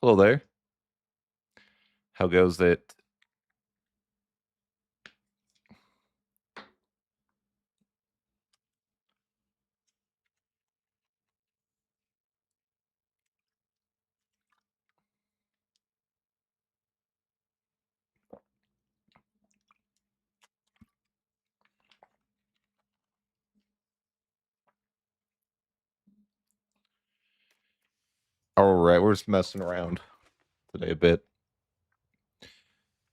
Hello there. How goes it? All right, we're just messing around today a bit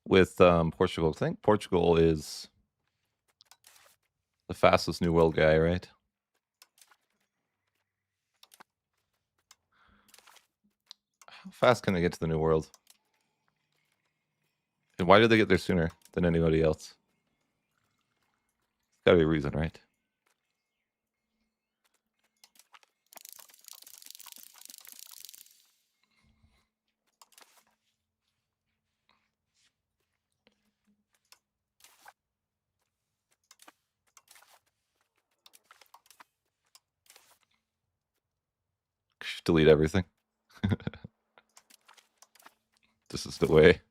with Portugal. I think Portugal is the fastest New World guy, right? How fast can they get to the New World? And why did they get there sooner than anybody else? Got to be a reason, right? Delete everything. This is the way.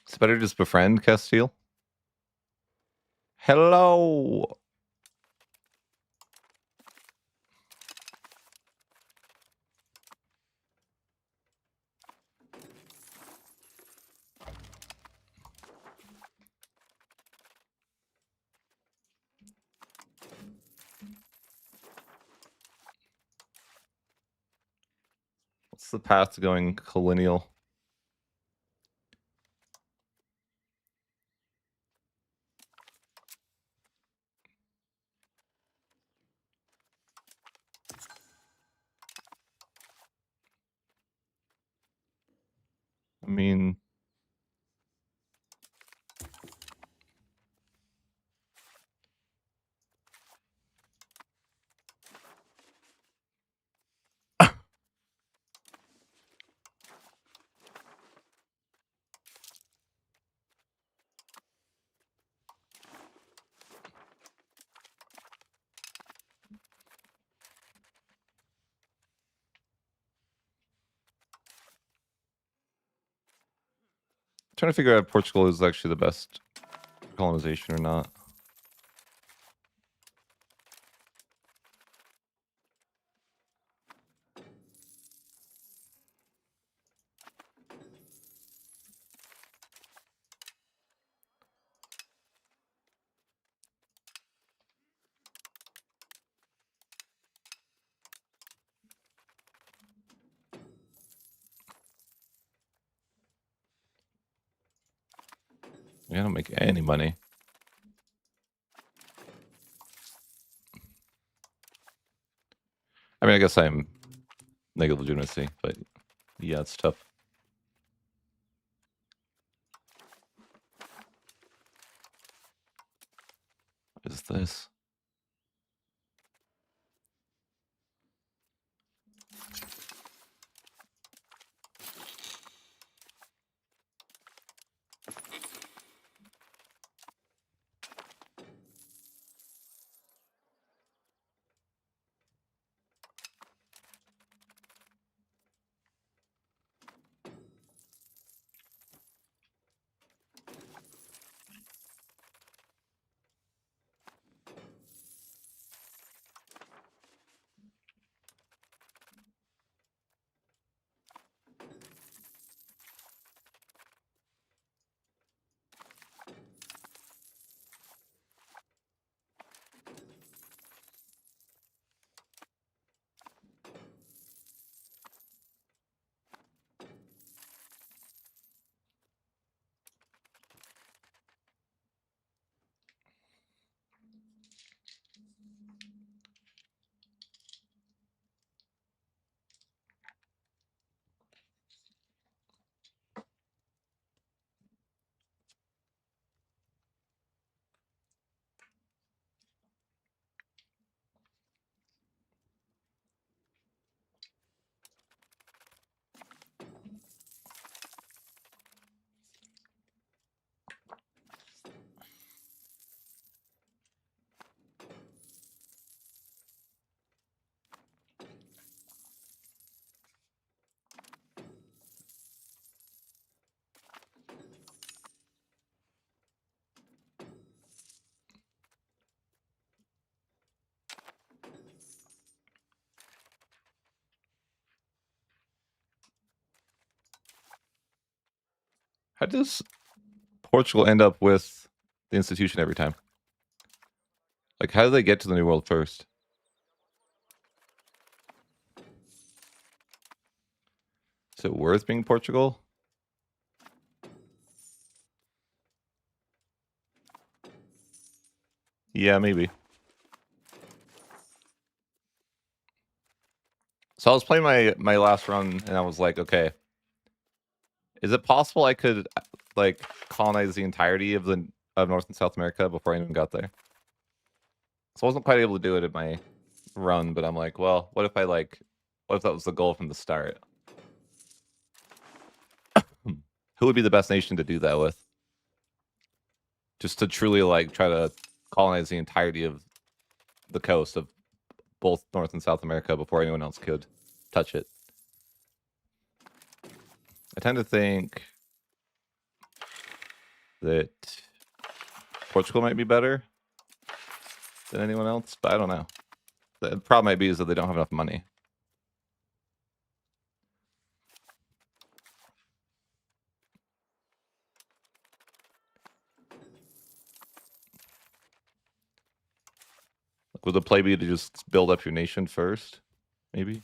It's better to just befriend Castile. Hello. What's the path to going colonial? I mean, trying to figure out if Portugal is actually the best colonization or not. I don't make any money. I mean, I guess I'm negative legitimacy, but yeah, it's tough. What is this? How does Portugal end up with the institution every time? Like, how do they get to the New World first? Is it worth being Portugal? Yeah, maybe. So I was playing my last run, and I was like, okay, is it possible I could like colonize the entirety of North and South America before I even got there? So I wasn't quite able to do it in my run, but I'm like, well, what if that was the goal from the start? Who would be the best nation to do that with? Just to truly like try to colonize the entirety of the coast of both North and South America before anyone else could touch it. I tend to think that Portugal might be better than anyone else, but I don't know. The problem might be is that they don't have enough money. Would the play be to just build up your nation first? Maybe?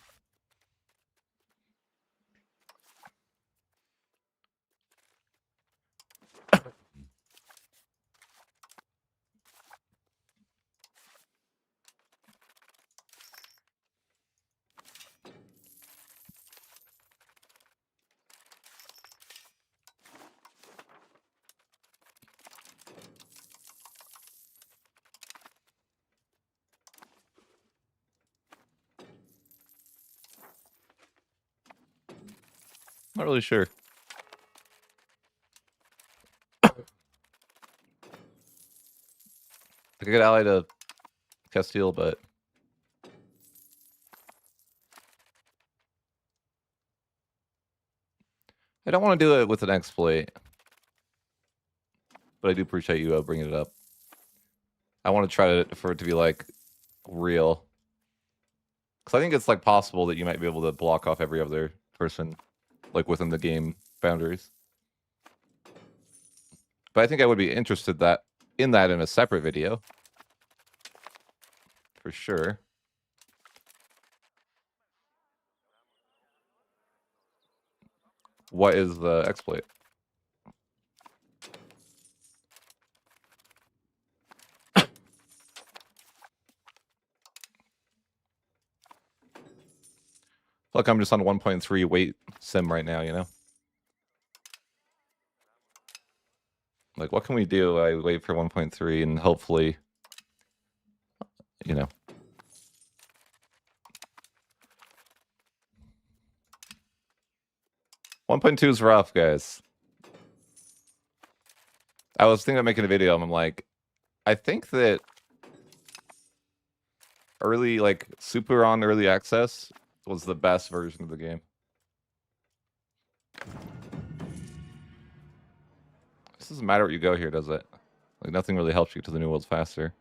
Not really sure. I could ally to Castile, but I don't want to do it with an exploit. But I do appreciate you bringing it up. I want to try for it to be like real, because I think it's like possible that you might be able to block off every other person, like within the game boundaries. But I think I would be interested in a separate video, for sure. What is the exploit? Like I'm just on 1.3 weight sim right now, you know? Like, what can we do? I wait for 1.3 and hopefully, you know. 1.2 is rough, guys. I was thinking of making a video, and I'm like, I think that super on early access was the best version of the game. This doesn't matter what you go here, does it? Like, nothing really helps you to the New Worlds faster.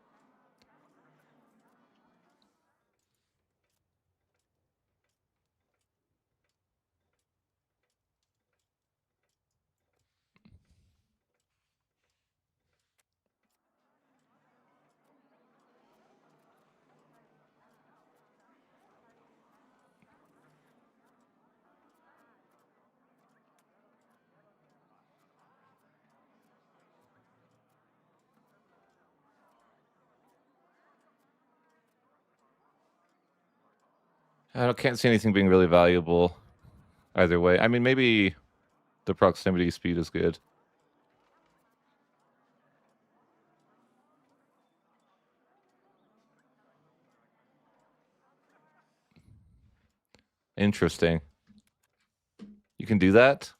Can't see anything being really valuable either way. I mean, maybe the proximity speed is good. Interesting. You can do that?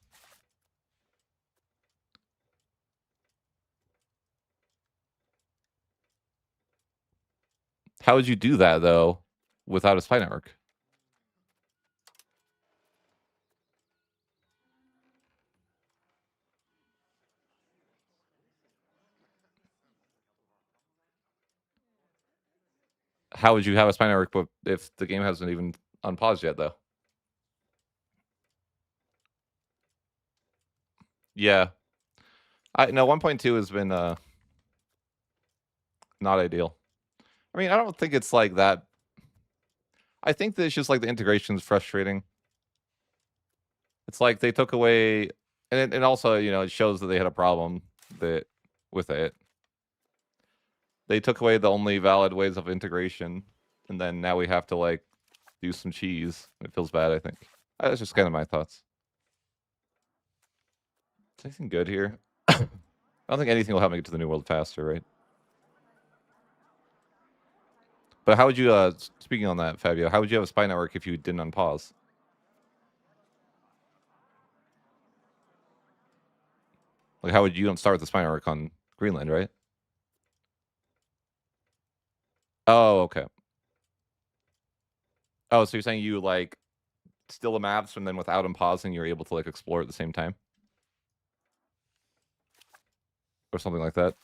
How would you do that, though, without a spy network? How would you have a spy network if the game hasn't even unpaused yet, though? Yeah. I no 1.2 has been not ideal. I mean, I don't think it's like that. I think that it's just like the integration is frustrating. It's like they took away, and also it shows that they had a problem that with it. They took away the only valid ways of integration, and then now we have to like do some cheese. It feels bad. I think that's just kind of my thoughts. Is anything good here? I don't think anything will help me get to the new world faster, right? But how would you? Speaking on that, Fabio, how would you have a spy network if you didn't unpause? Like, how would you don't start with the spy network on Greenland, right? Oh, okay. Oh, so you're saying you like steal the maps and then without unpausing, you're able to like explore at the same time, or something like that.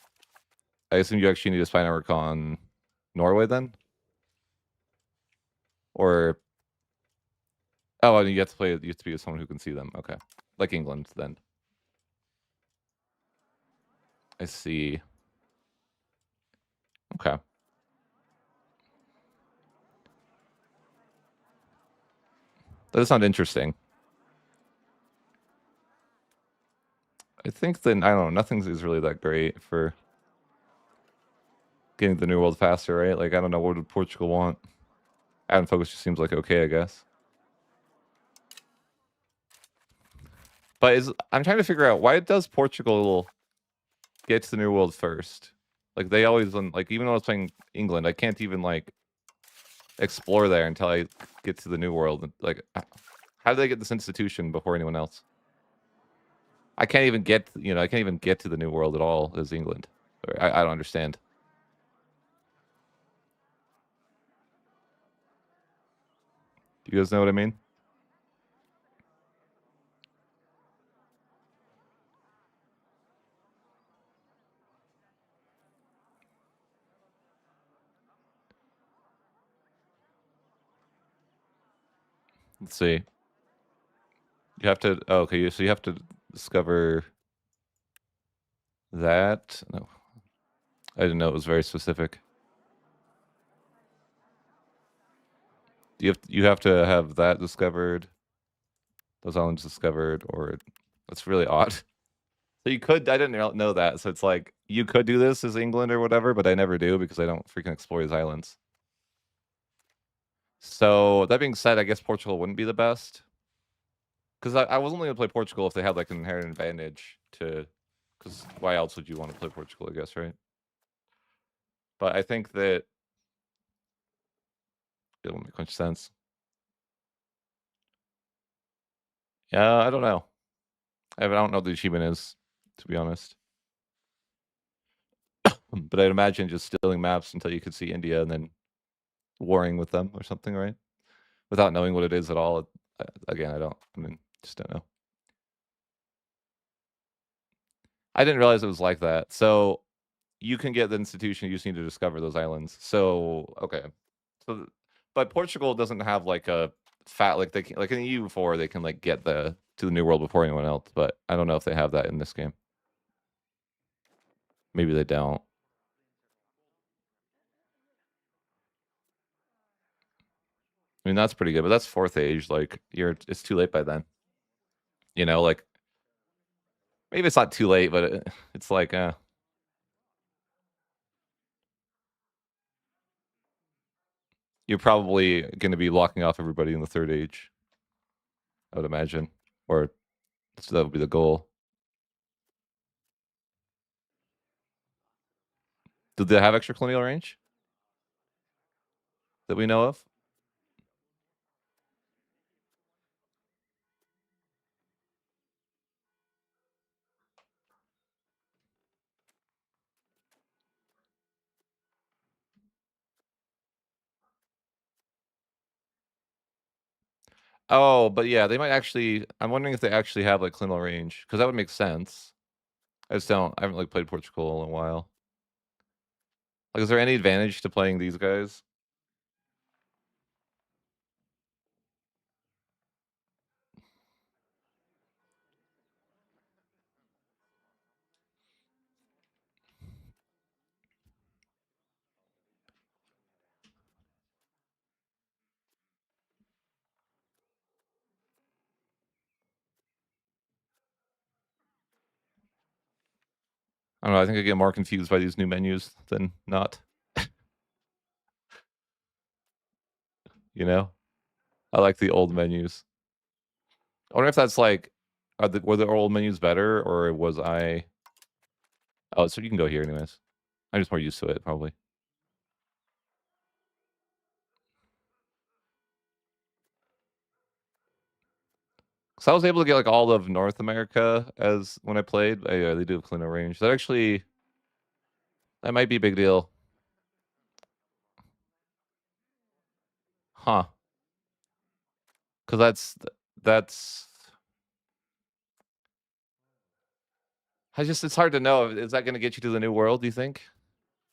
I assume you actually need a spy network on Norway then, or oh, and you have to play. You have to be with someone who can see them. Okay, like England then. I see. Okay. That does sound interesting. I think then I don't know. Nothing is really that great for getting the new world faster, right? Like I don't know what would Portugal want. Adam Focus just seems like okay, I guess. But I'm trying to figure out why does Portugal get to the new world first? Like they always like even though I was playing England, I can't even like explore there until I get to the new world. Like how do they get this institution before anyone else? I can't even get I can't even get to the new world at all as England. I don't understand. Do you guys know what I mean? Let's see. You have to okay, so you have to discover that. No. I didn't know it was very specific. You have to have that discovered, those islands discovered, or that's really odd. So you could I didn't know that. So it's like you could do this as England or whatever, but I never do because I don't freaking explore these islands. So that being said, I guess Portugal wouldn't be the best. Because I was only gonna play Portugal if they had like an inherent advantage to because why else would you want to play Portugal, I guess, right? But I think that it won't make much sense. Yeah, I don't know. I don't know what the achievement is, to be honest. But I'd imagine just stealing maps until you could see India and then warring with them or something, right? Without knowing what it is at all. Again, I mean, just don't know. I didn't realize it was like that. So you can get the institution, you just need to discover those islands. So, okay. So, but Portugal doesn't have like a fat, like they can, like in the EU4, they can like get to the New World before anyone else, but I don't know if they have that in this game. Maybe they don't. I mean, that's pretty good, but that's fourth age. Like it's too late by then. Like maybe it's not too late, but it's like, you're probably going to be locking off everybody in the third age, I would imagine, or so that would be the goal. Do they have extra colonial range that we know of? Oh, but yeah, they might actually. I'm wondering if they actually have like colonial range because that would make sense. I just don't. I haven't like played Portugal in a while. Like, is there any advantage to playing these guys? I don't know. I think I get more confused by these new menus than not. You know, I like the old menus. I wonder if that's like, were the old menus better, or was I? Oh, so you can go here anyways. I'm just more used to it, probably. So I was able to get like all of North America as when I played. Yeah, they do have Colonial range. That actually, that might be a big deal. Huh. Because that's. It's hard to know. Is that going to get you to the new world? Do you think?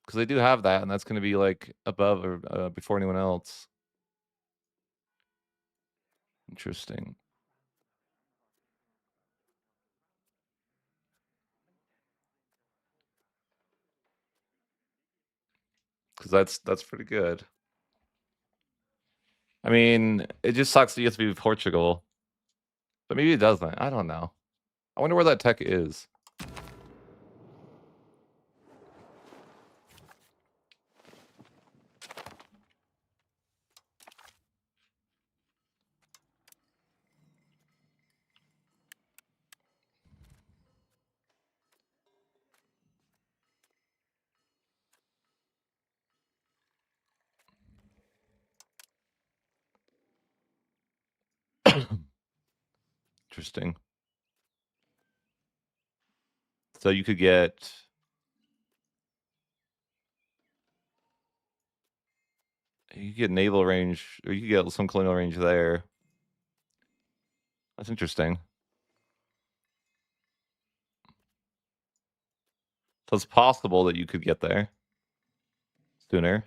Because they do have that, and that's going to be like above or before anyone else. Interesting. Because that's pretty good. I mean, it just sucks that you have to be Portugal, but maybe it doesn't. I don't know. I wonder where that tech is. Interesting. So you could get. You could get naval range, or you could get some colonial range there. That's interesting. So it's possible that you could get there sooner.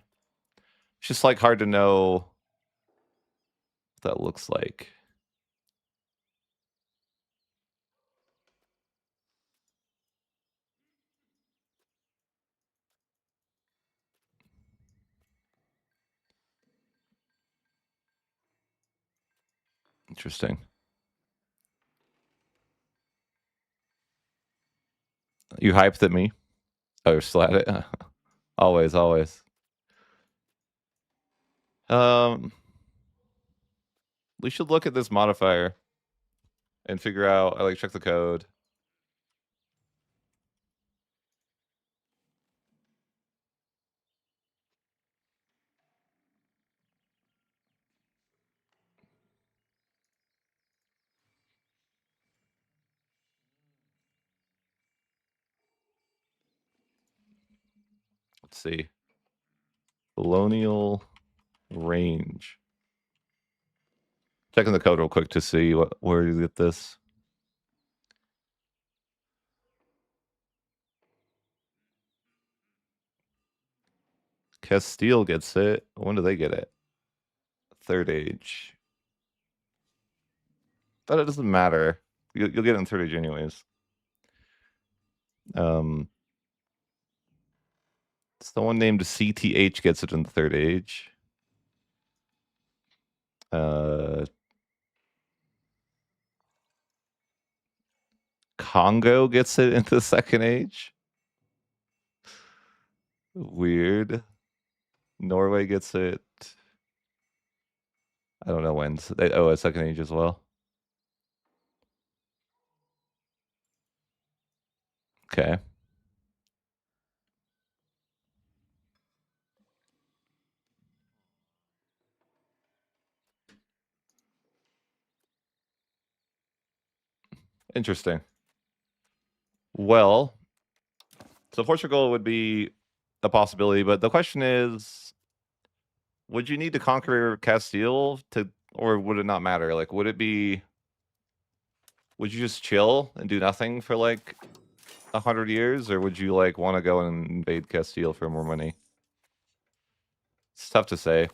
It's just like hard to know what that looks like. Interesting. You hyped at me? Oh, you're still at it? Always, always. We should look at this modifier and figure out. I like check the code. Let's see. Colonial range. Checking the code real quick to see where you get this. Castile gets it. When do they get it? Third age. But it doesn't matter. You'll get it in third age anyways. Someone named CTH gets it in the third age. Congo gets it in the second age. Weird. Norway gets it. I don't know when. A second age as well. Okay. Interesting. Well, so Portugal would be a possibility, but the question is, would you need to conquer Castile to, or would it not matter? Like, would you just chill and do nothing for like 100 years, or would you like want to go and invade Castile for more money? It's tough to say.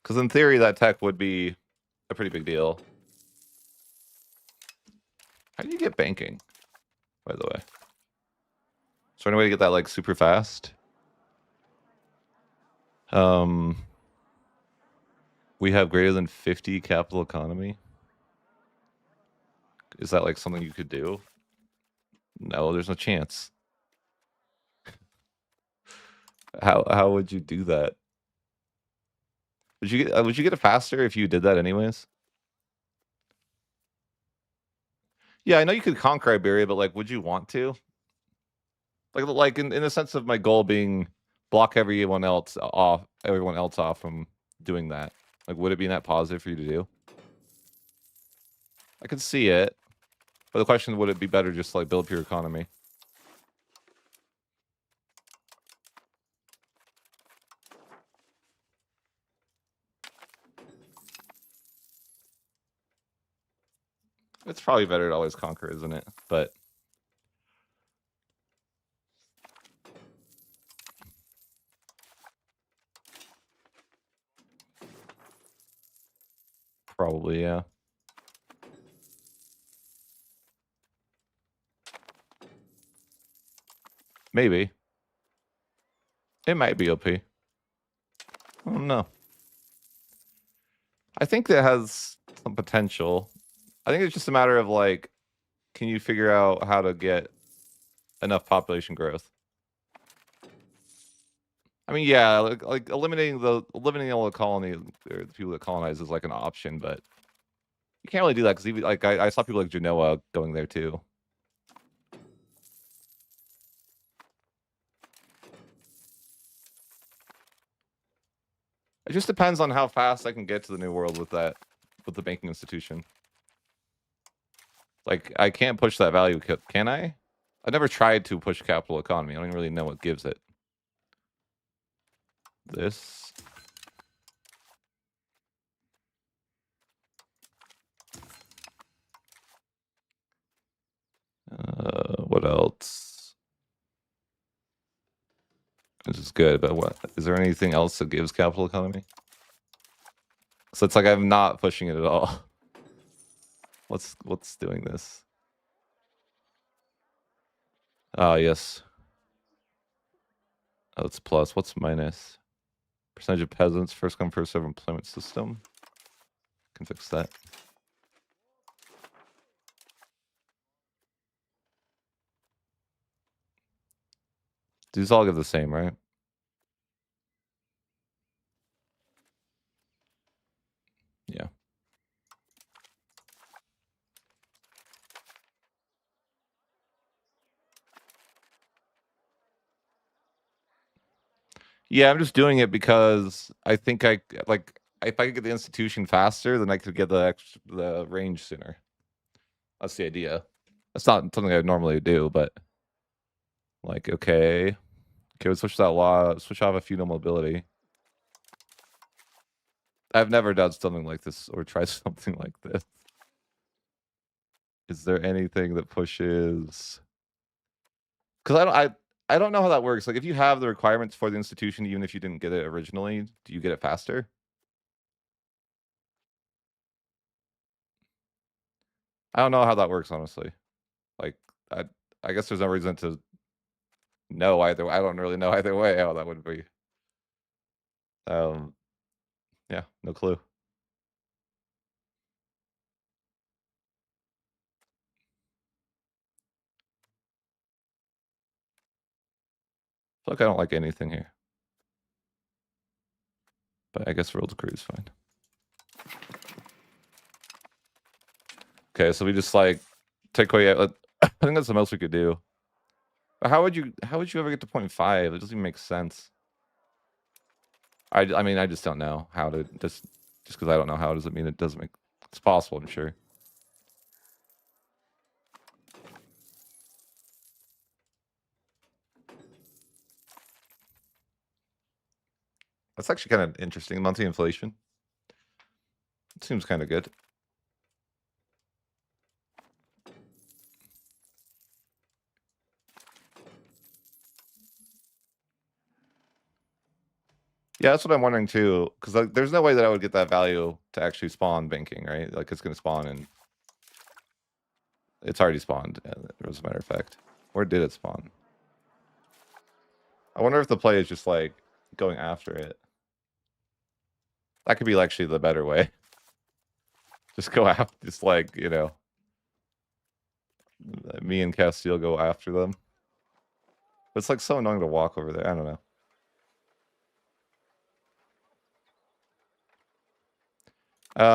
Because in theory, that tech would be a pretty big deal. How do you get banking, by the way? Is there any way to get that like super fast? We have greater than 50 capital economy. Is that like something you could do? No, there's no chance. How would you do that? Would you get it faster if you did that anyways? Yeah, I know you could conquer Iberia, but like, would you want to? Like in the sense of my goal being block everyone else off from doing that. Like, would it be net positive for you to do? I can see it, but the question would it be better just to, like, build up your economy? It's probably better to always conquer, isn't it? But probably, yeah. Maybe. It might be OP. I don't know. I think that has some potential. I think it's just a matter of like, can you figure out how to get enough population growth? I mean, yeah, like eliminating all the colony or the people that colonize is like an option, but you can't really do that because even like I saw people like Genoa going there too. It just depends on how fast I can get to the new world with the banking institution. Like I can't push that value, can I? I never tried to push capital economy. I don't even really know what gives it. This. What else? This is good, but what is there anything else that gives capital economy? So it's like I'm not pushing it at all. What's doing this? Oh yes. Oh, it's plus. What's minus? Percentage of peasants, first come, first serve employment system. Can fix that. These all give the same, right? Yeah. Yeah, I'm just doing it because I think I like if I could get the institution faster, then I could get the range sooner. That's the idea. That's not something I would normally do, but like okay, let's switch that law. Switch off a feudal mobility. I've never done something like this or tried something like this. Is there anything that pushes? Because I don't know how that works. Like, if you have the requirements for the institution, even if you didn't get it originally, do you get it faster? I don't know how that works, honestly. Like, I I guess there's no reason to know either. I don't really know either way how that would be. Um, yeah, no clue. I feel like I don't like anything here, but I guess world decree is fine. Okay, so we just like take away. I think that's the most we could do. But how would you ever get to 0.5? It doesn't even make sense. I mean I just don't know how to just because I don't know how doesn't mean it doesn't make it's possible. I'm sure. That's actually kind of interesting. Monthly inflation. It seems kind of good. Yeah, that's what I'm wondering too. Because like, there's no way that I would get that value to actually spawn banking, right? Like it's going to spawn and it's already spawned. As a matter of fact, where did it spawn? I wonder if the play is just like going after it. That could be actually the better way. Just go after, just like, you know, me and Castile go after them. But it's like so annoying to walk over there. I don't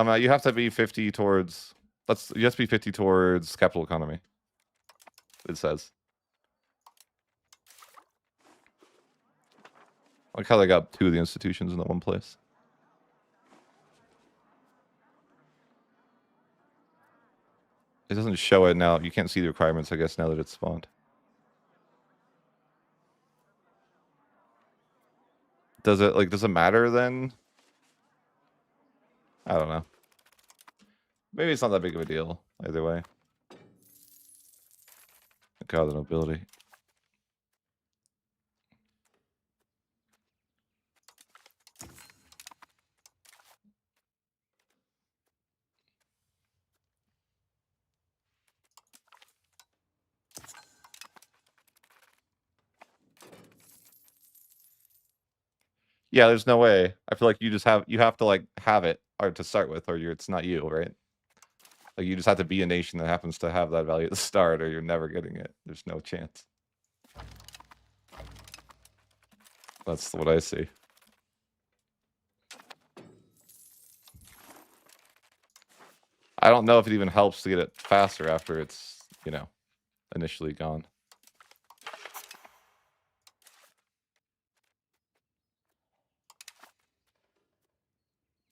know. You have to be 50 towards. You have to be 50 towards capital economy. It says. Like how they got 2 of the institutions in that one place. It doesn't show it now. You can't see the requirements, I guess, now that it's spawned. Does it matter then? I don't know. Maybe it's not that big of a deal either way. God, the nobility. Yeah, there's no way. I feel like you have to like have it or to start with, or it's not you, right? Like you just have to be a nation that happens to have that value at the start, or you're never getting it. There's no chance. That's what I see. I don't know if it even helps to get it faster after it's, you know, initially gone.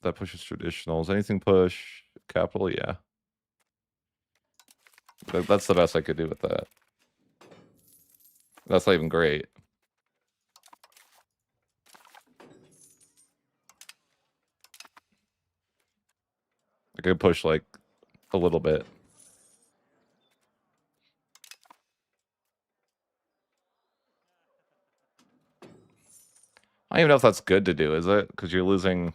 That pushes traditionals. Anything push capital? Yeah. That's the best I could do with that. That's not even great. I could push like a little bit. I don't even know if that's good to do, is it? Because you're losing.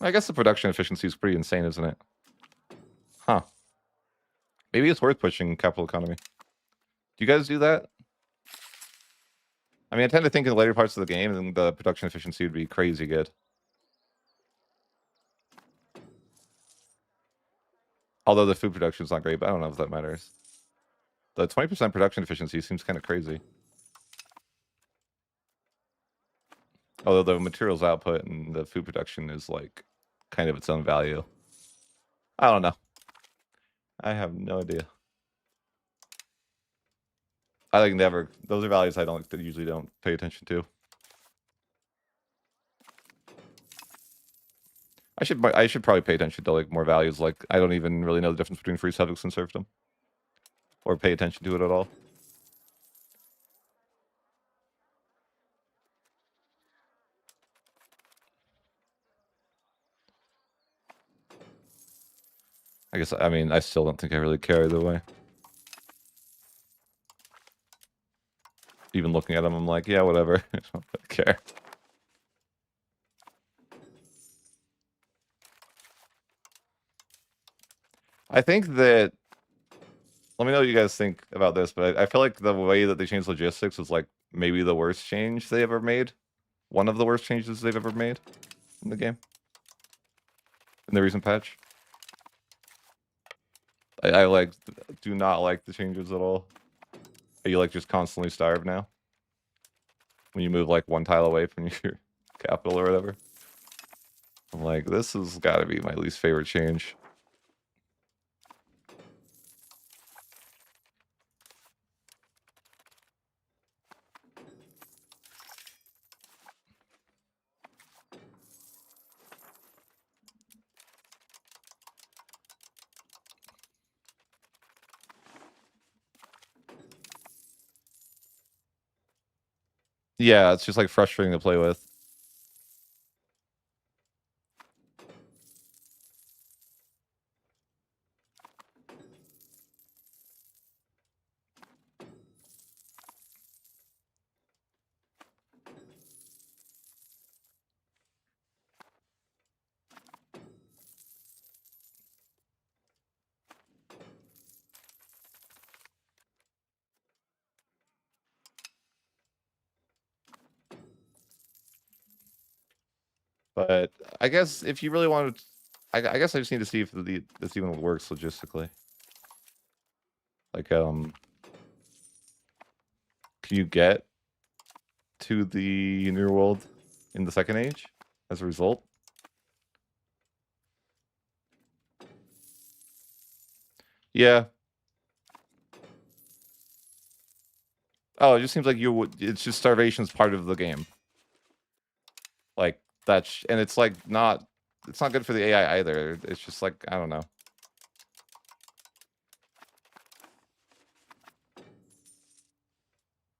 I guess the production efficiency is pretty insane, isn't it? Huh. Maybe it's worth pushing capital economy. Do you guys do that? I mean, I tend to think in the later parts of the game, then the production efficiency would be crazy good. Although the food production is not great, but I don't know if that matters. The 20% production efficiency seems kind of crazy. Although the materials output and the food production is like kind of its own value. I don't know. I have no idea. I like never. Those are values I usually don't pay attention to. I should probably pay attention to like more values. Like I don't even really know the difference between free suffix and serfdom, or pay attention to it at all. I mean I still don't think I really care either way. Even looking at them, I'm like, yeah, whatever. I don't really care. I think that. Let me know what you guys think about this, but I feel like the way that they changed logistics is like maybe the worst change they ever made. One of the worst changes they've ever made in the game. In the recent patch. I like do not like the changes at all. Are you like just constantly starved now? When you move like one tile away from your capital or whatever. I'm like, this has got to be my least favorite change. Yeah, it's just like frustrating to play with. But I guess if you really wanted, I guess I just need to see if this even works logistically. Like, can you get to the New World in the Second Age as a result? Yeah. Oh, it just seems like you would. It's just starvation's part of the game. Like that's and it's like not. It's not good for the AI either. It's just like I don't know.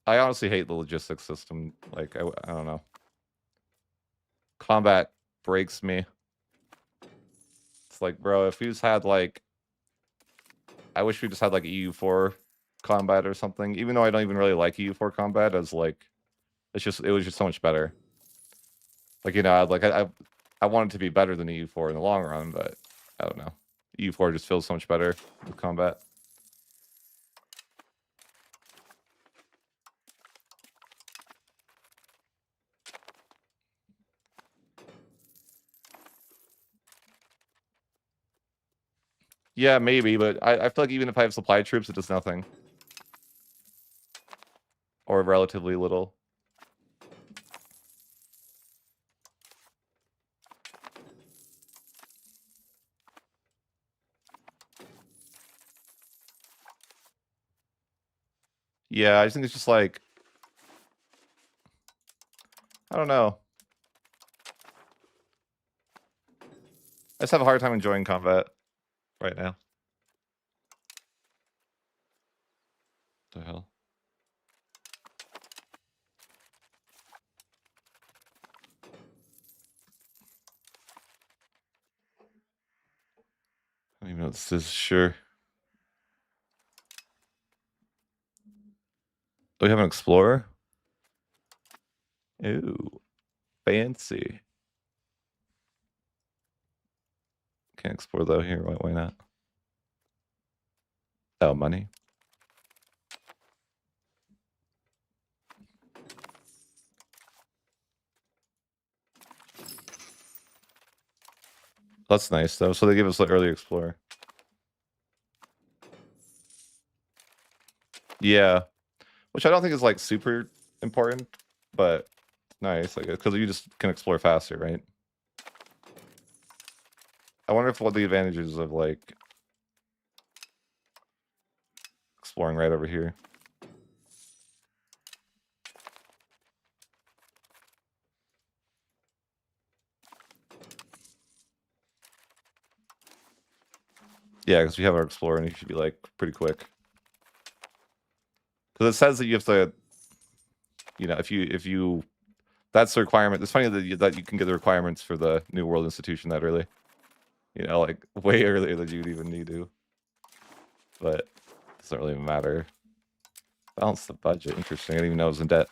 I honestly hate the logistics system. Like I don't know. Combat breaks me. It's like, bro, if we just had like, I wish we just had like EU4 combat or something. Even though I don't even really like EU4 combat, as like, it was just so much better. Like I want it to be better than EU4 in the long run, but I don't know. EU4 just feels so much better with combat. Yeah, maybe, but I feel like even if I have supply troops, it does nothing. Or relatively little. Yeah, I just think it's just like, I don't know. I just have a hard time enjoying combat right now. What the hell? I don't even know what this is. Sure. Oh, we have an explorer? Ooh, fancy. Can't explore though here. Why not? Oh, money. That's nice though. So they give us the early explorer. Yeah, which I don't think is like super important, but nice. Like because you just can explore faster, right? I wonder if what the advantages of like exploring right over here. Yeah, because we have our explorer and he should be like pretty quick. Because it says that you have to, you know, if you, that's the requirement. It's funny that you can get the requirements for the New World Institution that early. You know, like way earlier than you'd even need to. But it doesn't really matter. Balance the budget. Interesting. I didn't even know I was in debt.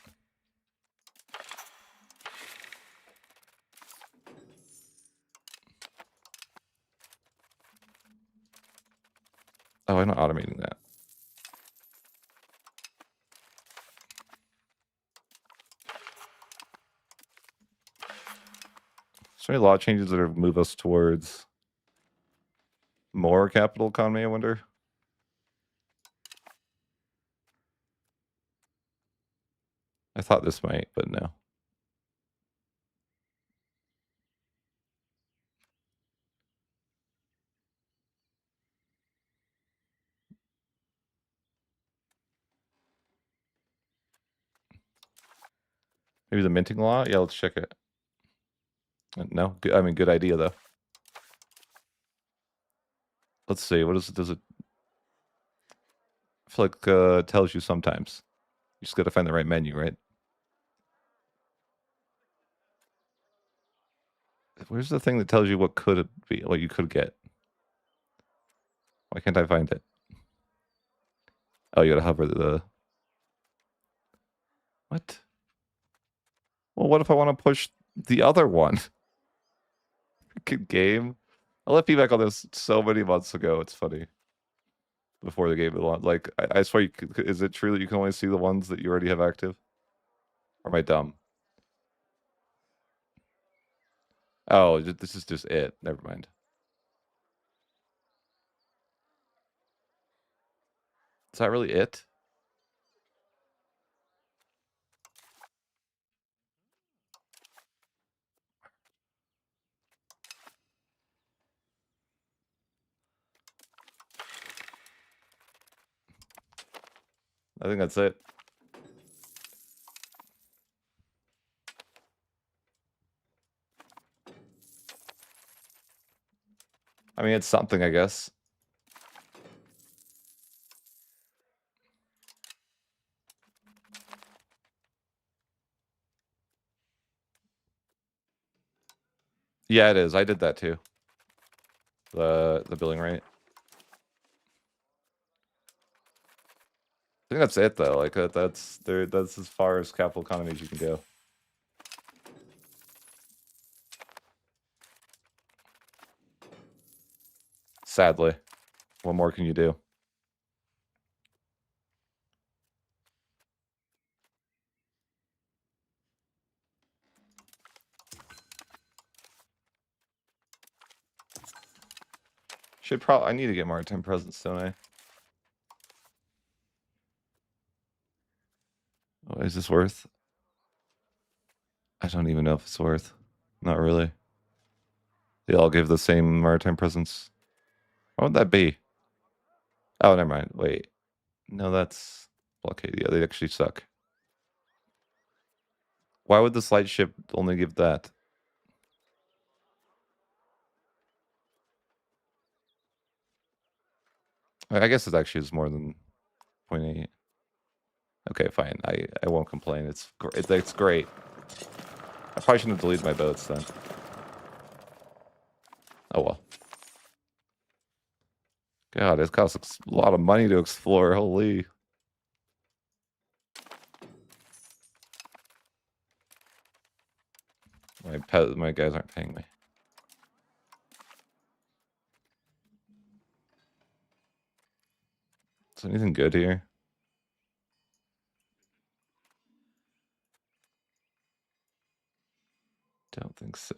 Oh, I'm not automating that. Is there any law changes that have moved us towards more capital economy, I wonder? I thought this might, but no. Maybe the minting law? Yeah, let's check it. No, I mean, good idea though. Let's see. What is it? Does it? I feel like tells you sometimes. You just got to find the right menu, right? Where's the thing that tells you what could it be, what you could get? Why can't I find it? Oh, you gotta hover the. What? Well, what if I want to push the other one? Good game. I left feedback on this so many months ago. It's funny. Before the game launched, like I swear, is it true that you can only see the ones that you already have active? Or am I dumb? Oh, this is just it. Never mind. Is that really it? I think that's it. I mean, it's something, I guess. Yeah, it is. I did that too. The billing rate. I think that's it though. Like that's as far as capital economy as you can go. Sadly. What more can you do? Should probably I need to get maritime presence, don't I? Oh, is this worth? I don't even know if it's worth. Not really. They all give the same maritime presence. What would that be? Oh, never mind. Wait. No, that's blockade. Yeah, they actually suck. Why would this light ship only give that? I guess it actually is more than 0.8. Okay, fine. I won't complain. It's great. I probably shouldn't have deleted my boats then. Oh well. God, it costs a lot of money to explore. Holy. My guys aren't paying me. Is anything good here? Don't think so.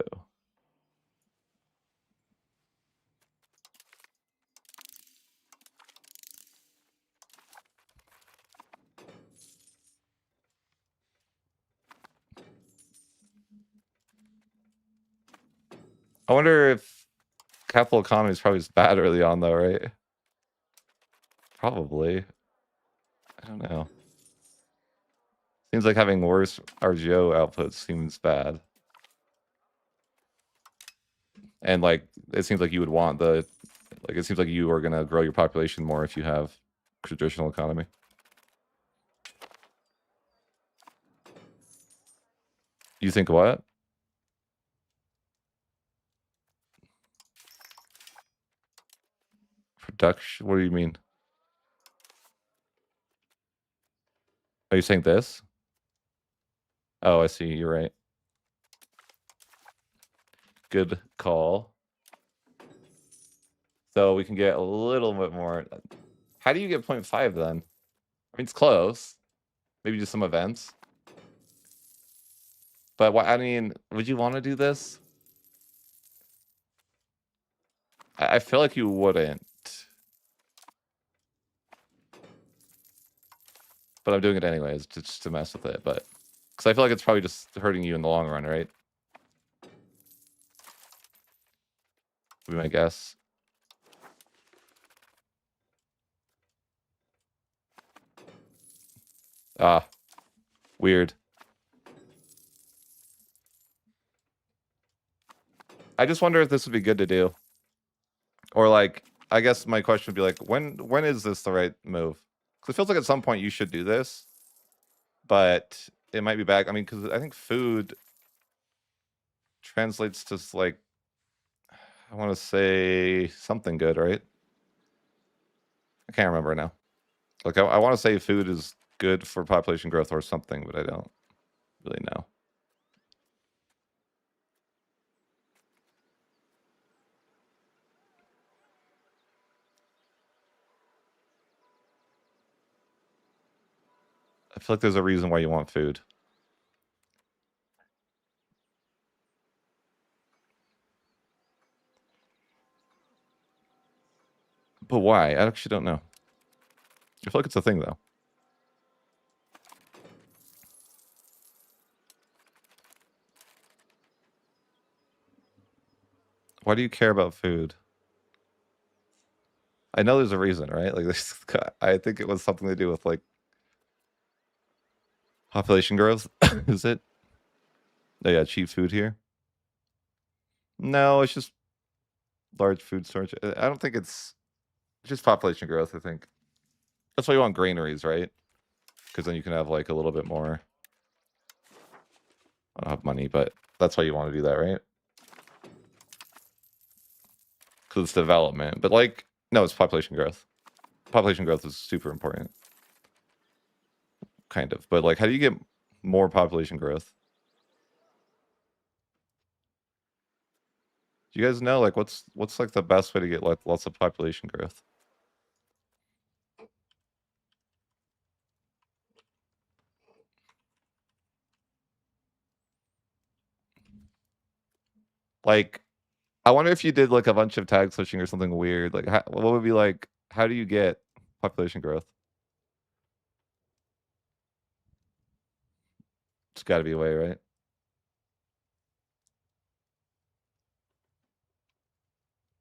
I wonder if capital economy is probably just bad early on, though, right? Probably. I don't know. Seems like having worse RGO output seems bad. And like, it seems like you would want it seems like you are gonna grow your population more if you have traditional economy. You think what? Production? What do you mean? Are you saying this? Oh, I see. You're right. Good call. So we can get a little bit more. How do you get 0.5 then? I mean, it's close. Maybe just some events. But what? I mean, would you want to do this? I feel like you wouldn't. But I'm doing it anyways, just to mess with it. But because I feel like it's probably just hurting you in the long run, right? Would be my guess. Ah, weird. I just wonder if this would be good to do. Or like, I guess my question would be like, when is this the right move? Because it feels like at some point you should do this, but it might be back. I mean, because I think food translates to like, I want to say something good, right? I can't remember now. Like, I want to say food is good for population growth or something, but I don't really know. I feel like there's a reason why you want food. But why? I actually don't know. I feel like it's a thing, though. Why do you care about food? I know there's a reason, right? Like, I think it was something to do with, like, population growth. Is it? Oh, yeah, cheap food here. No, it's just large food storage. I don't think it's just population growth, I think. That's why you want granaries, right? Because then you can have, like, a little bit more. I don't have money, but that's why you want to do that, right? Because it's development. But, like, no, it's population growth. Population growth is super important. Kind of. But, like, how do you get more population growth? Do you guys know, like, what's like the best way to get, like, lots of population growth? Like, I wonder if you did, like, a bunch of tag switching or something weird. Like, what would be like? How do you get population growth? It's got to be a way, right?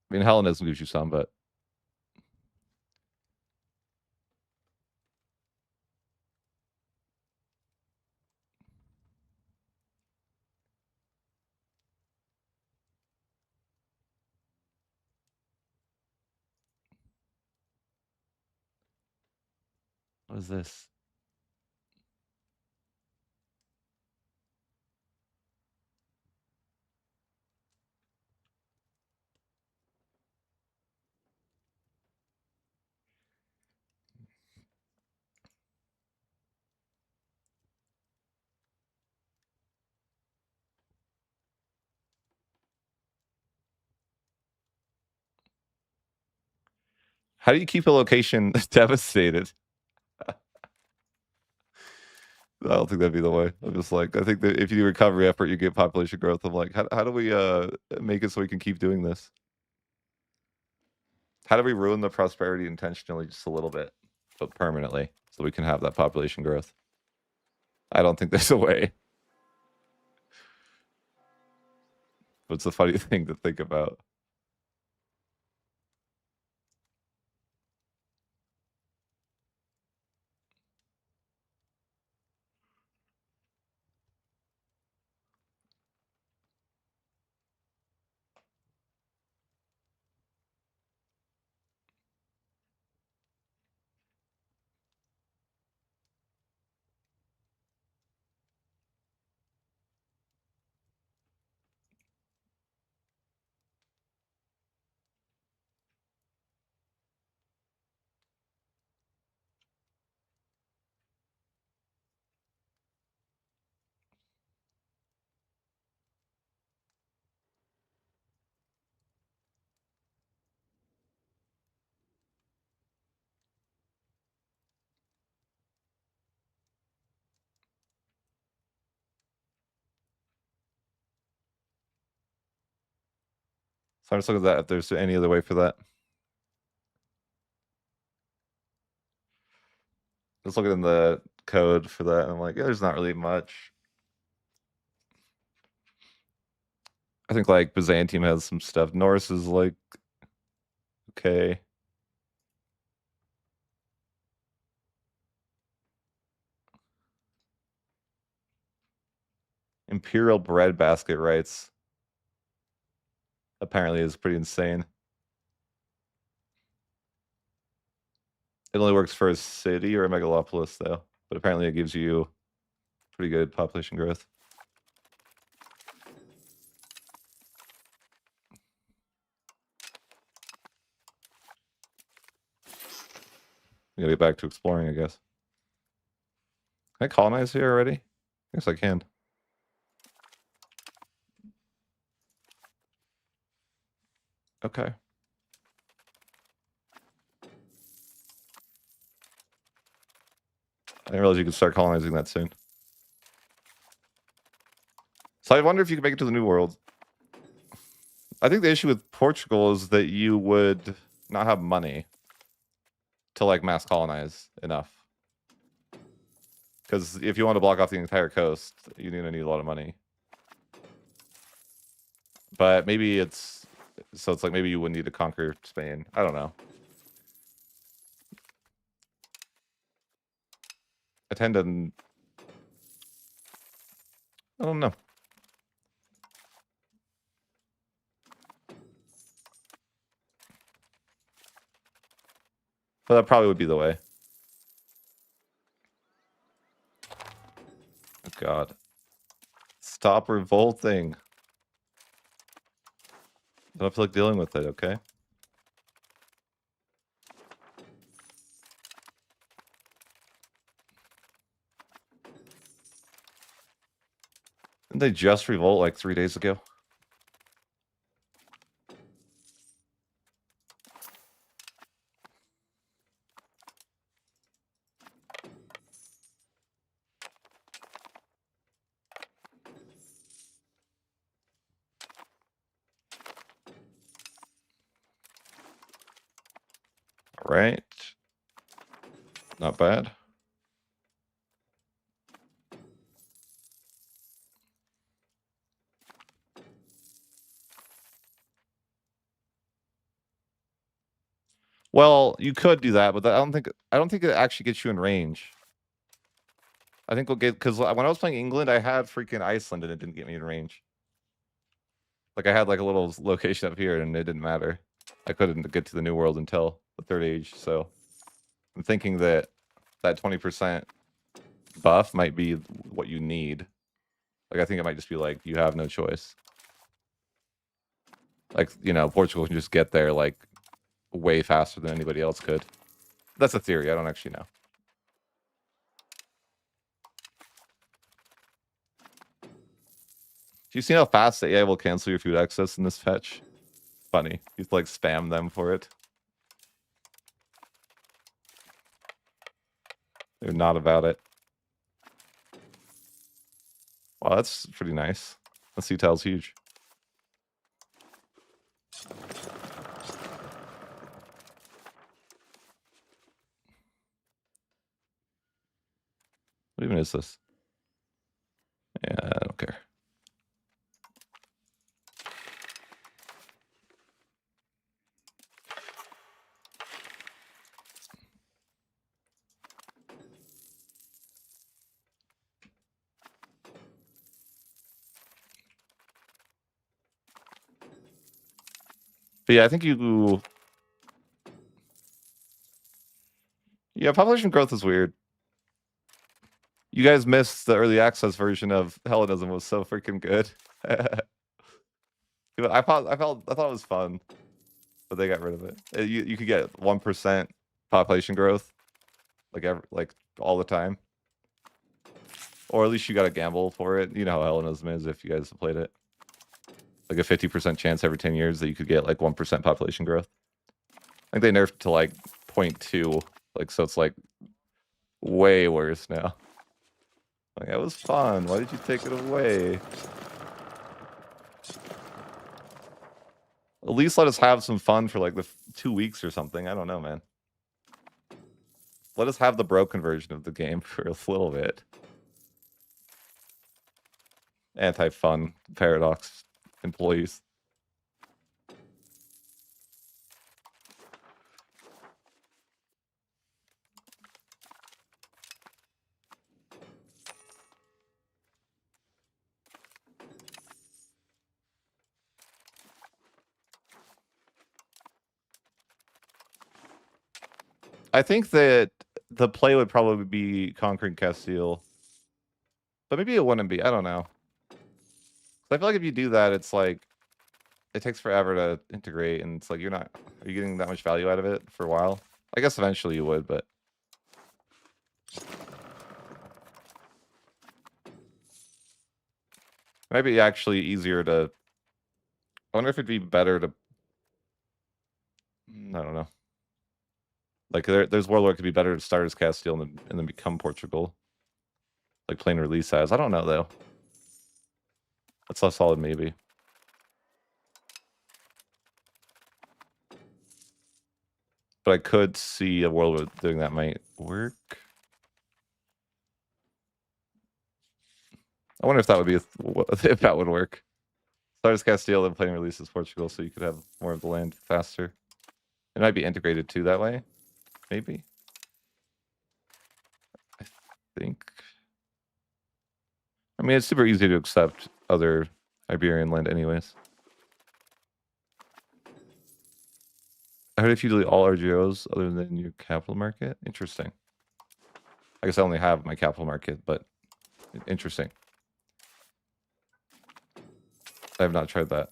I mean, Hellenism gives you some, but what is this? How do you keep a location devastated? I don't think that'd be the way. I'm just like, I think that if you do recovery effort, you get population growth. I'm like, how do we make it so we can keep doing this? How do we ruin the prosperity intentionally just a little bit, but permanently, so we can have that population growth? I don't think there's a way. But it's a funny thing to think about. So I'm just looking at that if there's any other way for that. Just looking in the code for that, and I'm like, yeah, there's not really much. I think like Byzantium has some stuff. Norse is like okay. Imperial breadbasket rights apparently is pretty insane. It only works for a city or a megalopolis though, but apparently it gives you pretty good population growth. We gotta get back to exploring, I guess. Can I colonize here already? I guess I can. Okay. I didn't realize you could start colonizing that soon. So I wonder if you could make it to the New World. I think the issue with Portugal is that you would not have money. to like mass colonize enough. Because if you want to block off the entire coast, you're gonna need a lot of money. But maybe it's like maybe you wouldn't need to conquer Spain. I don't know. I tend to. I don't know. But that probably would be the way. Oh God. Stop revolting. I don't feel like dealing with it, okay? Didn't they just revolt like 3 days ago? All right. Not bad. Well, you could do that, but I don't think it actually gets you in range. I think we'll get, because when I was playing England, I had freaking Iceland and it didn't get me in range. Like I had like a little location up here and it didn't matter. I couldn't get to the New World until the Third Age, so I'm thinking that 20% buff might be what you need. Like I think it might just be like you have no choice. Like, you know, Portugal can just get there like way faster than anybody else could. That's a theory. I don't actually know. Do you see how fast the AI will cancel your food access in this fetch? Funny. You like spam them for it. They're not about it. Wow, that's pretty nice. The sea tile's huge. What even is this? Yeah, I don't care. But yeah, I think you... Yeah, population growth is weird. You guys missed the early access version of Hellenism. It was so freaking good. I thought it was fun, but they got rid of it. You could get 1% population growth, like all the time, or at least you got to gamble for it. You know how Hellenism is if you guys have played it. Like a 50% chance every 10 years that you could get like 1% population growth. I think they nerfed to like 0.2, like so it's like way worse now. Like it was fun. Why did you take it away? At least let us have some fun for like the 2 weeks or something. I don't know, man. Let us have the broken version of the game for a little bit. Anti-fun Paradox employees. I think that the play would probably be conquering Castile. But maybe it wouldn't be. I don't know. I feel like if you do that, it's like it takes forever to integrate, and it's like you're not. Are you getting that much value out of it for a while? I guess eventually you would, but maybe actually easier to. I wonder if it'd be better to. I don't know. Like there's Warlord could be better to start as Castile and then become Portugal. Like plain release as. I don't know though. That's a solid maybe. But I could see a world where doing that might work. I wonder if that would be if that would work. Stars Castile, then playing releases Portugal, so you could have more of the land faster. It might be integrated too that way, maybe. I think. I mean, it's super easy to accept other Iberian land, anyways. I heard if you delete all RGOs other than your capital market, interesting. I guess I only have my capital market, but interesting. I have not tried that.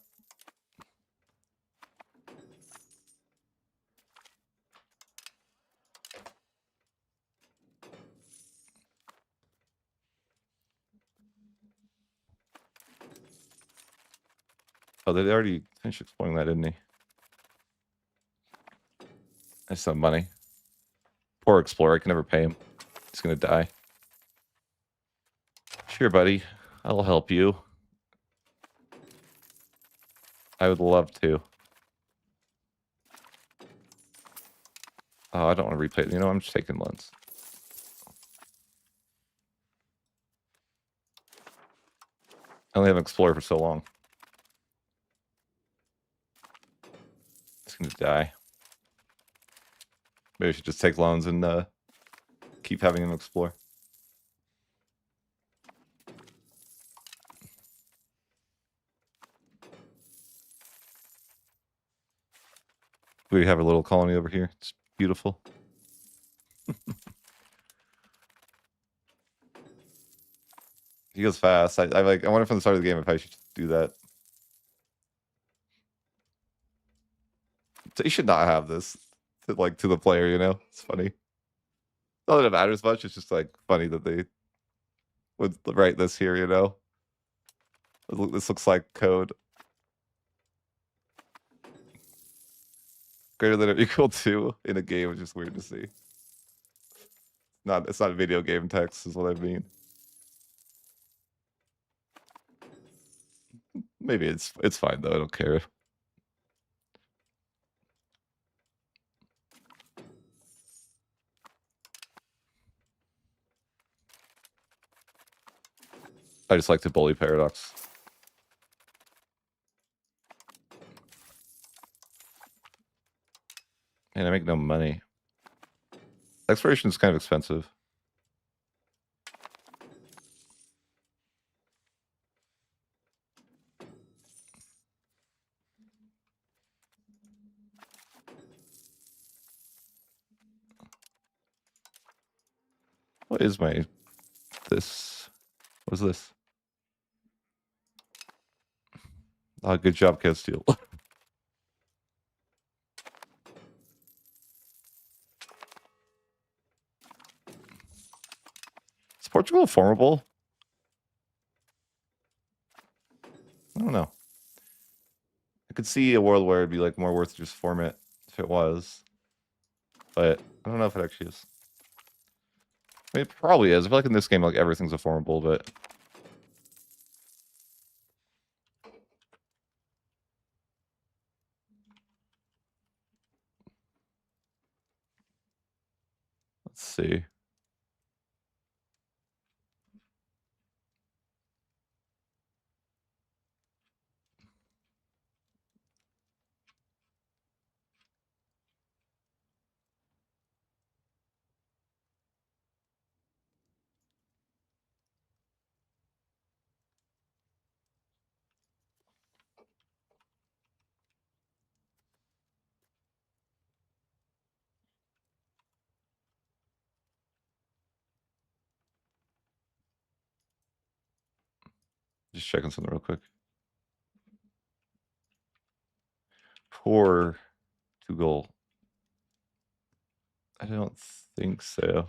Oh, they already finished exploring that, didn't they? I just have money. Poor explorer, I can never pay him. He's gonna die. Sure, buddy. I'll help you. I would love to. Oh, I don't want to replay it. You know, I'm just taking loans. I only have an explorer for so long. It's gonna die. Maybe I should just take loans and keep having him explore. We have a little colony over here. It's beautiful. He goes fast. I wonder from the start of the game if I should do that. So you should not have this to the player, you know? It's funny. Not that it matters much, it's just like funny that they would write this here, you know? This looks like code. Greater than or equal to in a game, which is weird to see. It's not video game text, is what I mean. Maybe it's fine though, I don't care. I just like to bully Paradox. And I make no money. Exploration is kind of expensive. What is this? What's this? Oh, good job, Castile. Is Portugal formable? I don't know. I could see a world where it'd be like more worth to just form it if it was. But I don't know if it actually is. I mean, it probably is. I feel like in this game, like everything's a formable, but let's see. Just checking something real quick. Portugal. I don't think so.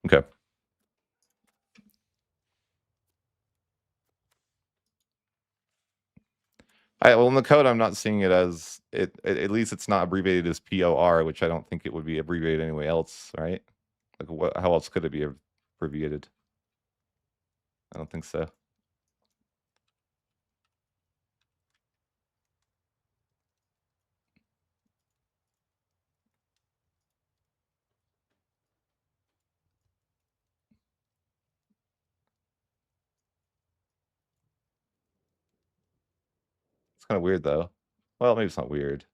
Okay. Well, in the code, I'm not seeing it as it. At least it's not abbreviated as POR, which I don't think it would be abbreviated anyway else, right? Like, what? How else could it be abbreviated? I don't think so. It's kind of weird though. Well, maybe it's not weird.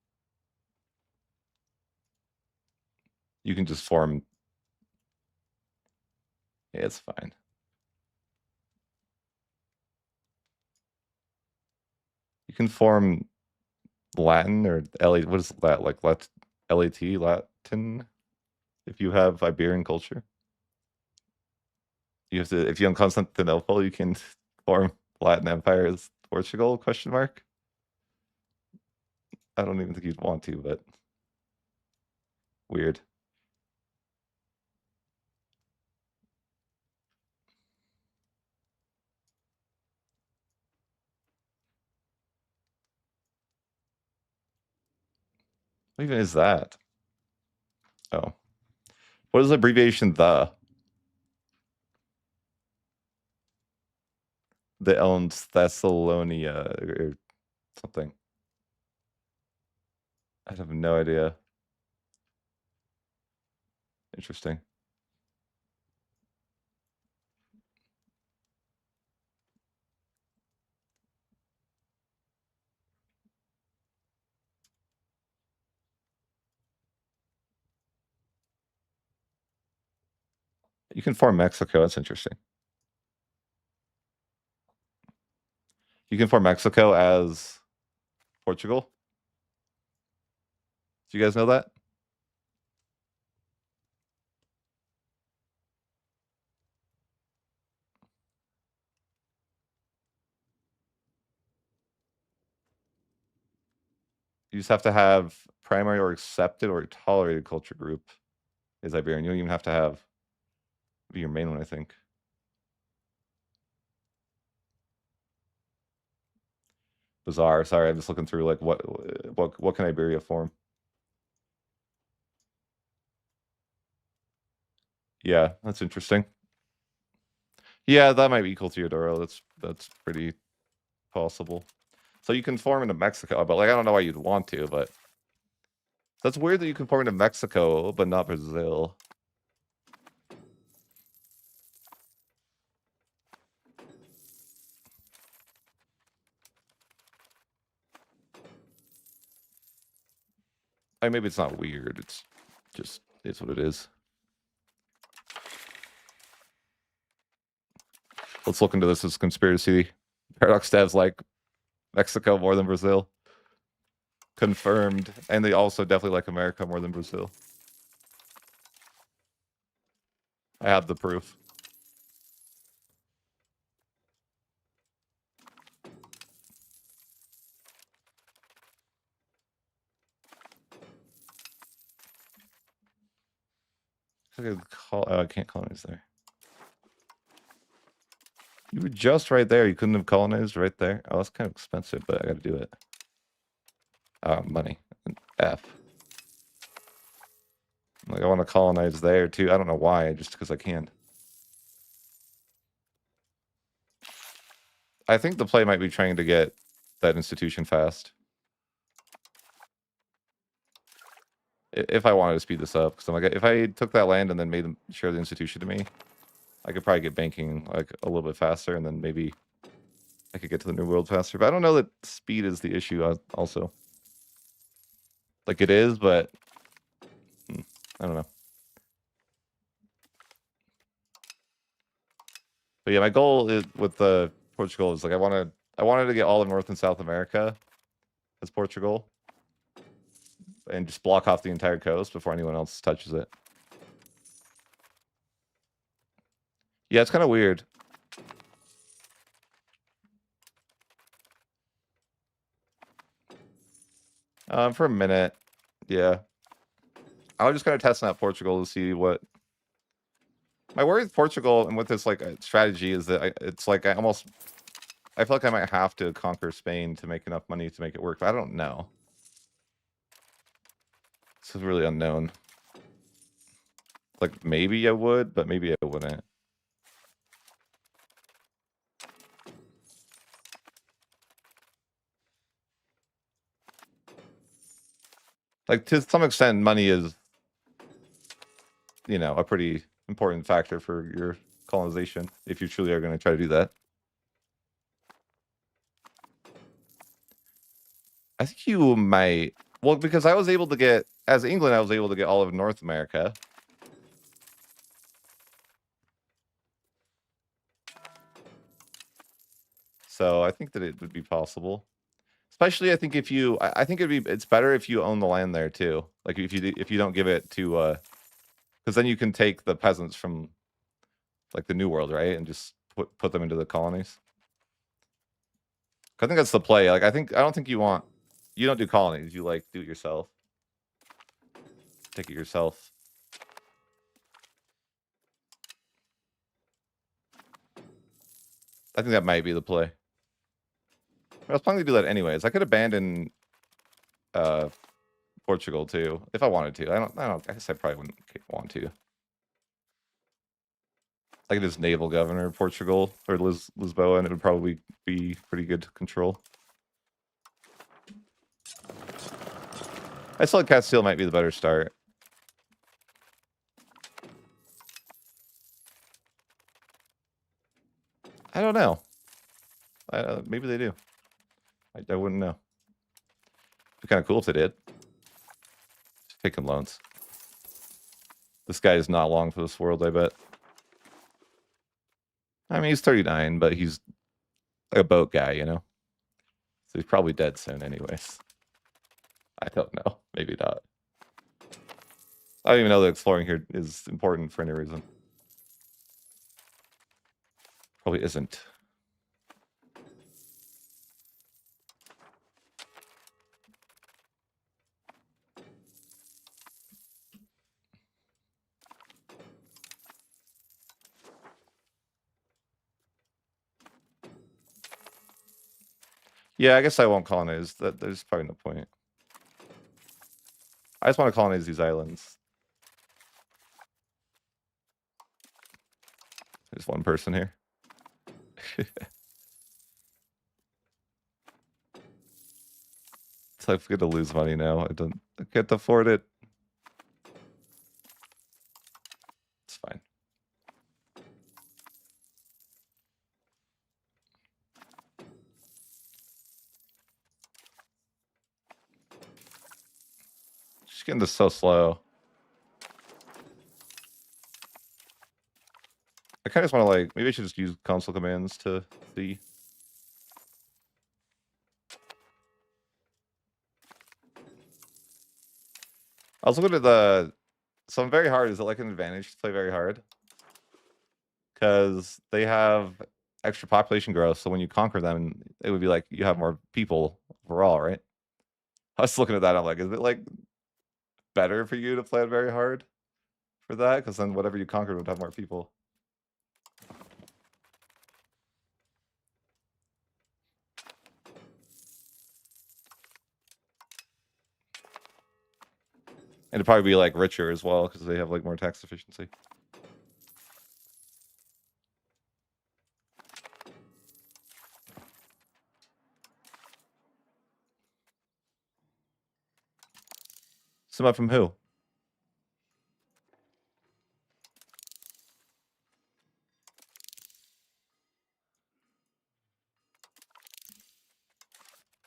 You can just form. Yeah, it's fine. You can form Latin or what is that like LAT Latin if you have Iberian culture. You have to if you have Constantinople, you can form Latin Empire as Portugal question mark. I don't even think you'd want to, but weird. What even is that? Oh. What is the abbreviation the? That owns Thessalonia or something. I have no idea. Interesting. You can form Mexico. That's interesting. You can form Mexico as Portugal. Do you guys know that? You just have to have primary or accepted or tolerated culture group is Iberian. You don't even have to have be your main one, I think. Bizarre. Sorry, I'm just looking through like what can Iberia form? Yeah, that's interesting. Yeah, that might be equal to Eudora. That's pretty possible. So you can form into Mexico, but like I don't know why you'd want to, but that's weird that you can form into Mexico but not Brazil. I mean, maybe it's not weird. It's just it's what it is. Let's look into this as conspiracy. Paradox devs like Mexico more than Brazil. Confirmed. And they also definitely like America more than Brazil. I have the proof. I can't colonize there. You were just right there. You couldn't have colonized right there. Oh, that's kind of expensive, but I got to do it. Money. F. Like I want to colonize there too. I don't know why, just because I can. I think the play might be trying to get that institution fast. If I wanted to speed this up, because I'm like, if I took that land and then made them share the institution to me, I could probably get banking like a little bit faster, and then maybe I could get to the new world faster. But I don't know that speed is the issue. Also, like it is, but I don't know. But yeah, my goal is with the Portugal is like I wanted to get all of North and South America as Portugal, and just block off the entire coast before anyone else touches it. Yeah, it's kind of weird. For a minute, yeah. I was just kind of testing out Portugal to see what. My worry with Portugal and with this like strategy is that it's like I almost I feel like I might have to conquer Spain to make enough money to make it work, but I don't know. This is really unknown. Like, maybe I would, but maybe I wouldn't. Like, to some extent, money is, you know, a pretty important factor for your colonization, if you truly are going to try to do that. I think you might. Well, because I was able to get, as England, I was able to get all of North America. So I think that it would be possible. Especially, I think if you, I think it's better if you own the land there too. Like if you don't give it to, because then you can take the peasants from, like the New World, right, and just put them into the colonies. I think that's the play. Like I don't think you don't do colonies. You like do it yourself. Take it yourself. I think that might be the play. I was planning to do that anyways. I could abandon Portugal too if I wanted to. I guess I probably wouldn't want to. I could just naval governor Portugal or Lisboa, and it would probably be pretty good to control. I still like Castile might be the better start. I don't know. Maybe they do. I wouldn't know. It'd be kind of cool if they did. Just taking loans. This guy is not long for this world, I bet. I mean, he's 39, but he's like a boat guy, you know? So he's probably dead soon anyways. I don't know. Maybe not. I don't even know that exploring here is important for any reason. Probably isn't. Yeah, I guess I won't colonize. There's probably no point. I just want to colonize these islands. There's one person here. It's like good to lose money now. I can't afford it. It's fine. Just getting this so slow. I kind of just want to like, maybe I should just use console commands to see. I was looking at so I'm very hard. Is it like an advantage to play very hard? Because they have extra population growth. So when you conquer them, it would be like you have more people overall, right? I was looking at that. I'm like, is it like better for you to play it very hard for that? Because then whatever you conquered would have more people. And it'd probably be like richer as well because they have like more tax efficiency. Somebody from who?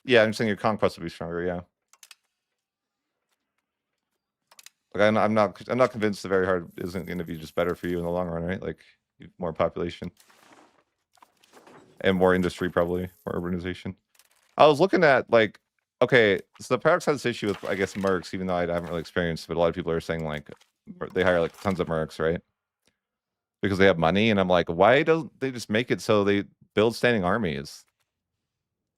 Yeah, I'm saying your conquest would be stronger. Yeah. Like I'm not convinced the very hard isn't going to be just better for you in the long run, right? Like more population and more industry, probably more urbanization. I was looking at like, okay, so the Paradox has this issue with I guess mercs, even though I haven't really experienced, but a lot of people are saying like they hire like tons of mercs, right? Because they have money, and I'm like, why don't they just make it so they build standing armies?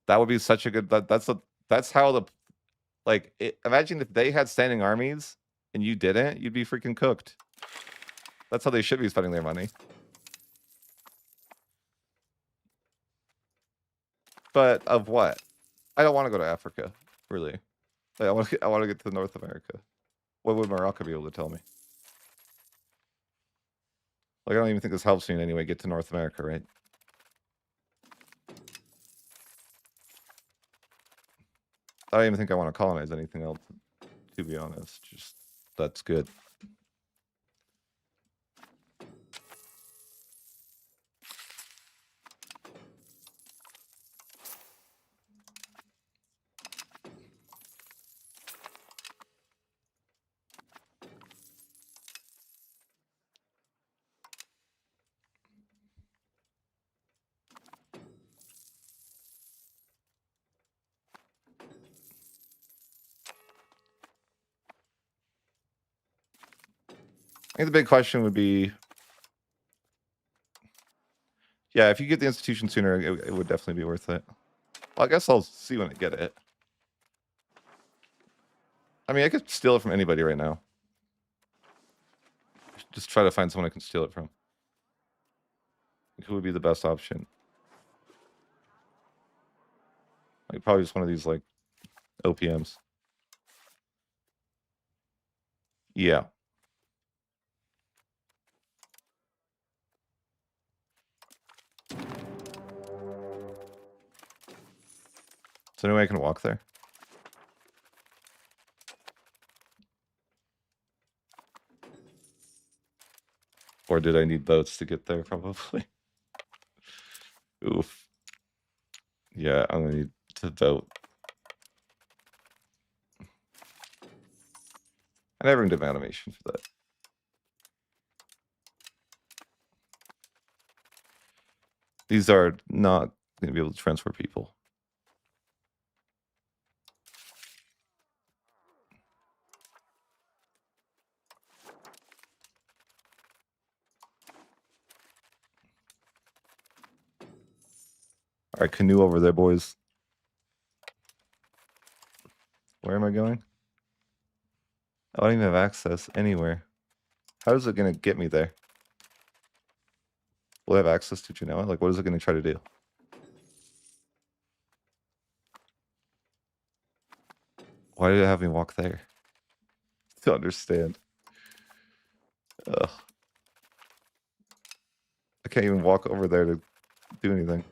That would be such a good. That's how the like. Imagine if they had standing armies and you didn't, you'd be freaking cooked. That's how they should be spending their money. But of what? I don't want to go to Africa, really. Like, I want to get to North America. What would Morocco be able to tell me? Like, I don't even think this helps me in any way get to North America, right? I don't even think I want to colonize anything else, to be honest. Just, that's good. I think the big question would be, yeah, if you get the institution sooner, it would definitely be worth it. Well, I guess I'll see when I get it. I mean, I could steal it from anybody right now. Just try to find someone I can steal it from. Who would be the best option? Like, probably just one of these, like, OPMs. Yeah. So anyway, I can walk there. Or did I need boats to get there? Probably. Oof. Yeah, I'm gonna need to vote. I never did an animation for that. These are not gonna be able to transfer people. All right, canoe over there, boys. Where am I going? I don't even have access anywhere. How is it gonna get me there? Will I have access to Genoa? Like, what is it gonna try to do? Why did it have me walk there? To understand. Ugh. I can't even walk over there to do anything.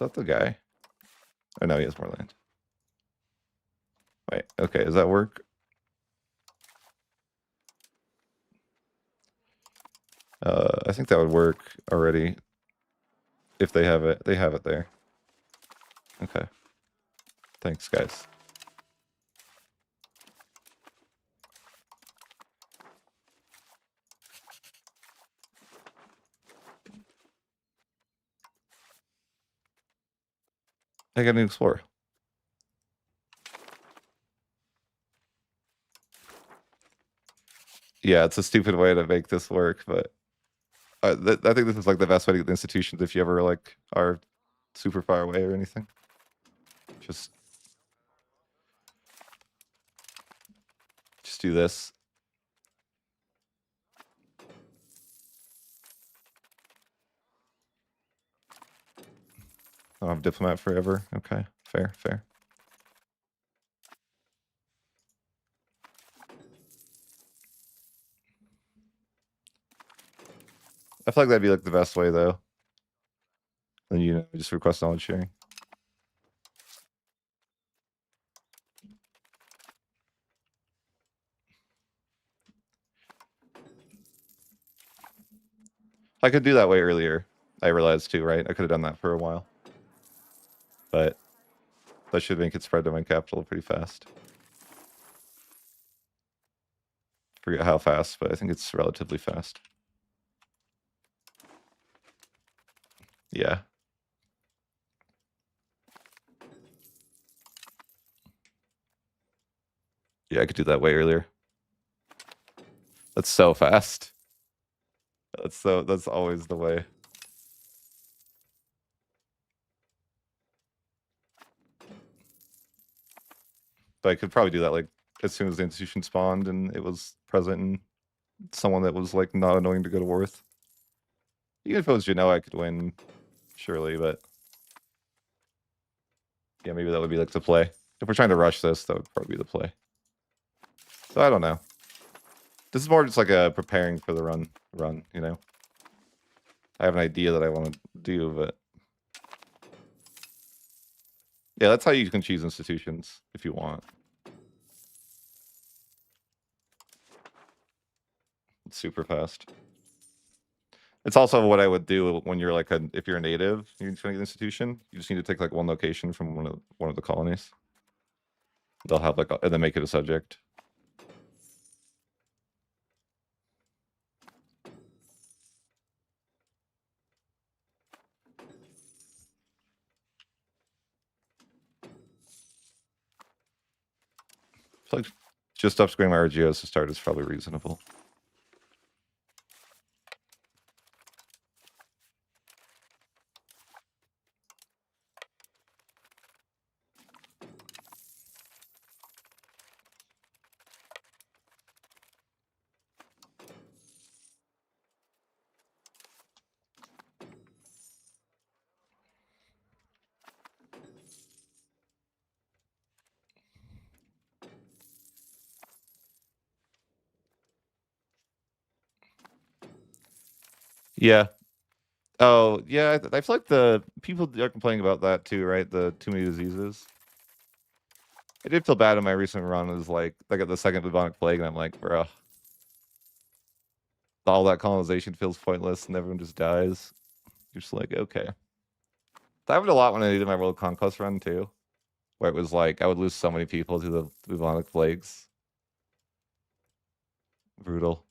Is that the guy? Oh no, he has more land. Wait, okay, does that work? I think that would work already. If they have it there. Okay. Thanks, guys. I got to explore. Yeah, it's a stupid way to make this work, but I think this is like the best way to get the institutions if you ever like are super far away or anything. Just do this. I don't have diplomat forever. Okay, fair. I feel like that'd be like the best way though. Then just request knowledge sharing. I could do that way earlier. I realized too, right? I could have done that for a while. But that should make it spread to my capital pretty fast. Forget how fast, but I think it's relatively fast. Yeah. Yeah, I could do that way earlier. That's so fast. That's always the way. But I could probably do that like as soon as the institution spawned and it was present and someone that was like not annoying to go to war with. Even if it was Genoa, I could win, surely, but yeah, maybe that would be like the play. If we're trying to rush this, that would probably be the play. So I don't know. This is more just like a preparing for the run, you know? I have an idea that I want to do, but yeah, that's how you can choose institutions if you want. It's super fast. It's also what I would do when you're like if you're a native, you're trying to get an institution. You just need to take like one location from one of the colonies. They'll have like and then make it a subject. So like just upgrading my RGOs to start is probably reasonable. Yeah. Oh, yeah. I feel like the people are complaining about that too, right? The too many diseases. I did feel bad in my recent run. Is like I got the second bubonic plague, and I'm like, bro, all that colonization feels pointless, and everyone just dies. You're just like, okay. That happened a lot when I did my world conquest run too, where it was like I would lose so many people to the bubonic plagues. Brutal.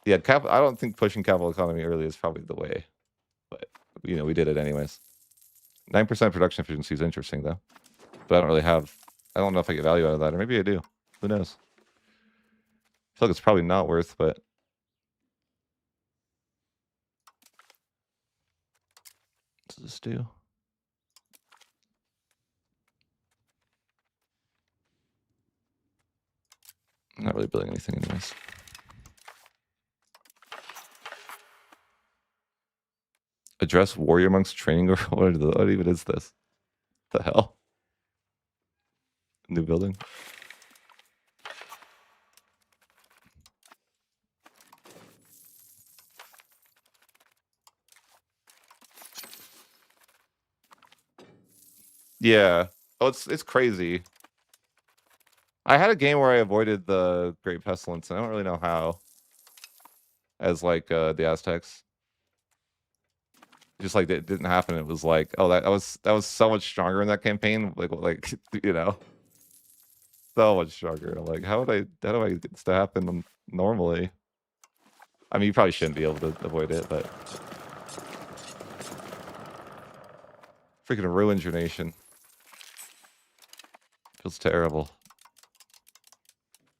Yeah, I don't think pushing capital economy early is probably the way, but you know we did it anyways. 9% production efficiency is interesting though, but I don't really have. I don't know if I get value out of that, or maybe I do. Who knows? I feel like it's probably not worth, but what does this do? I'm not really building anything anyways. Address warrior monks training or what even is this? The hell? New building? Yeah. Oh, it's crazy. I had a game where I avoided the Great Pestilence, and I don't really know how. As like the Aztecs. Just like it didn't happen. It was like, oh, that was so much stronger in that campaign. Like you know, so much stronger. I'm like, how do I get this to happen normally? I mean, you probably shouldn't be able to avoid it, but freaking ruins your nation. Feels terrible.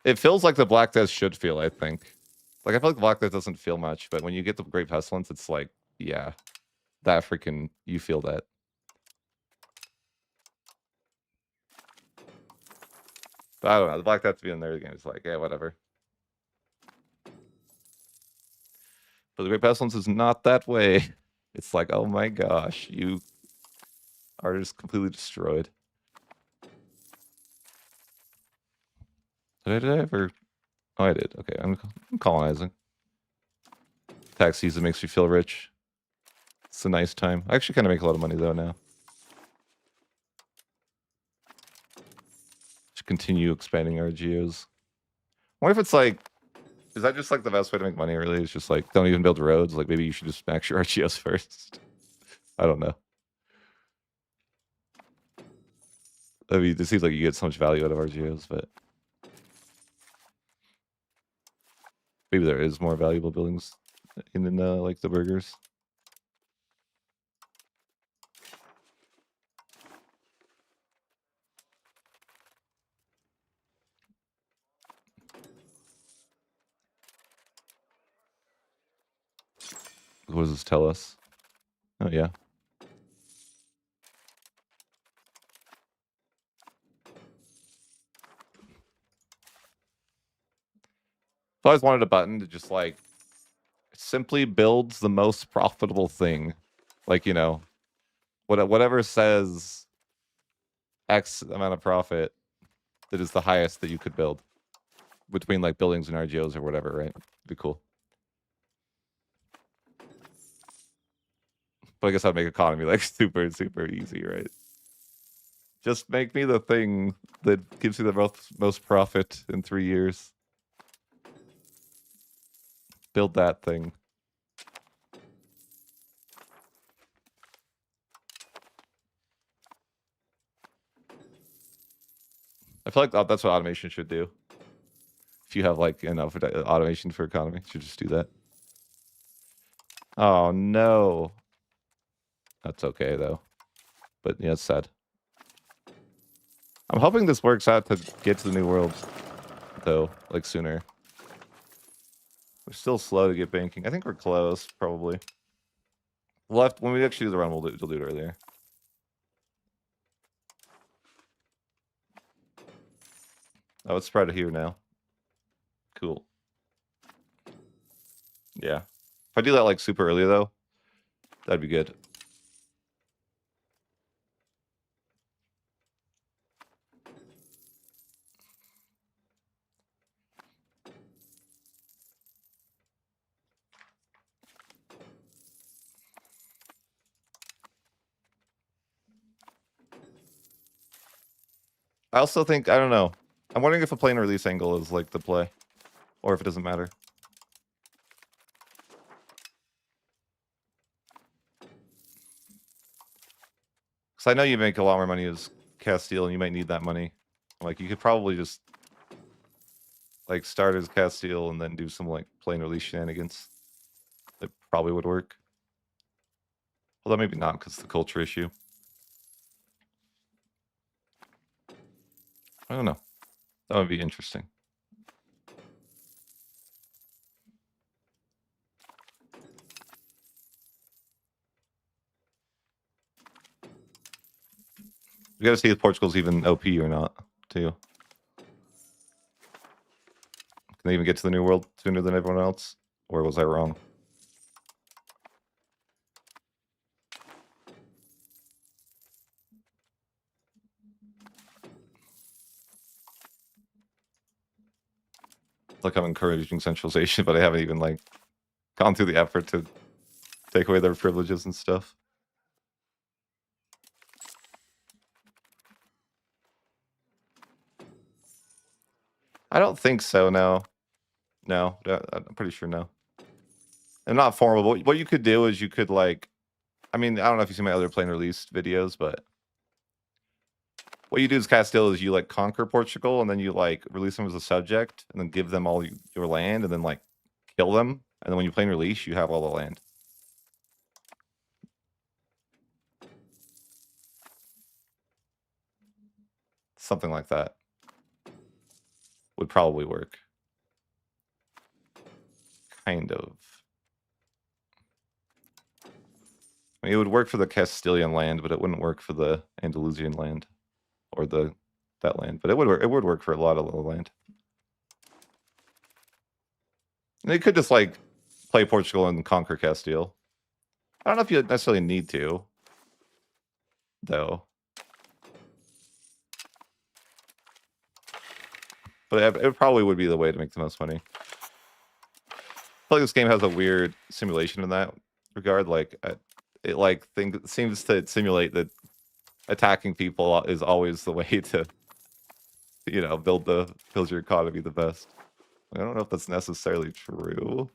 It feels like the Black Death should feel, I think. Like, I feel like the Black Death doesn't feel much, but when you get the Great Pestilence, it's like, yeah, that freaking, you feel that. But I don't know. The Black Death to be in there, the game is like, yeah, whatever. But the Great Pestilence is not that way. It's like, oh my gosh, you are just completely destroyed. Did I ever? Oh, I did. Okay, I'm colonizing. Tax season makes me feel rich. It's a nice time. I actually kind of make a lot of money though now. Should continue expanding our geos. What if it's like, is that just like the best way to make money? Really, it's just like don't even build roads. Like maybe you should just max your RGOs first. I don't know. I mean, it seems like you get so much value out of RGOs, but maybe there is more valuable buildings in like the burgers. What does this tell us? Oh yeah. I always wanted a button to just like simply builds the most profitable thing. Like, you know, whatever says X amount of profit that is the highest that you could build between like buildings and RGOs or whatever, right? It'd be cool. But I guess I'd make economy like super, super easy, right? Just make me the thing that gives you the most profit in 3 years. Build that thing. I feel like that's what automation should do. If you have like enough automation for economy, you should just do that. Oh no. That's okay though. But yeah, it's sad. I'm hoping this works out to get to the new world, though, like sooner. We're still slow to get banking. I think we're close, probably. When we actually do the run, we'll do it earlier. Oh, it's spread here now. Cool. Yeah. If I do that like super early though, that'd be good. I also think, I don't know. I'm wondering if a plane release angle is like the play, or if it doesn't matter. Because I know you make a lot more money as Castile, and you might need that money. Like, you could probably just like start as Castile and then do some like plane release shenanigans. That probably would work. Although maybe not, because the culture issue. I don't know. That would be interesting. We gotta see if Portugal's even OP or not, too. Can they even get to the New World sooner than everyone else? Or was I wrong? Like, I'm encouraging centralization, but I haven't even, like, gone through the effort to take away their privileges and stuff. I don't think so, no. No, I'm pretty sure no. And not formal, but what you could do is you could, like... I mean, I don't know if you see my other plane release videos, but... What you do as Castile is you, like, conquer Portugal, and then you, like, release them as a subject, and then give them all your land, and then, like, kill them. And then when you plane release, you have all the land. Something like that would probably work. Kind of. I mean, it would work for the Castilian land, but it wouldn't work for the Andalusian land or that land. But it would work for a lot of the land. And they could just like play Portugal and conquer Castile. I don't know if you necessarily need to, though. But it probably would be the way to make the most money. I feel like this game has a weird simulation in that regard. Like it seems to simulate that attacking people is always the way to, you know, build your economy the best. I don't know if that's necessarily true.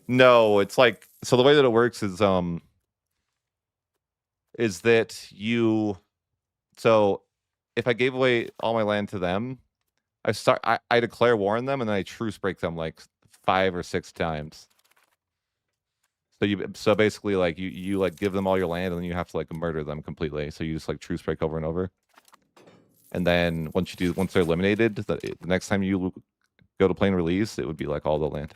No, it's like, so the way that it works is that so if I gave away all my land to them, I declare war on them, and then I truce break them like 5 or 6 times. So basically like you like give them all your land, and then you have to like murder them completely. So you just like truce break over and over. And then once they're eliminated, the next time you go to plane release, it would be like all the land.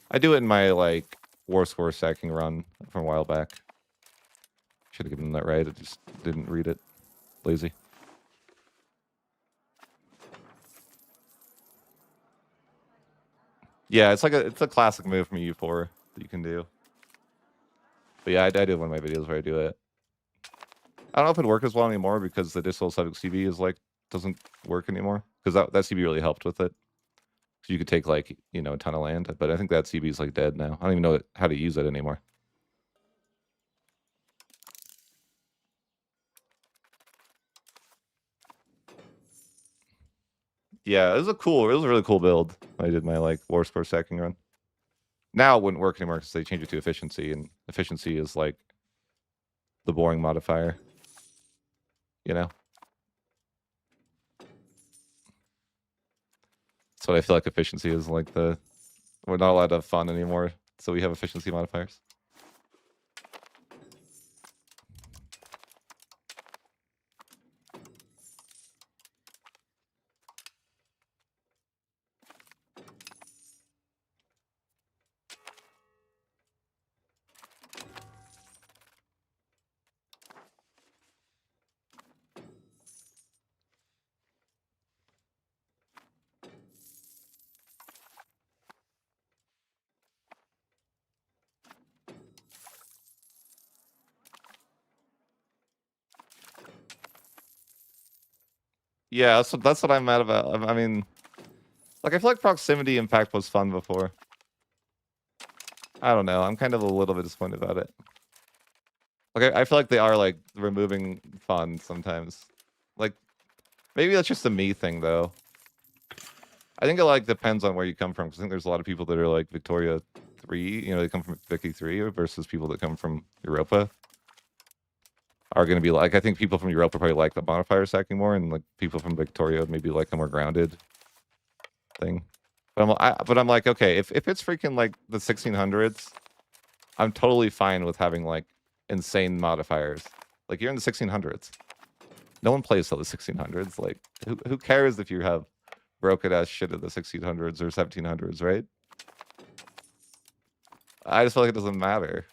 I do it in my like war score stacking run from a while back. Should have given that right. I just didn't read it. Lazy. Yeah, it's a classic move from U4 that you can do. But yeah, I did one of my videos where I do it. I don't know if it'd work as well anymore because the distal subject CB is like doesn't work anymore because that CB really helped with it. So you could take like a ton of land, but I think that CB is like dead now. I don't even know how to use it anymore. Yeah, it was a really cool build. I did my like war score stacking run. Now it wouldn't work anymore because they changed it to efficiency, and efficiency is like the boring modifier. You know? So I feel like efficiency is like we're not allowed to have fun anymore, so we have efficiency modifiers. Yeah, that's what I'm mad about. I mean, like I feel like proximity impact was fun before. I don't know. I'm kind of a little bit disappointed about it. Like I feel like they are like removing fun sometimes. Like maybe that's just a me thing though. I think it like depends on where you come from. 'Cause I think there's a lot of people that are like Victoria 3, they come from Vicky 3 versus people that come from Europa are going to be like, I think people from Europa probably like the modifier stacking more, and like people from Victoria maybe like a more grounded thing. But I'm like, okay, if it's freaking like the 1600s, I'm totally fine with having like insane modifiers. Like you're in the 1600s. No one plays till the 1600s. Like who cares if you have broken ass shit at the 1600s or 1700s, right? I just feel like it doesn't matter.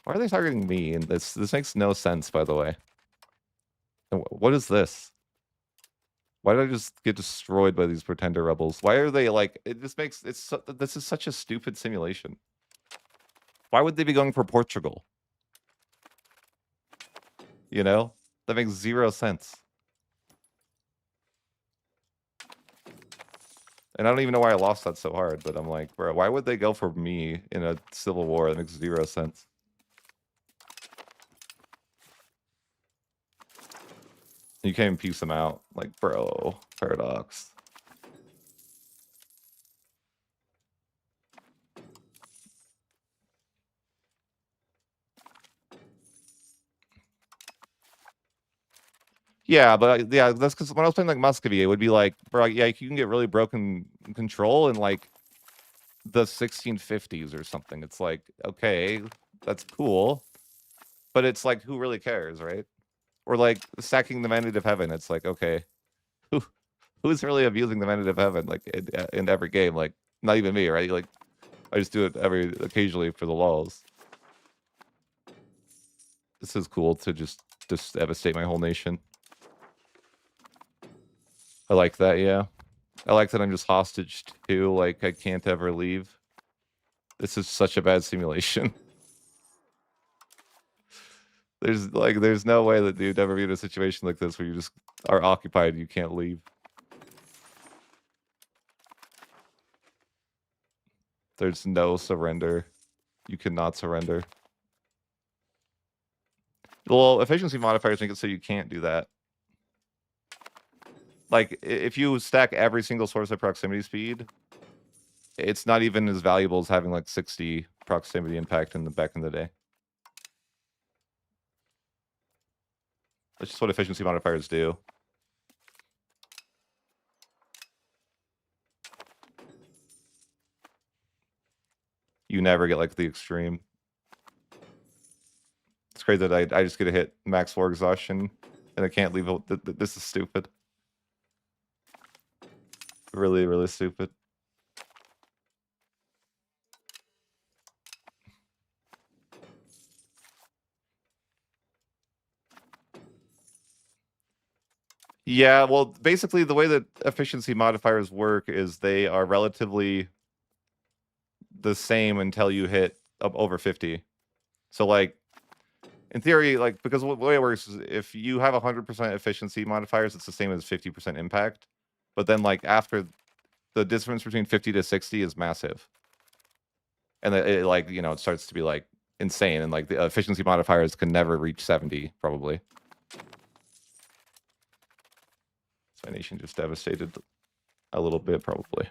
Why are they targeting me? And this makes no sense, by the way. And what is this? Why did I just get destroyed by these pretender rebels? Why are they like? This is such a stupid simulation. Why would they be going for Portugal? That makes zero sense. And I don't even know why I lost that so hard, but I'm like, bro, why would they go for me in a civil war? That makes zero sense. You can't even piece them out. Like, bro, paradox. Yeah, but yeah, that's because when I was playing like Muscovy, it would be like, bro, yeah, you can get really broken control in like the 1650s or something. It's like, okay, that's cool, but it's like, who really cares, right? Or like stacking the Mandate of Heaven. It's like, okay, who's really abusing the Mandate of Heaven like in every game? Like, not even me, right? Like, I just do it occasionally for the lulz. This is cool to just devastate my whole nation. I like that, yeah. I like that I'm just hostage too, like I can't ever leave. This is such a bad simulation. There's no way that you'd ever be in a situation like this where you just are occupied and you can't leave. There's no surrender. You cannot surrender. Well, efficiency modifiers make it so you can't do that. Like, if you stack every single source of proximity speed, it's not even as valuable as having like 60 proximity impact back in the day. That's just what efficiency modifiers do. you never get like the extreme. It's crazy that I just get to hit max floor exhaustion and I can't leave. This is stupid. Really, really stupid. Yeah, well, basically the way that efficiency modifiers work is they are relatively the same until you hit up over 50. So like in theory, like because the way it works is if you have 100% efficiency modifiers, it's the same as 50% impact. But then like after the difference between 50 to 60 is massive. And it like, you know, it starts to be like insane and like the efficiency modifiers can never reach 70 probably. My nation just devastated a little bit probably.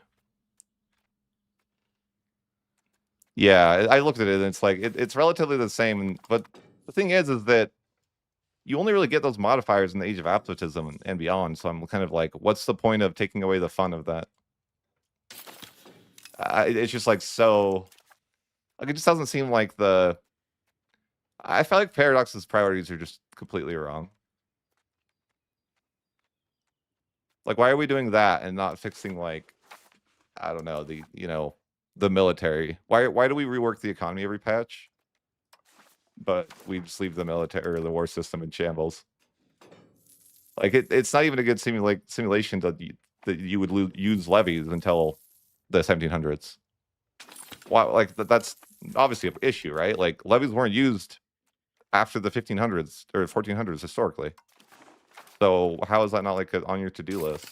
Yeah, I looked at it and it's like it's relatively the same. But the thing is that you only really get those modifiers in the age of absolutism and beyond. So I'm kind of like, what's the point of taking away the fun of that? It's just like so. Like it just doesn't seem like the. I feel like Paradox's priorities are just completely wrong. Like, why are we doing that and not fixing like, I don't know, the military? Why do we rework the economy every patch? But we just leave the military or the war system in shambles. Like it's not even a good simulation that you would use levies until the 1700s. Why? Like that's obviously an issue, right? Like levies weren't used after the 1500s or 1400s historically. So how is that not like on your to-do list?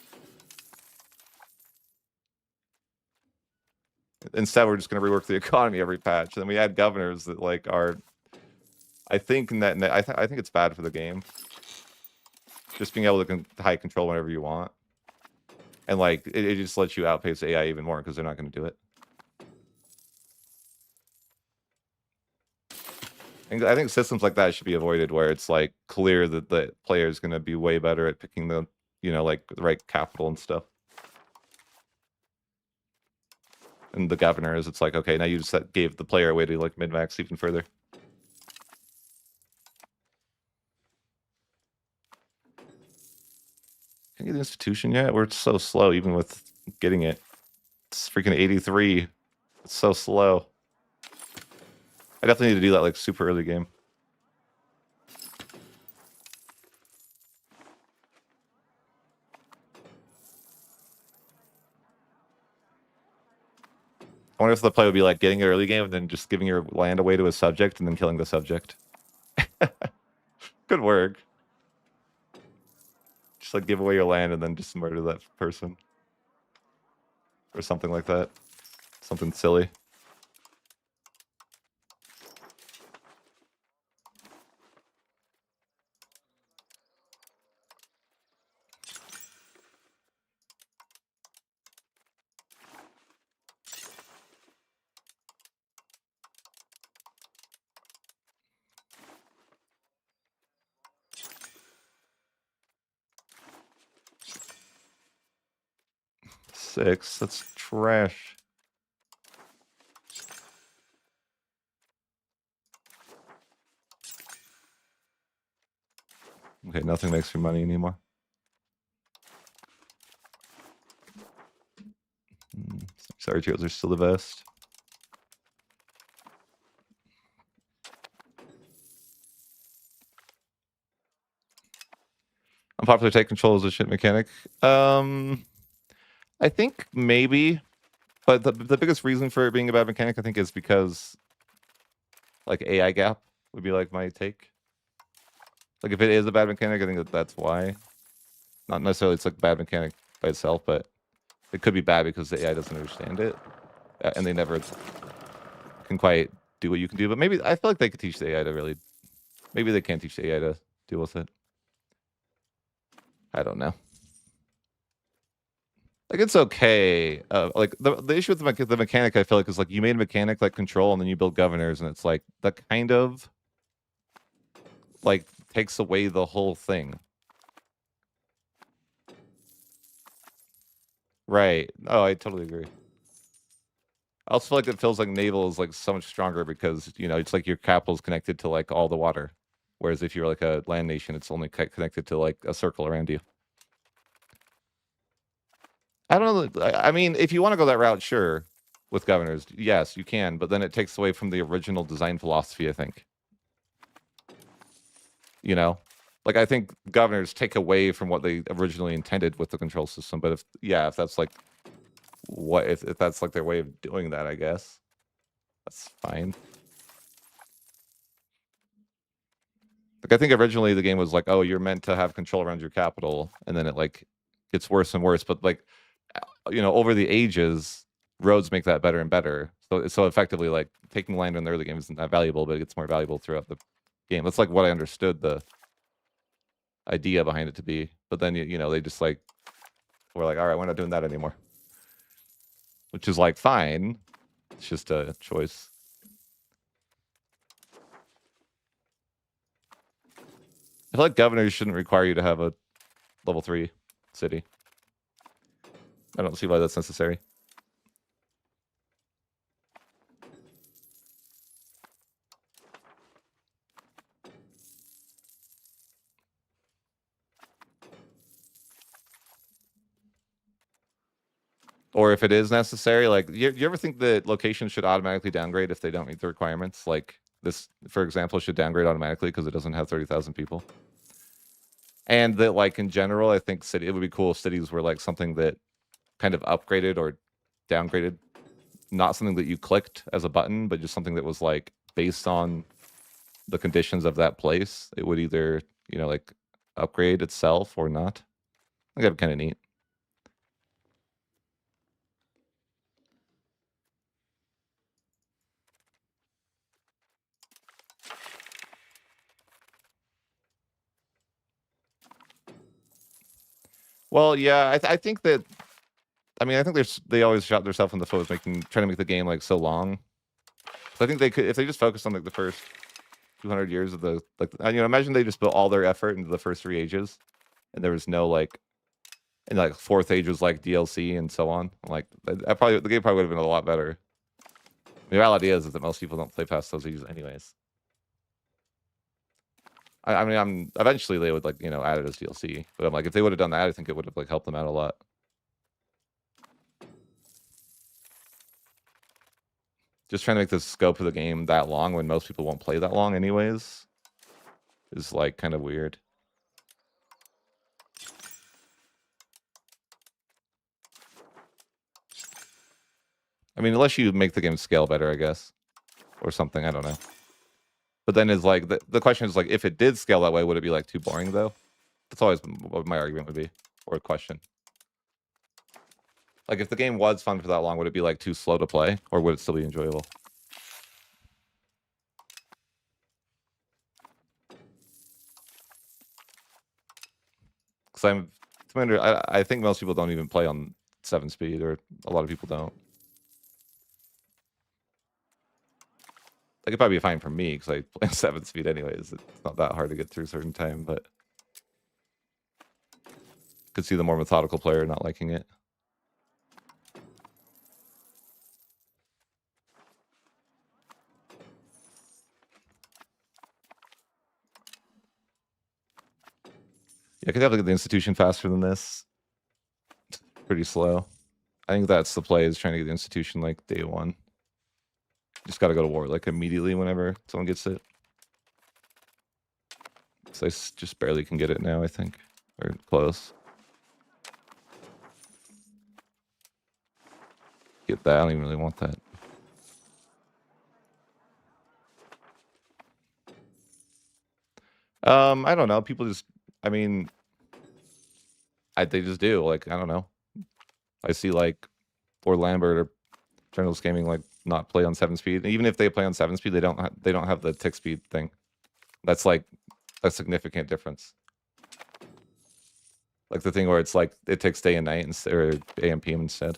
Instead, we're just going to rework the economy every patch. And then we add governors that like are. I think I think it's bad for the game. Just being able to high control whenever you want, and like it just lets you outpace AI even more because they're not going to do it. And I think systems like that should be avoided, where it's like clear that the player is going to be way better at picking the like the right capital and stuff. And the governors, it's like, okay, now you just gave the player a way to like min-max even further. Can I get the institution yet? We're so slow even with getting it. It's freaking 83. It's so slow. I definitely need to do that like super early game. I wonder if the play would be like getting an early game and then just giving your land away to a subject and then killing the subject. Could work. Just like give away your land and then just murder that person. Or something like that. Something silly. Six. That's trash. Okay, nothing makes me money anymore. Sorry, Archers are still the best. Unpopular take control is a shit mechanic. I think maybe, but the biggest reason for it being a bad mechanic, I think, is because like AI gap would be like my take. Like if it is a bad mechanic, I think that's why. Not necessarily it's like bad mechanic by itself, but it could be bad because the AI doesn't understand it, and they never can quite do what you can do. But maybe I feel like they could teach the AI to really. Maybe they can teach the AI to deal with it. I don't know. Like it's okay. Like the issue with the mechanic, I feel like, is like you made a mechanic like control, and then you build governors, and it's like that kind of like takes away the whole thing. Right. Oh, I totally agree. I also feel like it feels like naval is like so much stronger because it's like your capital is connected to like all the water, whereas if you're like a land nation, it's only connected to like a circle around you. I don't know. I mean, if you want to go that route, sure, with governors, yes, you can, but then it takes away from the original design philosophy, I think. You know, like I think governors take away from what they originally intended with the control system. But if that's like if that's like their way of doing that, I guess that's fine. Like I think originally the game was like, oh, you're meant to have control around your capital, and then it like gets worse and worse. But like, over the ages, roads make that better and better. So effectively, like taking land in the early game isn't that valuable, but it gets more valuable throughout the game. That's like what I understood the idea behind it to be. But then they just like we're like, all right, we're not doing that anymore, which is like fine. It's just a choice. I feel like governors shouldn't require you to have a level 3 city. I don't see why that's necessary. Or if it is necessary, like you ever think that locations should automatically downgrade if they don't meet the requirements? Like this, for example, should downgrade automatically because it doesn't have 30,000 people. And that, like in general, I think it would be cool if cities were like something that kind of upgraded or downgraded, not something that you clicked as a button, but just something that was like based on the conditions of that place. It would either like upgrade itself or not. I think that'd be kind of neat. Well, yeah, I think that. I mean, I think they always shot themselves in the foot with trying to make the game like so long. So I think they could, if they just focused on like the first 200 years of the imagine they just built all their effort into the first 3 ages, and there was no like, and like 4th age was like DLC and so on. Like, the game probably would have been a lot better. The reality is that most people don't play past those ages anyways. I mean, eventually they would like add it as DLC, but I'm like, if they would have done that, I think it would have like helped them out a lot. Just trying to make the scope of the game that long when most people won't play that long anyways is like kind of weird. I mean, unless you make the game scale better, I guess, or something. I don't know. But then is like the question is like, if it did scale that way, would it be like too boring though? That's always what my argument would be, or a question. Like, if the game was fun for that long, would it be like too slow to play, or would it still be enjoyable? Because I think most people don't even play on 7 speed, or a lot of people don't. Like, it'd probably be fine for me because I play 7 speed anyways. It's not that hard to get through a certain time, but could see the more methodical player not liking it. Yeah, I could have like the institution faster than this. Pretty slow. I think that's the play, is trying to get the institution like day 1. Just got to go to war like immediately whenever someone gets it. So I just barely can get it now, I think, or close. Get that. I don't even really want that. I don't know. People just, I mean, they just do. Like, I don't know. I see like Lord Lambert or General Gaming like not play on 7 speed. Even if they play on 7 speed, they don't have the tick speed thing. That's like a significant difference. Like the thing where it's like it takes day and night or AM PM instead.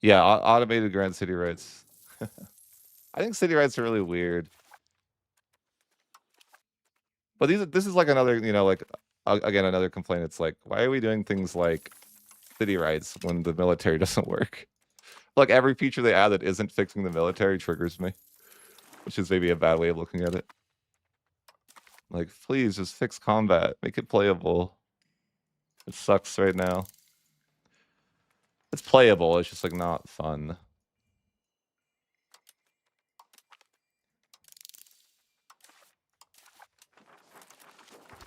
Yeah, automated grand city rights. I think city rights are really weird. But this is like another, like again, another complaint. It's like, why are we doing things like city rights when the military doesn't work? Like every feature they add that isn't fixing the military triggers me, which is maybe a bad way of looking at it. Like, please just fix combat, make it playable. It sucks right now. It's playable, it's just like not fun.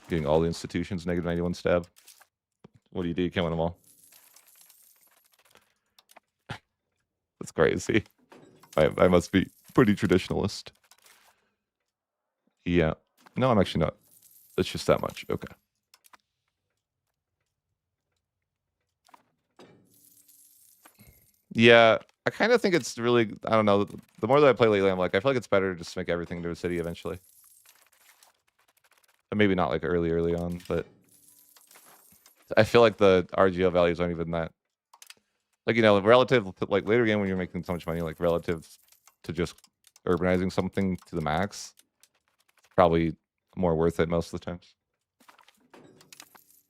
Getting all the institutions negative 91 stab. What do? You can't win them all. That's crazy. I must be pretty traditionalist. Yeah. No, I'm actually not. It's just that much. Okay. Yeah, I kind of think it's really, I don't know. The more that I play lately, I'm like, I feel like it's better to just make everything into a city eventually. And maybe not like early on, but I feel like the RGO values aren't even that. Like, you know, relative to like later game when you're making so much money, like relative to just urbanizing something to the max, probably more worth it most of the times.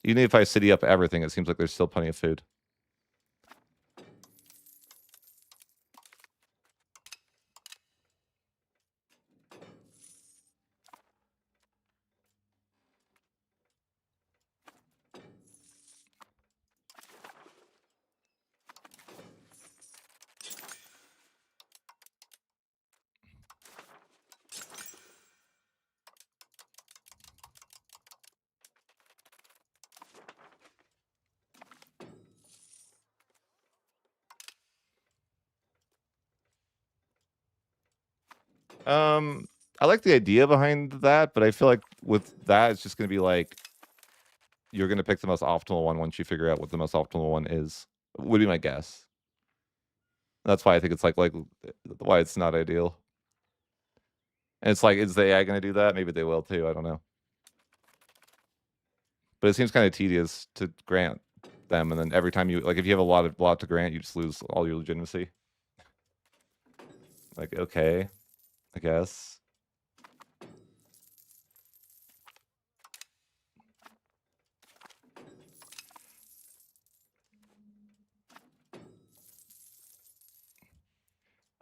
Even if I city up everything, it seems like there's still plenty of food. I like the idea behind that, but I feel like with that, it's just going to be like, you're going to pick the most optimal one once you figure out what the most optimal one is, would be my guess. That's why I think it's like why it's not ideal. And it's like, is the AI going to do that? Maybe they will too. I don't know. But it seems kind of tedious to grant them, and then every time you like, if you have a lot to grant, you just lose all your legitimacy. Like, okay, I guess.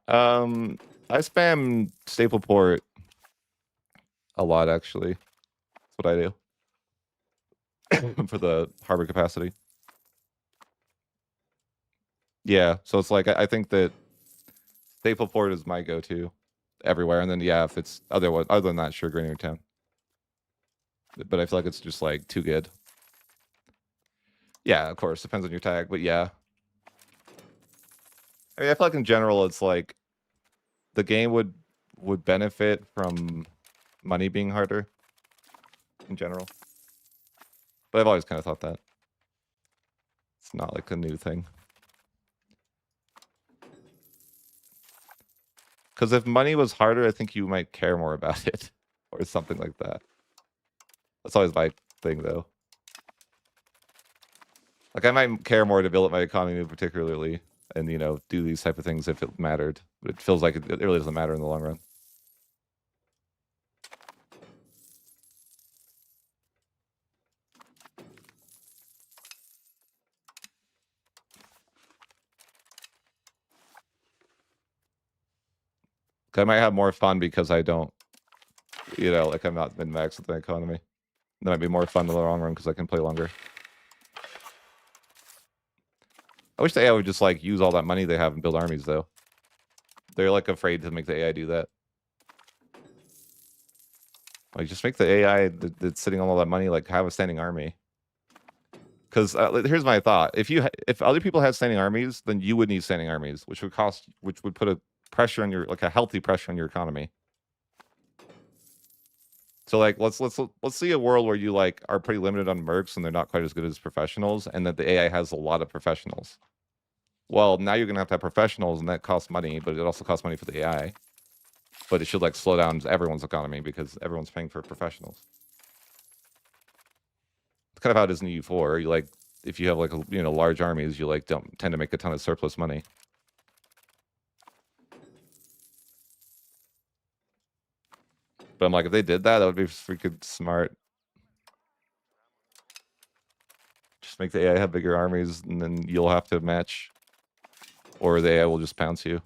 I spam staple port a lot actually. That's what I do for the harbor capacity. Yeah, so it's like I think that staple port is my go-to everywhere, and then yeah, if it's other than that, sure, Grenier Town. But I feel like it's just like too good. Yeah, of course, depends on your tag, but yeah. I mean, I feel like in general, it's like the game would benefit from money being harder in general. But I've always kind of thought that. It's not like a new thing. Because if money was harder, I think you might care more about it or something like that. That's always my thing, though. Like, I might care more to build up my economy particularly and, you know, do these type of things if it mattered. But it feels like it really doesn't matter in the long run. I might have more fun because I don't, you know, like I'm not min-max with the economy. That might be more fun in the long run because I can play longer. I wish the AI would just like use all that money they have and build armies though. They're like afraid to make the AI do that. Like just make the AI that's sitting on all that money like have a standing army. Because here's my thought: if other people had standing armies, then you would need standing armies, which would put a pressure on your like a healthy pressure on your economy. So like let's see a world where you like are pretty limited on mercs and they're not quite as good as professionals, and that the AI has a lot of professionals. Well, now you're gonna have to have professionals, and that costs money, but it also costs money for the AI. But it should like slow down everyone's economy because everyone's paying for professionals. It's kind of how it is in EU4. You like if you have like large armies, you like don't tend to make a ton of surplus money. But I'm like, if they did that, that would be freaking smart. make the AI have bigger armies, and then you'll have to match, or the AI will just pounce you.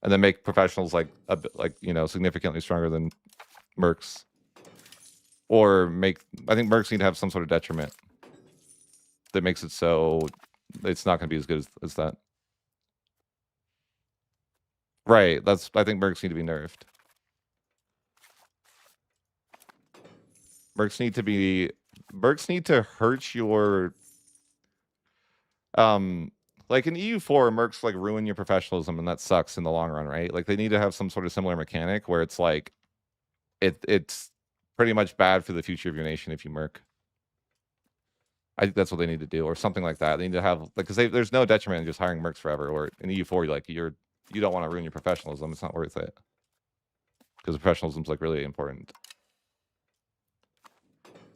And then make professionals like a bit, like, you know, significantly stronger than mercs. Or I think mercs need to have some sort of detriment that makes it so it's not going to be as good as that. Right. I think mercs need to be nerfed. Mercs need to hurt your like in EU4, mercs like ruin your professionalism, and that sucks in the long run, right? Like they need to have some sort of similar mechanic where it's like it's pretty much bad for the future of your nation if you merc. I think that's what they need to do, or something like that. They need to have like because there's no detriment in just hiring mercs forever. Or in EU4, you don't want to ruin your professionalism. It's not worth it because professionalism is like really important.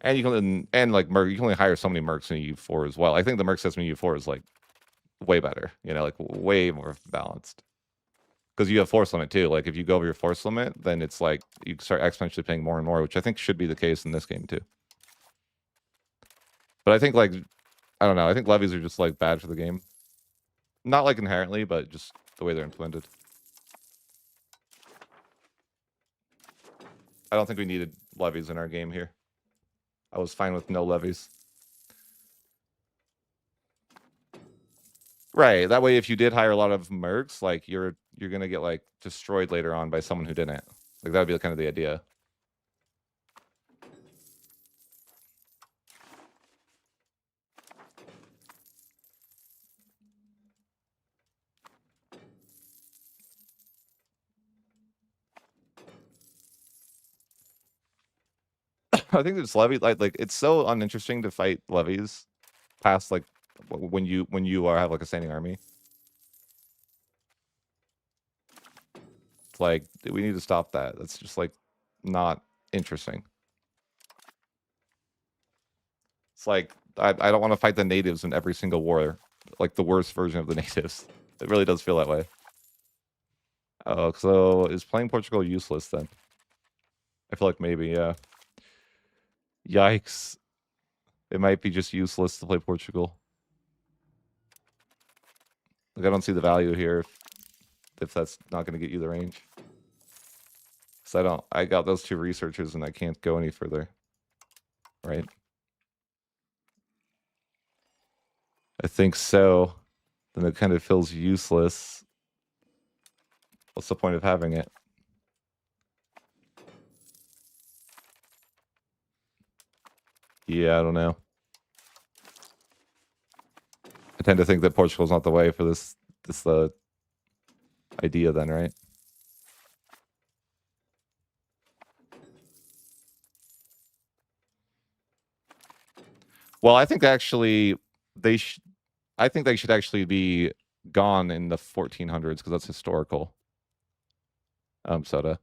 And you can like merc, you can only hire so many mercs in EU4 as well. I think the merc system in EU4 is like way better, you know, like way more balanced. Because you have force limit too. Like if you go over your force limit, then it's like you start exponentially paying more and more, which I think should be the case in this game too. But I think like I don't know. I think levies are just like bad for the game. Not like inherently, but just the way they're implemented. I don't think we needed levies in our game here. I was fine with no levies. Right. That way, if you did hire a lot of mercs, like you're gonna get like destroyed later on by someone who didn't. Like that would be kind of the idea. I think it's levy like it's so uninteresting to fight levies past like when you have like a standing army. It's like we need to stop that. That's just like not interesting. It's like I don't want to fight the natives in every single war, like the worst version of the natives. It really does feel that way. Oh, so is playing Portugal useless then? I feel like maybe, yeah. Yikes. It might be just useless to play Portugal. Like I don't see the value here if that's not going to get you the range. Because I got those two researchers and I can't go any further. Right? I think so. Then it kind of feels useless. What's the point of having it? Yeah, I don't know. I tend to think that Portugal's not the way for this idea then, right? Well, I think actually I think they should actually be gone in the 1400s because that's historical. Soda.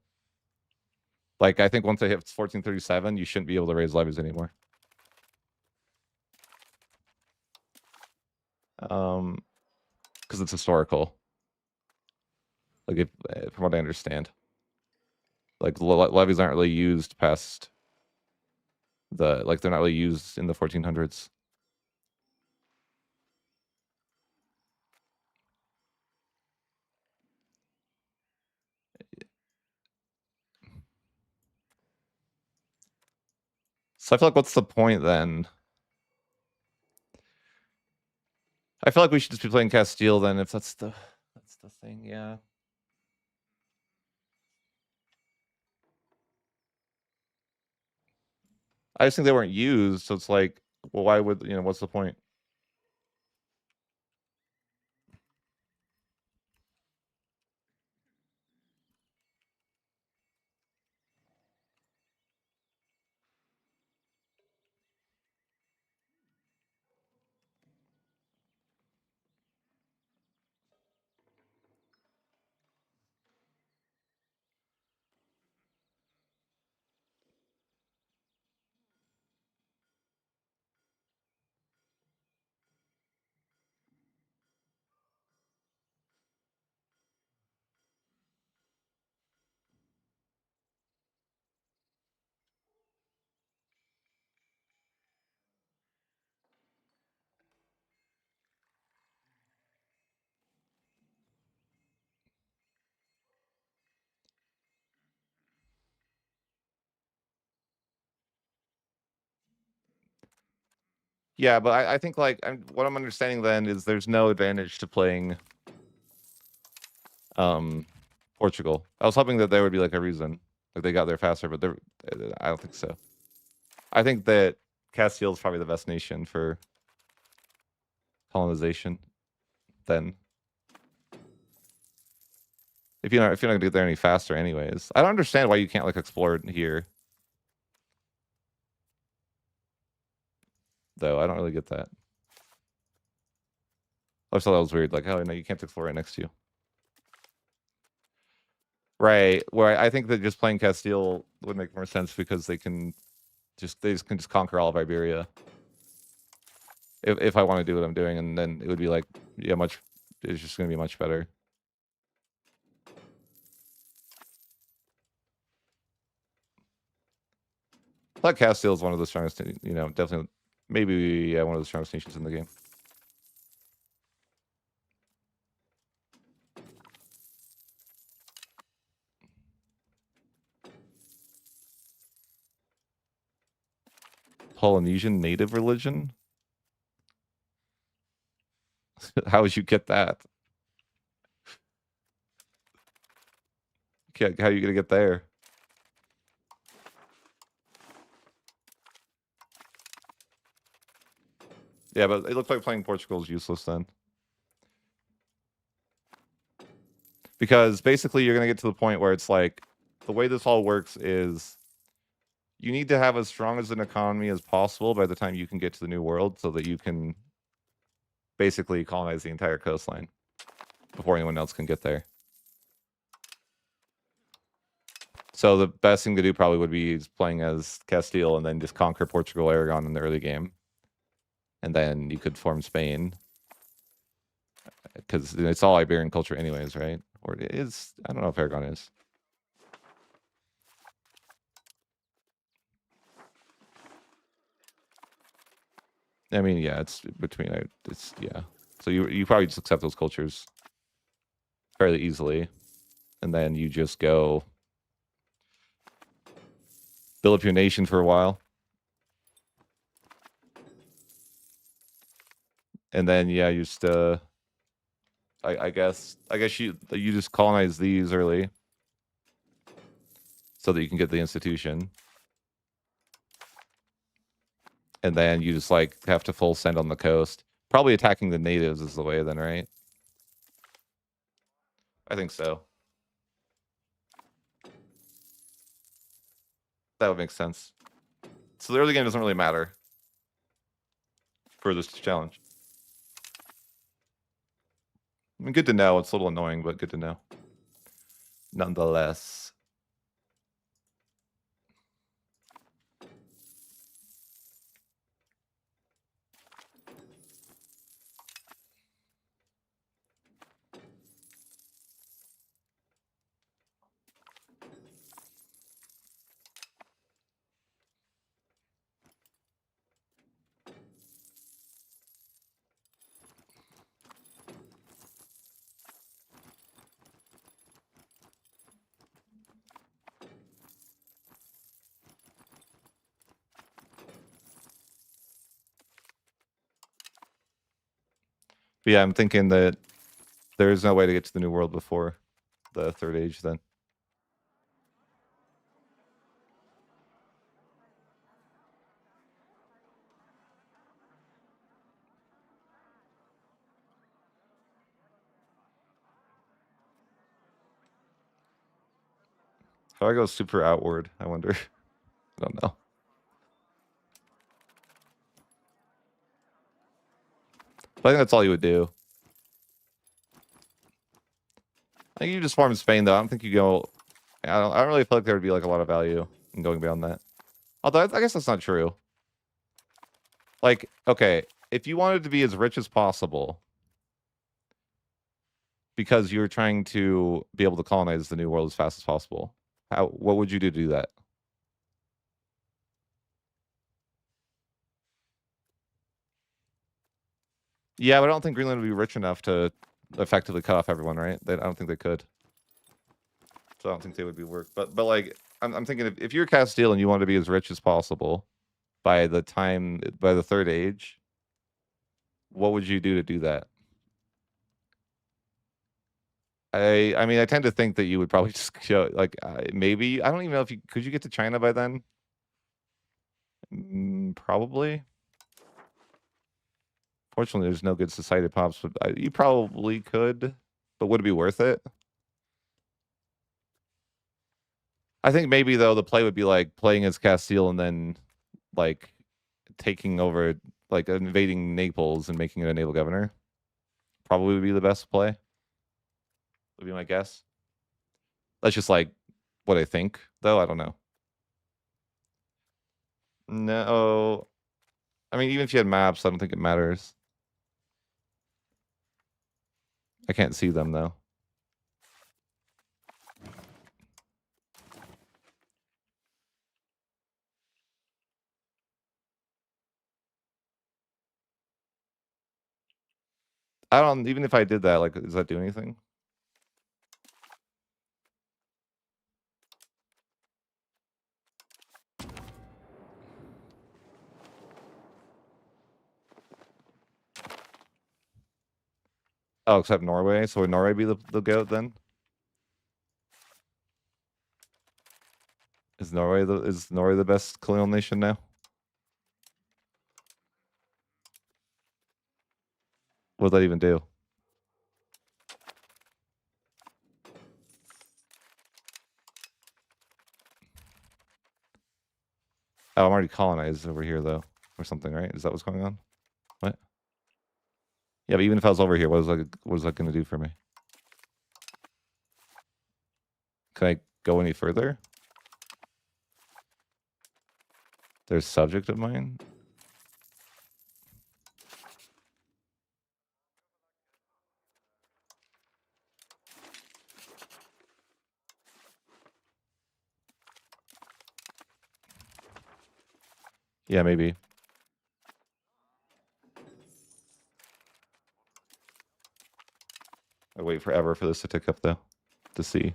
Like I think once they hit 1437, you shouldn't be able to raise levies anymore. Because it's historical. Like if from what I understand, like levies aren't really used past they're not really used in the 1400s. So I feel like what's the point then? I feel like we should just be playing Castile then if that's the thing, yeah. I just think they weren't used, so it's like, well, why would what's the point? Yeah, but I think like what I'm understanding then is there's no advantage to playing Portugal. I was hoping that there would be like a reason, like they got there faster, but I don't think so. I think that Castile is probably the best nation for colonization. Then, if you're not gonna get there any faster, anyways, I don't understand why you can't like explore it here. Though I don't really get that. I just thought that was weird. Like, oh no, you can't explore right next to you. Right. Where I think that just playing Castile would make more sense because they can just conquer all of Iberia. If I want to do what I'm doing, and then it would be like, yeah, it's just gonna be much better. I thought Castile is one of the strongest, definitely, maybe one of the strongest nations in the game. Polynesian native religion? How would you get that? How are you gonna get there? Yeah, but it looks like playing Portugal is useless then. Because basically you're gonna get to the point where it's like, the way this all works is you need to have as strong as an economy as possible by the time you can get to the New World so that you can basically colonize the entire coastline before anyone else can get there. So the best thing to do probably would be playing as Castile and then just conquer Portugal, Aragon in the early game. And then you could form Spain. Because it's all Iberian culture anyways, right? Or it is, I don't know if Aragon is. I mean, yeah, it's between, yeah. So you probably just accept those cultures fairly easily. And then you just go build up your nation for a while. And then, yeah, you just, I guess you just colonize these early so that you can get the institution. And then you just like have to full send on the coast. Probably attacking the natives is the way then, right? I think so. That would make sense. So the early game doesn't really matter for this challenge. I mean, good to know. It's a little annoying, but good to know. Nonetheless. But yeah, I'm thinking that there is no way to get to the New World before the Third Age then. How do I go super outward? I wonder. I don't know. But I think that's all you would do. I think you just farm Spain though. I don't think you go. I don't really feel like there would be like a lot of value in going beyond that. Although I guess that's not true. Like, okay, if you wanted to be as rich as possible because you're trying to be able to colonize the New World as fast as possible, what would you do to do that? Yeah, but I don't think Greenland would be rich enough to effectively cut off everyone, right? I don't think they could. So I don't think they would be work. But like, I'm thinking if you're Castile and you want to be as rich as possible by the Third Age, what would you do to do that? I mean, I tend to think that you would probably just show like maybe I don't even know if you could you get to China by then. Probably. Fortunately, there's no good society pops, but you probably could. But would it be worth it? I think maybe though the play would be like playing as Castile and then like taking over, like invading Naples and making it a naval governor. Probably would be the best play. Would be my guess. That's just like what I think, though. I don't know. No, I mean even if you had maps, I don't think it matters. I can't see them though. I don't. Even if I did that, like, does that do anything? Oh, except Norway. So would Norway be the goat then? Is Norway the best colonial nation now? What would that even do? Oh, I'm already colonized over here though, or something, right? Is that what's going on? What? Yeah, but even if I was over here, what is that going to do for me? Can I go any further? There's subject of mine. Yeah, maybe. I wait forever for this to tick up though, to see.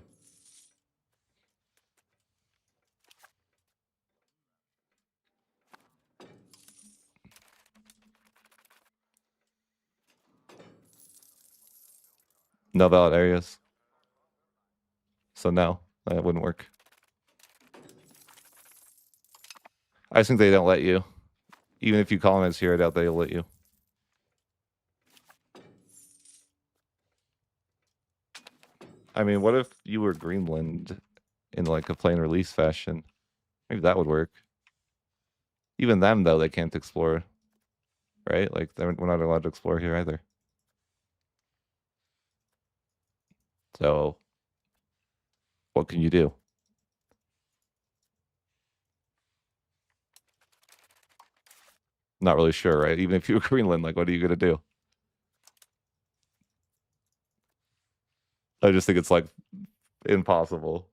No valid areas. So no, that wouldn't work. I think they don't let you. Even if you colonize here, I doubt they'll let you. I mean, what if you were Greenland in like a plain release fashion? Maybe that would work. Even them though, they can't explore, right? Like we're not allowed to explore here either. So what can you do? Not really sure, right? Even if you were Greenland, like what are you gonna do? I just think it's like impossible.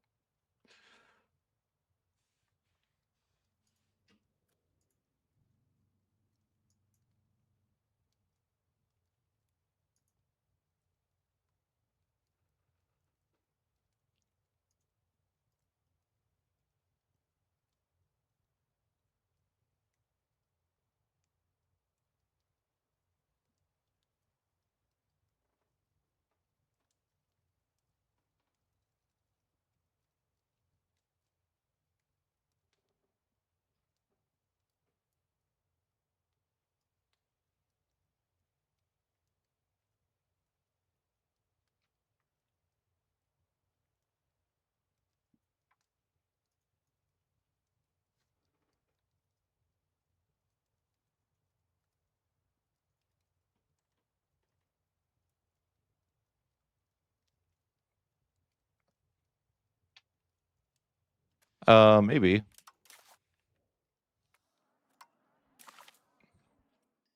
Maybe.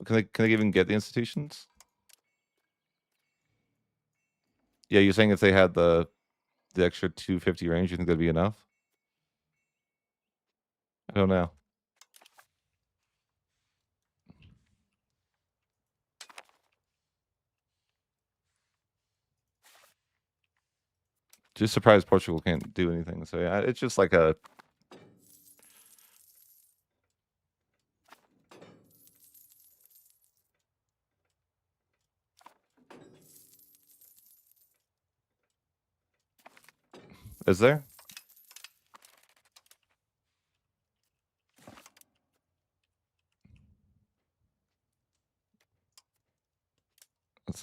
Can they even get the institutions? Yeah, you're saying if they had the extra 250 range, you think that'd be enough? I don't know. Just surprised Portugal can't do anything. So yeah, it's just like a. Is there?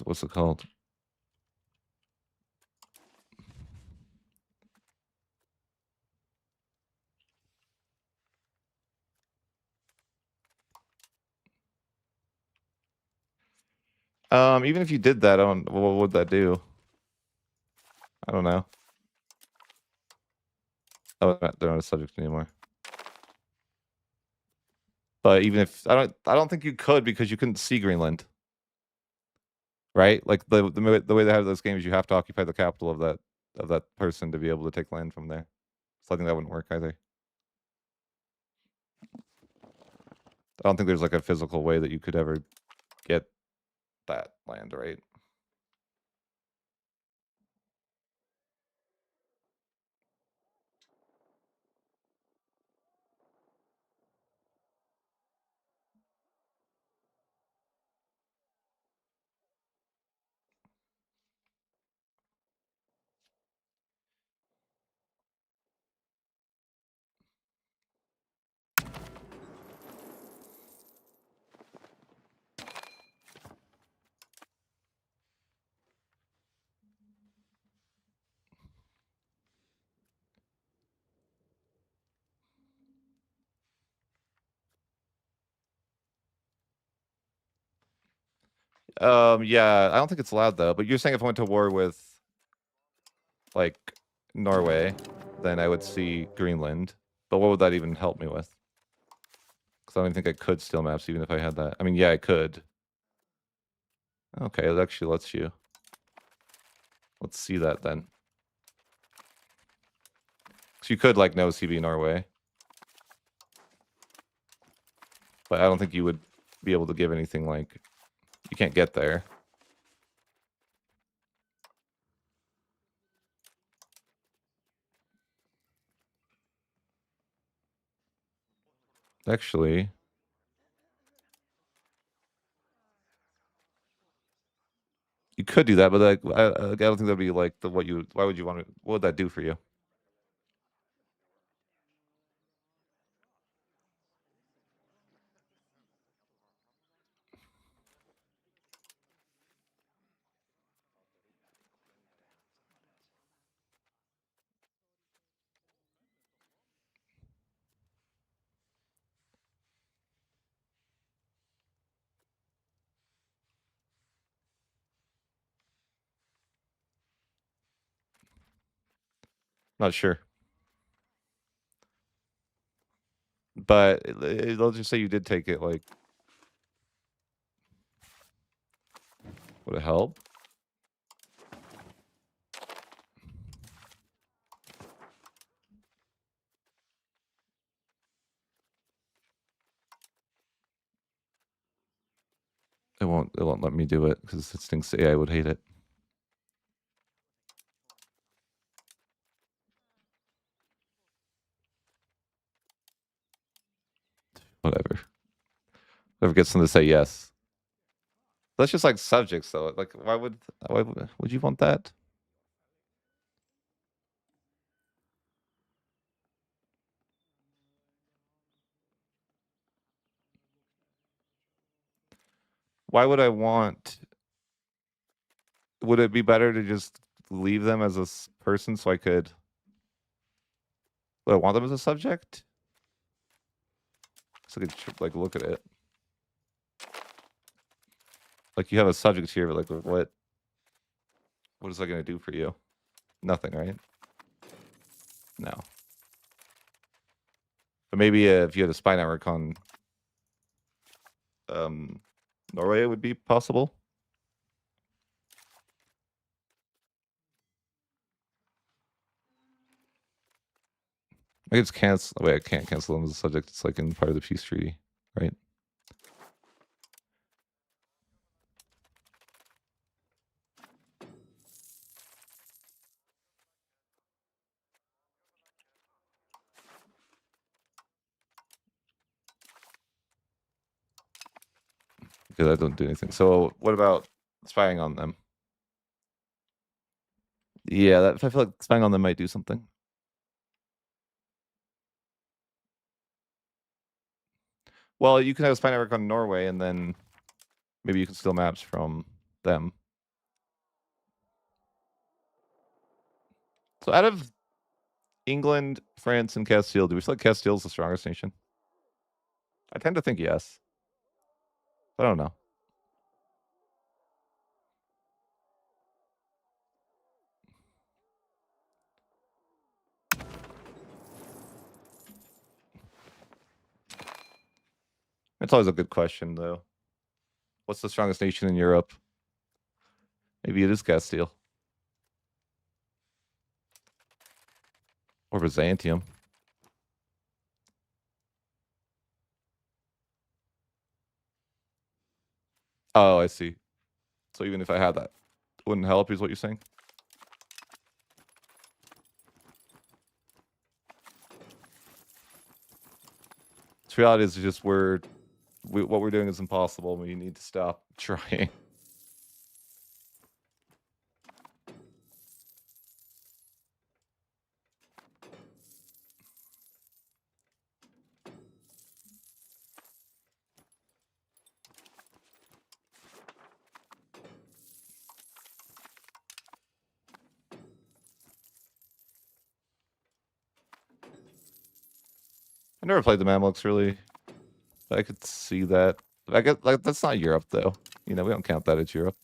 What's it called? Even if you did that, what would that do? I don't know. Oh, they're not a subject anymore. But even if I don't think you could, because you couldn't see Greenland, right? Like the way they have those games, you have to occupy the capital of that person to be able to take land from there. So I think that wouldn't work either. I don't think there's like a physical way that you could ever get that land, right? Yeah, I don't think it's allowed though. But you're saying if I went to war with like Norway, then I would see Greenland. But what would that even help me with? Because I don't even think I could steal maps even if I had that. I mean, yeah, I could. Okay, it actually lets you. Let's see that then. So you could like no CB Norway. But I don't think you would be able to give anything like you can't get there. Actually, you could do that, but like I don't think that'd be like the what you. Why would you want to? What would that do for you? Not sure. But let's just say you did take it. Like, would it help? It won't. It won't let me do it because it thinks AI would hate it. Whatever. Whoever gets them to say yes. That's just like subjects, though. Like, why would you want that? Why would I want? Would it be better to just leave them as a person so I could? Would I want them as a subject? So I could like look at it. Like you have a subject here, but like what is that going to do for you? Nothing, right? No. But maybe if you had a spy network on Norway, it would be possible. I could just cancel. Wait, I can't cancel them as a subject. It's like in part of the peace treaty, right? Because I don't do anything. So what about spying on them? Yeah, I feel like spying on them might do something. Well, you can have a spy network on Norway, and then maybe you can steal maps from them. So out of England, France, and Castile, do we feel like Castile's the strongest nation? I tend to think yes. I don't know. It's always a good question, though. What's the strongest nation in Europe? Maybe it is Castile. Or Byzantium. Oh, I see. So even if I had that, it wouldn't help, is what you're saying? The reality is just what we're doing is impossible. We need to stop trying. I never played the Mamluks really. But I could see that. I get like that's not Europe though. You know, we don't count that as Europe.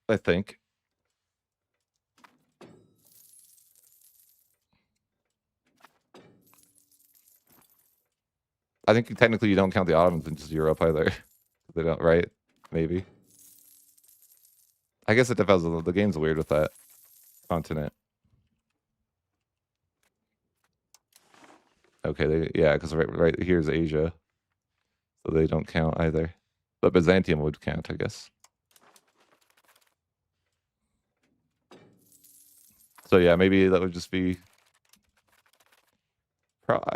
I think. I think technically you don't count the Ottomans in just Europe either. They don't, right? Maybe. I guess it depends. The game's weird with that continent. Okay, yeah, because right here's Asia, so they don't count either. But Byzantium would count, I guess. So yeah, maybe that would just be.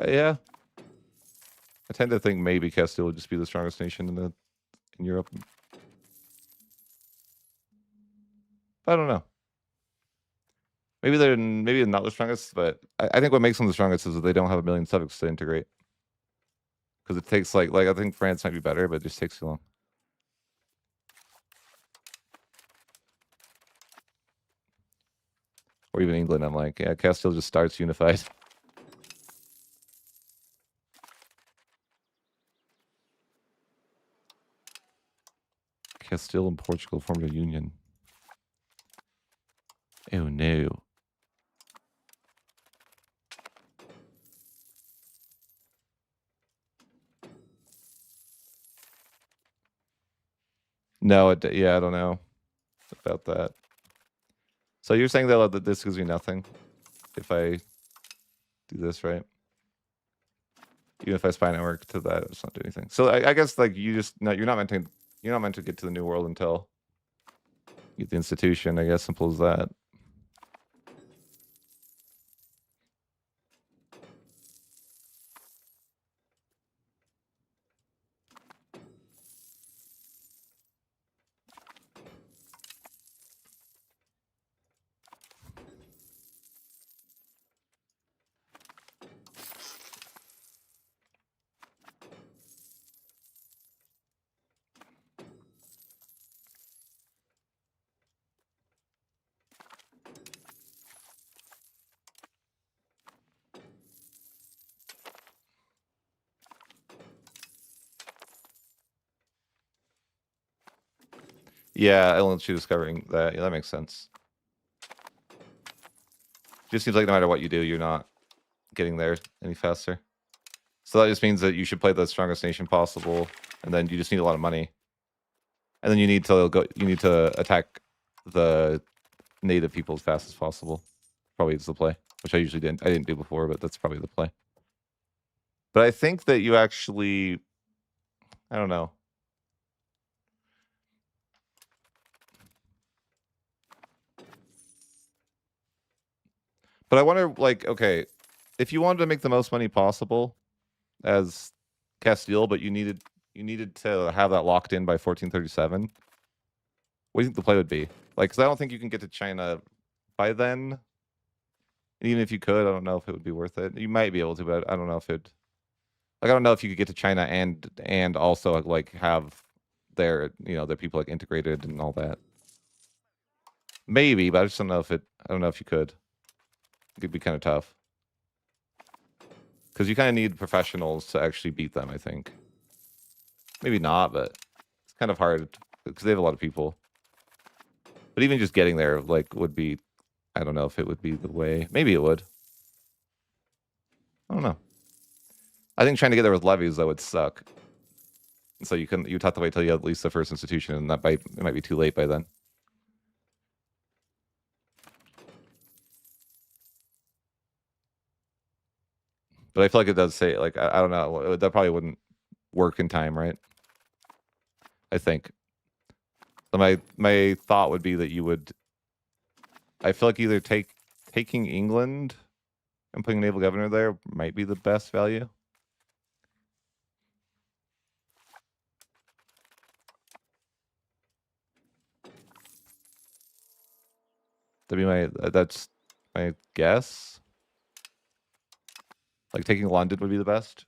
Yeah. I tend to think maybe Castile would just be the strongest nation in Europe. I don't know. Maybe they're not the strongest, but I think what makes them the strongest is that they don't have a million subjects to integrate. Because it takes like I think France might be better, but it just takes too long. Or even England, I'm like, yeah, Castile just starts unified. Castile and Portugal formed a union. Oh no. No, yeah, I don't know about that. So you're saying that this gives me nothing if I do this, right? Even if I spy network to that, it's not doing anything. So I guess like you're not meant to get to the new world until you get the institution. I guess simple as that. Yeah, LNC discovering that. Yeah, that makes sense. Just seems like no matter what you do, you're not getting there any faster. So that just means that you should play the strongest nation possible, and then you just need a lot of money. And then you need to attack the native people as fast as possible. Probably is the play, which I didn't do before, but that's probably the play. But I think that you actually, I don't know. But I wonder, like, okay, if you wanted to make the most money possible as Castile, but you needed to have that locked in by 1437, what do you think the play would be? Like, because I don't think you can get to China by then. And even if you could, I don't know if it would be worth it. You might be able to, but I don't know if it. Like I don't know if you could get to China and also like have their people like integrated and all that. Maybe, but I just don't know if it. I don't know if you could. It could be kind of tough because you kind of need professionals to actually beat them. I think. Maybe not, but it's kind of hard because they have a lot of people. But even just getting there, like, would be. I don't know if it would be the way. Maybe it would. I don't know. I think trying to get there with levies though would suck. So you'd have to wait till you have at least the first institution, and it might be too late by then. But I feel like it does say like I don't know, that probably wouldn't work in time, right? I think. So my thought would be that you would. I feel like either taking England and putting a naval governor there might be the best value. That's my guess. Like taking London would be the best.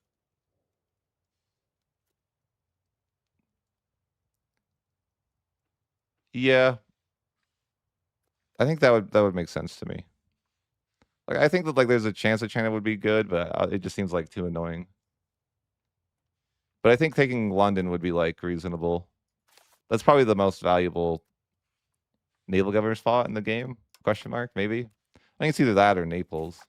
Yeah, I think that would make sense to me. Like I think that like there's a chance that China would be good, but it just seems like too annoying. But I think taking London would be like reasonable. That's probably the most valuable naval governor spot in the game? Question mark? Maybe. I think it's either that or Naples.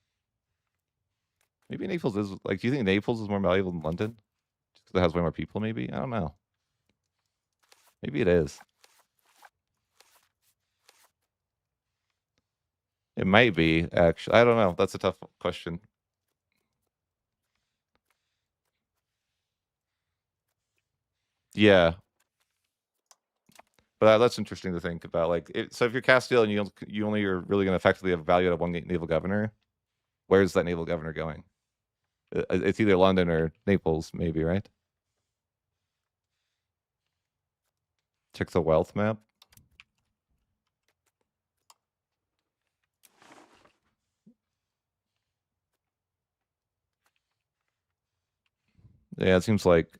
Maybe Naples is like. Do you think Naples is more valuable than London? Just because it has way more people? Maybe. I don't know. Maybe it is. It might be actually. I don't know. That's a tough question. Yeah, but that's interesting to think about. Like, so if you're Castile and you only are really going to effectively have value out of one naval governor, where's that naval governor going? It's either London or Naples, maybe, right? Check the wealth map. Yeah, it seems like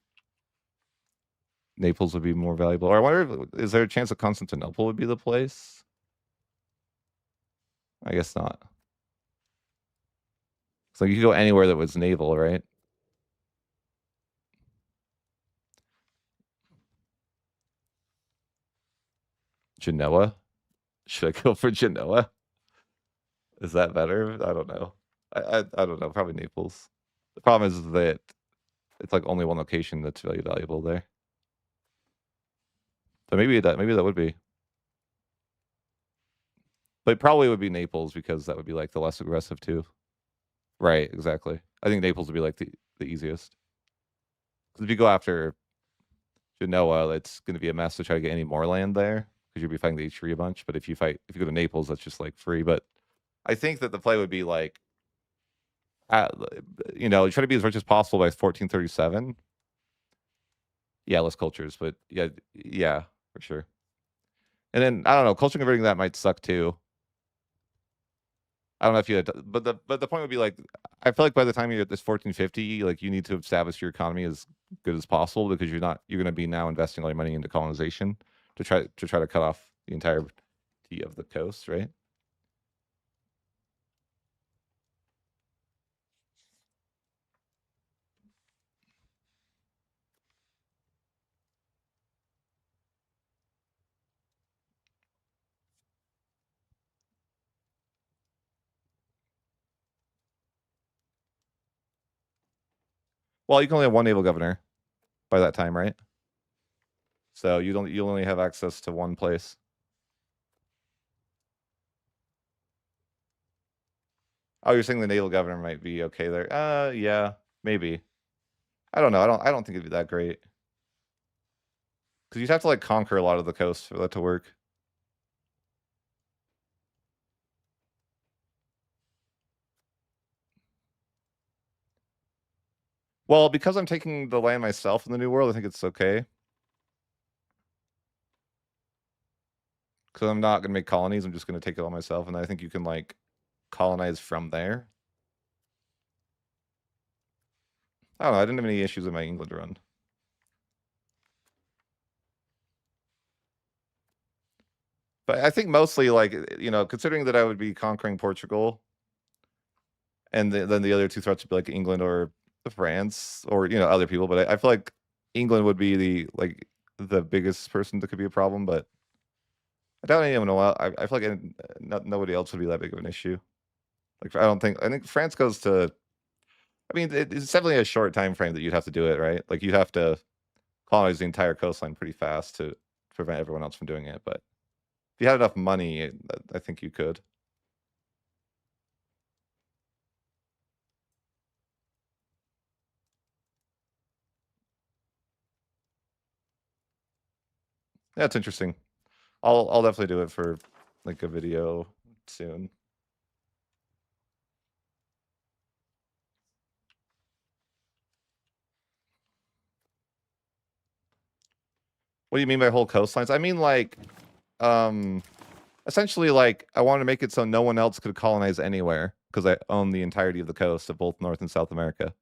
Naples would be more valuable. Or I wonder, is there a chance that Constantinople would be the place? I guess not. So you could go anywhere that was naval, right? Genoa? Should I go for Genoa? Is that better? I don't know. I don't know. Probably Naples. The problem is that it's like only one location that's really valuable there. So maybe that would be. But probably would be Naples because that would be like the less aggressive too. Right, exactly. I think Naples would be like the easiest. Because if you go after Genoa, it's going to be a mess to try to get any more land there because you'll be fighting the H3 a bunch. But if you go to Naples, that's just like free. But I think that the play would be like, uh, try to be as rich as possible by 1437. Yeah, less cultures, but yeah, for sure. And then I don't know, culture converting that might suck too. I don't know if you had, but the point would be like, I feel like by the time you're at this 1450, like you need to establish your economy as good as possible because you're going to be now investing all your money into colonization to try to cut off the entirety of the coast, right? Well, you can only have one naval governor by that time, right? So you only have access to one place. Oh, you're saying the naval governor might be okay there? Yeah, maybe. I don't know. I don't think it'd be that great because you'd have to like conquer a lot of the coast for that to work. Well, because I'm taking the land myself in the New World, I think it's okay. Because I'm not gonna make colonies. I'm just gonna take it all myself, and I think you can like colonize from there. I don't know. I didn't have any issues with my England run. But I think mostly, like, considering that I would be conquering Portugal, and then the other two threats would be like England or France or other people. But I feel like England would be the biggest person that could be a problem. But I doubt anyone will. I feel like nobody else would be that big of an issue. Like I think France goes to. I mean, it's definitely a short time frame that you'd have to do it, right? Like you'd have to colonize the entire coastline pretty fast to prevent everyone else from doing it. But if you had enough money, I think you could. Yeah, it's interesting. I'll definitely do it for like a video soon. What do you mean by whole coastlines? I mean like um essentially like I want to make it so no one else could colonize anywhere because I own the entirety of the coast of both North and South America.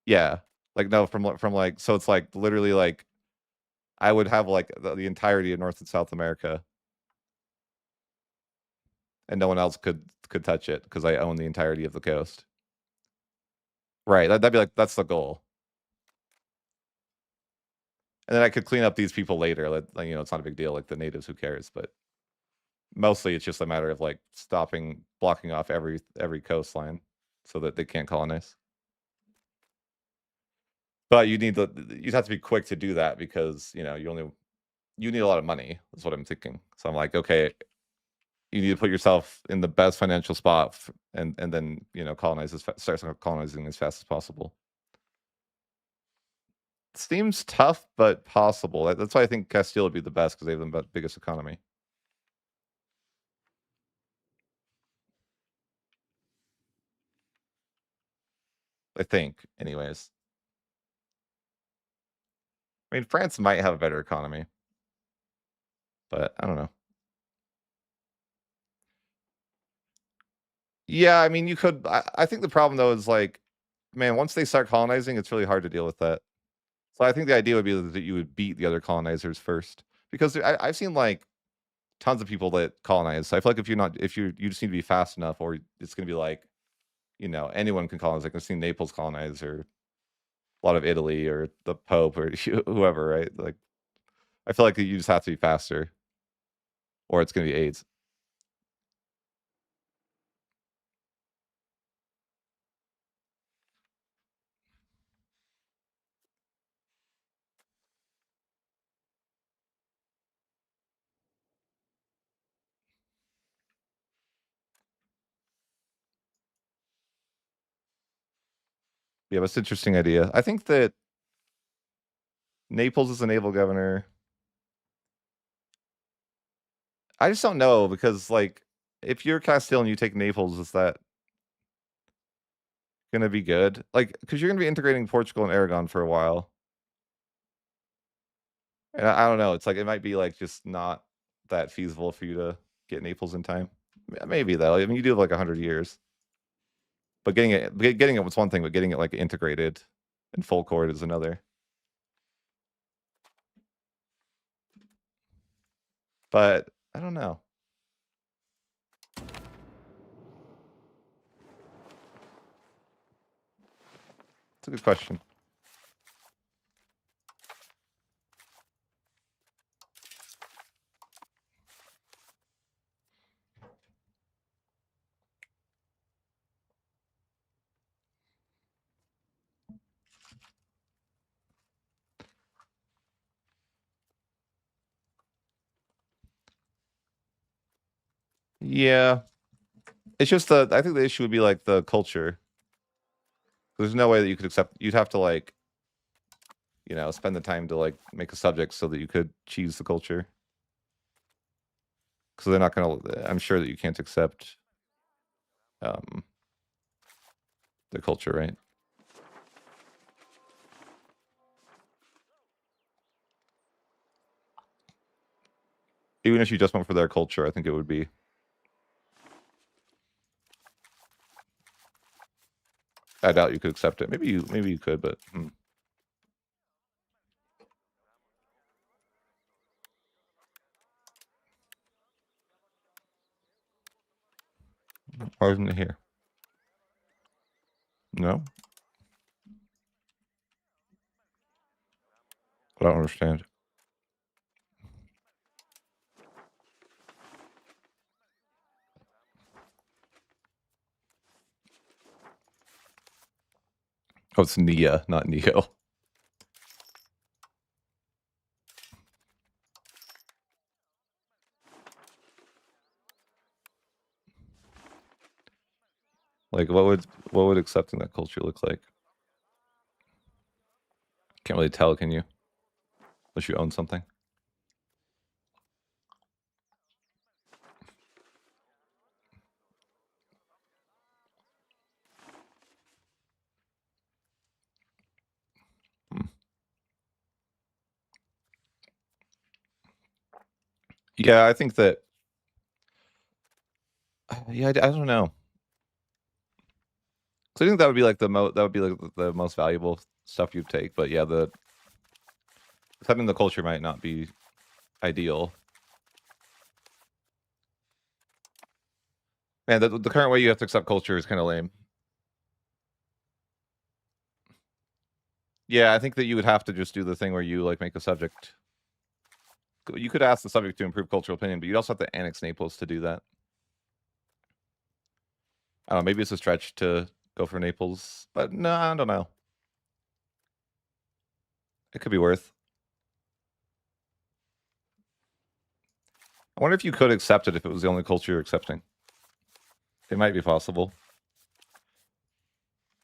Yeah. Like no from like so it's like literally like I would have like the entirety of North and South America and no one else could touch it because I own the entirety of the coast. Right. That'd be like that's the goal. And then I could clean up these people later. Like, it's not a big deal. Like the natives, who cares? But mostly, it's just a matter of like blocking off every coastline, so that they can't colonize. But you'd have to be quick to do that because you need a lot of money. Is what I'm thinking. So I'm like, okay, you need to put yourself in the best financial spot, and then start colonizing as fast as possible. Seems tough, but possible. That's why I think Castile would be the best because they have the biggest economy. I think, anyways. I mean, France might have a better economy, but I don't know. Yeah, I mean, you could. I think the problem though is like, man, once they start colonizing, it's really hard to deal with that. So I think the idea would be that you would beat the other colonizers first, because I've seen like tons of people that colonize. So I feel like if you just need to be fast enough, or it's going to be like, anyone can colonize. Like I've seen Naples colonize, or a lot of Italy, or the Pope, or whoever, right? Like I feel like you just have to be faster, or it's going to be AIDS. Yeah, that's an interesting idea. I think that Naples is a naval governor. I just don't know because, like, if you're Castile and you take Naples, is that gonna be good? Like, because you're gonna be integrating Portugal and Aragon for a while, and I don't know. It's like it might be like just not that feasible for you to get Naples in time. Maybe though. I mean, you do have like 100 years, but getting it was one thing, but getting it like integrated and full court is another. But I don't know. It's a good question. Yeah, it's just I think the issue would be like the culture. There's no way that you could accept. You'd have to like spend the time to like make a subject so that you could cheese the culture. Because they're not gonna. I'm sure that you can't accept um, the culture, right? Even if you just went for their culture, I think it would be I doubt you could accept it. Maybe you could, but why isn't it here? No, I don't understand. Oh, it's Nia, not Neo. Like, what would accepting that culture look like? Can't really tell, can you? Unless you own something. Hmm. Yeah, I think that. Yeah, I don't know. So I think that would be like the most valuable stuff you'd take. But yeah, the accepting the culture might not be ideal. Man, the current way you have to accept culture is kind of lame. Yeah, I think that you would have to just do the thing where you like make a subject. You could ask the subject to improve cultural opinion, but you'd also have to annex Naples to do that. I don't know. Maybe it's a stretch to go for Naples, but no, I don't know. It could be worth. I wonder if you could accept it if it was the only culture you're accepting. It might be possible,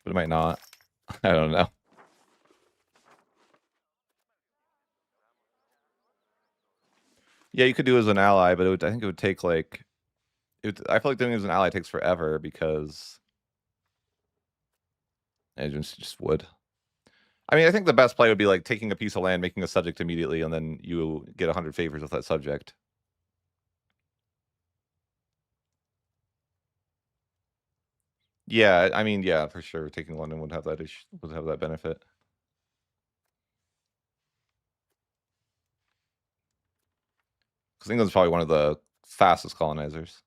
but it might not. I don't know. Yeah, you could do it as an ally, but I think it would take like. I feel like doing it as an ally takes forever because it just would. I mean, I think the best play would be like taking a piece of land, making a subject immediately, and then you get 100 favors with that subject. Yeah, I mean, yeah, for sure. Taking London would have that would have that benefit. Because England's probably one of the fastest colonizers.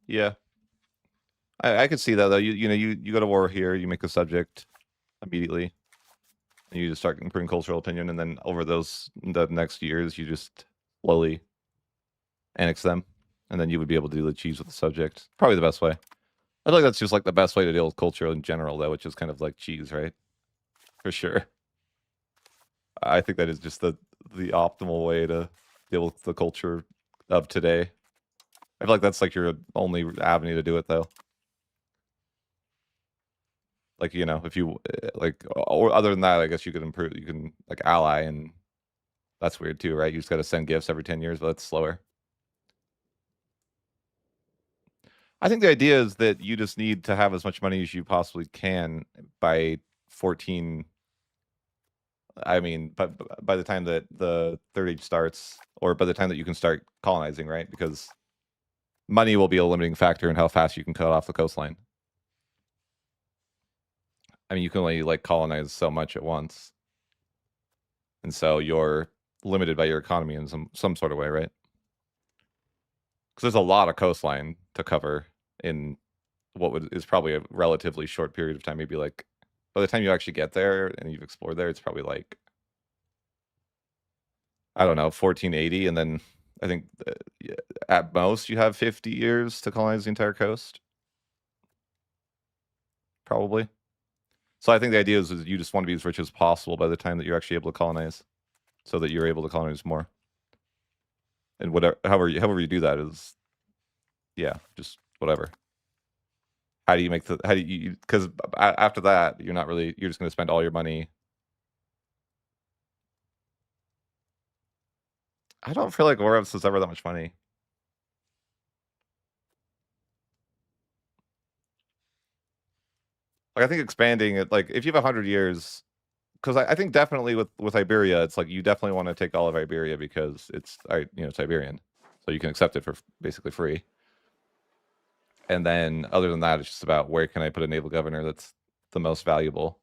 Yeah, I could see that though. You go to war here, you make a subject immediately, and you just start improving cultural opinion, and then over the next years, you just slowly annex them, and then you would be able to do the cheese with the subject. Probably the best way. I feel like that's just like the best way to deal with culture in general, though, which is kind of like cheese, right? For sure. I think that is just the optimal way to deal with the culture of today. I feel like that's like your only avenue to do it, though. Like if you like, or other than that, I guess you could improve. You can like ally, and that's weird too, right? You just got to send gifts every 10 years, but that's slower. I think the idea is that you just need to have as much money as you possibly can by 14. I mean, but by the time that the third age starts, or by the time that you can start colonizing, right? Because money will be a limiting factor in how fast you can cut off the coastline. I mean, you can only like colonize so much at once, and so you're limited by your economy in some sort of way, right? Because there's a lot of coastline to cover in is probably a relatively short period of time. Maybe like by the time you actually get there and you've explored there, it's probably like I don't know, 1480, and then I think at most you have 50 years to colonize the entire coast. probably. So I think the idea is you just want to be as rich as possible by the time that you're actually able to colonize, so that you're able to colonize more. And whatever, however you do that is, yeah, just whatever. How do you make the? How do you? Because after that, you're not really. You're just going to spend all your money. I don't feel like Oreos is ever that much money. Like I think expanding it, like if you have 100 years, because I think definitely with Iberia, it's like you definitely want to take all of Iberia because it's it's Iberian, so you can accept it for basically free. And then other than that, it's just about where can I put a naval governor that's the most valuable,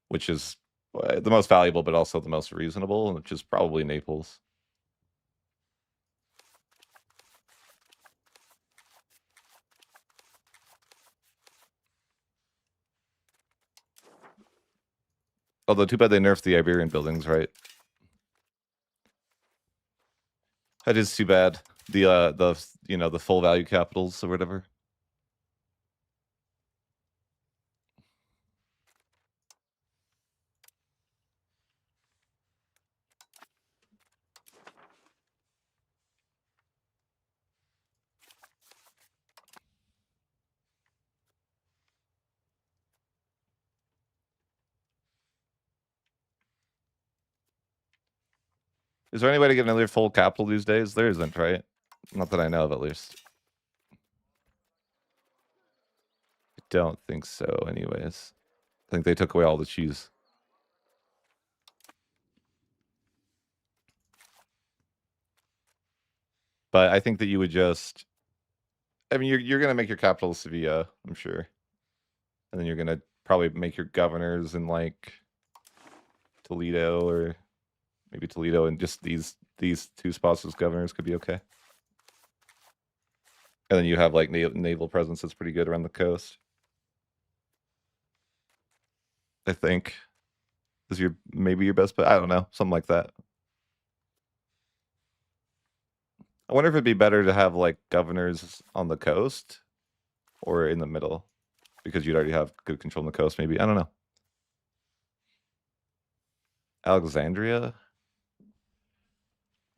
which is the most valuable, but also the most reasonable, which is probably Naples. Although too bad they nerfed the Iberian buildings, right? That is too bad. The full value capitals or whatever. Is there any way to get another full capital these days? There isn't, right? Not that I know of, at least. I don't think so, anyways. I think they took away all the cheese. But I think that you would just. I mean, you're gonna make your capital Sevilla, I'm sure, and then you're gonna probably make your governors in like Toledo or maybe Toledo, and just these two spots as governors could be okay. And then you have like naval presence that's pretty good around the coast. I think is maybe your best bet. I don't know, something like that. I wonder if it'd be better to have like governors on the coast or in the middle, because you'd already have good control on the coast. Maybe, I don't know. Alexandria.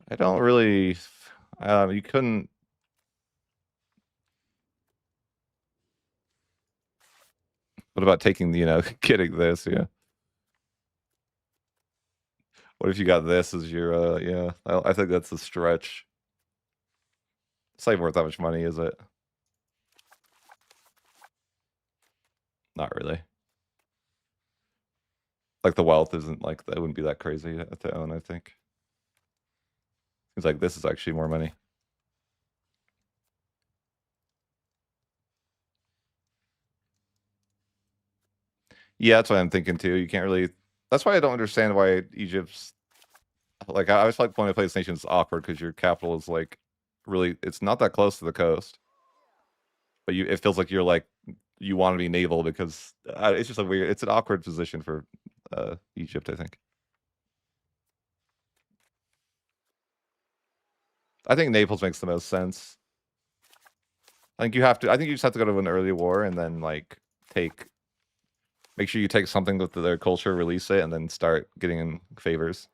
I don't really. You couldn't. What about taking getting this? Yeah. What if you got this as your? Yeah. I think that's a stretch. It's not worth that much money, is it? Not really. Like the wealth isn't like that. Wouldn't be that crazy to own. I think. It's like this is actually more money. Yeah, that's what I'm thinking too. You can't really. That's why I don't understand why Egypt's like. I always like when I play this nation, it's awkward because your capital is like really. It's not that close to the coast, but it feels like you're like you want to be naval because it's just a weird. It's an awkward position for Egypt, I think. I think Naples makes the most sense. I think you have to. I think you just have to go to an early war and then like make sure you take something with their culture, release it, and then start getting in favors.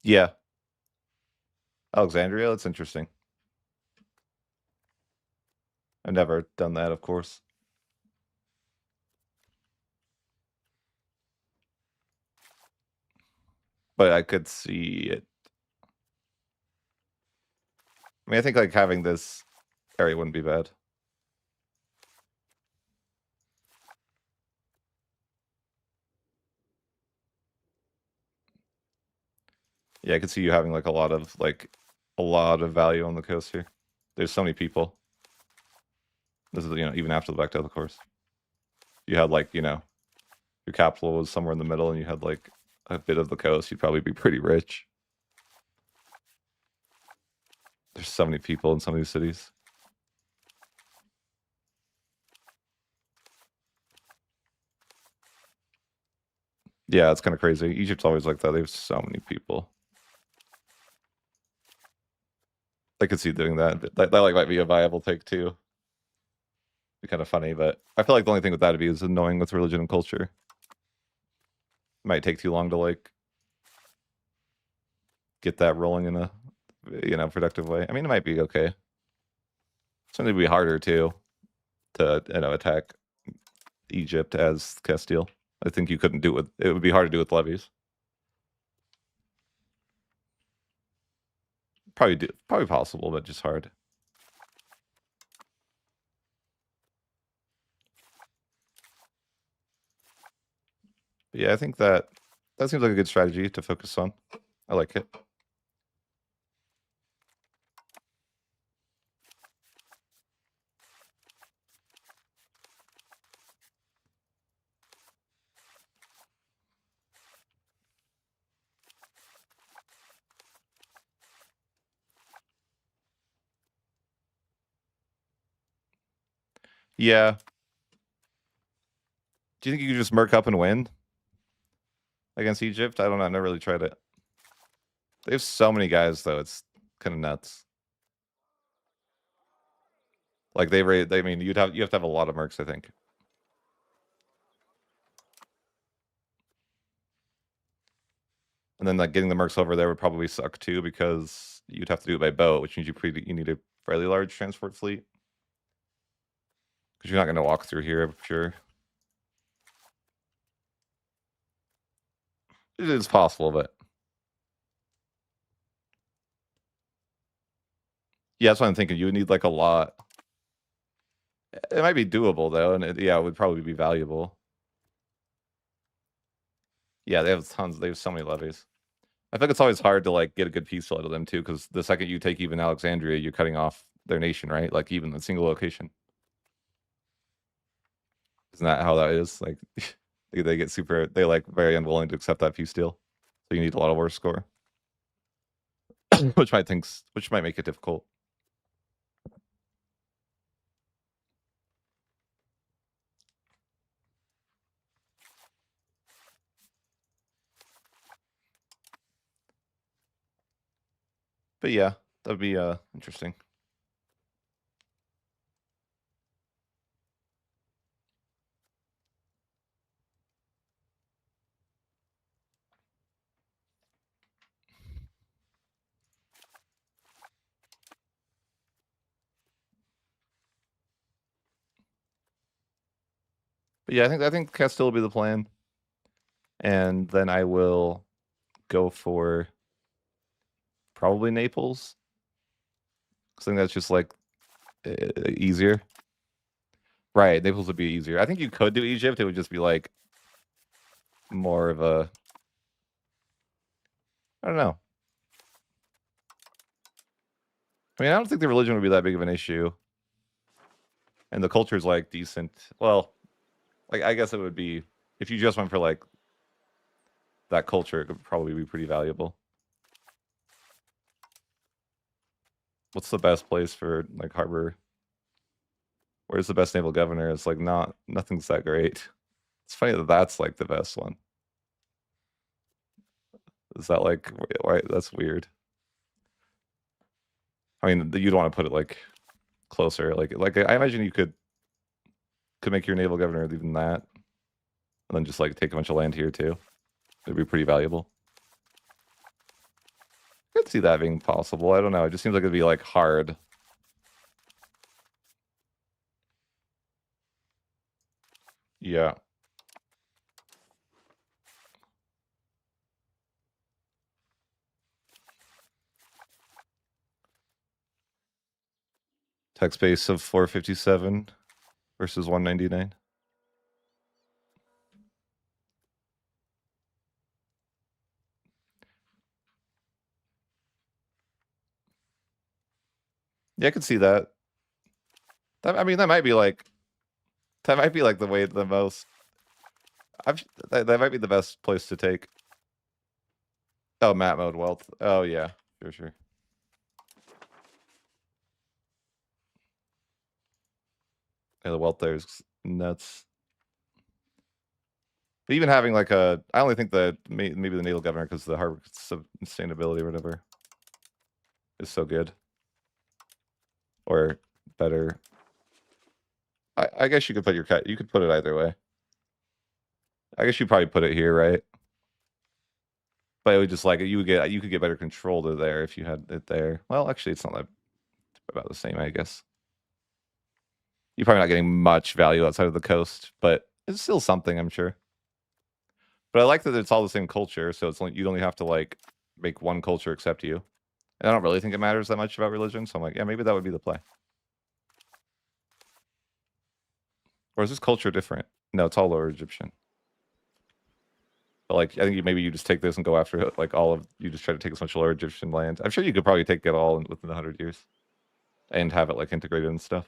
Yeah. Alexandria, that's interesting. I've never done that, of course. But I could see it. I mean, I think like having this area wouldn't be bad. Yeah, I could see you having like a lot of value on the coast here. There's so many people. This is, even after the Bechdel, of course. You had like, your capital was somewhere in the middle and you had like a bit of the coast, you'd probably be pretty rich. There's so many people in some of these cities. Yeah, it's kind of crazy. Egypt's always like that. They have so many people. I could see doing that. That like might be a viable take too. Be kind of funny, but I feel like the only thing with that would be is annoying with religion and culture. Might take too long to like get that rolling in a productive way. I mean, it might be okay. Something would be harder too to attack Egypt as Castile. I think you couldn't do it with it would be hard to do with levies. Probably possible, but just hard. But yeah, I think that seems like a good strategy to focus on. I like it. Yeah. Do you think you could just merc up and win against Egypt? I don't know. I've never really tried it. They have so many guys though. It's kind of nuts. Like I mean, you have to have a lot of mercs, I think. And then like getting the mercs over there would probably suck too because you'd have to do it by boat, which means you need a fairly large transport fleet. Because you're not going to walk through here, I'm sure. It is possible, but yeah, that's what I'm thinking. You would need like a lot. It might be doable though, and it would probably be valuable. Yeah, they have tons. They have so many levies. I think it's always hard to like get a good peace out of them too, because the second you take even Alexandria, you're cutting off their nation, right? Like even a single location. Isn't that how that is? Like they get they like very unwilling to accept that peace deal. So you need a lot of war score. which might make it difficult. But yeah, that would be interesting. But yeah, I think Castile will be the plan. And then I will go for probably Naples. I think that's just like easier. Right, Naples would be easier. I think you could do Egypt. It would just be like more of a I don't know. I mean, I don't think the religion would be that big of an issue. And the culture is like decent. Well, like I guess it would be if you just went for like that culture, it could probably be pretty valuable. What's the best place for like harbor? Where's the best naval governor? It's like nothing's that great. It's funny that that's like the best one. Is that like why that's weird? I mean, you'd want to put it like closer. Like I imagine you could make your naval governor even that, and then just like take a bunch of land here too. It'd be pretty valuable. could see that being possible. I don't know. It just seems like it'd be like hard. Yeah. Text base of 457 versus 199. Yeah, I could see that. I mean, that might be like the way the most. That might be the best place to take. Oh, map mode wealth. Oh yeah, sure. Yeah, the wealth there is nuts. But even having like I only think that maybe the naval governor because the harbor sustainability or whatever is so good, or better. I guess you could put you could put it either way. I guess you probably put it here, right? But it would just like you could get better control to there if you had it there. Well, actually, it's not that about the same, I guess. You're probably not getting much value outside of the coast, but it's still something, I'm sure. But I like that it's all the same culture, so it's you only have to like make one culture accept you. And I don't really think it matters that much about religion, so I'm like, yeah, maybe that would be the play. Or is this culture different? No, it's all Lower Egyptian. But like, I think maybe you just take this and go after like you just try to take as much Lower Egyptian land. I'm sure you could probably take it all within 100 years, and have it like integrated and stuff.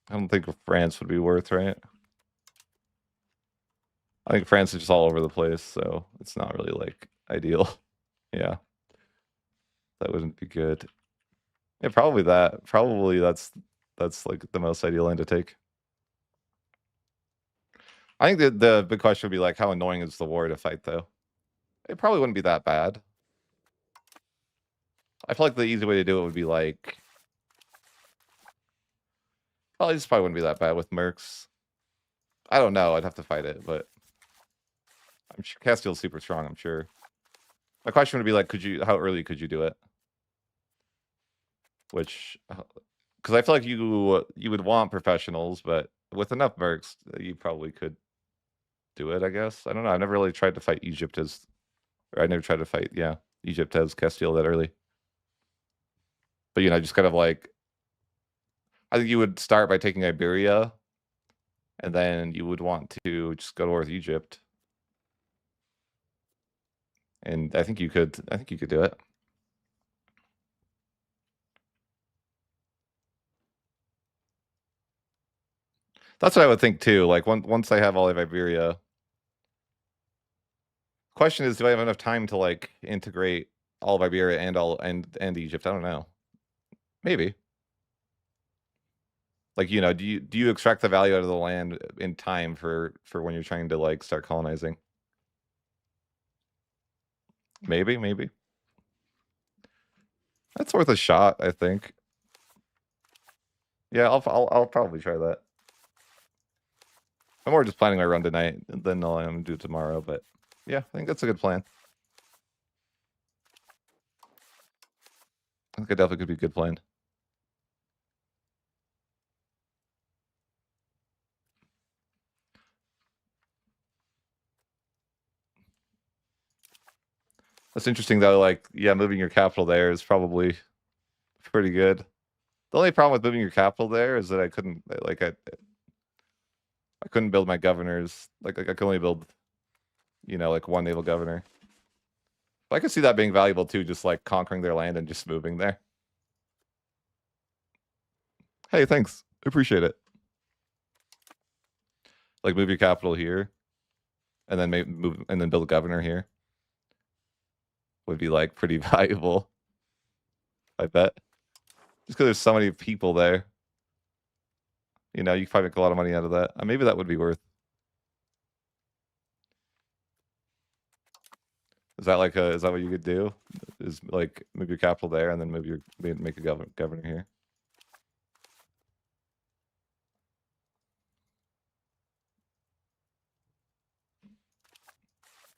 I don't think France would be worth, right? I think France is just all over the place, so it's not really like ideal. Yeah, that wouldn't be good. Yeah, probably that. Probably that's like the most ideal end to take. I think the big question would be like, how annoying is the war to fight though? It probably wouldn't be that bad. I feel like the easy way to do it would be like, well, this probably wouldn't be that bad with mercs. I don't know. I'd have to fight it, but I'm sure Castile's super strong. I'm sure. My question would be like, how early could you do it? Which, because I feel like you would want professionals, but with enough mercs, you probably could do it. I guess I don't know. I've never really tried to fight Egypt or I never tried to fight Egypt as Castile that early. But just kind of like, I think you would start by taking Iberia, and then you would want to just go to war with Egypt. And I think you could do it. That's what I would think too. Like once I have all of Iberia. Question is, do I have enough time to like integrate all of Iberia and Egypt? I don't know. Maybe. Like, do you extract the value out of the land in time for when you're trying to like start colonizing? Maybe. That's worth a shot, I think. Yeah, I'll probably try that. I'm more just planning my run tonight, and then I'll do it tomorrow. But yeah, I think that's a good plan. I think it definitely could be a good plan. That's interesting though. Like, yeah, moving your capital there is probably pretty good. The only problem with moving your capital there is that I couldn't build my governors. Like I could only build, like one naval governor. But I could see that being valuable too, just like conquering their land and just moving there. Hey, thanks. Appreciate it. Like move your capital here, and then maybe move and then build a governor here. Would be like pretty valuable. I bet. Just because there's so many people there. You could probably make a lot of money out of that. Maybe that would be worth. Is that like is that what you could do? Is like move your capital there and then move your make a governor here?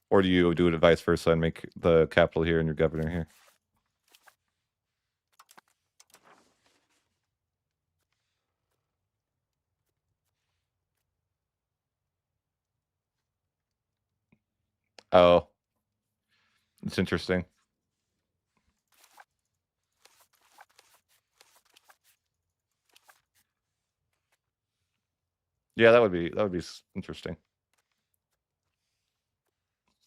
Or do you do it vice versa and make the capital here and your governor here? Oh, it's interesting. Yeah, that would be interesting.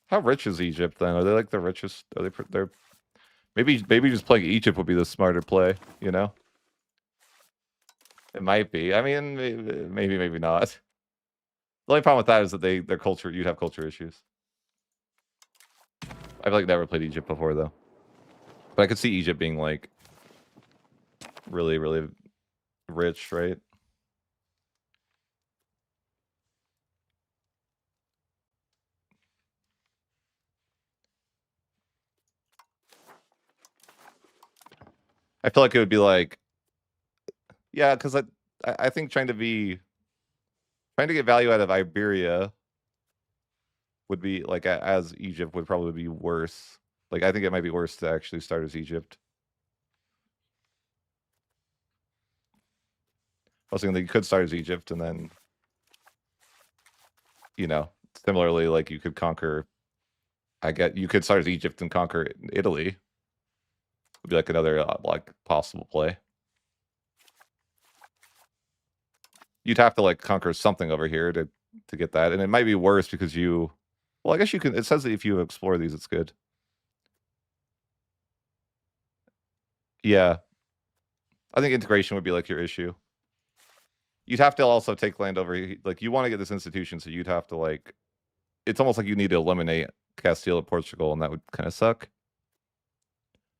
How rich is Egypt then? Are they like the richest? Are they? They're maybe just playing Egypt would be the smarter play. You know, it might be. I mean, maybe not. The only problem with that is that their culture. You'd have culture issues. I've like never played Egypt before though, but I could see Egypt being like really rich, right? I feel like it would be like, yeah, because I think trying to get value out of Iberia would be like as Egypt would probably be worse. Like I think it might be worse to actually start as Egypt. I was thinking that you could start as Egypt and then, you know, similarly, like you could conquer. You could start as Egypt and conquer Italy. Would be like another like possible play. You'd have to like conquer something over here to get that, and it might be worse because you. Well, I guess you can. It says that if you explore these, it's good. Yeah, I think integration would be like your issue. You'd have to also take land over. Like you want to get this institution, so you'd have to like. It's almost like you need to eliminate Castile and Portugal, and that would kind of suck.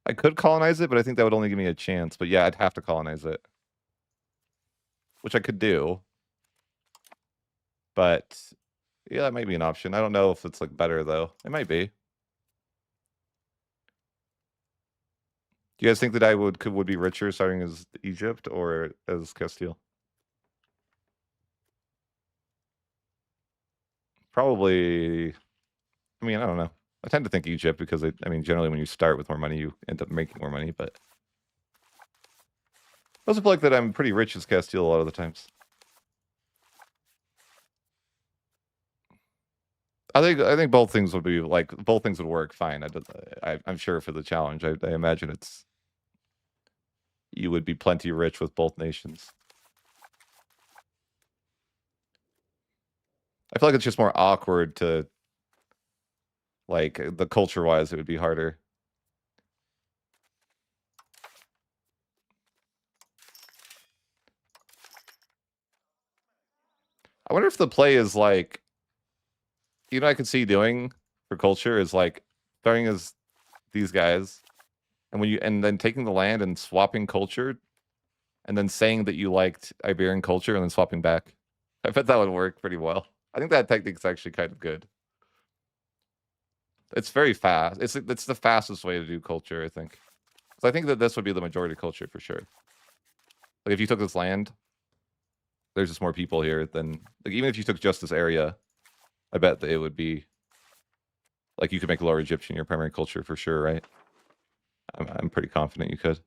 I could colonize it, but I think that would only give me a chance. But yeah, I'd have to colonize it, which I could do. But yeah, that might be an option. I don't know if it's like better though. It might be. Do you guys think that I would be richer starting as Egypt or as Castile? Probably. I mean, I don't know. I tend to think Egypt because I mean, generally when you start with more money, you end up making more money. But I also feel like that I'm pretty rich as Castile a lot of the times. I think both things would be like both things would work fine. I'm sure for the challenge. I imagine you would be plenty rich with both nations. I feel like it's just more awkward to like the culture wise. It would be harder. I wonder if the play is like, you know, I could see doing for culture is like starting as these guys, and then taking the land and swapping culture, and then saying that you liked Iberian culture and then swapping back. I bet that would work pretty well. I think that technique's actually kind of good. It's very fast. It's the fastest way to do culture, I think. So I think that this would be the majority culture for sure. Like if you took this land, there's just more people here than like even if you took just this area, I bet that it would be like you could make Lower Egyptian your primary culture for sure, right? I'm pretty confident you could.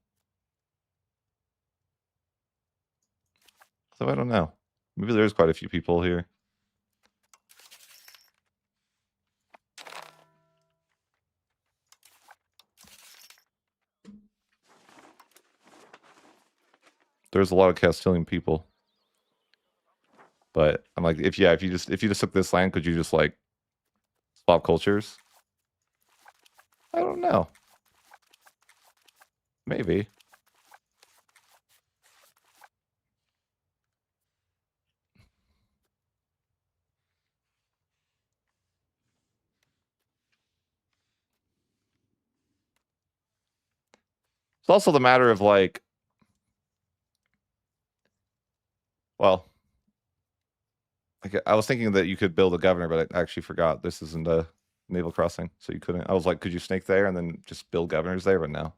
So I don't know. Maybe there's quite a few people here. There's a lot of Castilian people. But I'm like, if you just took this land, could you just like swap cultures? I don't know. Maybe. It's also the matter of like, well, like I was thinking that you could build a governor, but I actually forgot this isn't a naval crossing, so you couldn't. I was like, could you snake there and then just build governors there? But no,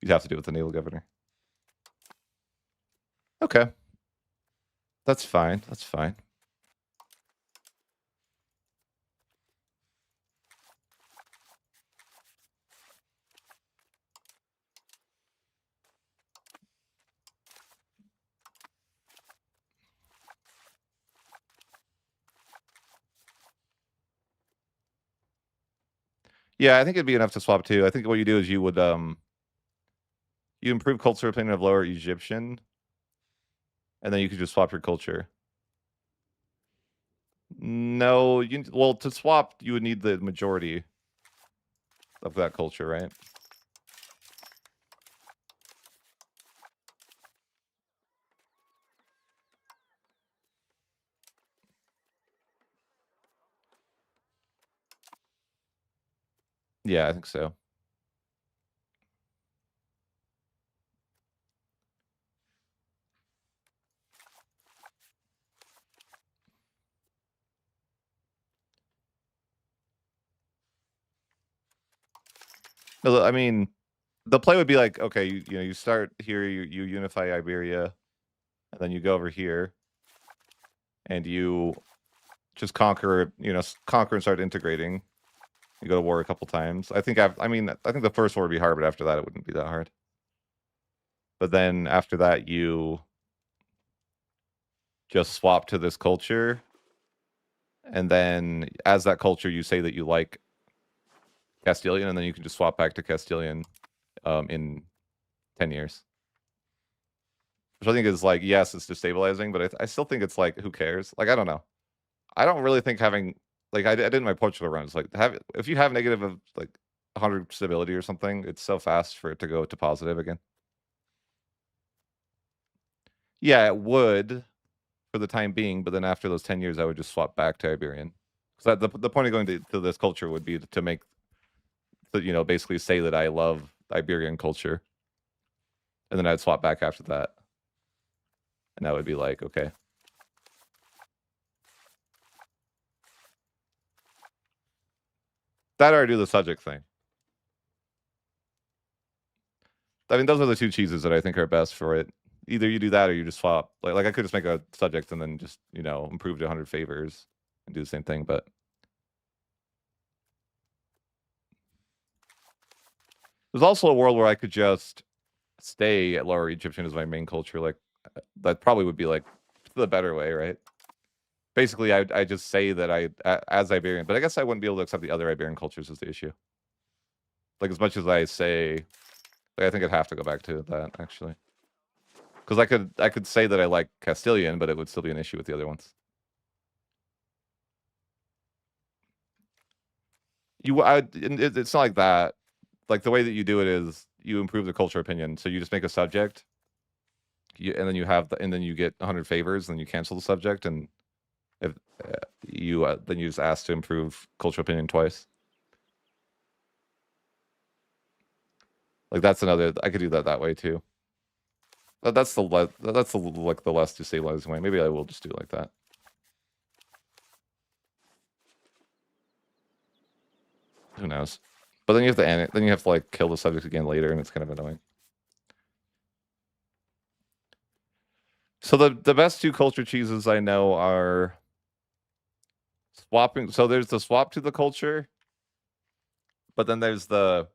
you'd have to do it with the naval governor. Okay, that's fine. That's fine. Yeah, I think it'd be enough to swap too. I think what you do is you would you improve culture opinion of Lower Egyptian, and then you could just swap your culture. No, well, to swap you would need the majority of that culture, right? Yeah, I think so. No, I mean, the play would be like, okay, you know, you start here, you unify Iberia, and then you go over here, and you just conquer, you know, conquer and start integrating. You go to war a couple times. I think I mean, I think the first war would be hard, but after that, it wouldn't be that hard. But then after that, you just swap to this culture, and then as that culture, you say that you like Castilian, and then you can just swap back to Castilian in 10 years. Which I think is like, yes, it's destabilizing, but I still think it's like, who cares? Like, I don't know. I don't really think having, like, I did in my Portugal runs, like, if you have negative of like 100 stability or something, it's so fast for it to go to positive again. Yeah, it would for the time being, but then after those 10 years, I would just swap back to Iberian. Because the point of going to this culture would be to make, you know, basically say that I love Iberian culture. And then I'd swap back after that. And that would be like, okay. That or I do the subject thing. I mean, those are the two cheeses that I think are best for it. Either you do that or you just swap. Like I could just make a subject and then just, you know, improve to 100 favors and do the same thing. But there's also a world where I could just stay at Lower Egyptian as my main culture. Like that probably would be like the better way, right? Basically, I just say that as Iberian, but I guess I wouldn't be able to accept the other Iberian cultures is the issue. Like as much as I say, like, I think I'd have to go back to that actually. Because I could say that I like Castilian, but it would still be an issue with the other ones. It's not like that. Like the way that you do it is you improve the culture opinion. So you just make a subject, and then you have and then you get 100 favors, and you cancel the subject, and if you then you just ask to improve culture opinion twice. Like that's another. I could do that way too. That's the like the less destabilizing way. Maybe I will just do it like that. Who knows? But then you have to end it. Then you have to like kill the subject again later, and it's kind of annoying. So the best two culture cheeses I know are swapping. So there's the swap to the culture, but then there's the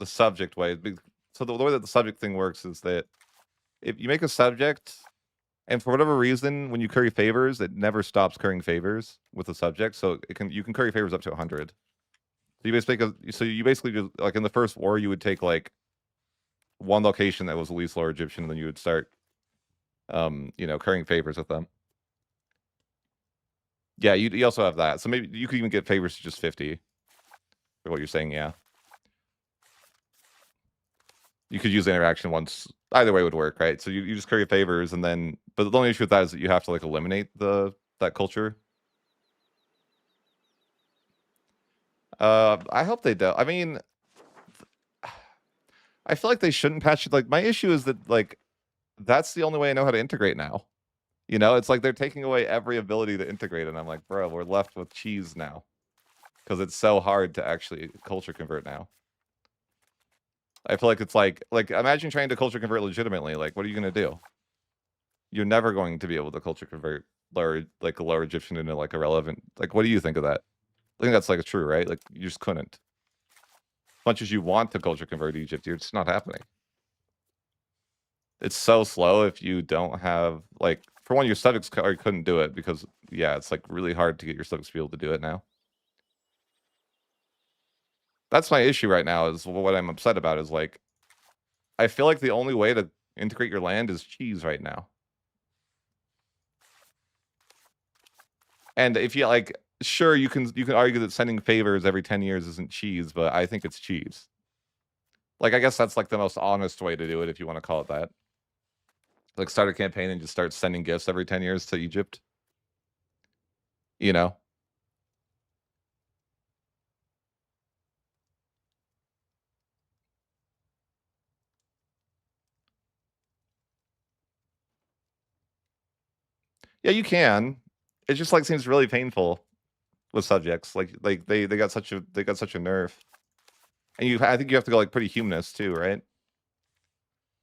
subject way. So the way that the subject thing works is that if you make a subject, and for whatever reason, when you curry favors, it never stops currying favors with the subject. So you can curry favors up to 100. So you basically just like in the first war, you would take like one location that was the least Lower Egyptian, and then you would start, you know, currying favors with them. Yeah, you also have that. So maybe you could even get favors to just 50. For what you're saying, yeah. You could use the interaction once. Either way would work, right? So you just curry favors, and then, but the only issue with that is that you have to like eliminate that culture. I hope they don't. I mean, I feel like they shouldn't patch it. Like my issue is that like that's the only way I know how to integrate now. You know, it's like they're taking away every ability to integrate, and I'm like, bro, we're left with cheese now. because it's so hard to actually culture convert now. I feel like it's like imagine trying to culture convert legitimately. Like, what are you gonna do? You're never going to be able to culture convert lower Egyptian into like a relevant. Like, what do you think of that? I think that's like true, right? Like, you just couldn't. As much as you want to culture convert Egypt, it's not happening. It's so slow if you don't have like, for one, your subjects couldn't do it because yeah, it's like really hard to get your subjects to be able to do it now. That's my issue right now. Is what I'm upset about is like, I feel like the only way to integrate your land is cheese right now. And if you like, sure, you can argue that sending favors every 10 years isn't cheese, but I think it's cheese. Like, I guess that's like the most honest way to do it if you want to call it that. Like, start a campaign and just start sending gifts every 10 years to Egypt. You know? Yeah, you can. It just like seems really painful with subjects. Like they got such a nerf. And I think you have to go like pretty humanist too, right?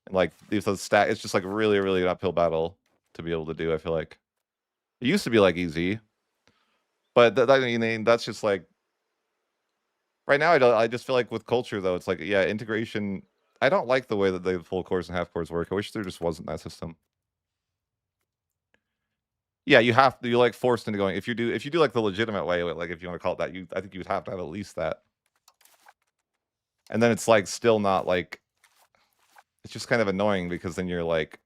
And like these stat, it's just like really an uphill battle to be able to do. I feel like it used to be like easy, but I mean that's just like right now. I just feel like with culture though, it's like yeah, integration. I don't like the way that the full course and half course work. I wish there just wasn't that system. Yeah, you're like forced into going. If you do like the legitimate way, like if you want to call it that, I think you would have to have at least that. And then it's like still not like, it's just kind of annoying because then you're like,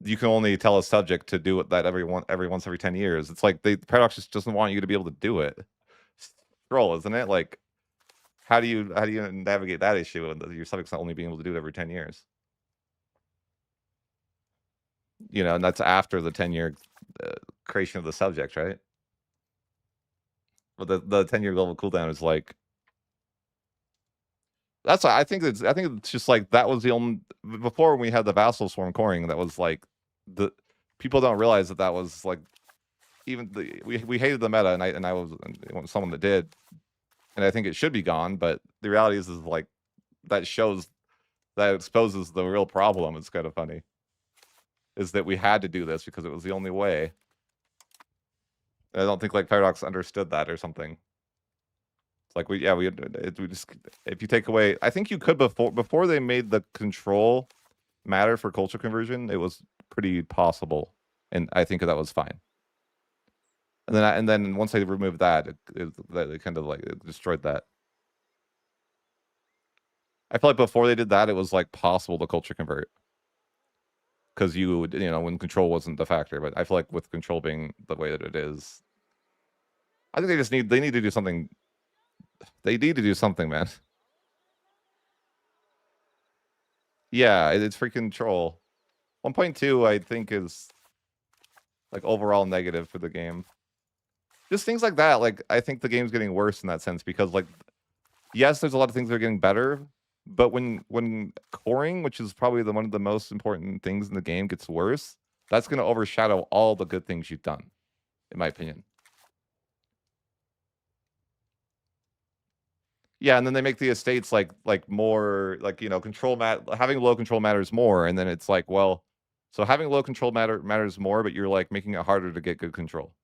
you can only tell a subject to do it that every 10 years. It's like the paradox just doesn't want you to be able to do it. Troll, isn't it? Like, how do you navigate that issue and your subject's not only being able to do it every 10 years? You know, and that's after the 10-year creation of the subject, right? But the 10-year global cooldown is like, that's why I think it's just like that was the only, before when we had the vassal swarm coring, that was like the people don't realize that was like, even we hated the meta, and I was someone that did, and I think it should be gone. But the reality is like that shows, that exposes the real problem. It's kind of funny, is that we had to do this because it was the only way. And I don't think like Paradox understood that or something. It's like we just, if you take away, I think you could before they made the control matter for culture conversion, it was pretty possible, and I think that was fine. And then once they removed that, it kind of like it destroyed that. I feel like before they did that, it was like possible to culture convert because you know when control wasn't the factor. But I feel like with control being the way that it is, I think they need to do something. They need to do something, man. Yeah, it's freaking control. 1.2, I think, is like overall negative for the game. Just things like that. Like I think the game's getting worse in that sense because like, yes, there's a lot of things that are getting better, but when coring, which is probably one of the most important things in the game, gets worse, that's going to overshadow all the good things you've done, in my opinion. Yeah, and then they make the estates like more like, you know, having low control matters more, and then it's like, well, so having low control matters more, but you're like making it harder to get good control.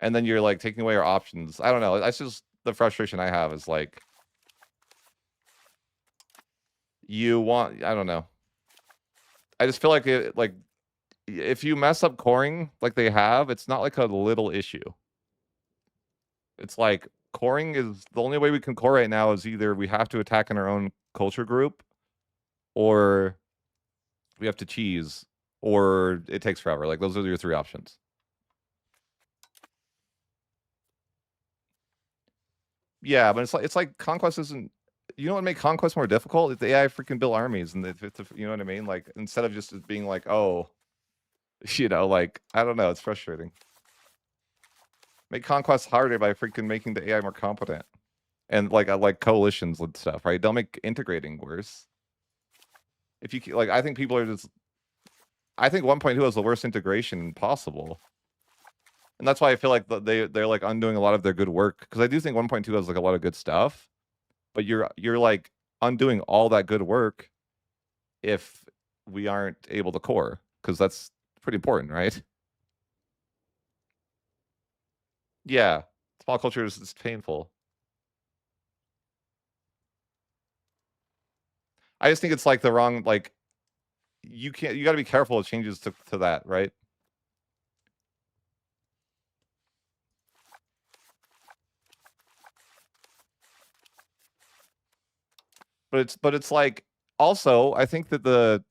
And then you're like taking away our options. I don't know. That's just the frustration I have is like, I don't know. I just feel like if you mess up coring like they have, it's not like a little issue. It's like coring is the only way we can core right now is either we have to attack in our own culture group, or we have to cheese, or it takes forever. Like those are your three options. Yeah, but it's like conquest isn't. You know what make conquest more difficult? If the AI freaking build armies, and you know what I mean. Like instead of just being like, oh, you know, like I don't know, it's frustrating. Make conquest harder by freaking making the AI more competent, and like coalitions and stuff, right? Don't make integrating worse. If you like, I think people are just. I think 1.2 is the worst integration possible. And that's why I feel like they're like undoing a lot of their good work, because I do think 1.2 has like a lot of good stuff, but you're like undoing all that good work if we aren't able to core, because that's pretty important, right? Yeah, small culture is painful. I just think it's like the wrong, like, you got to be careful with changes to that, right? But it's like, also I think that the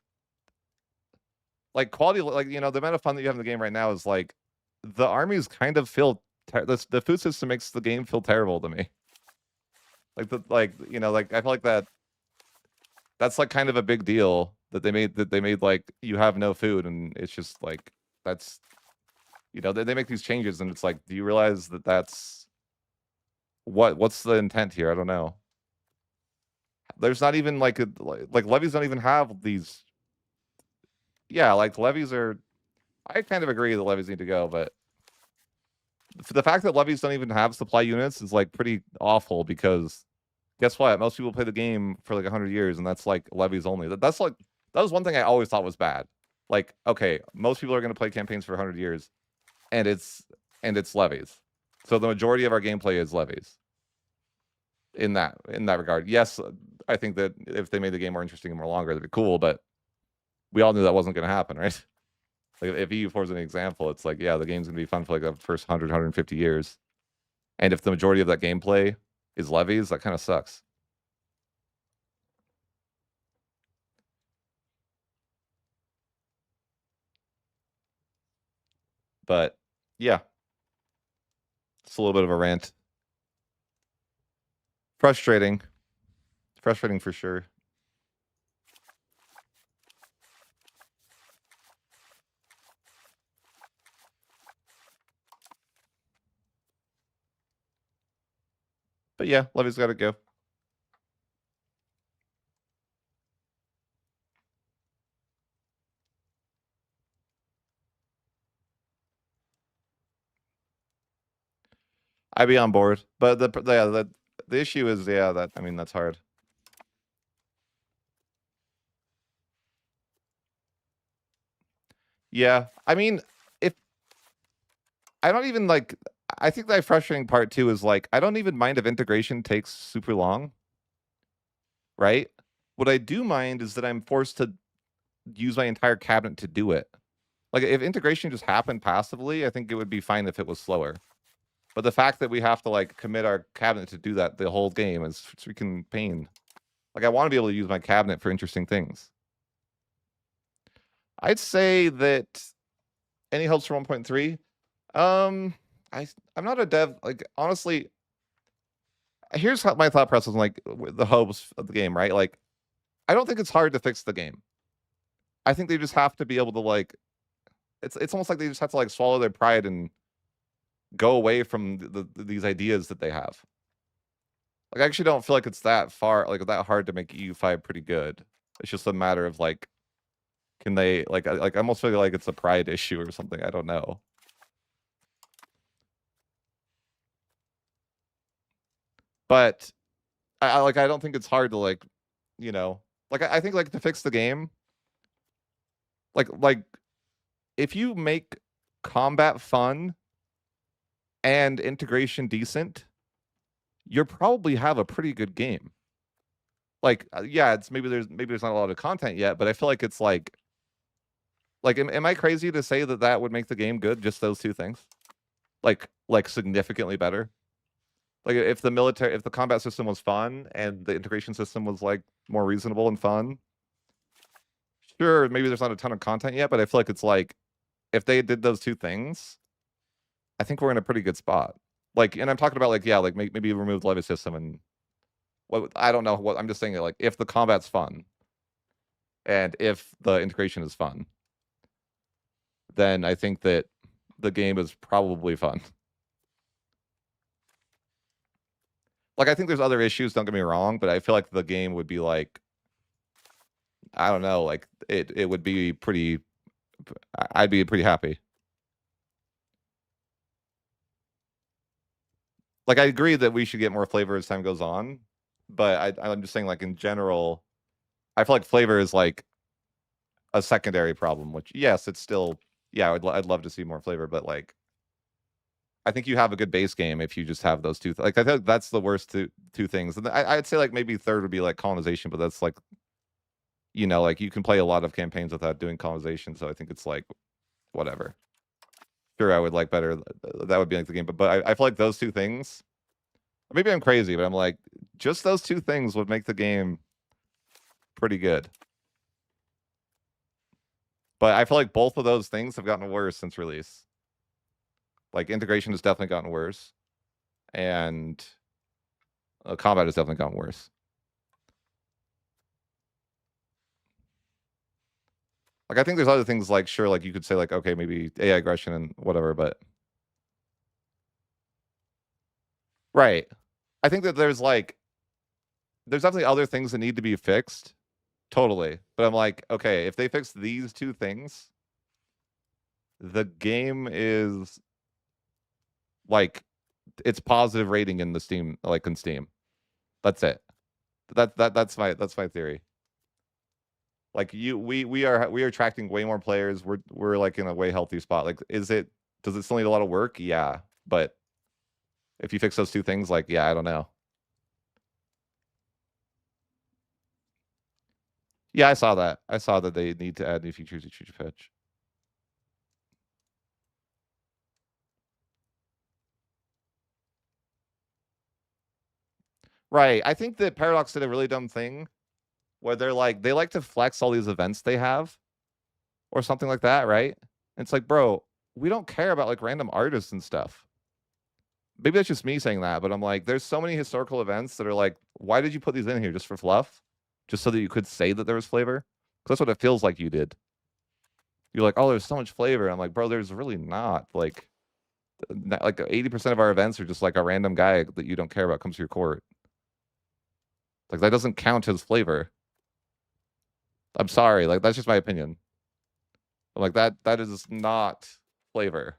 like quality, like, the amount of fun that you have in the game right now is like, the armies kind of feel the food system makes the game feel terrible to me. Like I feel like that's like kind of a big deal that they made like, you have no food, and it's just like, that's, they make these changes, and it's like, do you realize that that's what's the intent here? I don't know. There's not even like like levies don't even have these. Yeah, like levies are. I kind of agree that levies need to go, but the fact that levies don't even have supply units is like pretty awful, because guess what? Most people play the game for like 100 years, and that's like levies only. That's like, that was one thing I always thought was bad. Like, okay, most people are going to play campaigns for 100 years, and it's levies. So the majority of our gameplay is levies. In that regard, yes, I think that if they made the game more interesting and more longer, that'd be cool. But we all knew that wasn't going to happen, right? Like, if EU4 is an example, it's like, yeah, the game's going to be fun for like the first 150 years. And if the majority of that gameplay is levies, that kind of sucks. But yeah, it's a little bit of a rant. Frustrating. Frustrating for sure. But yeah, levies got to go. I'd be on board. But the issue is, yeah, that, I mean, that's hard. Yeah, I mean, if I don't even like, I think the frustrating part too is like, I don't even mind if integration takes super long, right? What I do mind is that I'm forced to use my entire cabinet to do it. Like, if integration just happened passively, I think it would be fine if it was slower. But the fact that we have to like commit our cabinet to do that the whole game is freaking pain. Like, I want to be able to use my cabinet for interesting things. I'd say that any hopes for 1.3? I'm not a dev. Like, honestly, here's how my thought process on like the hopes of the game, right? Like, I don't think it's hard to fix the game. I think they just have to be able to like, it's almost like they just have to like swallow their pride and go away from these ideas that they have. Like, I actually don't feel like it's that hard to make EU5 pretty good. It's just a matter of like, can they like I almost feel like it's a pride issue or something. I don't know. But I don't think it's hard to like, like, I think like to fix the game, like if you make combat fun and integration decent, you probably have a pretty good game. Like, yeah, it's maybe there's not a lot of content yet, but I feel like it's like am I crazy to say that that would make the game good? Just those two things, like significantly better. Like, if the combat system was fun and the integration system was like more reasonable and fun, sure, maybe there's not a ton of content yet, but I feel like it's like, if they did those two things, I think we're in a pretty good spot. Like, and I'm talking about like, yeah, like maybe remove the levy system and what, I don't know what, I'm just saying that like, if the combat's fun and if the integration is fun, then I think that the game is probably fun. Like, I think there's other issues, don't get me wrong, but I feel like the game would be like, I don't know, like it would be pretty, I'd be pretty happy. Like, I agree that we should get more flavor as time goes on, but I'm just saying, like, in general, I feel like flavor is, like, a secondary problem, which, yes, it's still yeah, I'd love to see more flavor, but, like, I think you have a good base game if you just have those two like, I think that's the worst two things, and I'd say, like, maybe third would be, like, colonization, but that's, like, like, you can play a lot of campaigns without doing colonization, so I think it's, like, whatever. Sure, I would like better that would be, like, the game, but I feel like those two things maybe I'm crazy, but I'm like, just those two things would make the game pretty good. But I feel like both of those things have gotten worse since release. Like, integration has definitely gotten worse, and combat has definitely gotten worse. Like, I think there's other things like, sure, like, you could say, like, okay, maybe AI aggression and whatever, but right. I think that there's definitely other things that need to be fixed, totally, but I'm like, okay, if they fix these two things, the game is, like, it's positive rating in the Steam like, in Steam. That's it. That's my theory. Like, we are attracting way more players. We're, like, in a way healthy spot. Like, does it still need a lot of work? Yeah, but if you fix those two things, like, yeah, I don't know. Yeah, I saw that. I saw that they need to add new features each future patch. Right. I think that Paradox did a really dumb thing where they like to flex all these events they have or something like that, right? And it's like, bro, we don't care about, like, random artists and stuff. Maybe that's just me saying that, but I'm like, there's so many historical events that are like, why did you put these in here just for fluff? Just so that you could say that there was flavor? 'Cause that's what it feels like you did. You're like, oh, there's so much flavor. I'm like, bro, there's really not. Like 80% of our events are just like a random guy that you don't care about comes to your court. Like, that doesn't count as flavor. I'm sorry. Like, that's just my opinion. I'm like, that is not flavor.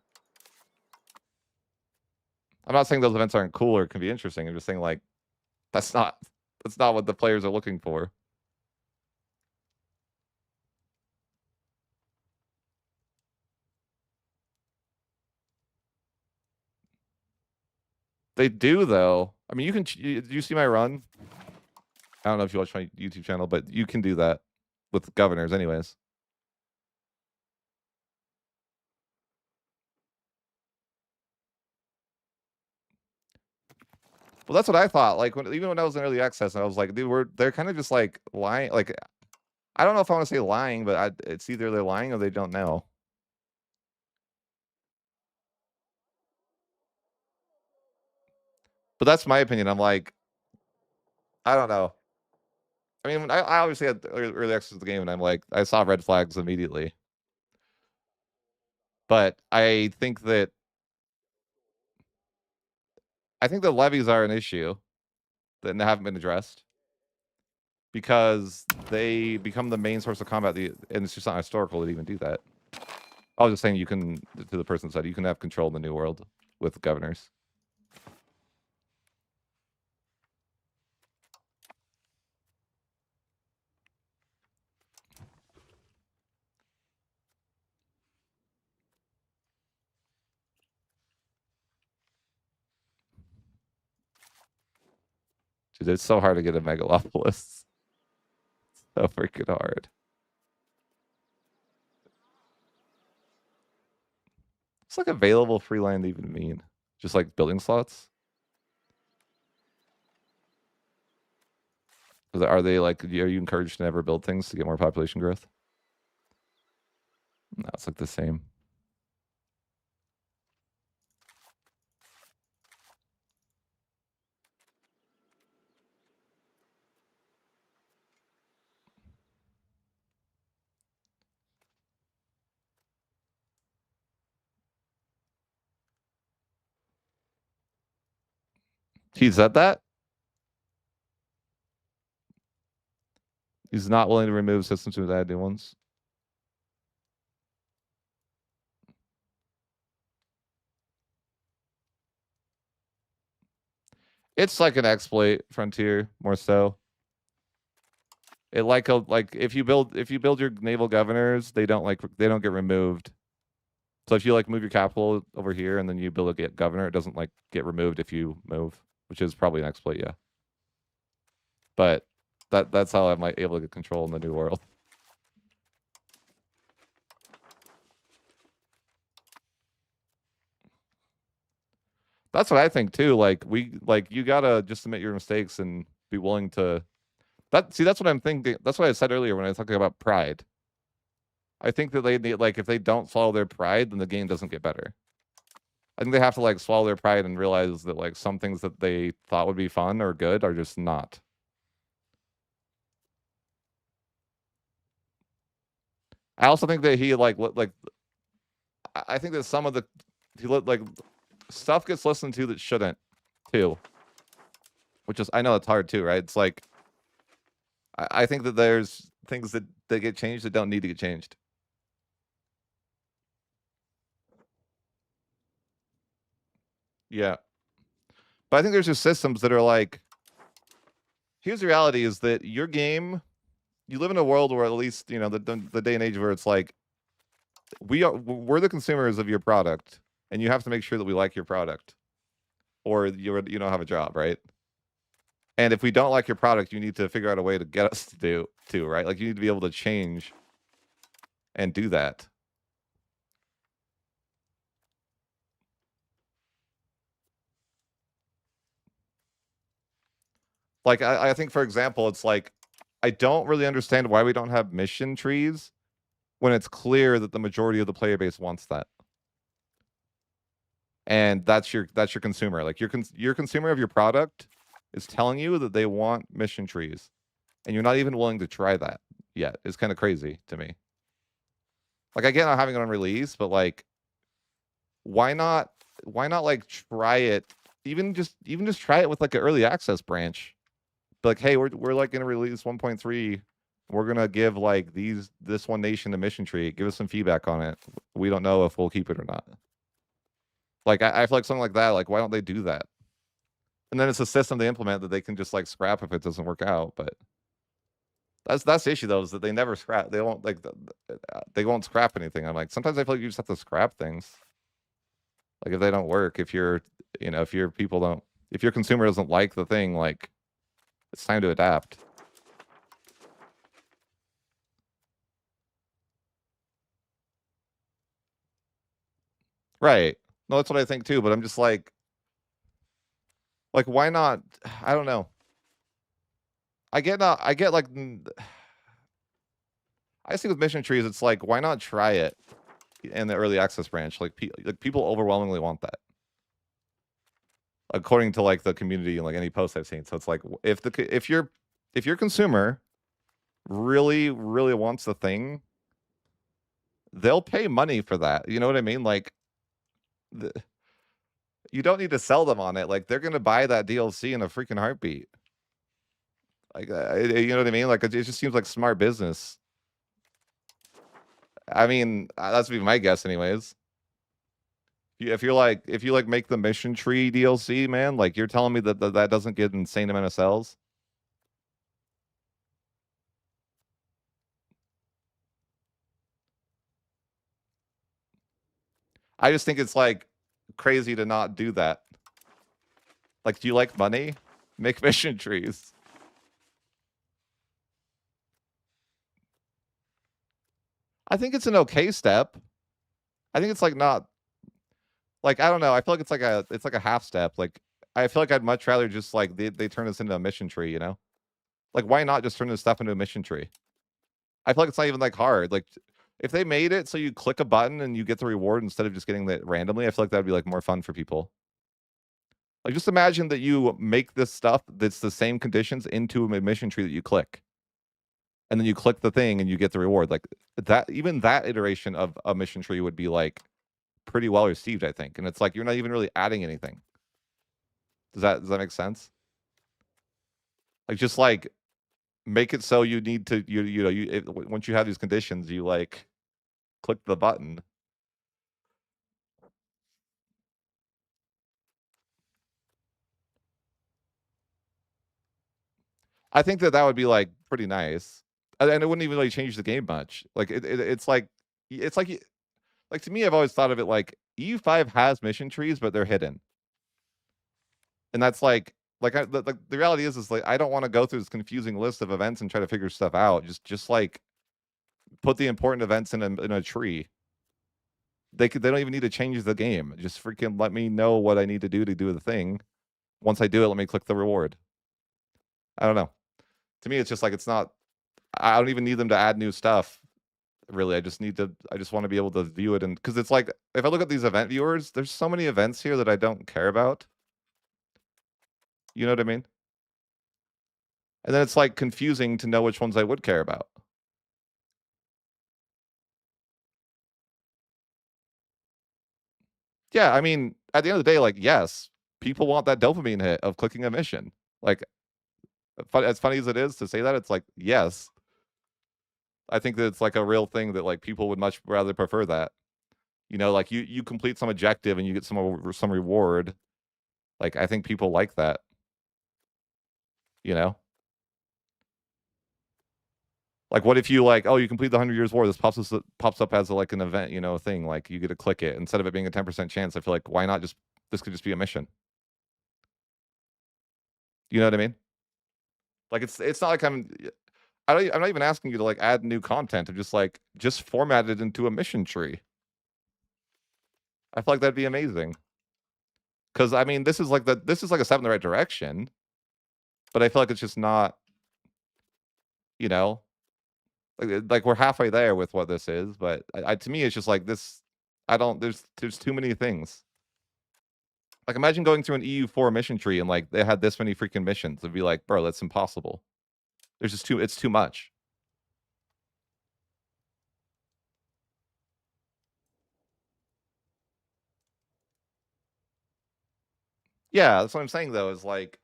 I'm not saying those events aren't cool or can be interesting. I'm just saying, like, that's not what the players are looking for. They do, though. I mean, you can. Do you see my run? I don't know if you watch my YouTube channel, but you can do that with governors, anyways. Well, that's what I thought. Like, even when I was in early access, I was like, dude, they're kind of just like lying. Like, I don't know if I want to say lying, but it's either they're lying or they don't know. But that's my opinion. I'm like, I don't know. I mean, I obviously had early access to the game, and I'm like, I saw red flags immediately. But I think the levies are an issue that haven't been addressed because they become the main source of combat. And it's just not historical to even do that. I was just saying you can, to the person side, you can have control in the new world with governors. Dude, it's so hard to get a megalopolis. So freaking hard. What's like available free land even mean? Just like building slots? Are they like, are you encouraged to never build things to get more population growth? No, it's like the same. He said that? He's not willing to remove systems to add new ones. It's like an exploit frontier more so. It like if you build your naval governors, they don't get removed. So if you like move your capital over here and then you build a governor, it doesn't like get removed if you move, which is probably an exploit, yeah. But that's how I might be able to get control in the new world. That's what I think too. Like you gotta just admit your mistakes and be willing to that's what I'm thinking. That's what I said earlier when I was talking about pride. I think that they need if they don't swallow their pride, then the game doesn't get better. I think they have to swallow their pride and realize that some things that they thought would be fun or good are just not. I also think that he I think that some of the stuff gets listened to that shouldn't too. Which is I know it's hard too, right? It's I think that there's things that get changed that don't need to get changed. Yeah. But I think there's just systems that are here's the reality is that your game, you live in a world where at least, the day and age where it's we're the consumers of your product and you have to make sure that we like your product or you don't have a job, right? And if we don't like your product, you need to figure out a way to get us to do too, right? Like you need to be able to change and do that. I think for example, it's I don't really understand why we don't have mission trees when it's clear that the majority of the player base wants that. And that's your consumer. Like your consumer of your product is telling you that they want mission trees, and you're not even willing to try that yet. It's kind of crazy to me. I get not having it on release, but why not? Why not try it? Even just try it with an early access branch. Hey, we're gonna release 1.3. We're gonna give this one nation a mission tree. Give us some feedback on it. We don't know if we'll keep it or not. I feel like something like that. Why don't they do that? And then it's a system they implement that they can just scrap if it doesn't work out. But that's the issue though, is that they never scrap. They won't they won't scrap anything. I'm sometimes I feel like you just have to scrap things. If they don't work, if if your people don't, if your consumer doesn't like the thing, it's time to adapt. Right. No, that's what I think too. But I'm just why not? I don't know. I get I see with mission trees, it's why not try it in the early access branch? People overwhelmingly want that, according to the community and any posts I've seen. So it's if your consumer really wants the thing, they'll pay money for that. You know what I mean? The, you don't need to sell them on it. They're gonna buy that DLC in a freaking heartbeat. You know what I mean? It just seems like smart business. I mean, that's be my guess, anyways. If you make the mission tree DLC, man, you're telling me that doesn't get insane amount of sales. I just think it's crazy to not do that. Do you like money? Make mission trees. I think it's an okay step. I think it's not I don't know. I feel like it's a half step. I feel like I'd much rather just they turn this into a mission tree, you know? Why not just turn this stuff into a mission tree? I feel like it's not even hard. If they made it so you click a button and you get the reward instead of just getting that randomly, I feel like that'd be more fun for people. Just imagine that you make this stuff that's the same conditions into a mission tree that you click. And then you click the thing and you get the reward. That even that iteration of a mission tree would be pretty well received, I think. And it's you're not even really adding anything. Does that make sense? Just make it so you need to once you have these conditions, you click the button. I think that would be like pretty nice, and it wouldn't even really change the game much. Like it's like to me, I've always thought of it like EU5 has mission trees, but they're hidden, and that's the reality is like I don't want to go through this confusing list of events and try to figure stuff out. Just like put the important events in a tree. They don't even need to change the game. Just freaking let me know what I need to do the thing. Once I do it, let me click the reward. I don't know. To me, it's just like it's not. I don't even need them to add new stuff. Really, I just want to be able to view it, and because it's like if I look at these event viewers, there's so many events here that I don't care about. You know what I mean? And then it's like confusing to know which ones I would care about. Yeah, I mean, at the end of the day, like, yes, people want that dopamine hit of clicking a mission. Like, as funny as it is to say that, it's like, yes, I think that it's like a real thing that like people would much rather prefer that. You know, like you complete some objective and you get some reward. Like I think people like that. You know, like what if you like, oh, you complete the 100 Years War? This pops up as like an event, you know, thing. Like you get to click it instead of it being a 10% chance. I feel like why not just this could just be a mission. You know what I mean? Like it's not like I'm not even asking you to like add new content. I'm just like just format it into a mission tree. I feel like that'd be amazing. Because I mean, this is like a step in the right direction, but I feel like it's just not. You know, like we're halfway there with what this is, but to me, it's just like this. I don't. There's too many things. Like imagine going through an EU4 mission tree and like they had this many freaking missions. It'd be like, bro, that's impossible. There's just too. It's too much. Yeah, that's what I'm saying though. Is like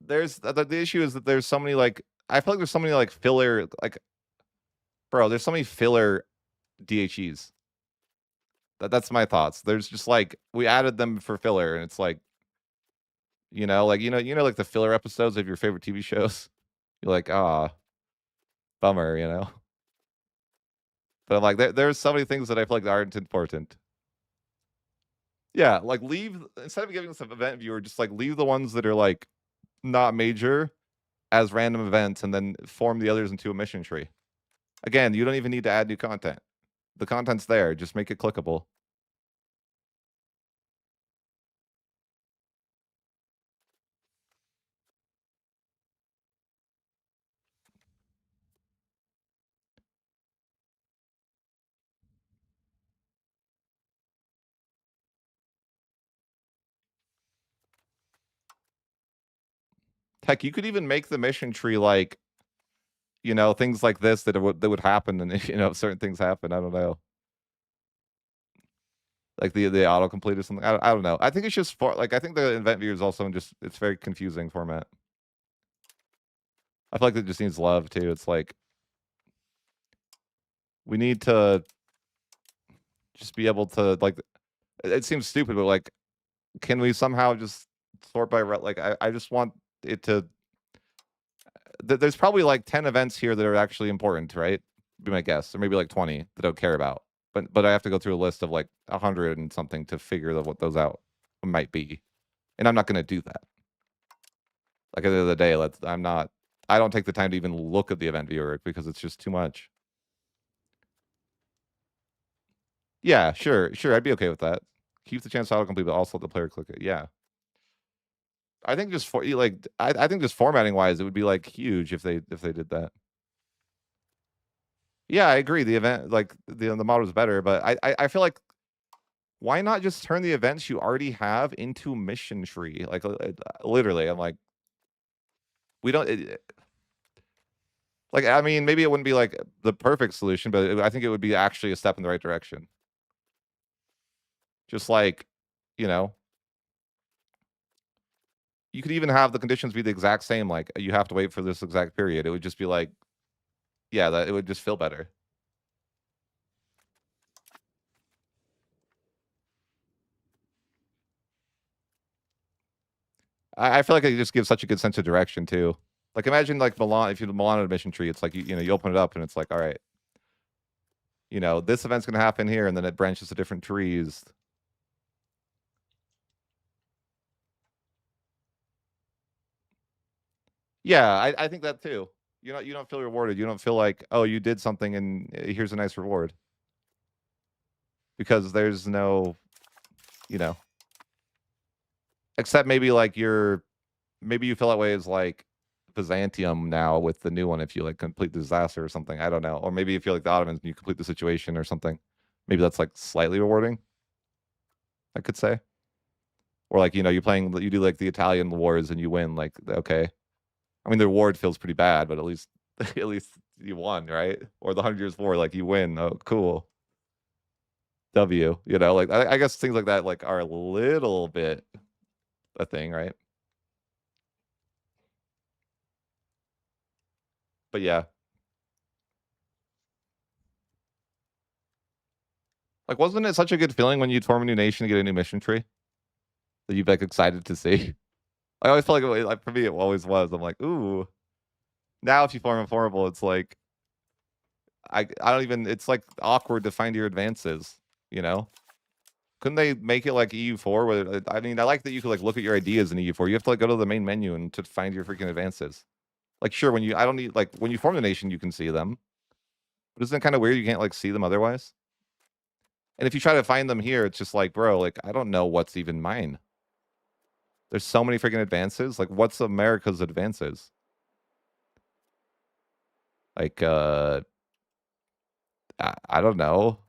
the issue is that there's so many like I feel like there's so many like filler like bro. There's so many filler DHEs. That's my thoughts. There's just like we added them for filler, and it's like like like the filler episodes of your favorite TV shows. You're like, ah, bummer, you know. But I'm like, there's so many things that I feel like aren't important. Yeah, like leave instead of giving us an event viewer, just like leave the ones that are like not major as random events, and then form the others into a mission tree. Again, you don't even need to add new content. The content's there. Just make it clickable. Heck, you could even make the mission tree like things like this that would happen, and certain things happen. I don't know, like the autocomplete or something. I don't know. I think it's just for like I think the event viewer is also just it's very confusing format. I feel like it just needs love too. It's like we need to just be able to like. It seems stupid, but like, can we somehow just sort by like? I just want it to. There's probably like 10 events here that are actually important, right? Be my guess, or maybe like 20 that I don't care about. But I have to go through a list of like 100 and something to figure what those out might be, and I'm not going to do that. Like at the end of the day, I'm not. I don't take the time to even look at the event viewer because it's just too much. Yeah, sure. I'd be okay with that. Keep the chance to autocomplete, but also let the player click it. Yeah. I think just for like I think just formatting wise, it would be like huge if they did that. Yeah, I agree. The event like the model is better, but I feel like why not just turn the events you already have into mission tree? Like literally, I'm like we don't like I mean maybe it wouldn't be like the perfect solution, but I think it would be actually a step in the right direction. Just like you know, you could even have the conditions be the exact same. Like you have to wait for this exact period. It would just be like yeah, that it would just feel better. I feel like it just gives such a good sense of direction too. Like imagine like Milan, if you Milan on a mission tree, it's like you open it up and it's like, all right, this event's gonna happen here, and then it branches to different trees. Yeah, I think that too. You don't feel rewarded. You don't feel like, oh, you did something and here's a nice reward. Because there's no, you know, except maybe like maybe you feel that way as like Byzantium now with the new one if you like complete the disaster or something. I don't know. Or maybe if you like the Ottomans and you complete the situation or something. Maybe that's like slightly rewarding, I could say. Or like, you do like the Italian wars and you win, like, okay. I mean the reward feels pretty bad, but at least at least you won, right? Or the 100 Years War, like you win. Oh, cool. W. Like I guess things like that like are a little bit a thing, right? But yeah. Like, wasn't it such a good feeling when you'd form a new nation and get a new mission tree that you'd be, like, excited to see? I always felt like for me, it always was. I'm like, "Ooh." Now if you form Informable, it's like, I don't even it's, like, awkward to find your advances, you know? Couldn't they make it like EU4 where I mean, I like that you could, like, look at your ideas in EU4. You have to, like, go to the main menu and to find your freaking advances. Like, sure, when you I don't need like, when you form the nation, you can see them, but isn't it kinda weird you can't, like, see them otherwise? And if you try to find them here, it's just like, "Bro, like, I don't know what's even mine." There's so many freaking advances. Like, what's America's advances? Like, I don't know.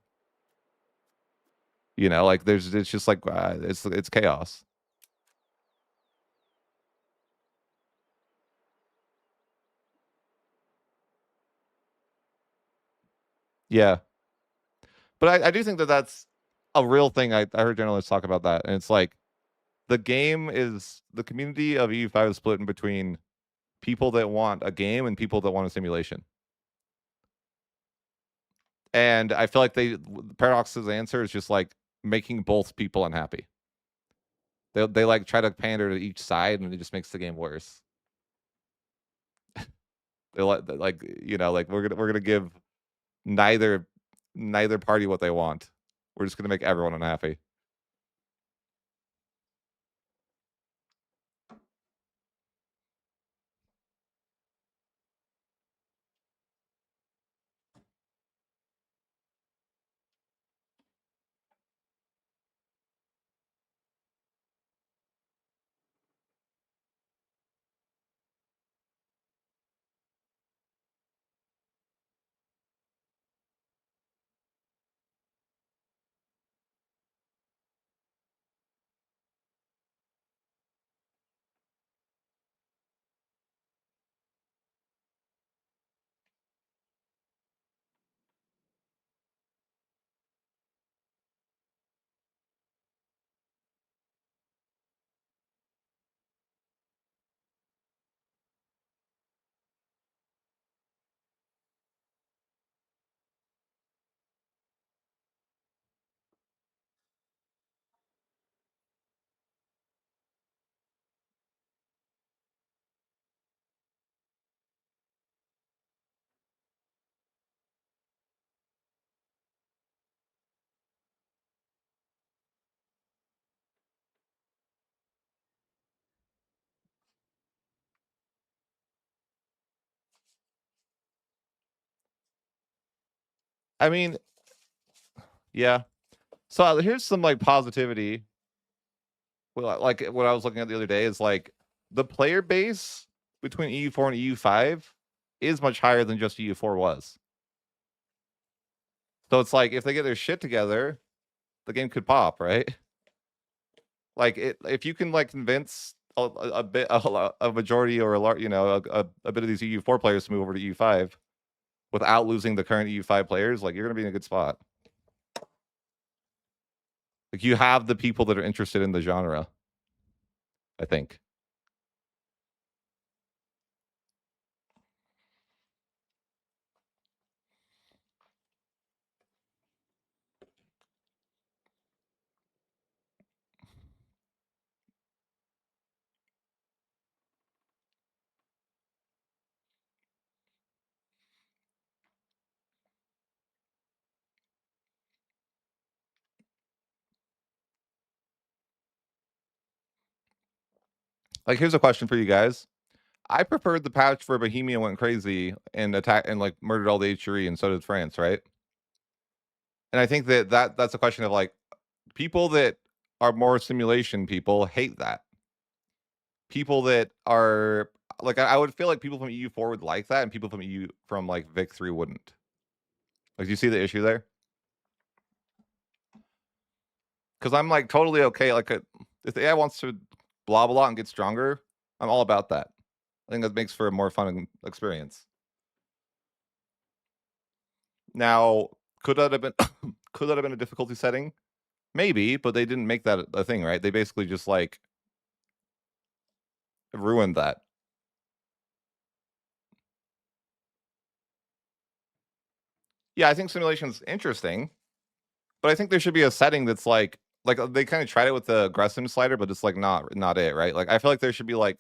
Like it's just like it's chaos. Yeah, but I do think that that's a real thing. I heard journalists talk about that, and it's like the community of EU5 is split in between people that want a game and people that want a simulation. And I feel like Paradox's answer is just like making both people unhappy. They like try to pander to each side, and it just makes the game worse. Like we're gonna give neither neither party what they want. We're just gonna make everyone unhappy. I mean, yeah. So here's some like positivity. Well, like what I was looking at the other day is like the player base between EU4 and EU5 is much higher than just EU4 was. So it's like if they get their shit together, the game could pop, right? Like if you can like convince a bit a majority or a large, a bit of these EU4 players to move over to EU5 without losing the current EU5 players, like you're gonna be in a good spot. Like you have the people that are interested in the genre, I think. Like, here's a question for you guys. I preferred the patch where Bohemia went crazy and attacked and like murdered all the HRE, and so did France, right? And I think that's a question of like people that are more simulation people hate that. People that are like I would feel like people from EU4 would like that, and people from EU from like Vic 3 wouldn't. Like, do you see the issue there? Because I'm like totally okay. Like, if the AI wants to blah blah and get stronger, I'm all about that. I think that makes for a more fun experience. Now, could that have been could that have been a difficulty setting? Maybe, but they didn't make that a thing, right? They basically just like ruined that. Yeah, I think simulation's interesting, but I think there should be a setting that's like they kind of tried it with the aggressive slider, but it's like not it, right? Like I feel like there should be like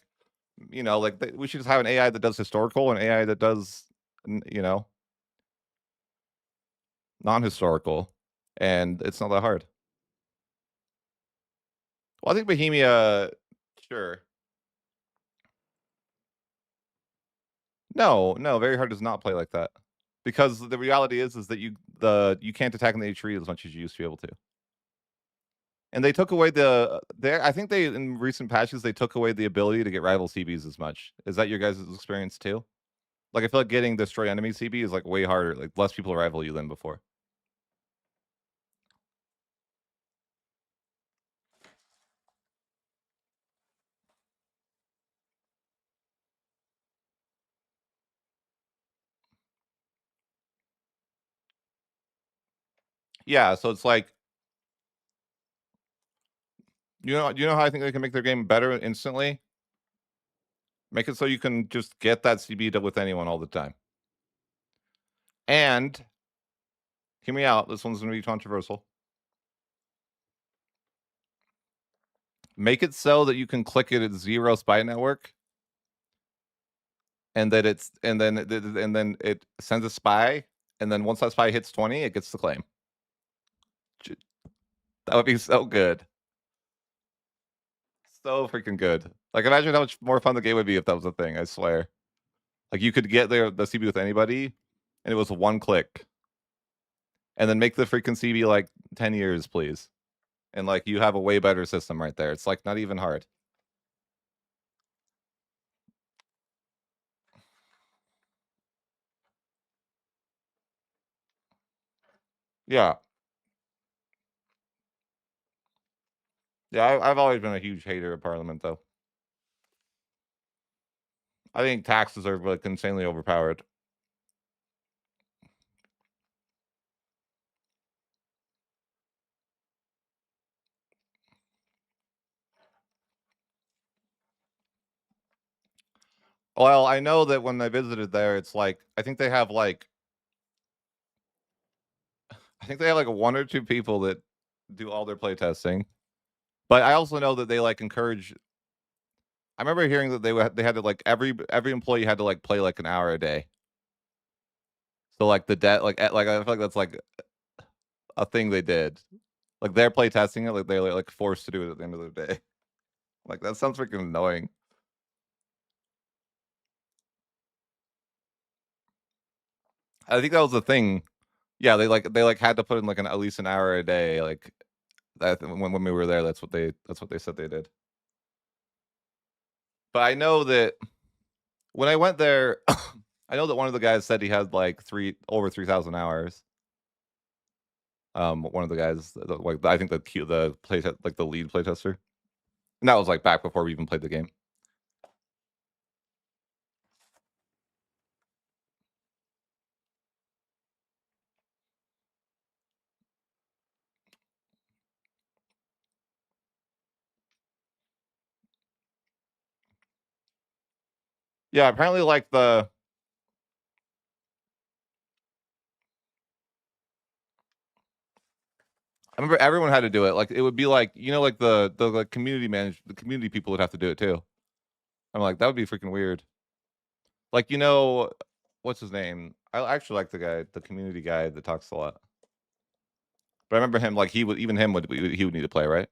like we should just have an AI that does historical and AI that does non-historical, and it's not that hard. Well, I think Bohemia, sure. No, very hard does not play like that. Because the reality is that you can't attack in the HRE as much as you used to be able to. And they took away I think they in recent patches they took away the ability to get rival CBs as much. Is that your guys' experience too? Like I feel like getting destroy enemy CB is like way harder. Like less people rival you than before. Yeah, so it's like you know how I think they can make their game better instantly? Make it so you can just get that CB with anyone all the time. And hear me out. This one's going to be controversial. Make it so that you can click it at 0 spy network, and that it's and then it sends a spy, and then once that spy hits 20, it gets the claim. That would be so good. So freaking good. Like imagine how much more fun the game would be if that was a thing, I swear. Like you could get the CB with anybody, and it was one click. And then make the freaking CB like 10 years, please. And like you have a way better system right there. It's like not even hard. Yeah. Yeah, I've always been a huge hater of Parliament, though. I think taxes are like insanely overpowered. Well, I know that when I visited there, it's like I think they have like one or two people that do all their play testing. But I also know that they like encourage. I remember hearing that they had to like every employee had to like play like an hour a day. So like the debt like I feel like that's like a thing they did. Like they're play testing it, like they're like forced to do it at the end of the day. Like that sounds freaking annoying. I think that was the thing. Yeah, they had to put in like at least an hour a day. Like that when we were there, that's what they said they did. But I know that when I went there, I know that one of the guys said he had like over 3,000 hours. One of the guys, like I think the play like the lead playtester, and that was like back before we even played the game. Yeah, apparently like I remember everyone had to do it. Like it would be like like the like the community people would have to do it too. I'm like that would be freaking weird. Like what's his name? I actually like the community guy that talks a lot. But I remember him like he would need to play, right?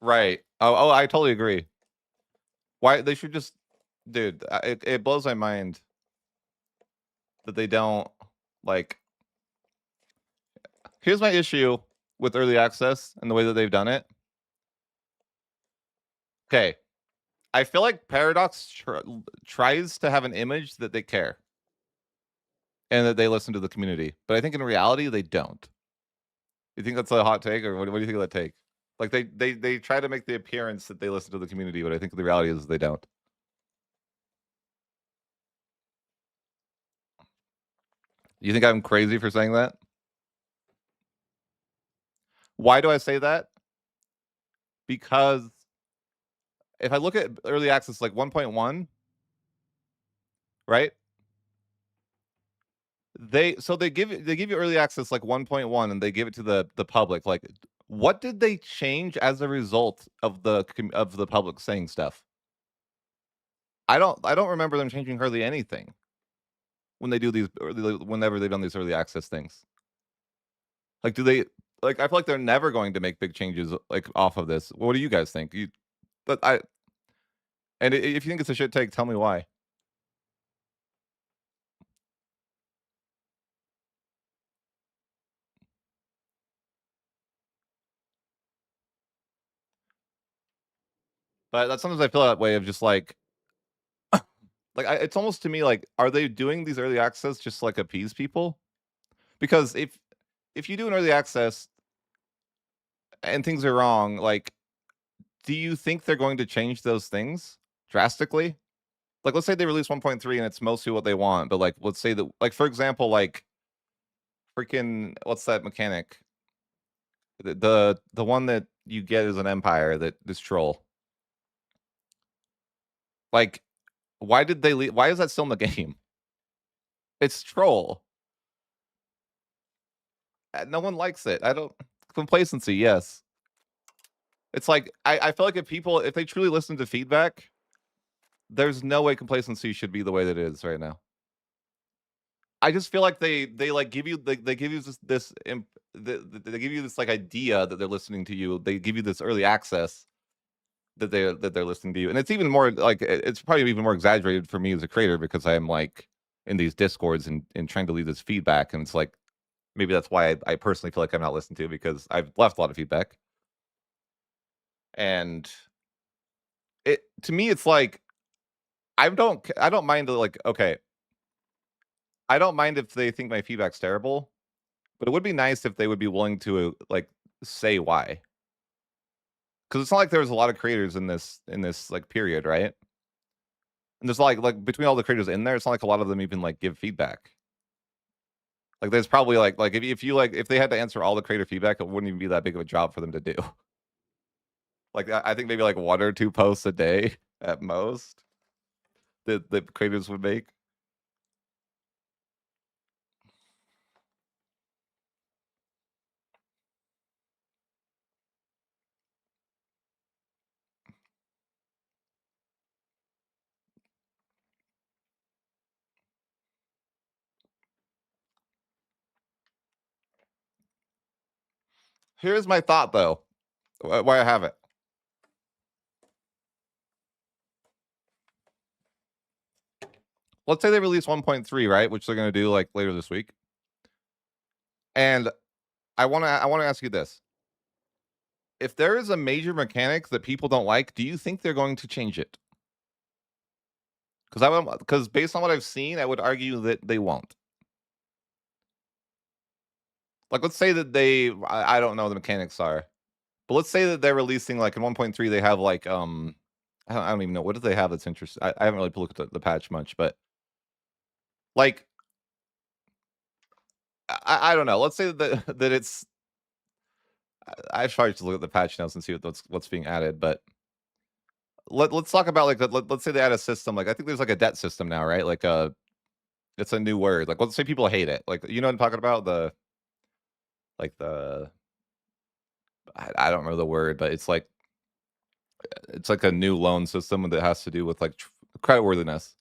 Right. Oh, I totally agree. Why they should just, dude. It blows my mind that they don't like. Here's my issue with early access and the way that they've done it. Okay, I feel like Paradox tries to have an image that they care and that they listen to the community, but I think in reality they don't. You think that's a hot take, or what do you think of that take? Like they try to make the appearance that they listen to the community, but I think the reality is they don't. You think I'm crazy for saying that? Why do I say that? Because if I look at early access like 1.1, right? They give you early access like 1.1 and they give it to the public. Like what did they change as a result of the public saying stuff? I don't remember them changing hardly anything when they do these whenever they've done these early access things. Like do they like I feel like they're never going to make big changes like off of this. What do you guys think? You but I and if you think it's a shit take, tell me why. But that's sometimes I feel that way of just it's almost to me like are they doing these early access just like appease people? Because if you do an early access and things are wrong, like do you think they're going to change those things drastically? Like let's say they release 1.3 and it's mostly what they want, but like let's say that like for example like freaking what's that mechanic? The one that you get as an empire that this troll. Like why is that still in the game? It's troll. No one likes it. I don't complacency, yes. It's like I feel like if they truly listen to feedback, there's no way complacency should be the way that it is right now. I just feel like they like give you they give you they give you this like idea that they're listening to you. They give you this early access that they're listening to you, and it's even more like it's probably even more exaggerated for me as a creator because I'm like in these discords and trying to leave this feedback, and it's like maybe that's why I personally feel like I'm not listened to because I've left a lot of feedback, and it to me it's like I don't mind like okay I don't mind if they think my feedback's terrible, but it would be nice if they would be willing to like say why. Because it's not like there was a lot of creators in this like period, right? And there's like between all the creators in there, it's not like a lot of them even like give feedback. Like there's probably like if you like if they had to answer all the creator feedback, it wouldn't even be that big of a job for them to do. Like I think maybe like 1 or 2 posts a day at most that the creators would make. Here's my thought though, why I have it. Let's say they release 1.3, right? Which they're gonna do like later this week. And I wanna ask you this. If there is a major mechanic that people don't like, do you think they're going to change it? Because based on what I've seen, I would argue that they won't. Like, let's say that I don't know what the mechanics are, but let's say that they're releasing like in 1.3, they have like I don't even know what do they have that's interesting. I haven't really looked at the patch much, but like I don't know. Let's say that that it's I should probably just look at the patch notes and see what's being added, but let's talk about like let's say they add a system like I think there's like a debt system now, right? Like it's a new word. Like let's say people hate it. Like you know what I'm talking about? The like the I don't remember the word, but it's like a new loan system that has to do with like creditworthiness.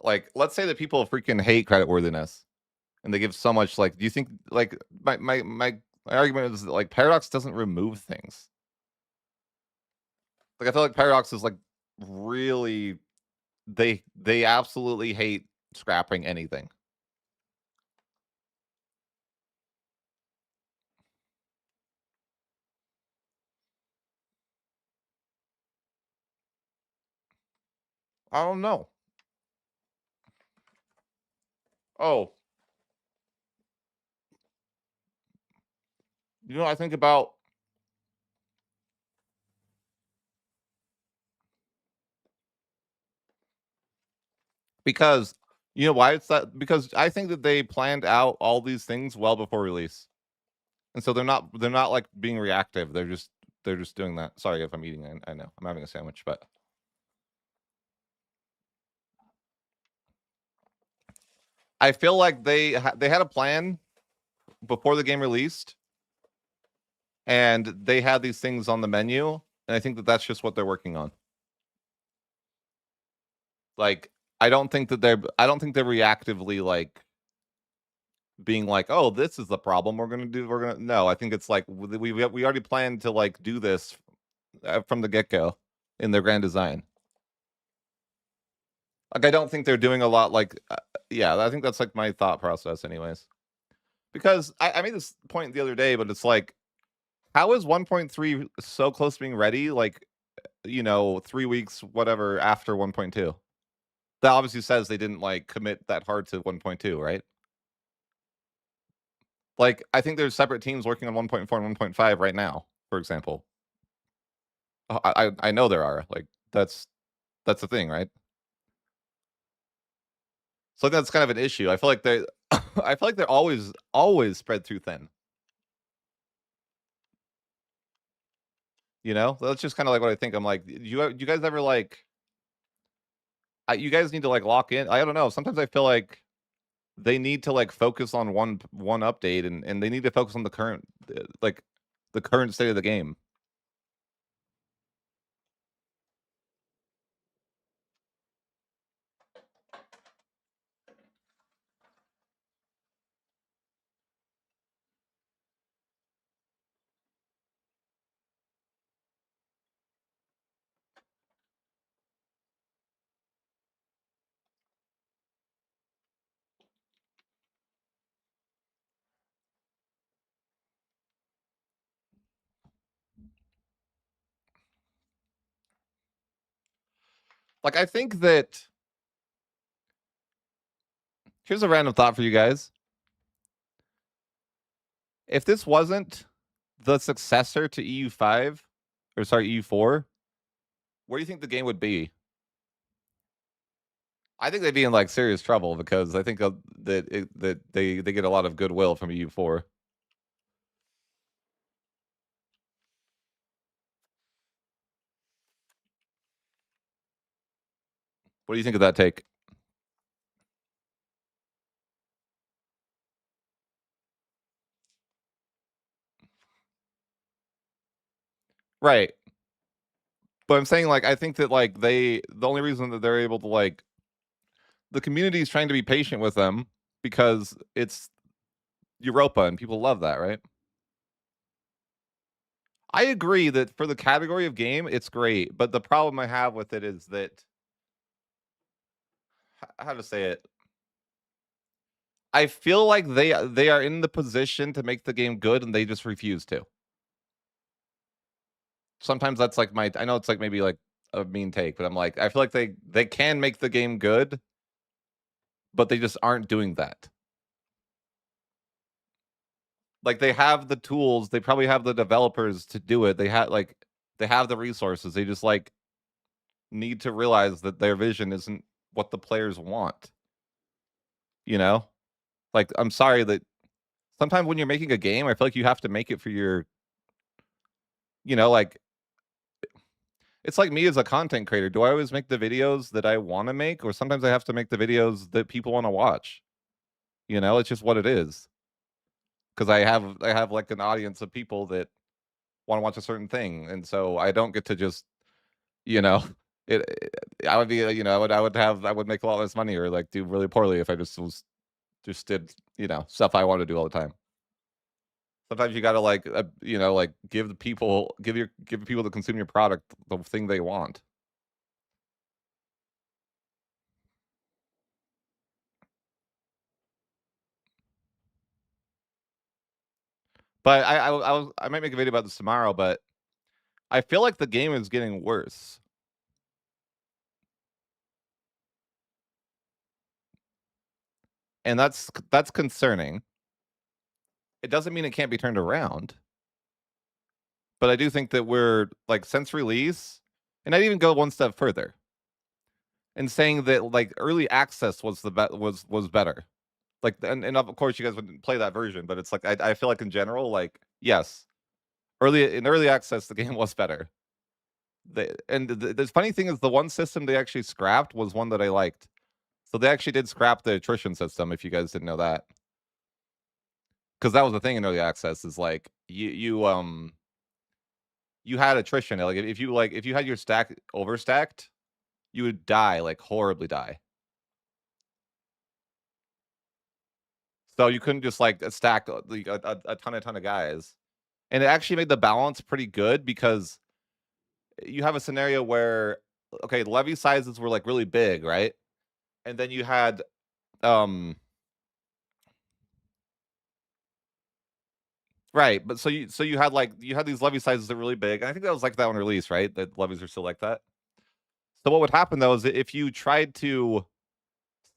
Like let's say that people freaking hate creditworthiness and they give so much like do you think like my argument is that like Paradox doesn't remove things. Like I feel like Paradox is like really they absolutely hate scrapping anything. I don't know. Oh, you know, I think about because you know why it's that because I think that they planned out all these things well before release. And so they're not like being reactive. They're just doing that. Sorry if I'm eating. I know. I'm having a sandwich, but I feel like they had a plan before the game released and they had these things on the menu and I think that that's just what they're working on. Like I don't think they're reactively like being like, "Oh, this is the problem we're going to No, I think it's like we already planned to like do this from the get-go in their grand design. Like I don't think they're doing a lot like yeah, I think that's like my thought process anyways. Because I made this point the other day, but it's like how is 1.3 so close to being ready like, you know, 3 weeks whatever after 1.2? That obviously says they didn't like commit that hard to 1.2, right? Like I think there's separate teams working on 1.4 and 1.5 right now, for example. I know there are. Like that's the thing, right? So that's kind of an issue. I feel like they I feel like they're always spread too thin. You know? That's just kinda like what I think. I'm like, you guys ever like you guys need to like lock in. I don't know. Sometimes I feel like they need to like focus on one update and they need to focus on the current like the current state of the game. Like I think that here's a random thought for you guys. If this wasn't the successor to EU5 or sorry, EU4, where do you think the game would be? I think they'd be in like serious trouble because I think that they get a lot of goodwill from EU4. What do you think of that take? Right. But I'm saying like I think that like the only reason that they're able to like the community is trying to be patient with them because it's Europa and people love that, right? I agree that for the category of game, it's great, but the problem I have with it is that how to say it. I feel like they are in the position to make the game good and they just refuse to. Sometimes that's like my I know it's like maybe like a mean take, but I'm like I feel like they can make the game good, but they just aren't doing that. Like they have the tools, they probably have the developers to do it. They have the resources. They just like need to realize that their vision isn't what the players want. You know? Like I'm sorry that sometimes when you're making a game, I feel like you have to make it for your you know, like it's like me as a content creator. Do I always make the videos that I want to make or sometimes I have to make the videos that people want to watch? You know, it's just what it is. Cuz I have like an audience of people that want to watch a certain thing and so I don't get to just, you know, I would be, you know, I would make a lot less money or like do really poorly if I just did, you know, stuff I want to do all the time. Sometimes you gotta like like give the people give people to consume your product the thing they want. But I might make a video about this tomorrow, but I feel like the game is getting worse. And that's concerning. It doesn't mean it can't be turned around, but I do think that we're like since release, and I'd even go one step further in saying that like early access was was better. Like and of course you guys wouldn't play that version, but it's like I feel like in general, like yes, early access the game was better. The funny thing is the one system they actually scrapped was one that I liked. So they actually did scrap the attrition system, if you guys didn't know that. Because that was the thing in early access is like you had attrition. Like if you had your stack overstacked, you would die, like horribly die. So you couldn't just like stack like a ton of guys. And it actually made the balance pretty good because you have a scenario where okay, levy sizes were like really big, right? And then you had right, but so you had like you had these levy sizes that were really big. And I think that was like that on release, right? That levies are still like that. So what would happen though is if you tried to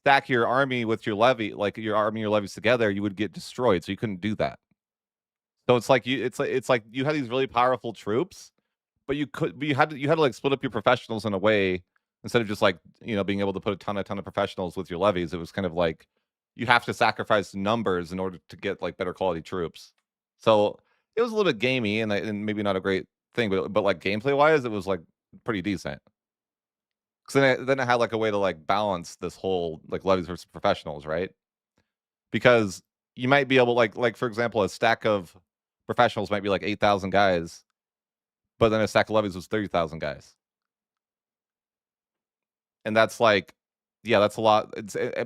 stack your army with your levy, like your army, your levies together, you would get destroyed. So you couldn't do that. So it's like it's like you had these really powerful troops, but you had to like split up your professionals in a way instead of just like being able to put a ton of professionals with your levies. It was kind of like you have to sacrifice numbers in order to get like better quality troops. So it was a little bit gamey and maybe not a great thing, but like gameplay wise, it was like pretty decent. Because then it had like a way to like balance this whole like levies versus professionals, right? Because you might be able like for example, a stack of professionals might be like 8,000 guys, but then a stack of levies was 30,000 guys, and that's like, yeah, that's a lot.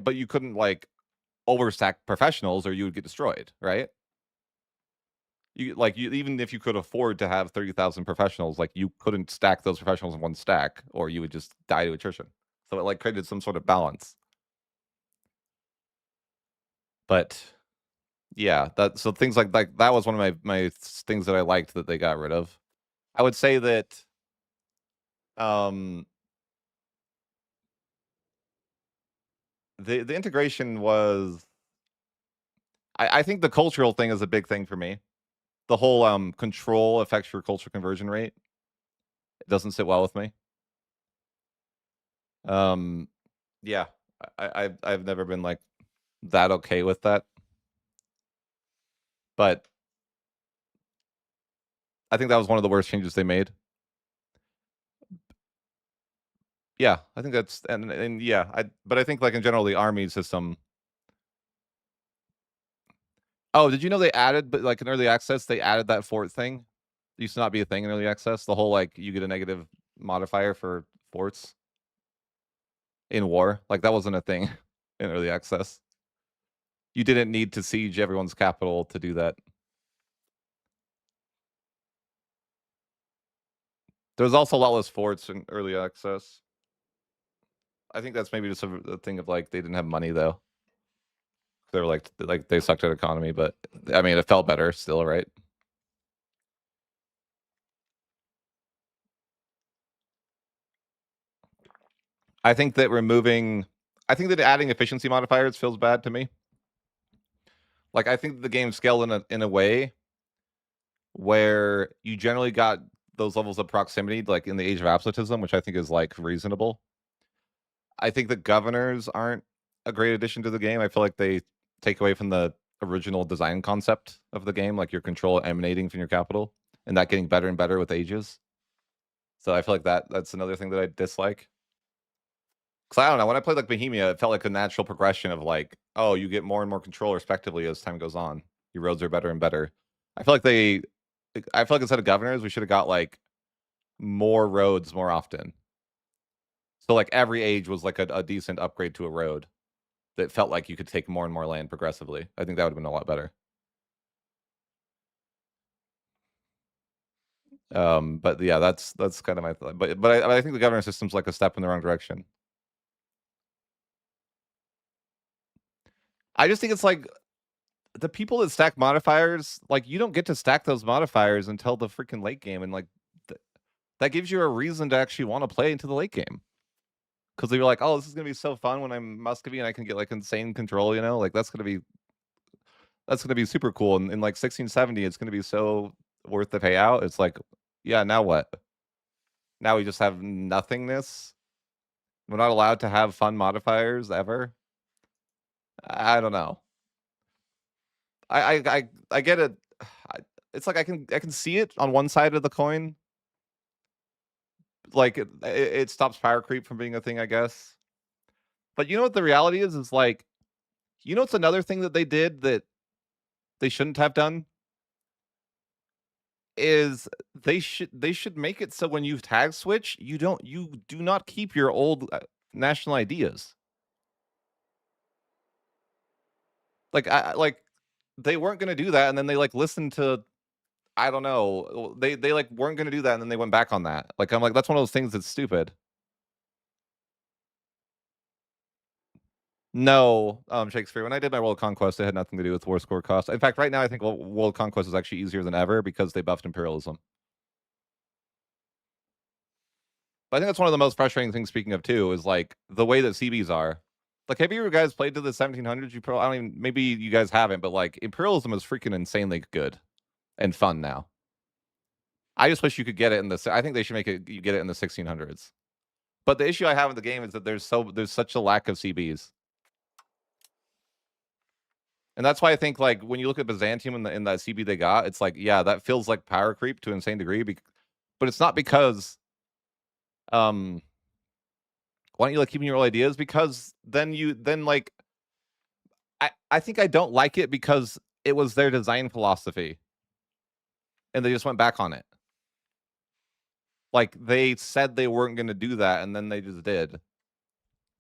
But you couldn't like overstack professionals or you would get destroyed, right? You even if you could afford to have 30,000 professionals, like you couldn't stack those professionals in one stack, or you would just die to attrition. So it like created some sort of balance. But yeah, that so things like that was one of my things that I liked that they got rid of. I would say that um the integration was I think the cultural thing is a big thing for me. The whole control affects your culture conversion rate. It doesn't sit well with me. Um yeah, I've never been like that okay with that. But I think that was one of the worst changes they made. Yeah, I think that's and yeah, but I think like in general the army system. Oh, did you know they added but like in early access they added that fort thing? It used to not be a thing in early access. The whole like you get a negative modifier for forts in war. Like that wasn't a thing in early access. You didn't need to siege everyone's capital to do that. There was also a lot less forts in early access. I think that's maybe just a thing of like they didn't have money though. They were like they sucked at economy, but I mean it felt better still, right? I think that I think that adding efficiency modifiers feels bad to me. Like I think the game scaled in a way where you generally got those levels of proximity, like in the age of absolutism, which I think is like reasonable. I think the governors aren't a great addition to the game. I feel like they take away from the original design concept of the game, like your control emanating from your capital, and that getting better and better with ages. So I feel like that's another thing that I dislike. Because I don't know, when I played like Bohemia, it felt like a natural progression of like, oh, you get more and more control respectively as time goes on. Your roads are better and better. I feel like I feel like instead of governors, we should have got like more roads more often. So like every age was like a decent upgrade to a road that felt like you could take more and more land progressively. I think that would have been a lot better. But yeah, that's kind of my thought. But I think the governance system's like a step in the wrong direction. I just think it's like the people that stack modifiers, like you don't get to stack those modifiers until the freaking late game, and like that gives you a reason to actually want to play into the late game. Because you're like, oh, this is gonna be so fun when I'm Muscovy and I can get like insane control, you know, like that's gonna be super cool. And in like 1670, it's gonna be so worth the payout. It's like, yeah, now what? Now we just have nothingness. We're not allowed to have fun modifiers ever. I don't know. I get it. It's like I can see it on one side of the coin. Like it stops power creep from being a thing, I guess. But you know what the reality is? Is like, you know, it's another thing that they did that they shouldn't have done. Is they should make it so when you tag switch, you do not keep your old national ideas. Like they weren't gonna do that, and then they like listened to, I don't know, they like weren't gonna do that, and then they went back on that. Like I'm like, that's one of those things that's stupid. No, Shakespeare. When I did my World Conquest, it had nothing to do with war score cost. In fact, right now I think World Conquest is actually easier than ever because they buffed imperialism. But I think that's one of the most frustrating things. Speaking of too, is like the way that CBs are. Like, have you guys played to the 1700s? You probably, I don't even, maybe you guys haven't, but like imperialism is freaking insanely good and fun now. I just wish you could get it in the. I think they should make it. You get it in the 1600s. But the issue I have in the game is that there's such a lack of CBs. And that's why I think like when you look at Byzantium in that CB they got, it's like, yeah, that feels like power creep to an insane degree. But it's not because why don't you like keeping your old ideas? Because then like I think I don't like it because it was their design philosophy. And they just went back on it. Like they said they weren't gonna do that, and then they just did.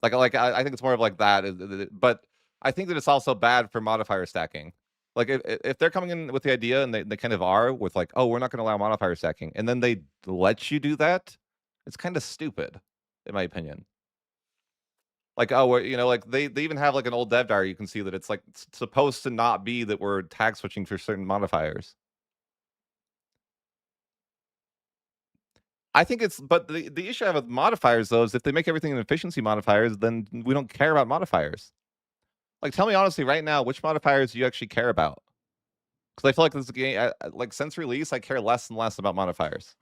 I think it's more of like that. But I think that it's also bad for modifier stacking. Like if they're coming in with the idea and they kind of are with like, oh, we're not going to allow modifier stacking, and then they let you do that, it's kind of stupid, in my opinion. Like, oh, like they even have like an old dev diary. You can see that it's like supposed to not be that we're tag switching for certain modifiers. I think it's, but the issue I have with modifiers though is if they make everything an efficiency modifiers, then we don't care about modifiers. Like, tell me honestly right now, which modifiers do you actually care about? Because I feel like this game, like since release, I care less and less about modifiers.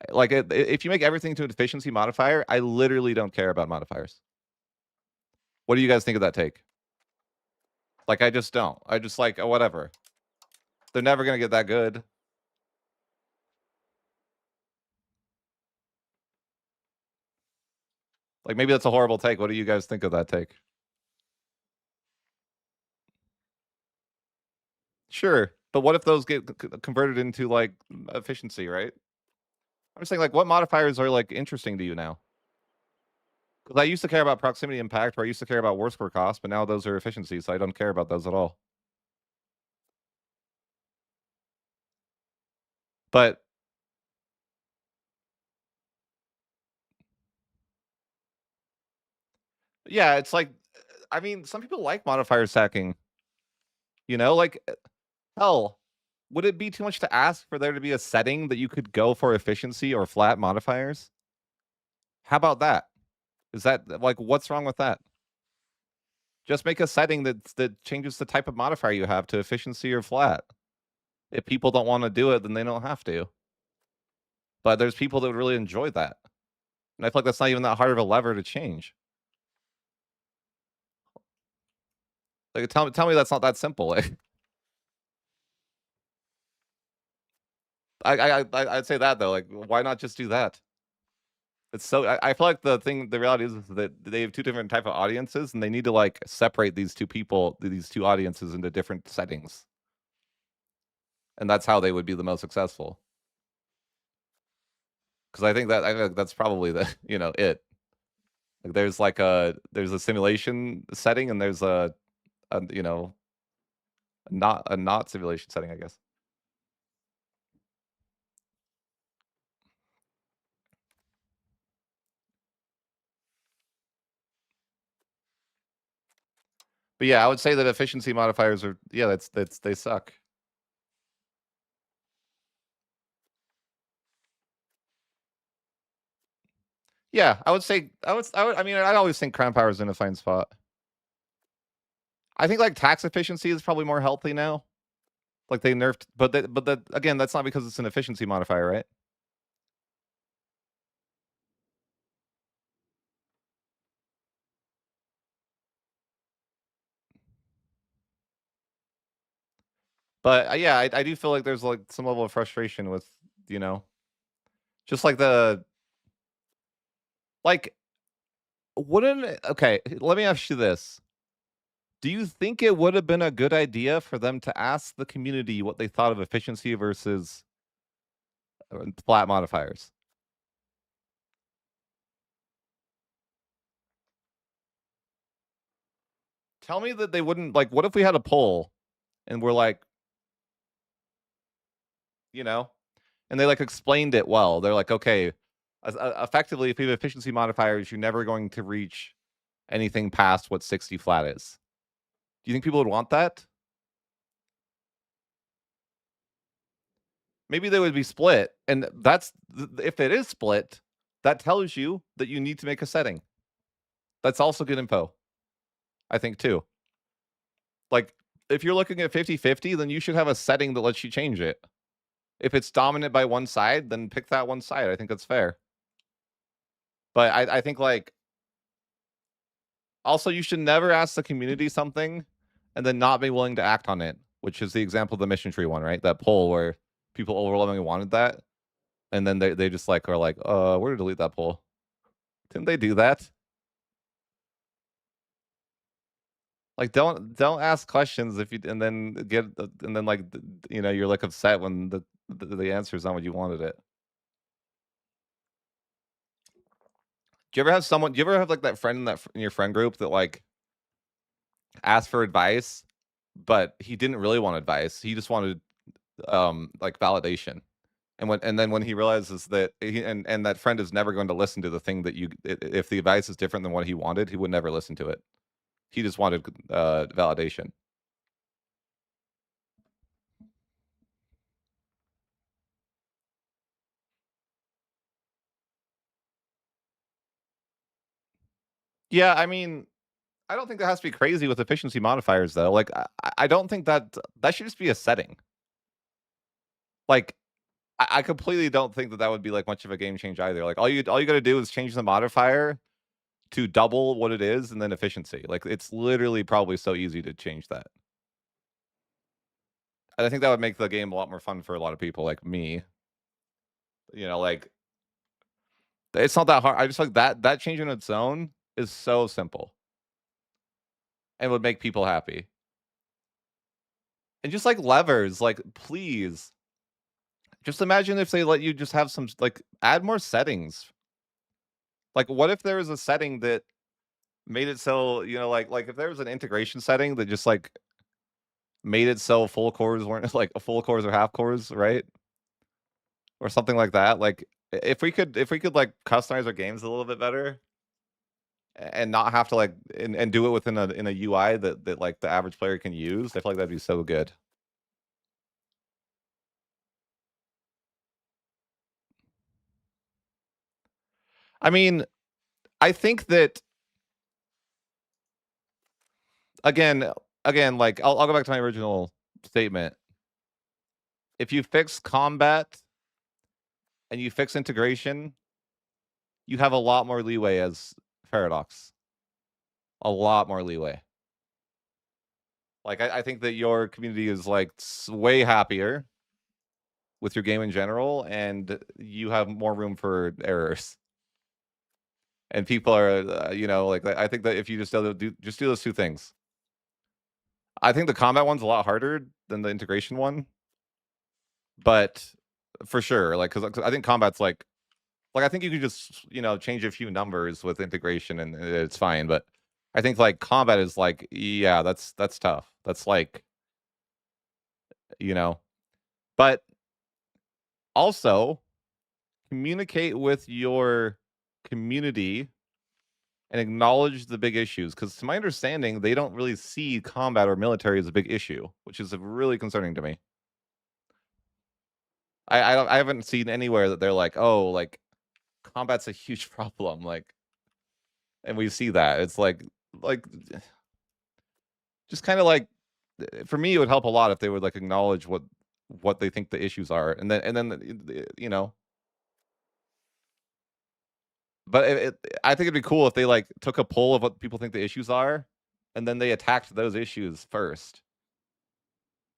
Like, if you make everything to an efficiency modifier, I literally don't care about modifiers. What do you guys think of that take? Like, I just don't. I just like, oh, whatever. They're never gonna get that good. Like, maybe that's a horrible take. What do you guys think of that take? Sure, but what if those get converted into like efficiency, right? I'm just saying, like, what modifiers are like interesting to you now? Because I used to care about proximity impact, or I used to care about war score cost, but now those are efficiency, so I don't care about those at all. But yeah, it's like, I mean, some people like modifier stacking. Like hell, would it be too much to ask for there to be a setting that you could go for efficiency or flat modifiers? How about that? Is that like what's wrong with that? Just make a setting that changes the type of modifier you have to efficiency or flat. If people don't want to do it, then they don't have to. But there's people that would really enjoy that. And I feel like that's not even that hard of a lever to change. Like tell me that's not that simple. I'd say that though. Like, why not just do that? It's so I feel like the reality is that they have two different type of audiences, and they need to like separate these two audiences into different settings, and that's how they would be the most successful. Because I think that's probably it. Like, there's a simulation setting, and there's a not simulation setting, I guess. But yeah, I would say that efficiency modifiers are that's they suck. Yeah, I mean I always think crime power is in a fine spot. I think like tax efficiency is probably more healthy now. Like they nerfed, but that again, that's not because it's an efficiency modifier, right? But yeah, I do feel like there's like some level of frustration with you know just like the like wouldn't okay. Let me ask you this: do you think it would have been a good idea for them to ask the community what they thought of efficiency versus flat modifiers? Tell me that they wouldn't like. What if we had a poll and we're like, you know, and they like explained it well. They're like, okay, effectively, if you have efficiency modifiers, you're never going to reach anything past what 60 flat is. Do you think people would want that? Maybe they would be split, and if it is split, that tells you that you need to make a setting. That's also good info, I think too. Like if you're looking at 50-50, then you should have a setting that lets you change it. If it's dominant by one side, then pick that one side. I think that's fair. But I think like also you should never ask the community something and then not be willing to act on it, which is the example of the mission tree one, right? That poll where people overwhelmingly wanted that. And then they just like are like, we're gonna delete that poll. Didn't they do that? Like don't ask questions if you and then get and then like you're like upset when the answer is not what you wanted it. Do you ever have like that friend in in your friend group that like asked for advice, but he didn't really want advice. He just wanted like validation. And then when he realizes that and that friend is never going to listen to the thing that if the advice is different than what he wanted, he would never listen to it. He just wanted validation. Yeah, I mean, I don't think that has to be crazy with efficiency modifiers though. Like I don't think that should just be a setting. Like I completely don't think that would be like much of a game change either. Like all you got to do is change the modifier to double what it is and then efficiency. Like it's literally probably so easy to change that. And I think that would make the game a lot more fun for a lot of people like me. Like it's not that hard. I just like that change in its own is so simple and would make people happy. And just like levers, like please, just imagine if they let you just have some like add more settings. Like what if there was a setting that made it so, like if there was an integration setting that just like made it so full cores weren't like full cores or half cores, right? Or something like that. Like if we could like customize our games a little bit better and not have to like and do it within a UI that like the average player can use, I feel like that'd be so good. I mean, I think that again, like I'll go back to my original statement. If you fix combat and you fix integration, you have a lot more leeway as Paradox. A lot more leeway. Like I think that your community is like way happier with your game in general, and you have more room for errors. And people are, like I think that if you just do those two things, I think the combat one's a lot harder than the integration one, but for sure, like because I think combat's like I think you can just change a few numbers with integration and it's fine, but I think like combat is like yeah, that's tough. That's like you know, but also, communicate with your community and acknowledge the big issues. Because to my understanding, they don't really see combat or military as a big issue, which is really concerning to me. I haven't seen anywhere that they're like, oh, like combat's a huge problem, like, and we see that it's like just kind of like for me, it would help a lot if they would like acknowledge what they think the issues are, and then you know. But I think it'd be cool if they like took a poll of what people think the issues are, and then they attacked those issues first.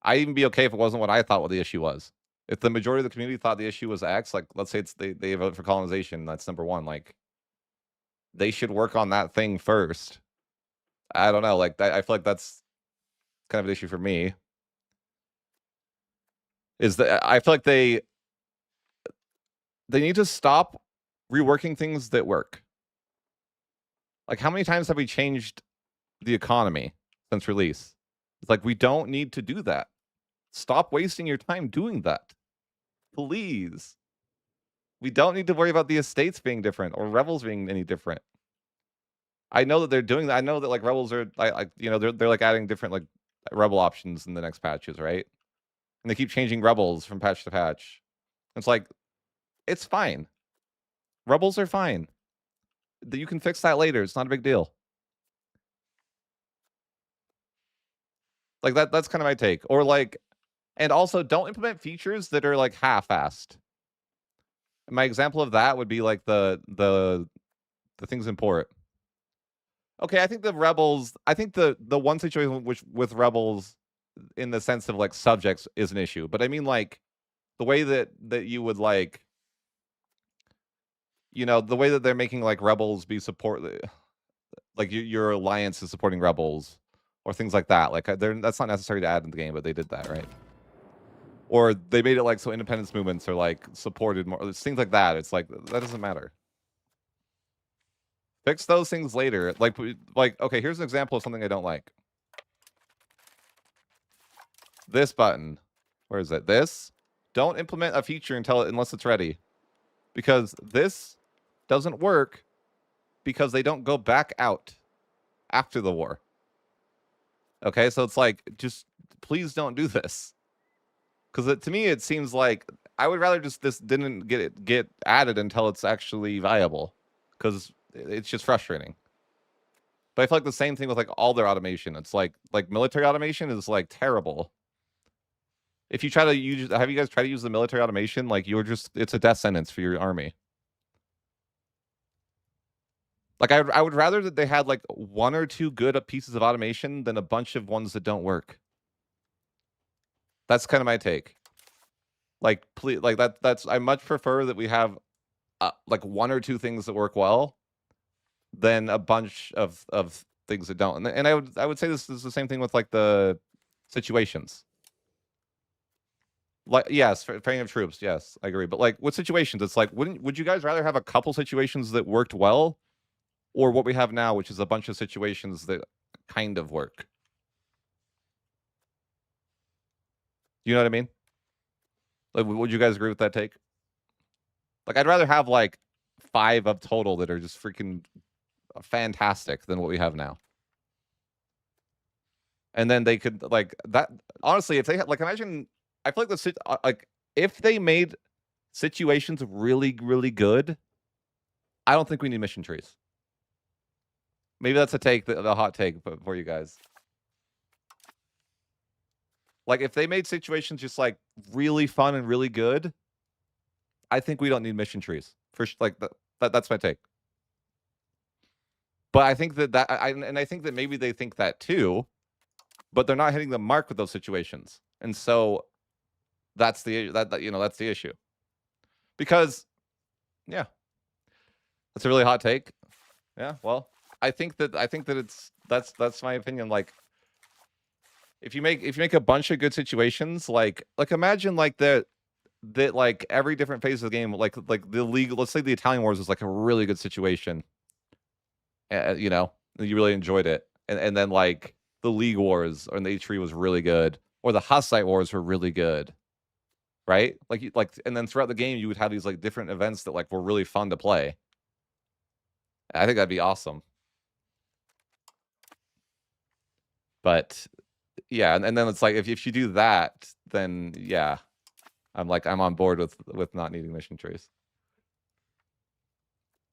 I'd even be okay if it wasn't what I thought what the issue was. If the majority of the community thought the issue was X, like let's say it's they vote for colonization, that's number one. Like they should work on that thing first. I don't know. Like I feel like that's kind of an issue for me. Is that I feel like they need to stop reworking things that work. Like how many times have we changed the economy since release? It's like we don't need to do that. Stop wasting your time doing that. Please. We don't need to worry about the estates being different or rebels being any different. I know that they're doing that. I know that like rebels are like you know they're like adding different like rebel options in the next patches, right? And they keep changing rebels from patch to patch. It's like it's fine. Rebels are fine. You can fix that later. It's not a big deal. Like that's kind of my take. Or like and also don't implement features that are like half-assed. My example of that would be like the things in port. Okay, I think the rebels. I think the one situation which with rebels, in the sense of like subjects, is an issue. But I mean like the way that you would like, you know, the way that they're making like rebels be support, like your alliance is supporting rebels, or things like that. Like that's not necessary to add in the game, but they did that, right? Or they made it like so independence movements are like supported more. Things like that. It's like that doesn't matter. Fix those things later. Like okay, here's an example of something I don't like. This button. Where is it? This. Don't implement a feature unless it's ready. Because this doesn't work because they don't go back out after the war. Okay, so it's like just please don't do this. Because to me it seems like I would rather just this didn't get added until it's actually viable. Because it's just frustrating. But I feel like the same thing with like all their automation. It's like military automation is like terrible. If you try to use, have you guys tried to use the military automation? Like it's a death sentence for your army. Like I would rather that they had like one or two good pieces of automation than a bunch of ones that don't work. That's kind of my take. Like please, like that's I much prefer that we have like one or two things that work well than a bunch of things that don't. And I would say this is the same thing with like the situations. Like yes, training of troops, yes, I agree. But like with situations, it's like would you guys rather have a couple situations that worked well, or what we have now, which is a bunch of situations that kind of work? You know what I mean? Like, would you guys agree with that take? Like, I'd rather have like 5 of total that are just freaking fantastic than what we have now. And then they could like that. Honestly, if they had like, imagine. I feel like like if they made situations really, really good, I don't think we need mission trees. Maybe that's a take, the hot take for you guys. Like if they made situations just like really fun and really good, I think we don't need mission trees. For like that's my take. But I think that I think that maybe they think that too, but they're not hitting the mark with those situations, and so that's the that's the issue. Because, yeah, that's a really hot take. Yeah, well, I think that it's that's my opinion. Like, if you make a bunch of good situations, like imagine like that like every different phase of the game, like the league. Let's say the Italian Wars is like a really good situation. You know, you really enjoyed it, and then like the League Wars or the H3 was really good, or the Hussite Wars were really good, right? Like, and then throughout the game, you would have these like different events that like were really fun to play. I think that'd be awesome. But yeah, and then it's like if you do that, then yeah, I'm on board with not needing mission trees.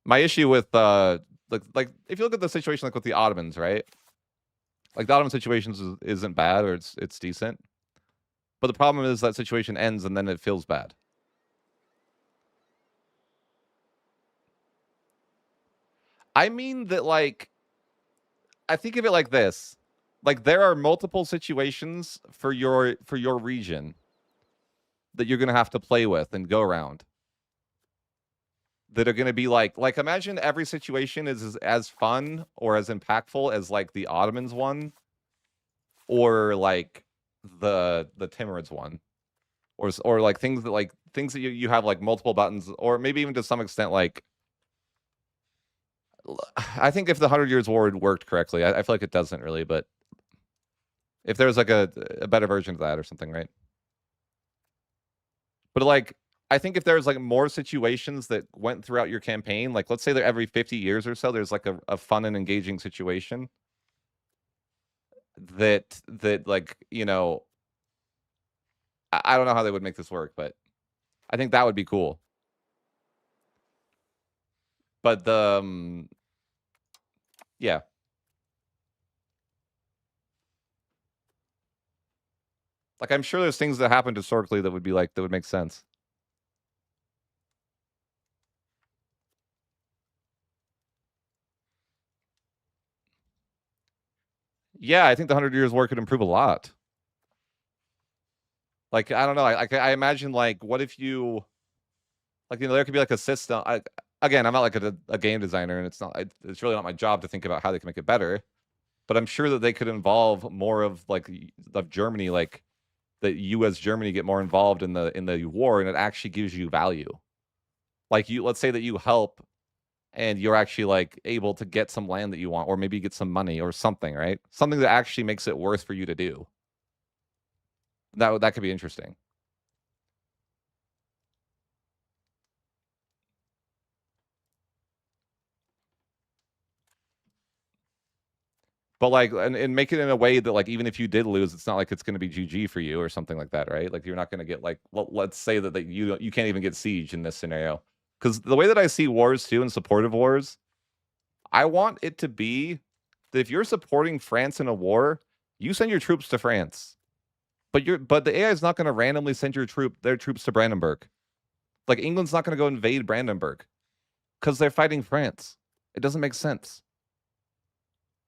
My issue with like if you look at the situation like with the Ottomans, right? Like the Ottoman situations isn't bad or it's decent. But the problem is that situation ends and then it feels bad. I mean that like I think of it like this. Like there are multiple situations for your region that you're going to have to play with and go around. That are going to be like imagine every situation is as fun or as impactful as like the Ottomans one or like the Timurids one or like things that you have like multiple buttons or maybe even to some extent like I think if the 100 Years' War worked correctly, I feel like it doesn't really, but if there's like a better version of that or something, right? But like I think if there's like more situations that went throughout your campaign, like let's say that every 50 years or so, there's like a fun and engaging situation that like, you know, I don't know how they would make this work, but I think that would be cool. But the yeah. Like I'm sure there's things that happened historically that would be like that would make sense. Yeah, I think the 100 Years' War could improve a lot. Like I don't know. I imagine like what if you like there could be like a system. Again, I'm not like a game designer, and it's really not my job to think about how they can make it better. But I'm sure that they could involve more of like of Germany, like that you as Germany get more involved in the war, and it actually gives you value. Like let's say that you help, and you're actually like able to get some land that you want, or maybe get some money or something, right? Something that actually makes it worth for you to do. That could be interesting. But like, and make it in a way that like, even if you did lose, it's not like it's going to be GG for you or something like that, right? Like you're not going to get like, well, let's say that you can't even get siege in this scenario. Because the way that I see wars too and supportive wars, I want it to be that if you're supporting France in a war, you send your troops to France. But the AI is not going to randomly send their troops to Brandenburg. Like England's not going to go invade Brandenburg because they're fighting France. It doesn't make sense.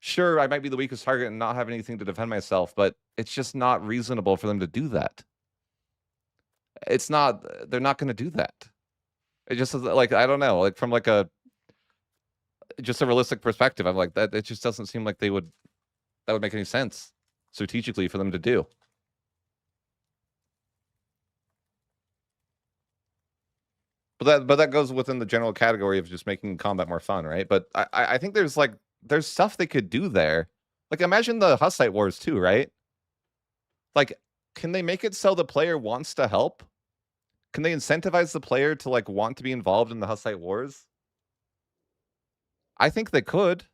Sure, I might be the weakest target and not have anything to defend myself, but it's just not reasonable for them to do that. It's not, they're not going to do that. It just like, I don't know, like from like just a realistic perspective, I'm like that. It just doesn't seem like that would make any sense strategically for them to do. But that goes within the general category of just making combat more fun, right? But I think there's stuff they could do there. Like imagine the Hussite Wars too, right? Like, can they make it so the player wants to help? Can they incentivize the player to like want to be involved in the Hussite Wars? I think they could.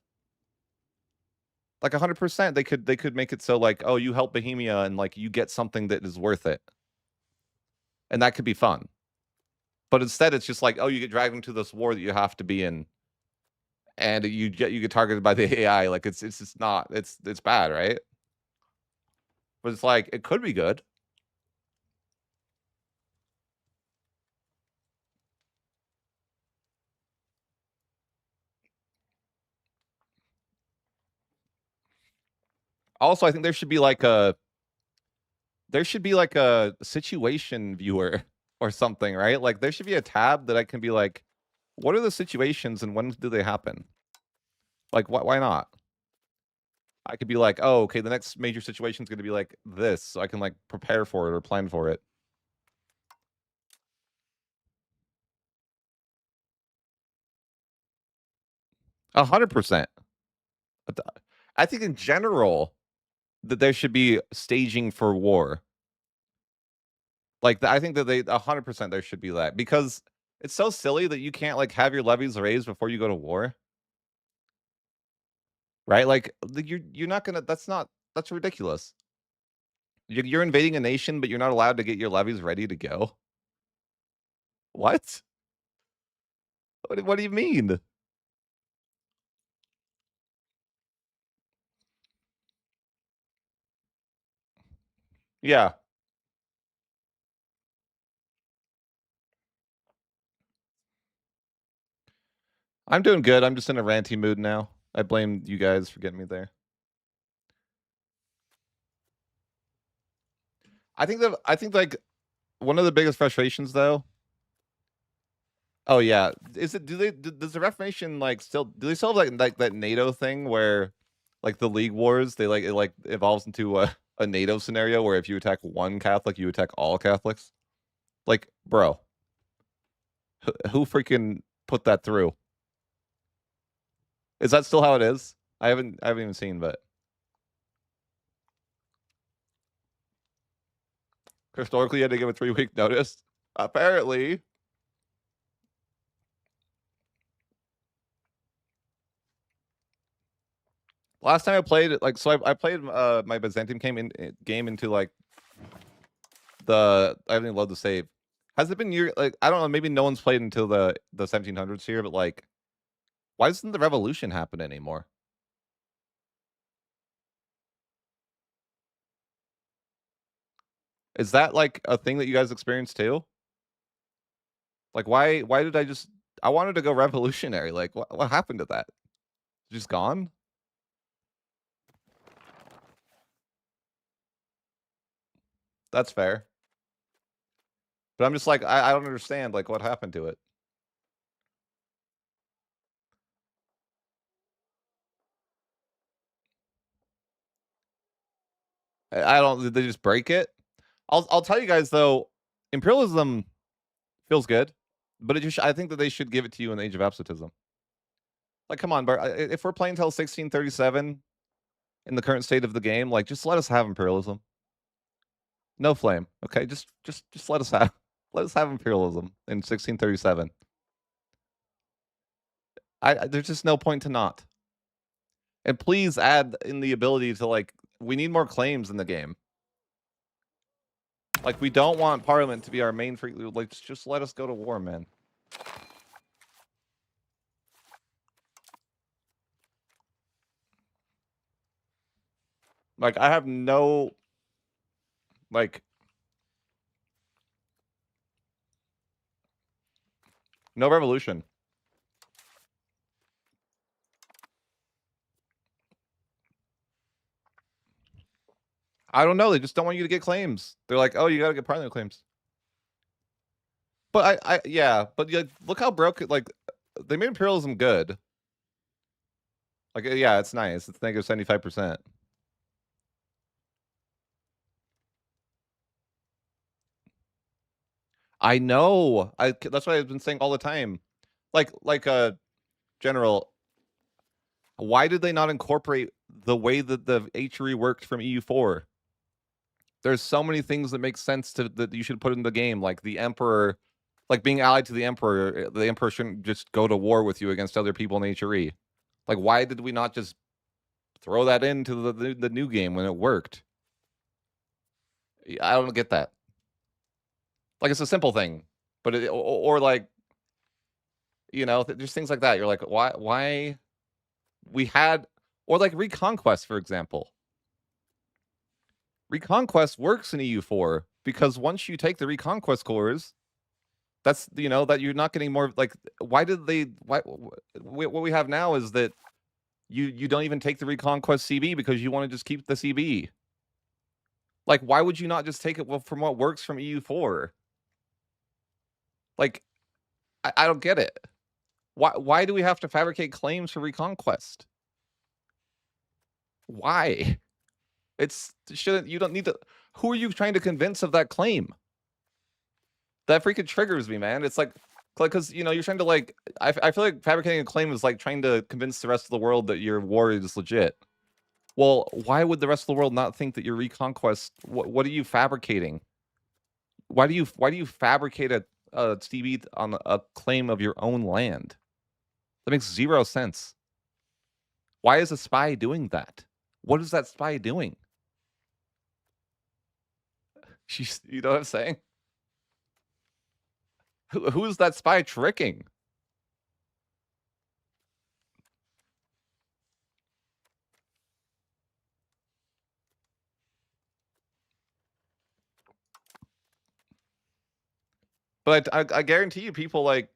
Like 100%, they could make it so like, oh, you help Bohemia and like you get something that is worth it, and that could be fun. But instead, it's just like, oh, you get dragged into this war that you have to be in, and you get targeted by the AI. Like it's just not it's bad, right? But it's like it could be good. Also, I think there should be like a situation viewer or something, right? Like there should be a tab that I can be like, what are the situations and when do they happen? Like why not? I could be like, oh, okay, the next major situation is going to be like this, so I can like prepare for it or plan for it. 100%. I think in general that there should be staging for war. Like I think that they 100% there should be that because it's so silly that you can't like have your levies raised before you go to war. Right? Like you're not gonna. That's not That's ridiculous. You're invading a nation, but you're not allowed to get your levies ready to go. What? What do you mean? Yeah. I'm doing good. I'm just in a ranty mood now. I blame you guys for getting me there. I think like one of the biggest frustrations though. Oh yeah, is it? Does the Reformation like still? Do they still have like that NATO thing where, like the League Wars, they like it like evolves into a NATO scenario where if you attack one Catholic, you attack all Catholics. Like, bro, who freaking put that through? Is that still how it is? I haven't even seen, but historically, you had to give a 3-week notice. Apparently, last time I played, like, so I played my Byzantium game into like I haven't even loaded the save. Has it been like I don't know, maybe no one's played until the 1700s here, but like, why doesn't the revolution happen anymore? Is that like a thing that you guys experience too? Like, why did I wanted to go revolutionary? Like, what happened to that? Just gone? That's fair. But I'm just like, I don't understand, like, what happened to it. I don't. Did they just break it? I'll tell you guys though, imperialism feels good, but I think that they should give it to you in the age of absolutism. Like, come on, bro. If we're playing until 1637 in the current state of the game, like, just let us have imperialism. No flame, okay? Just let us have imperialism in 1637. There's just no point to not. And please add in the ability to like, we need more claims in the game. Like, we don't want Parliament to be our main free. Like, just let us go to war, man. Like, I have no, like, no revolution. I don't know. They just don't want you to get claims. They're like, oh, you got to get Parliament claims. But yeah, but like, look how broke it. Like, they made imperialism good. Like, yeah, it's nice. It's negative 75%. I know. That's what I've been saying all the time. Like General, why did they not incorporate the way that the HRE worked from EU4? There's so many things that make sense that you should put in the game, like the Emperor, like being allied to the Emperor. The Emperor shouldn't just go to war with you against other people in HRE. Like, why did we not just throw that into the new game when it worked? I don't get that. Like, it's a simple thing, but or like, just things like that. You're like, why we had, or like Reconquest, for example. Reconquest works in EU4 because once you take the Reconquest cores, that's that you're not getting more like. Why did they? What we have now is that you don't even take the Reconquest CB because you want to just keep the CB. Like, why would you not just take it from what works from EU4? Like, I don't get it. Why do we have to fabricate claims for Reconquest? Why? You don't need to. Who are you trying to convince of that claim? That freaking triggers me, man. It's like, because you're trying to like. I feel like fabricating a claim is like trying to convince the rest of the world that your war is legit. Well, why would the rest of the world not think that your Reconquest? What are you fabricating? Why do you fabricate a CB on a claim of your own land? That makes zero sense. Why is a spy doing that? What is that spy doing? You know what I'm saying? Who is that spy tricking? But I guarantee you, people like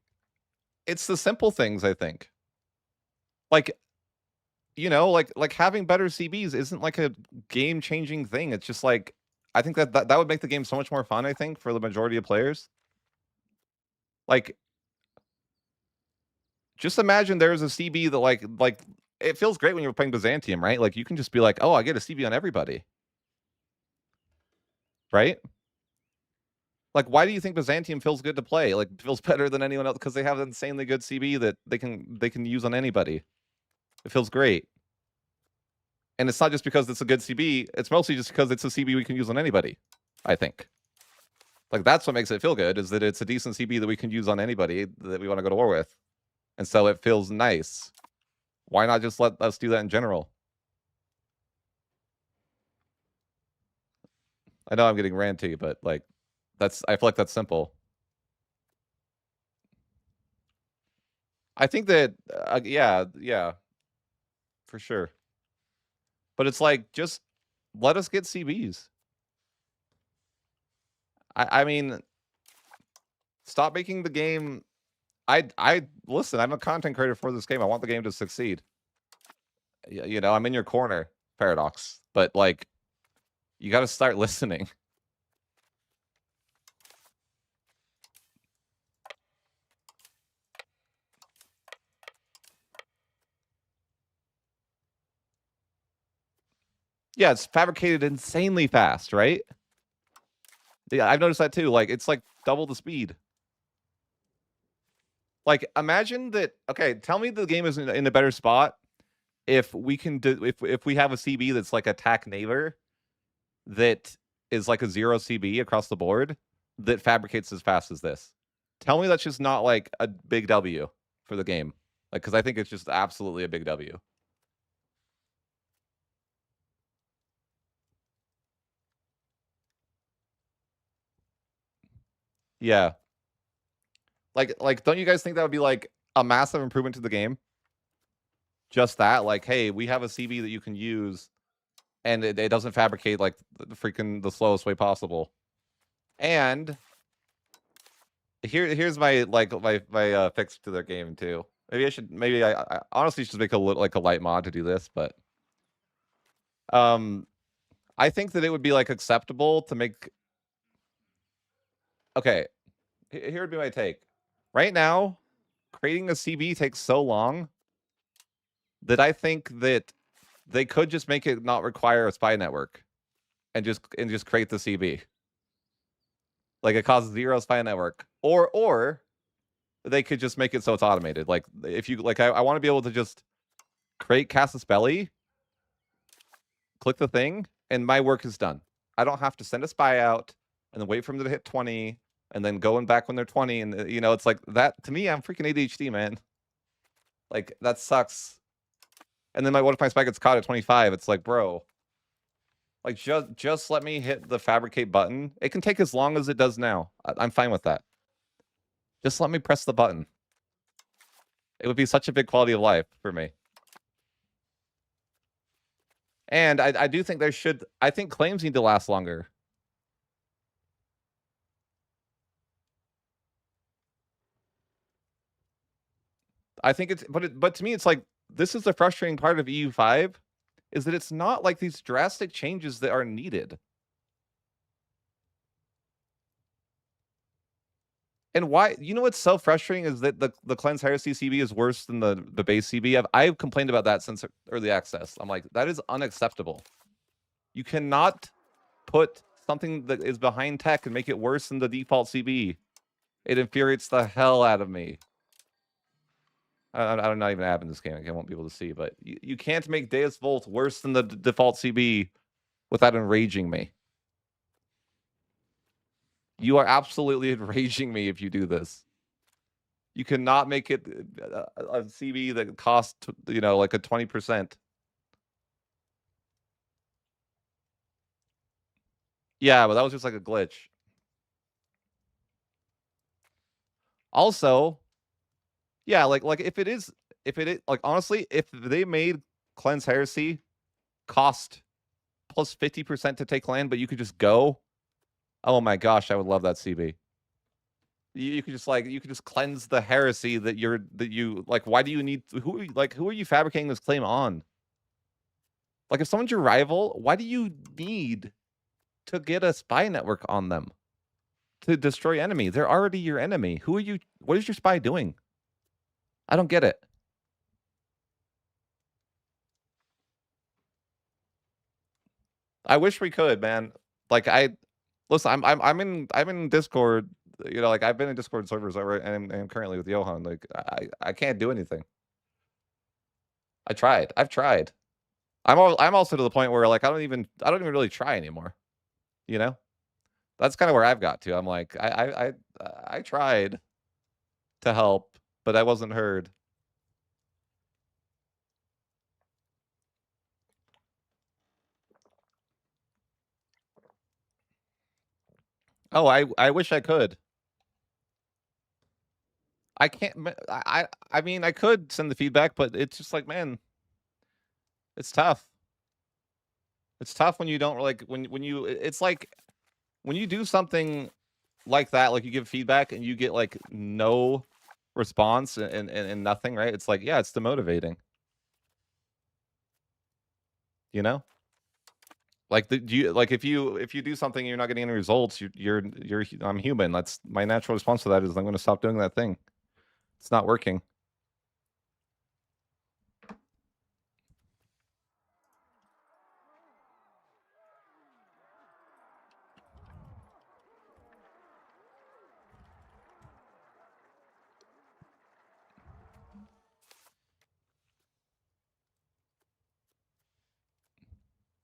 it's the simple things. I think, like like having better CBs isn't like a game changing thing. It's just like I think that would make the game so much more fun. I think for the majority of players, like just imagine there's a CB that like it feels great when you're playing Byzantium, right? Like you can just be like, oh, I get a CB on everybody, right? Like, why do you think Byzantium feels good to play? Like, feels better than anyone else because they have an insanely good CB that they can use on anybody. It feels great, and it's not just because it's a good CB. It's mostly just because it's a CB we can use on anybody. I think, like, that's what makes it feel good is that it's a decent CB that we can use on anybody that we want to go to war with, and so it feels nice. Why not just let us do that in general? I know I'm getting ranty, but like, I feel like that's simple. I think that, yeah, for sure. But it's like, just let us get CBs. I mean, stop making the game. I listen. I'm a content creator for this game. I want the game to succeed. I'm in your corner, Paradox. But like, you got to start listening. Yeah, it's fabricated insanely fast, right? Yeah, I've noticed that too. Like, it's like double the speed. Like, imagine that. Okay, tell me the game is in a better spot if we can do if we have a CB that's like attack neighbor that is like a 0 CB across the board that fabricates as fast as this. Tell me that's just not like a big W for the game. Like, because I think it's just absolutely a big W. Yeah. Like, don't you guys think that would be like a massive improvement to the game? Just that, like, hey, we have a CB that you can use, and it doesn't fabricate like the slowest way possible. And here's my fix to their game too. Maybe I honestly should make a light mod to do this, but um I think that it would be like acceptable to make. Okay, here would be my take. Right now, creating a CB takes so long that I think that they could just make it not require a spy network and just create the CB. Like it causes 0 spy network. Or they could just make it so it's automated. Like if you like I want to be able to just create Casus Belli, click the thing, and my work is done. I don't have to send a spy out and then wait for them to hit 20 and then going back when they're 20. And, it's like that. To me, I'm freaking ADHD, man. Like, that sucks. And then what if my spy gets caught at 25? It's like, bro, like, just let me hit the fabricate button. It can take as long as it does now. I'm fine with that. Just let me press the button. It would be such a big quality of life for me. And I do think I think claims need to last longer. I think but to me, it's like, this is the frustrating part of EU5 is that it's not like these drastic changes that are needed. And why, what's so frustrating is that the Cleanse Heresy CB is worse than the base CB. I've complained about that since early access. I'm like, that is unacceptable. You cannot put something that is behind tech and make it worse than the default CB. It infuriates the hell out of me. I'm not even having this game. I won't be able to see, but you can't make Deus Volt worse than the default CB without enraging me. You are absolutely enraging me if you do this. You cannot make it a CB that costs, like a 20%. Yeah, but that was just like a glitch. Also, yeah, like if it is like honestly, if they made Cleanse Heresy cost plus 50% to take land, but you could just go. Oh my gosh, I would love that CB. You could just you could just cleanse the heresy that you like. Why do you need who are you fabricating this claim on? Like if someone's your rival, why do you need to get a spy network on them to destroy enemy? They're already your enemy. Who are you? What is your spy doing? I don't get it. I wish we could, man. Like I listen, I'm in Discord. You know, like I've been in Discord servers over and I'm currently with Johan. Like I can't do anything. I tried. I've tried. I'm also to the point where like I don't even really try anymore. You know, that's kind of where I've got to. I'm like I tried to help, but I wasn't heard. Oh, I wish I could. I can't. I mean, I could send the feedback, but it's just like, man, it's tough. It's tough when you don't like when you. It's like when you do something like that, like you give feedback and you get like no response and nothing, right? It's like, yeah, it's demotivating. You know, like do you like if you do something and you're not getting any results, you're I'm human. That's my natural response to that is I'm going to stop doing that thing. It's not working.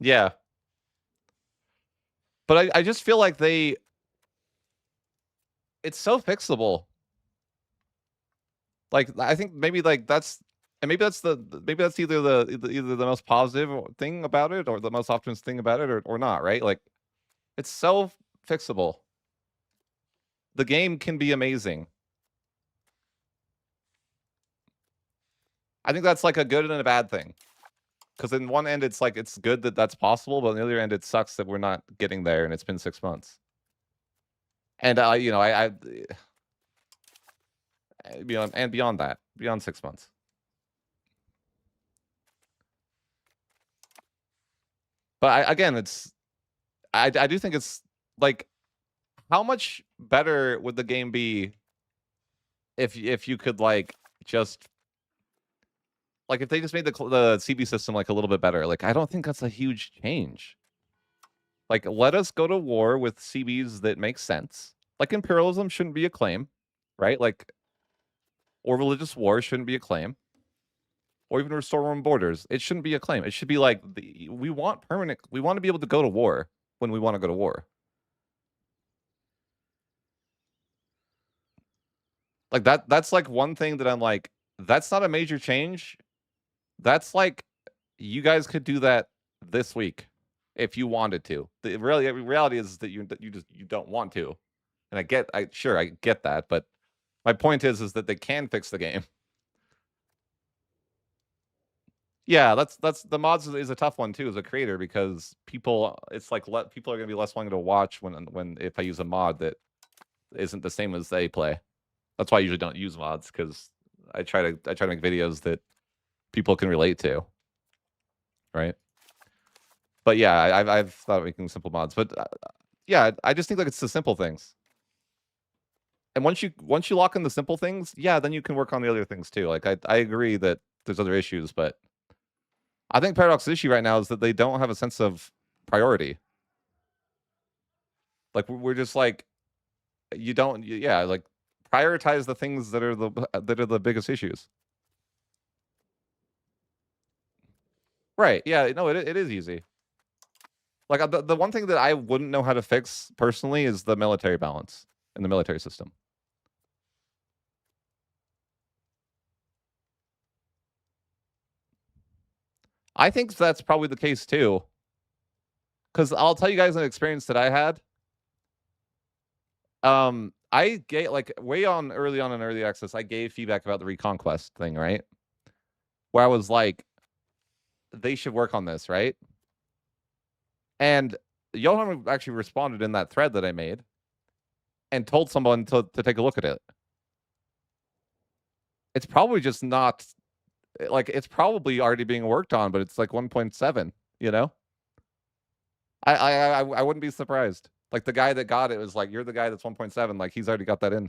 Yeah, but I just feel like it's so fixable. Like I think maybe like that's and maybe that's either either the most positive thing about it or the most optimistic thing about it or not, right? Like it's so fixable. The game can be amazing. I think that's like a good and a bad thing. Because in one end, it's like it's good that that's possible, but on the other end, it sucks that we're not getting there, and it's been 6 months. And you know, and beyond that, beyond 6 months. But again, I do think it's like how much better would the game be if you could like just like if they just made the CB system like a little bit better. Like I don't think that's a huge change. Like let us go to war with CBs that make sense. Like imperialism shouldn't be a claim, right? Like or religious war shouldn't be a claim. Or even restore Roman borders. It shouldn't be a claim. It should be like we want permanent. We want to be able to go to war when we want to go to war. Like that. That's like one thing that I'm like. That's not a major change. That's like you guys could do that this week if you wanted to. The reality is that you don't want to. And I get that, but my point is that they can fix the game. Yeah, that's the mods is a tough one too as a creator because people it's like people are gonna be less willing to watch when if I use a mod that isn't the same as they play. That's why I usually don't use mods because I try to make videos that people can relate to, right? But yeah, I've thought of making simple mods, but yeah, I just think like it's the simple things. And once you lock in the simple things, yeah, then you can work on the other things too. Like I agree that there's other issues, but I think Paradox's issue right now is that they don't have a sense of priority. Like we're just like you don't yeah like prioritize the things that are the biggest issues. Right? Yeah. No, it is easy. Like the one thing that I wouldn't know how to fix personally is the military balance in the military system. I think that's probably the case too. Because I'll tell you guys an experience that I had. I gave like way on early on in early access, I gave feedback about the Reconquest thing, right? Where I was like, they should work on this, right? And Johan actually responded in that thread that I made and told someone to take a look at it. It's probably just not like it's probably already being worked on, but it's like 1.7, you know? I wouldn't be surprised. Like the guy that got it was like, you're the guy that's 1.7, like he's already got that in.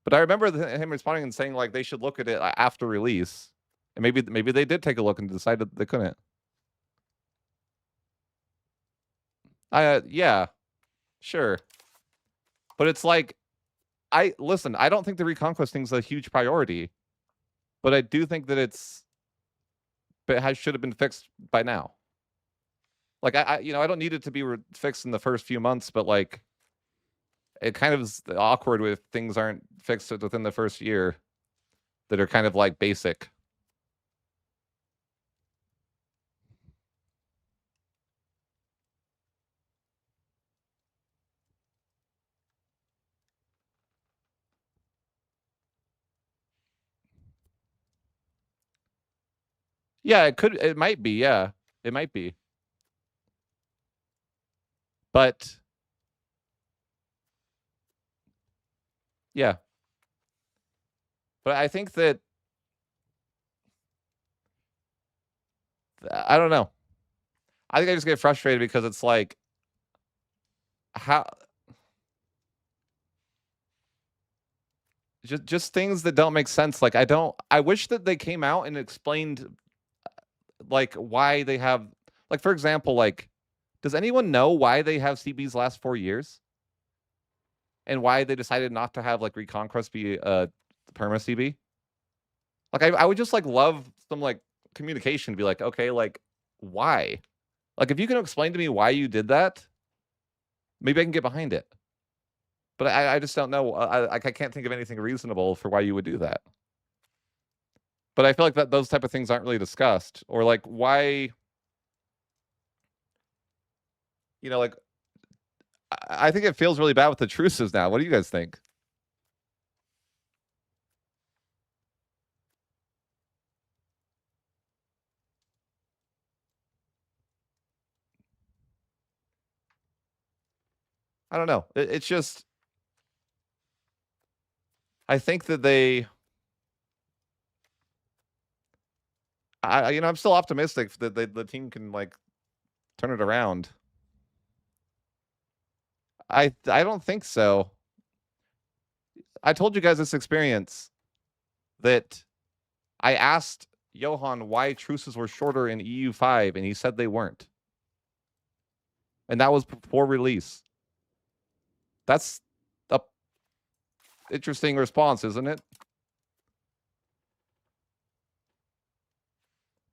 But I remember him responding and saying like they should look at it after release. And maybe they did take a look and decided they couldn't. Yeah, sure. But it's like, I don't think the Reconquest thing's a huge priority, but I do think that should have been fixed by now. Like I don't need it to be fixed in the first few months, but like it kind of is awkward if things aren't fixed within the first year that are kind of like basic. Yeah, it might be, yeah. It might be. But yeah. But I think that I don't know. I think I just get frustrated because it's like how just things that don't make sense. Like I wish that they came out and explained like why they have like for example, like does anyone know why they have CBs last 4 years? And why they decided not to have like Reconquest be a perma CB? Like I would just like love some like communication to be like, okay, like why? Like if you can explain to me why you did that, maybe I can get behind it. But I just don't know. I can't think of anything reasonable for why you would do that. But I feel like that those type of things aren't really discussed, or like why, like I think it feels really bad with the truces now. What do you guys think? I don't know. It's just I think that I'm still optimistic that the team can like turn it around. I don't think so. I told you guys this experience that I asked Johan why truces were shorter in EU5, and he said they weren't. And that was before release. That's a interesting response, isn't it?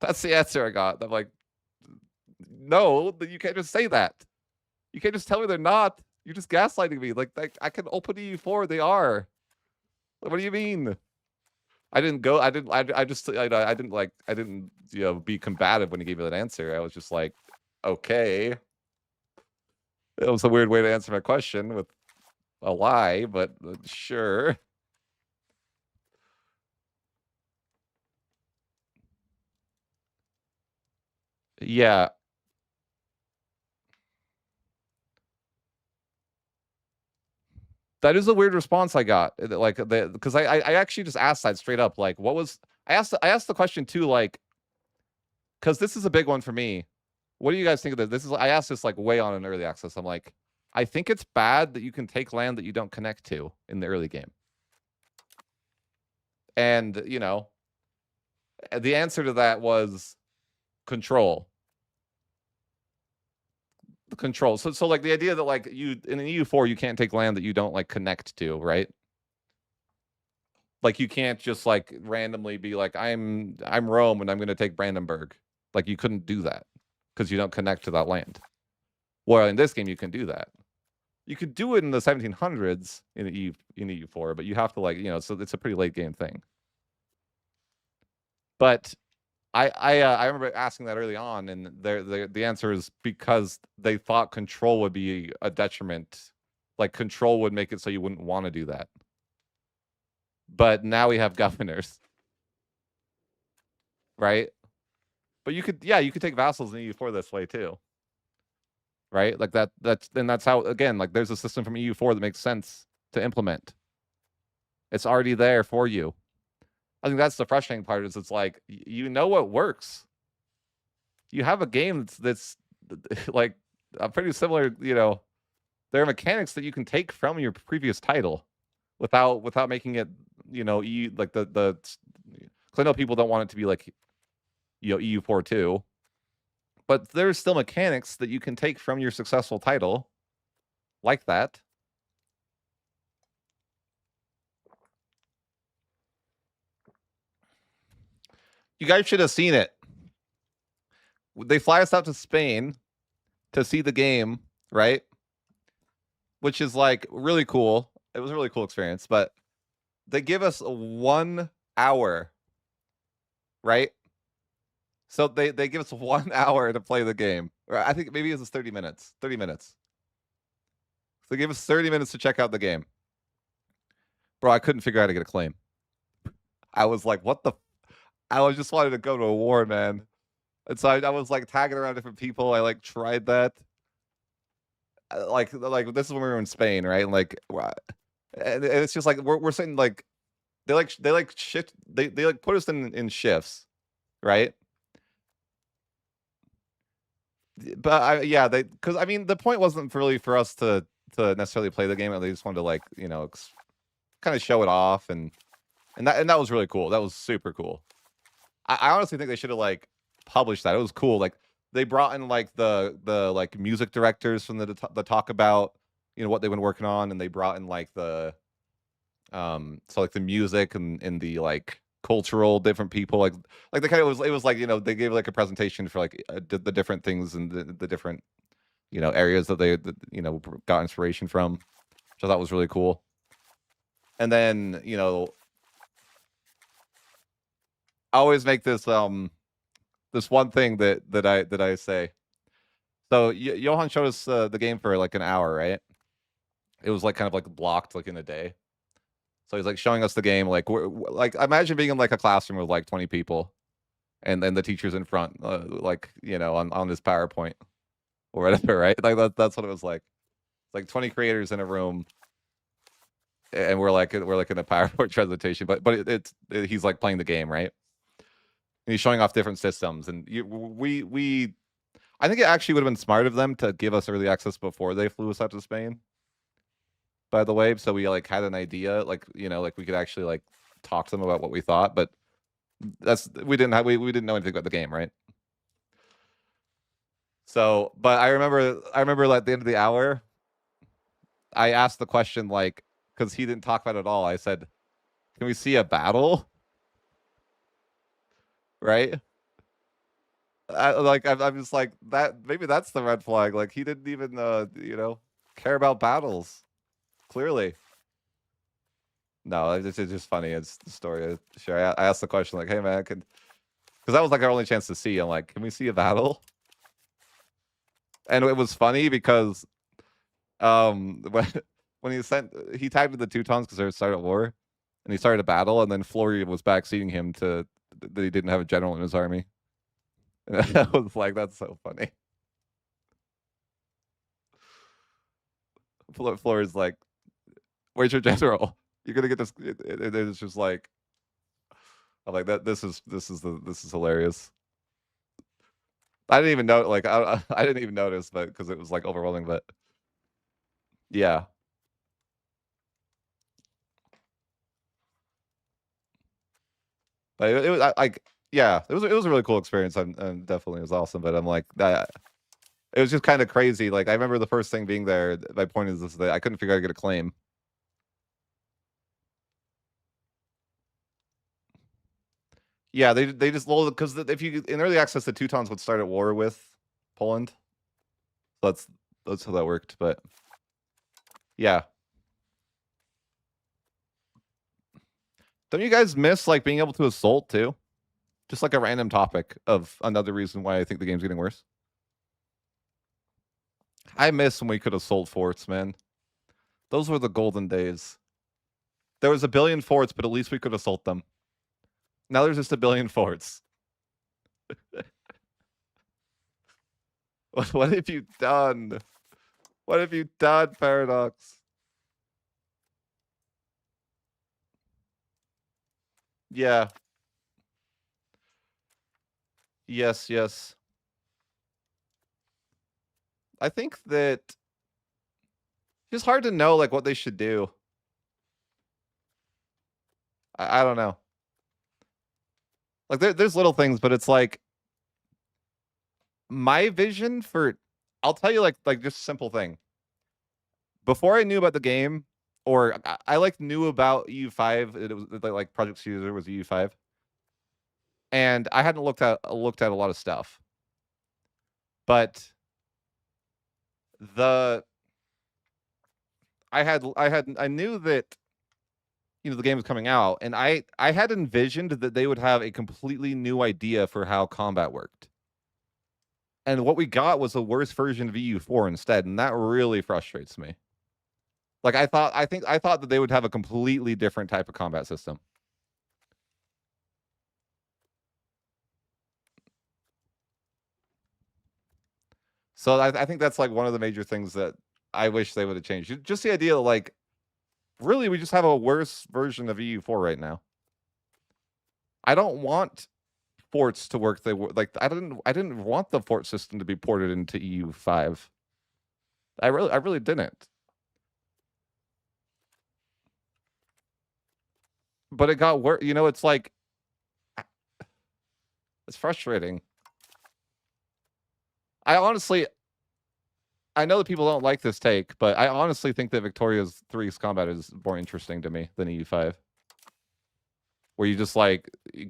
That's the answer I got. I'm like, no, you can't just say that. You can't just tell me they're not. You're just gaslighting me. Like I can open EU4. They are. What do you mean? I didn't go. I didn't. I just. I didn't like. I didn't. Be combative when he gave me that answer. I was just like, okay. It was a weird way to answer my question with a lie, but sure. Yeah. That is a weird response I got. Like because I actually just asked that straight up. Like, what was I asked the question too, like, because this is a big one for me. What do you guys think of this? I asked this like way on in early access. I'm like, I think it's bad that you can take land that you don't connect to in the early game. And the answer to that was control. Control. So like the idea that like you in an EU4 you can't take land that you don't like connect to, right? Like you can't just like randomly be like I'm Rome and I'm going to take Brandenburg. Like you couldn't do that because you don't connect to that land. Well, in this game you can do that. You could do it in the 1700s in EU4, but you have to like so it's a pretty late game thing. But I remember asking that early on, and the answer is because they thought control would be a detriment. Like control would make it so you wouldn't want to do that. But now we have governors, right? But you could take vassals in EU4 this way too, right? Like that's how, again, like there's a system from EU4 that makes sense to implement. It's already there for you. I think that's the frustrating part, is it's like, you know what works. You have a game that's like pretty similar, there are mechanics that you can take from your previous title without making it, like the cuz I know people don't want it to be like, EU4 too. But there's still mechanics that you can take from your successful title like that. You guys should have seen it. They fly us out to Spain to see the game, right? Which is like really cool. It was a really cool experience, but they give us 1 hour, right? So they give us 1 hour to play the game. Or I think maybe it was 30 minutes. 30 minutes. So they gave us 30 minutes to check out the game. Bro, I couldn't figure out how to get a claim. I was like, what the? I was just wanted to go to a war, man. And so I was like tagging around different people. I like tried that. Like this is when we were in Spain, right? And like, and it's just like we're saying like they like shift they like put us in shifts, right? But because I mean the point wasn't really for us to necessarily play the game. They just wanted to like kind of show it off, and that was really cool. That was super cool. I honestly think they should have like published that. It was cool. Like they brought in like the like music directors from the talk about what they've been working on, and they brought in like the so like the music and the like cultural different people like they kind of it was like they gave like a presentation for like the different things and the different areas that they got inspiration from, which I thought was really cool. And then I always make this this one thing that I say. So Johan showed us the game for like an hour, right? It was like kind of like blocked like in a day. So he's like showing us the game, like like imagine being in like a classroom with like 20 people, and then the teacher's in front, like on this PowerPoint or whatever, right? Like that's what it was like. It's like 20 creators in a room, and we're like in a PowerPoint presentation, but he's like playing the game, right? And he's showing off different systems, and we I think it actually would have been smart of them to give us early access before they flew us out to Spain, by the way, so we like had an idea, like like we could actually like talk to them about what we thought, but we didn't know anything about the game, right? So, but I remember at the end of the hour, I asked the question, like, because he didn't talk about it at all. I said, "Can we see a battle?" Right? I'm just like that. Maybe that's the red flag. Like he didn't even care about battles. Clearly. No, it's just funny. It's the story. Sure, I asked the question like, "Hey man, because that was like our only chance to see." I'm like, "Can we see a battle?" And it was funny because when he tagged with the Teutons because they started a war, and he started a battle, and then Flory was backseating him that he didn't have a general in his army. And I was like, that's so funny. Flory's like, "Where's your general? You're gonna get this." It's just like, I'm like that. This is hilarious. I didn't even know. Like I didn't even notice, but because it was like overwhelming. But yeah. But it was like, yeah, it was a really cool experience. And definitely it was awesome. But I'm like that. It was just kind of crazy. Like I remember the first thing being there. My point is this: that I couldn't figure out how to get a claim. Yeah, they just loaded because if you in early access, the Teutons would start at war with Poland. So that's how that worked. But yeah, don't you guys miss like being able to assault too? Just like a random topic of another reason why I think the game's getting worse. I miss when we could assault forts, man. Those were the golden days. There was a billion forts, but at least we could assault them. Now there's just a billion forts. What have you done? What have you done, Paradox? Yeah. Yes, yes. I think that it's hard to know like what they should do. I don't know. Like there's little things, but it's like my vision for I'll tell you like just a simple thing. Before I knew about the game, or I like knew about EU5, it was like Project Caesar was EU5. And I hadn't looked at a lot of stuff. But I knew that the game was coming out, and I had envisioned that they would have a completely new idea for how combat worked. And what we got was a worse version of EU4 instead, and that really frustrates me. Like I thought that they would have a completely different type of combat system. So I think that's like one of the major things that I wish they would have changed. Just the idea that like really we just have a worse version of EU4 right now. I don't want forts to work like I didn't want the fort system to be ported into EU5. I really didn't. But it got worse. It's like it's frustrating. I know that people don't like this take, but I honestly think that Victoria's 3's combat is more interesting to me than EU5. Where you just like you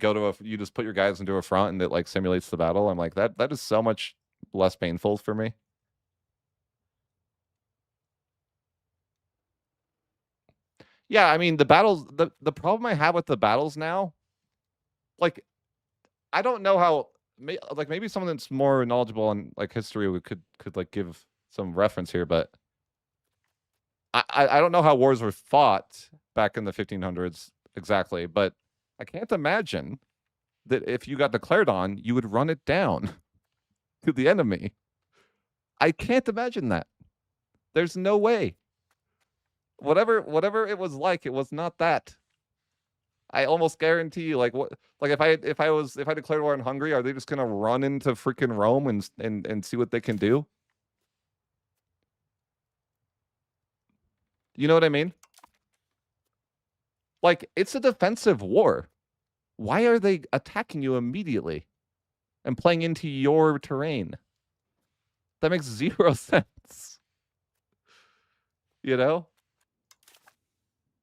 just put your guys into a front and it like simulates the battle. I'm like that is so much less painful for me. Yeah, I mean the battles the problem I have with the battles now, like I don't know how like maybe someone that's more knowledgeable on like history could like give some reference here, but I don't know how wars were fought back in the 1500s exactly, but I can't imagine that if you got declared on, you would run it down to the enemy. I can't imagine that. There's no way. Whatever it was like, it was not that. I almost guarantee you, like what, like if I declared war on Hungary, are they just gonna run into freaking Rome and see what they can do? You know what I mean? Like it's a defensive war. Why are they attacking you immediately and playing into your terrain? That makes zero sense. You know?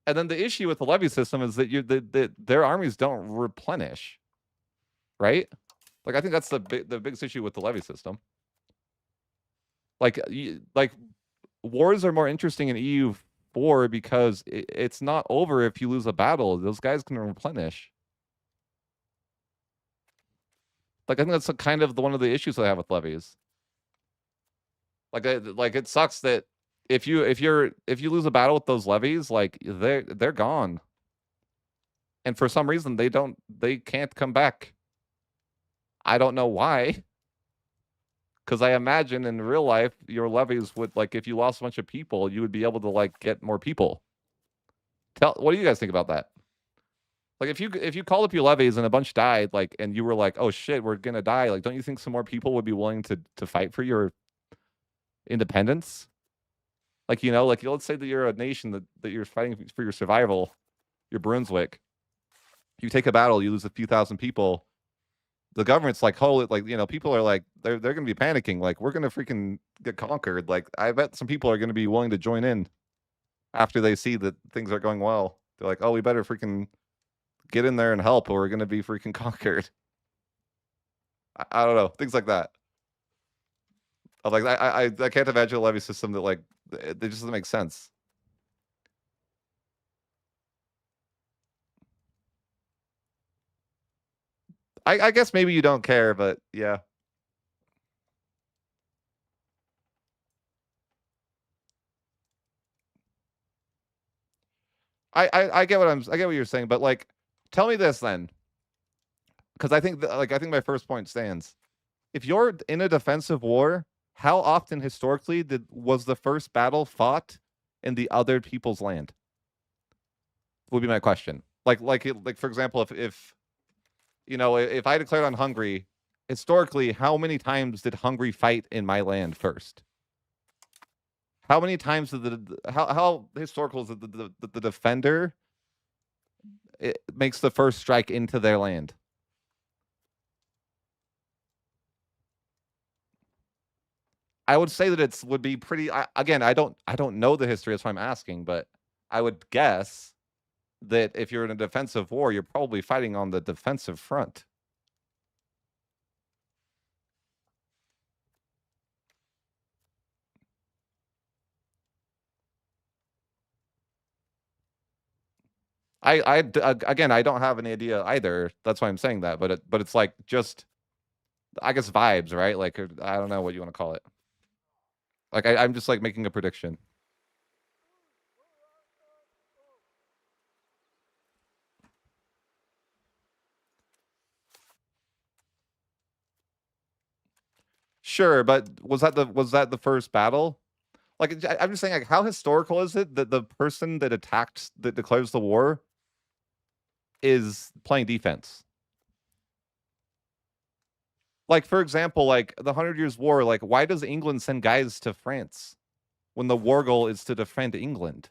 And then the issue with the levy system is that their armies don't replenish, right? Like I think that's the biggest issue with the levy system. Like wars are more interesting in EU4 because it's not over if you lose a battle. Those guys can replenish. Like I think that's kind of one of the issues I have with levies. Like it sucks that if you lose a battle with those levies, like they're gone. And for some reason they can't come back. I don't know why. Because I imagine in real life your levies would like if you lost a bunch of people, you would be able to like get more people. What do you guys think about that? Like if you called up your levies and a bunch died, like and you were like, oh shit, we're gonna die, like don't you think some more people would be willing to fight for your independence? Like, like let's say that you're a nation that you're fighting for your survival, you're Brunswick. You take a battle, you lose a few thousand people. The government's like, holy, like, people are like, they're going to be panicking. Like, we're going to freaking get conquered. Like, I bet some people are going to be willing to join in after they see that things are going well. They're like, oh, we better freaking get in there and help or we're going to be freaking conquered. I don't know. Things like that. Like, I can't imagine a levy system that, like, it just doesn't make sense. I guess maybe you don't care, but yeah. I get I get what you're saying, but like, tell me this then, because I think I think my first point stands. If you're in a defensive war, how often historically did was the first battle fought in the other people's land? Would be my question. Like for example, if you know, if I declared on Hungary, historically, how many times did Hungary fight in my land first? How many times did how historical is it the defender it makes the first strike into their land? I would say that it's would be pretty. Again, I don't know the history. That's why I'm asking, but I would guess that if you're in a defensive war, you're probably fighting on the defensive front. Again, I don't have any idea either. That's why I'm saying that. But it's like just I guess vibes, right? Like I don't know what you want to call it. Like I'm just like making a prediction. Sure, but was that the first battle? Like I'm just saying, like how historical is it that the person that attacked that declares the war is playing defense? Like for example, like the Hundred Years' War. Like why does England send guys to France when the war goal is to defend England?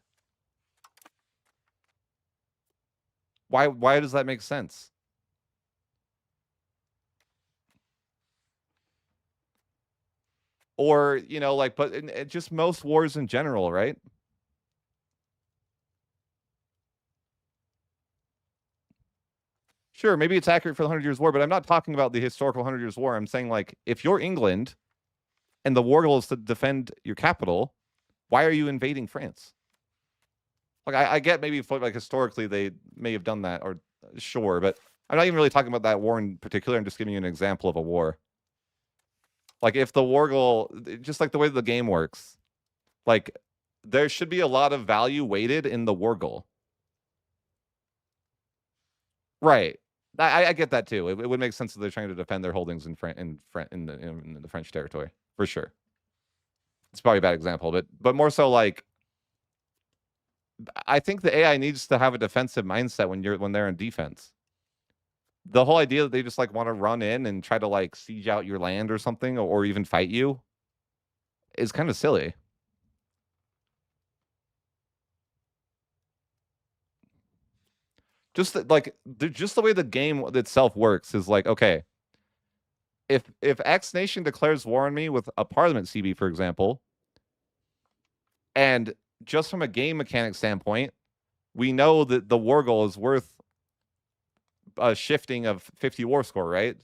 Why does that make sense? Or you know, like but just most wars in general, right? Sure, maybe it's accurate for the Hundred Years' War, but I'm not talking about the historical Hundred Years' War. I'm saying like if you're England and the war goal is to defend your capital, why are you invading France? Like I get maybe like historically they may have done that, or sure, but I'm not even really talking about that war in particular. I'm just giving you an example of a war. Like if the war goal, just like the way the game works, like there should be a lot of value weighted in the war goal. Right. I get that too. It would make sense that they're trying to defend their holdings in in the French territory for sure. It's probably a bad example, but more so like I think the AI needs to have a defensive mindset when they're in defense. The whole idea that they just like want to run in and try to like siege out your land or something, or even fight you, is kind of silly. Just like just the way the game itself works is like okay, if X nation declares war on me with a Parliament CB, for example, and just from a game mechanic standpoint, we know that the war goal is worth a shifting of 50 war score, right?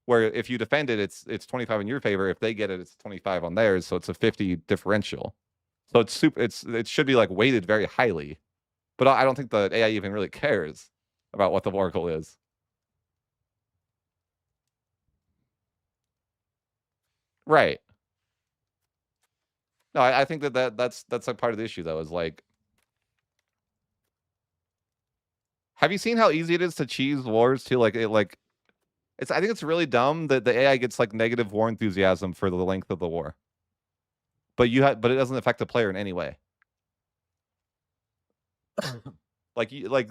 Where if you defend it, it's 25 in your favor. If they get it, it's 25 on theirs. So it's a 50 differential. So it's super. It should be like weighted very highly. But I don't think the AI even really cares about what the war goal is. Right. No, I think that's a part of the issue though. Is like, have you seen how easy it is to cheese wars too? Like it's. I think it's really dumb that the AI gets like negative war enthusiasm for the length of the war, but but it doesn't affect the player in any way. Like you like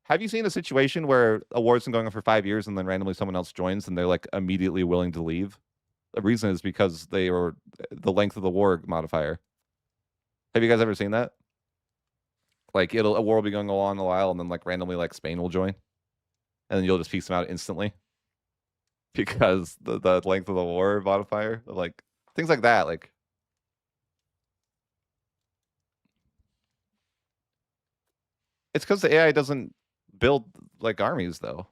have you seen a situation where a war's been going on for 5 years and then randomly someone else joins and they're like immediately willing to leave? The reason is because they are the length of the war modifier. Have you guys ever seen that? Like a war will be going on a while and then like randomly like Spain will join and then you'll just piece them out instantly because the length of the war modifier, like things like that. Like it's because the AI doesn't build like armies though.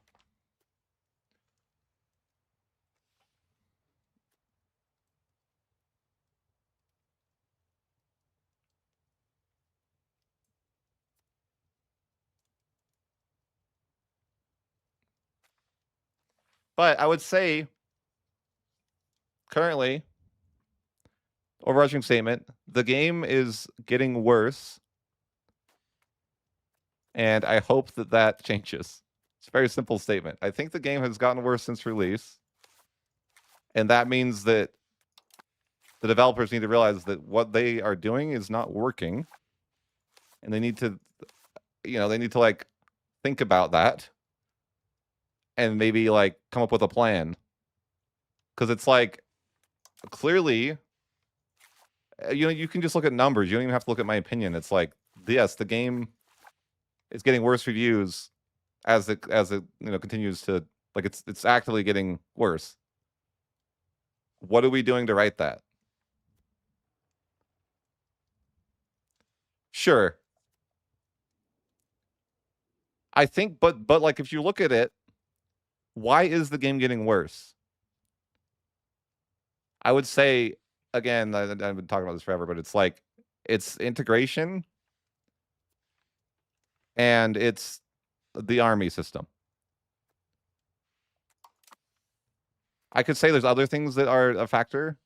But I would say currently, overarching statement, the game is getting worse, and I hope that that changes. It's a very simple statement. I think the game has gotten worse since release, and that means that the developers need to realize that what they are doing is not working, and they need to, they need to like think about that and maybe like come up with a plan, because it's like clearly, you can just look at numbers. You don't even have to look at my opinion. It's like, yes, the game is getting worse reviews as it continues to, like, it's actively getting worse. What are we doing to right that? Sure. I think, but like, if you look at it, why is the game getting worse? I would say, again, I've been talking about this forever, but it's like, it's integration and it's the army system. I could say there's other things that are a factor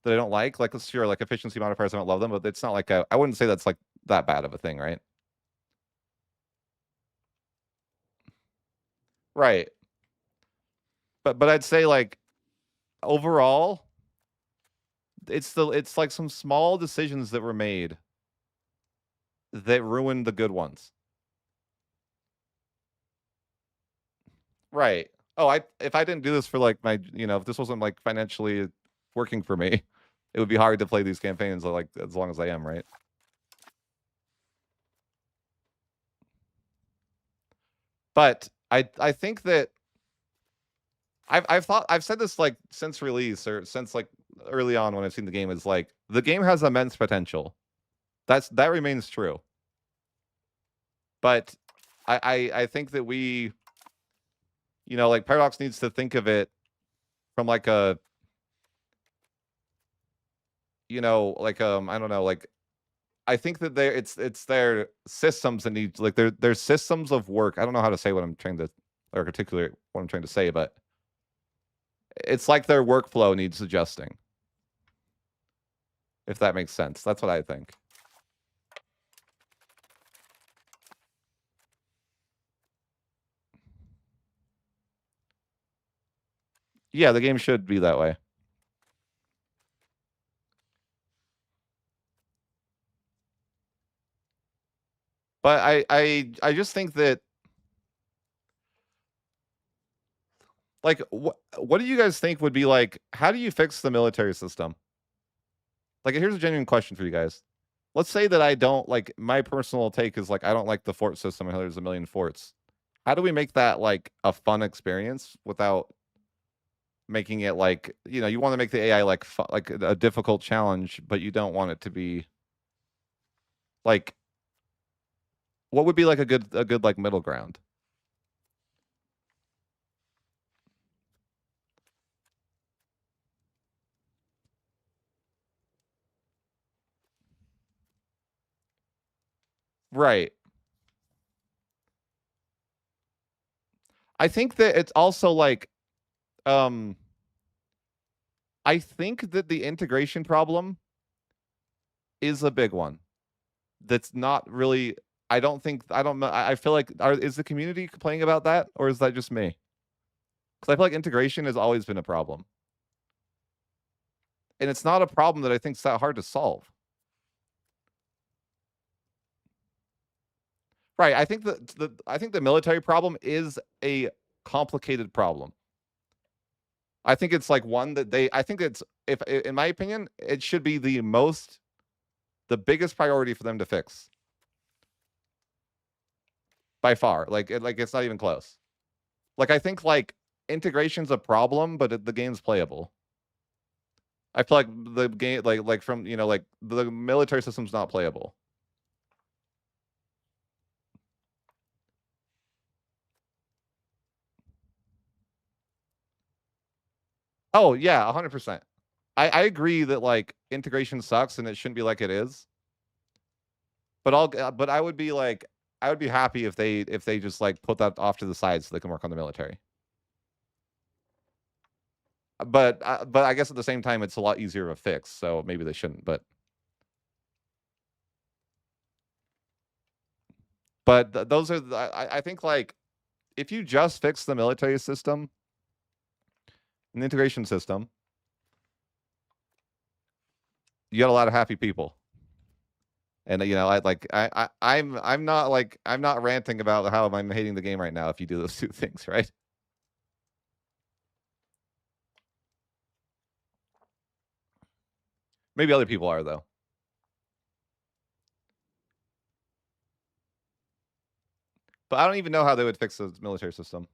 that I don't like. Like, sure, like efficiency modifiers, I don't love them, but it's not like I wouldn't say that's like that bad of a thing, right? Right. But I'd say like overall, it's like some small decisions that were made that ruined the good ones. Right. Oh, if I didn't do this for like my, if this wasn't like financially working for me, it would be hard to play these campaigns like as long as I am, right? But I think that I've said this like since release, or since like early on when I've seen the game, is like the game has immense potential. That remains true. But I think that we, like Paradox needs to think of it from like a, like I don't know, like I think that it's their systems that need, like, their systems of work. I don't know how to say what I'm trying to, or articulate what I'm trying to say, but it's like their workflow needs adjusting. If that makes sense. That's what I think. Yeah, the game should be that way. But I just think that, like, what do you guys think would be like, how do you fix the military system? Like, here's a genuine question for you guys. Let's say that I don't like, my personal take is like, I don't like the fort system and how there's a million forts. How do we make that like a fun experience without making it like, you want to make the AI like like a difficult challenge, but you don't want it to be like, what would be like a good like middle ground? Right. I think that it's also like, um I think that the integration problem is a big one. That's not really, I don't know. I feel like, is the community complaining about that, or is that just me? Because I feel like integration has always been a problem. And it's not a problem that I think is that hard to solve. Right. I think the military problem is a complicated problem. I think it's like one that I think it's, if in my opinion, it should be the biggest priority for them to fix by far. Like it's not even close. Like, I think like integration's a problem, but the game's playable. I feel like the game, like from, like the military system's not playable. Oh yeah, 100%. I agree that like integration sucks and it shouldn't be like it is. But I would be like, I would be happy if they just like put that off to the side so they can work on the military. But I guess at the same time, it's a lot easier of a fix, so maybe they shouldn't. But those are I think like if you just fix the military system and the integration system, you got a lot of happy people. And I'm not ranting about how I'm hating the game right now if you do those two things, right? Maybe other people are though. But I don't even know how they would fix the military system.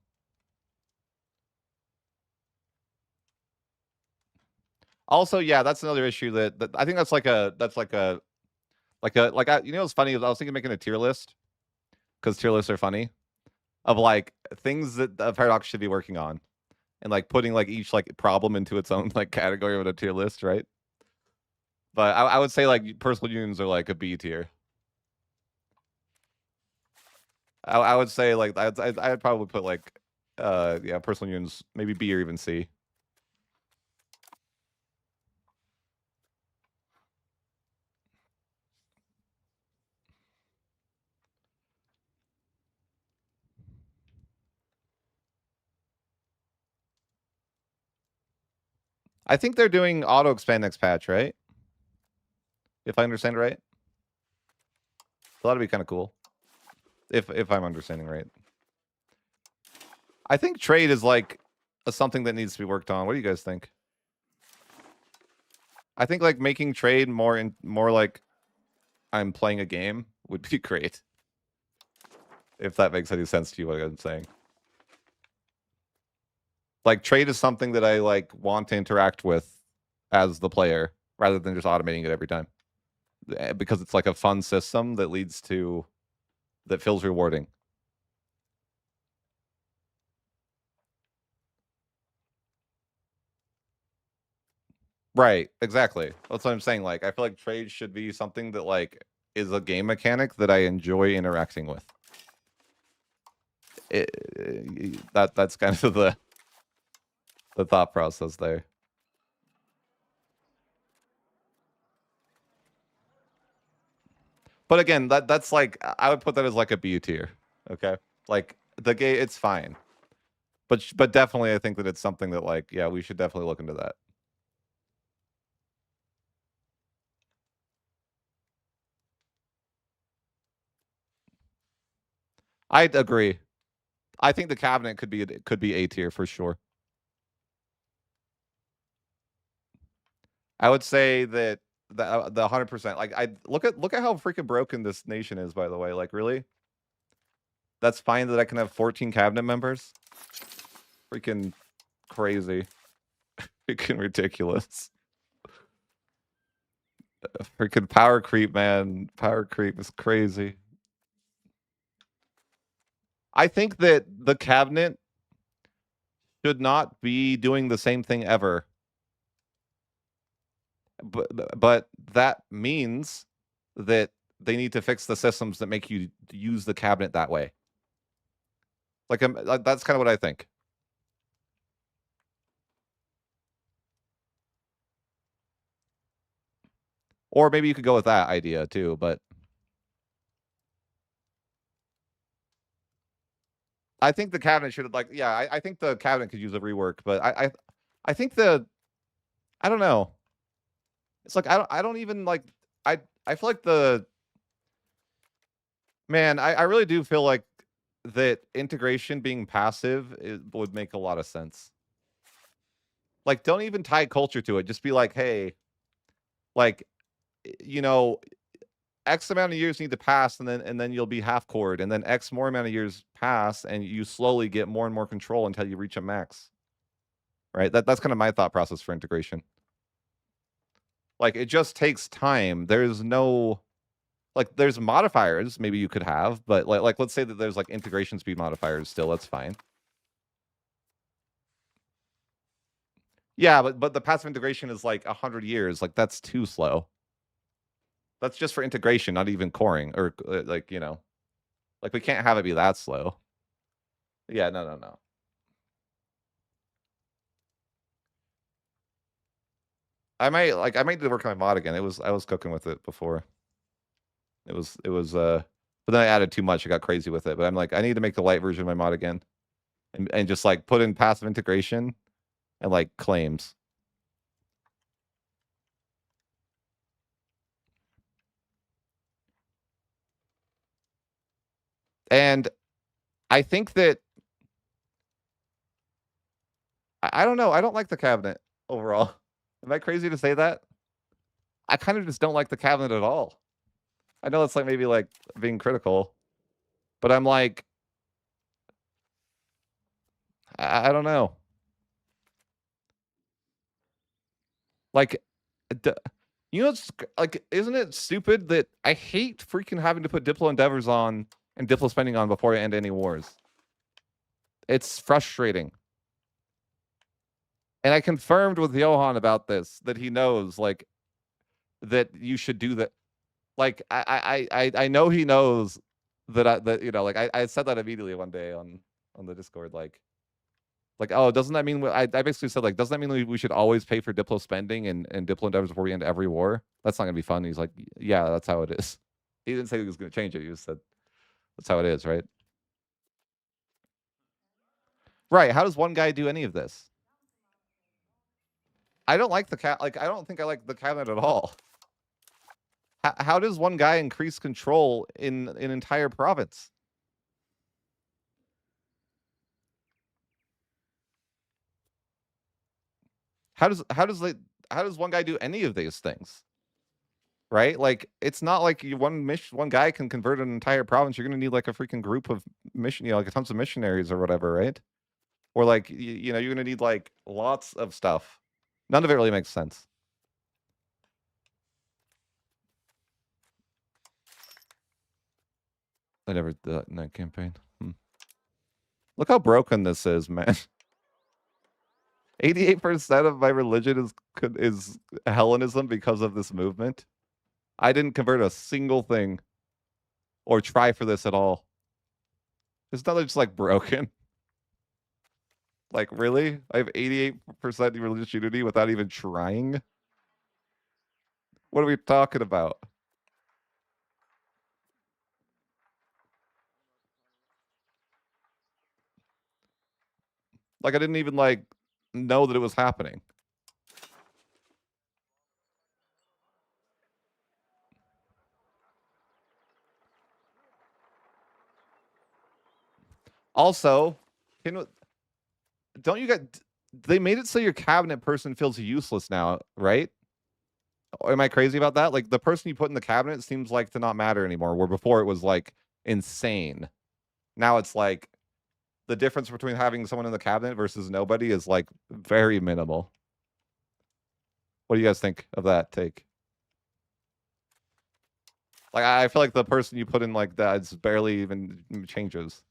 Also, yeah, that's another issue that I think that's like a you know what's funny is I was thinking of making a tier list because tier lists are funny of like things that Paradox should be working on and like putting like each like problem into its own like category of a tier list, right? But I would say like personal unions are like a B tier. I would say like I'd probably put like yeah, personal unions maybe B or even C. I think they're doing auto expand next patch, right? If I understand right. So that'd be kind of cool. If I'm understanding right. I think trade is like something that needs to be worked on. What do you guys think? I think like making trade more like I'm playing a game would be great. If that makes any sense to you, what I'm saying. Like trade is something that I like want to interact with as the player rather than just automating it every time. Because it's like a fun system that leads to that feels rewarding. Right, exactly. That's what I'm saying. Like I feel like trade should be something that like is a game mechanic that I enjoy interacting with. That's kind of the thought process there. But again, that's like I would put that as like a B tier. Okay, like the game, it's fine. But definitely, I think that it's something that like yeah, we should definitely look into that. I'd agree. I think the cabinet could be A tier for sure. I would say that the 100%. Like I look at how freaking broken this nation is. By the way, like really, that's fine that I can have 14 cabinet members. Freaking crazy. Freaking ridiculous. Freaking power creep, man. Power creep is crazy. I think that the cabinet should not be doing the same thing ever. But that means that they need to fix the systems that make you use the cabinet that way. Like that's kind of what I think. Or maybe you could go with that idea too, but I think the cabinet should have like yeah, I think the cabinet could use a rework, but I think I don't know. It's like I don't even like I feel like the man, I really do feel like that integration being passive would make a lot of sense. Like don't even tie culture to it. Just be like, hey, like you know, X amount of years need to pass and then you'll be half cored and then X more amount of years pass and you slowly get more and more control until you reach a max. Right? That's kind of my thought process for integration. Like it just takes time. There's no like there's modifiers maybe you could have, but like let's say that there's like integration speed modifiers still, that's fine. Yeah, but the passive integration is like 100 years. Like that's too slow. That's just for integration, not even coring or like, you know. Like we can't have it be that slow. Yeah, no. I might need to work on my mod again. I was cooking with it before. It was but then I added too much. I got crazy with it. But I'm like, I need to make the light version of my mod again. And just like put in passive integration and like claims. And I think that I don't know. I don't like the cabinet overall. Am I crazy to say that? I kind of just don't like the cabinet at all. I know it's like maybe like being critical, but I'm like, I don't know. Like, you know, it's like, isn't it stupid that I hate freaking having to put Diplo endeavors on and Diplo spending on before I end any wars? It's frustrating. And I confirmed with Johan about this that he knows like that you should do that. Like I know he knows that you know like I said that immediately one day on the Discord like oh doesn't that mean I basically said like doesn't that mean we should always pay for Diplo spending and Diplo endeavors before we end every war? That's not gonna be fun. He's like yeah that's how it is. He didn't say he was gonna change it. He just said that's how it is, right? Right. How does one guy do any of this? I don't like the like I don't think I like the cabinet at all. How does one guy increase control in an entire province? How does one guy do any of these things? Right? Like it's not like one guy can convert an entire province. You're gonna need like a freaking group of like tons of missionaries or whatever, right? Or like you know, you're gonna need like lots of stuff. None of it really makes sense. I never did that in that campaign. Look how broken this is, man. 88% of my religion is Hellenism because of this movement. I didn't convert a single thing or try for this at all. It's not just like broken. Like really? I have 88% religious unity without even trying? What are we talking about? Like I didn't even like know that it was happening. Also, don't you get they made it so your cabinet person feels useless now, right? Am I crazy about that? Like the person you put in the cabinet seems like to not matter anymore, where before it was like insane. Now it's like the difference between having someone in the cabinet versus nobody is like very minimal. What do you guys think of that take? Like I feel like the person you put in like that it's barely even changes.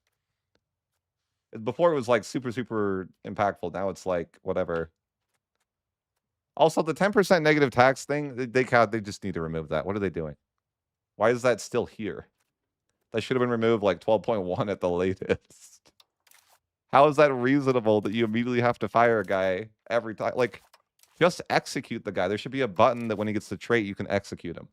Before it was like super impactful. Now it's like whatever. Also, the 10% negative tax thing, they just need to remove that. What are they doing? Why is that still here? That should have been removed like 12.1 at the latest. How is that reasonable that you immediately have to fire a guy every time? Like, just execute the guy. There should be a button that when he gets the trait, you can execute him.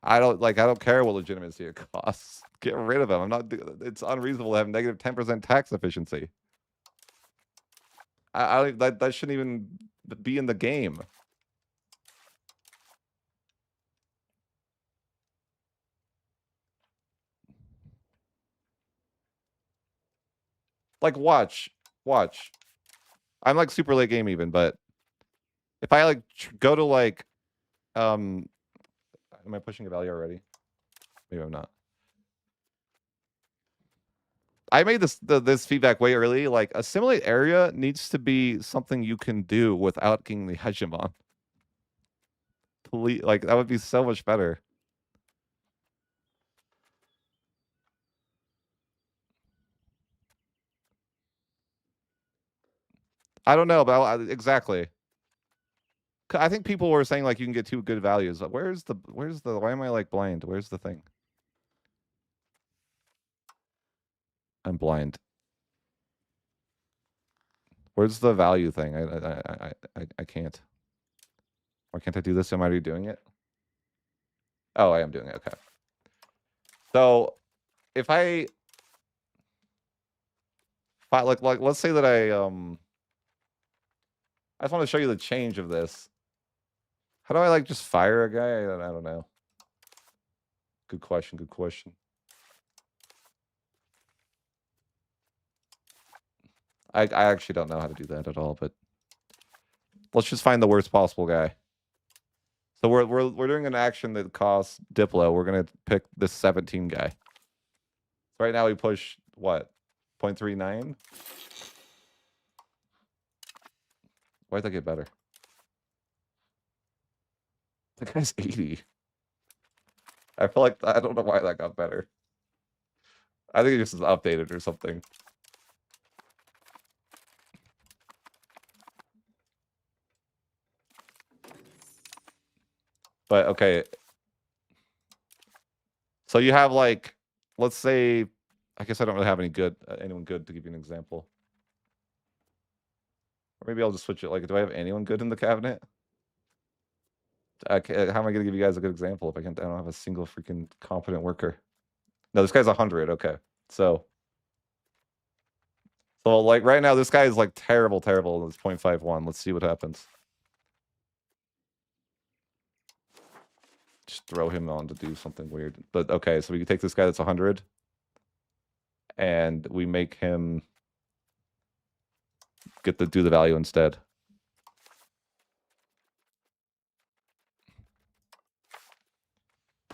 I don't care what legitimacy it costs. Get rid of him. I'm not. It's unreasonable to have negative 10% tax efficiency. That shouldn't even be in the game. Like, watch. I'm like super late game even, but if I like go to like, am I pushing a value already? Maybe I'm not. I made this feedback way early. Like, assimilate area needs to be something you can do without getting the hegemon. Please, like that would be so much better. I don't know, but exactly. I think people were saying like you can get two good values. Where's the why am I like blind? Where's the thing? I'm blind. Where's the value thing? I can't. Why can't I do this? Am I already doing it? Oh, I am doing it. Okay. So if I like let's say that I just want to show you the change of this. How do I like just fire a guy? I don't know. Good question. Good question. I actually don't know how to do that at all, but let's just find the worst possible guy. So we're doing an action that costs Diplo. We're gonna pick this 17 guy. So right now we push what? 0.39? Why'd that get better? That guy's 80. I feel like I don't know why that got better. I think it just is updated or something. But okay. So you have like, let's say, I guess I don't really have anyone good to give you an example. Or maybe I'll just switch it. Like, do I have anyone good in the cabinet? Okay, how am I going to give you guys a good example if I don't have a single freaking competent worker? No, this guy's 100. Okay, so like right now, this guy is like terrible. It's 0.51. Let's see what happens. Just throw him on to do something weird. But okay, so we can take this guy that's 100, and we make him do the value instead.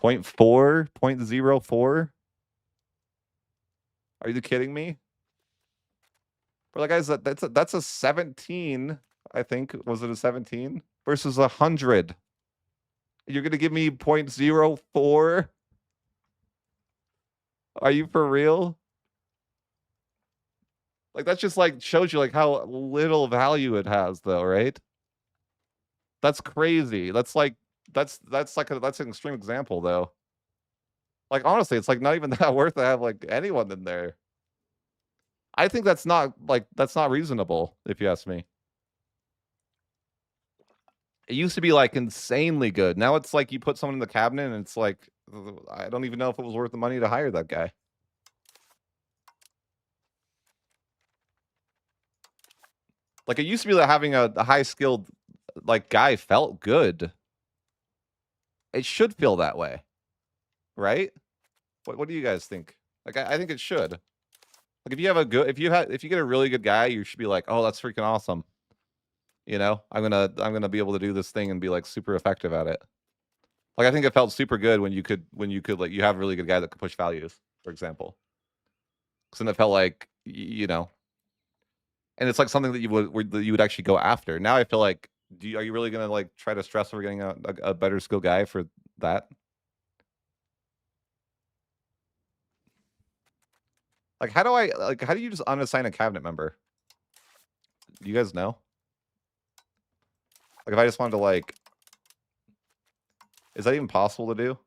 .4, 0.04. Are you kidding me? But like guys, that's a 17. I think was it a 17 versus 100? You're gonna give me 0.04? Are you for real? Like that just like shows you like how little value it has, though, right? That's crazy. That's like that's an extreme example, though. Like honestly, it's like not even that worth to have like anyone in there. I think that's not reasonable, if you ask me. It used to be like insanely good. Now it's like you put someone in the cabinet and it's like I don't even know if it was worth the money to hire that guy. Like it used to be that having a high skilled like guy felt good. It should feel that way, right? What do you guys think? Like I think it should. Like if you have if you get a really good guy, you should be like, oh, that's freaking awesome. You know, I'm gonna be able to do this thing and be like super effective at it. Like I think it felt super good when you could like you have a really good guy that could push values, for example. Because then it felt like you know, and it's like something that you would actually go after. Now I feel like, are you really gonna like try to stress over getting a better skill guy for that? Like how do you just unassign a cabinet member? Do you guys know? Like if I just wanted to like, is that even possible to do?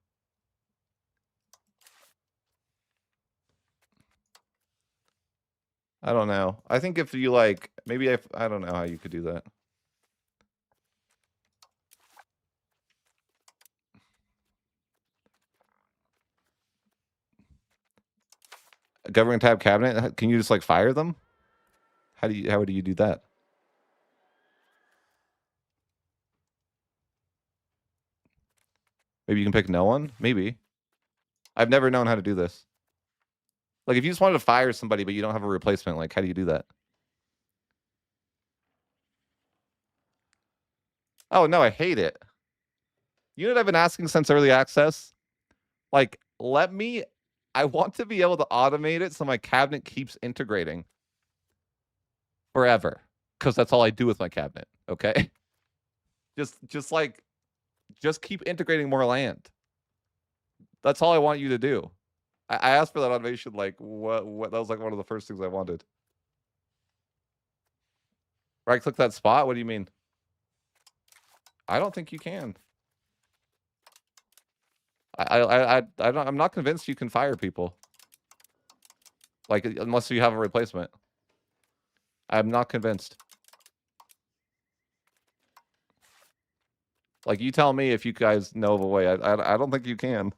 I don't know. I think if you like, maybe I don't know how you could do that. A government tab cabinet, can you just like fire them? How do you do that? Maybe you can pick no one? Maybe. I've never known how to do this. Like if you just wanted to fire somebody but you don't have a replacement, like how do you do that? Oh no, I hate it. You know what I've been asking since early access? Like, I want to be able to automate it so my cabinet keeps integrating forever. Because that's all I do with my cabinet. Okay. just keep integrating more land. That's all I want you to do. I asked for that automation, like what that was like one of the first things I wanted. Right click that spot? What do you mean? I don't think you can. I'm not convinced you can fire people. Like unless you have a replacement. I'm not convinced. Like, you tell me if you guys know of a way. I don't think you can.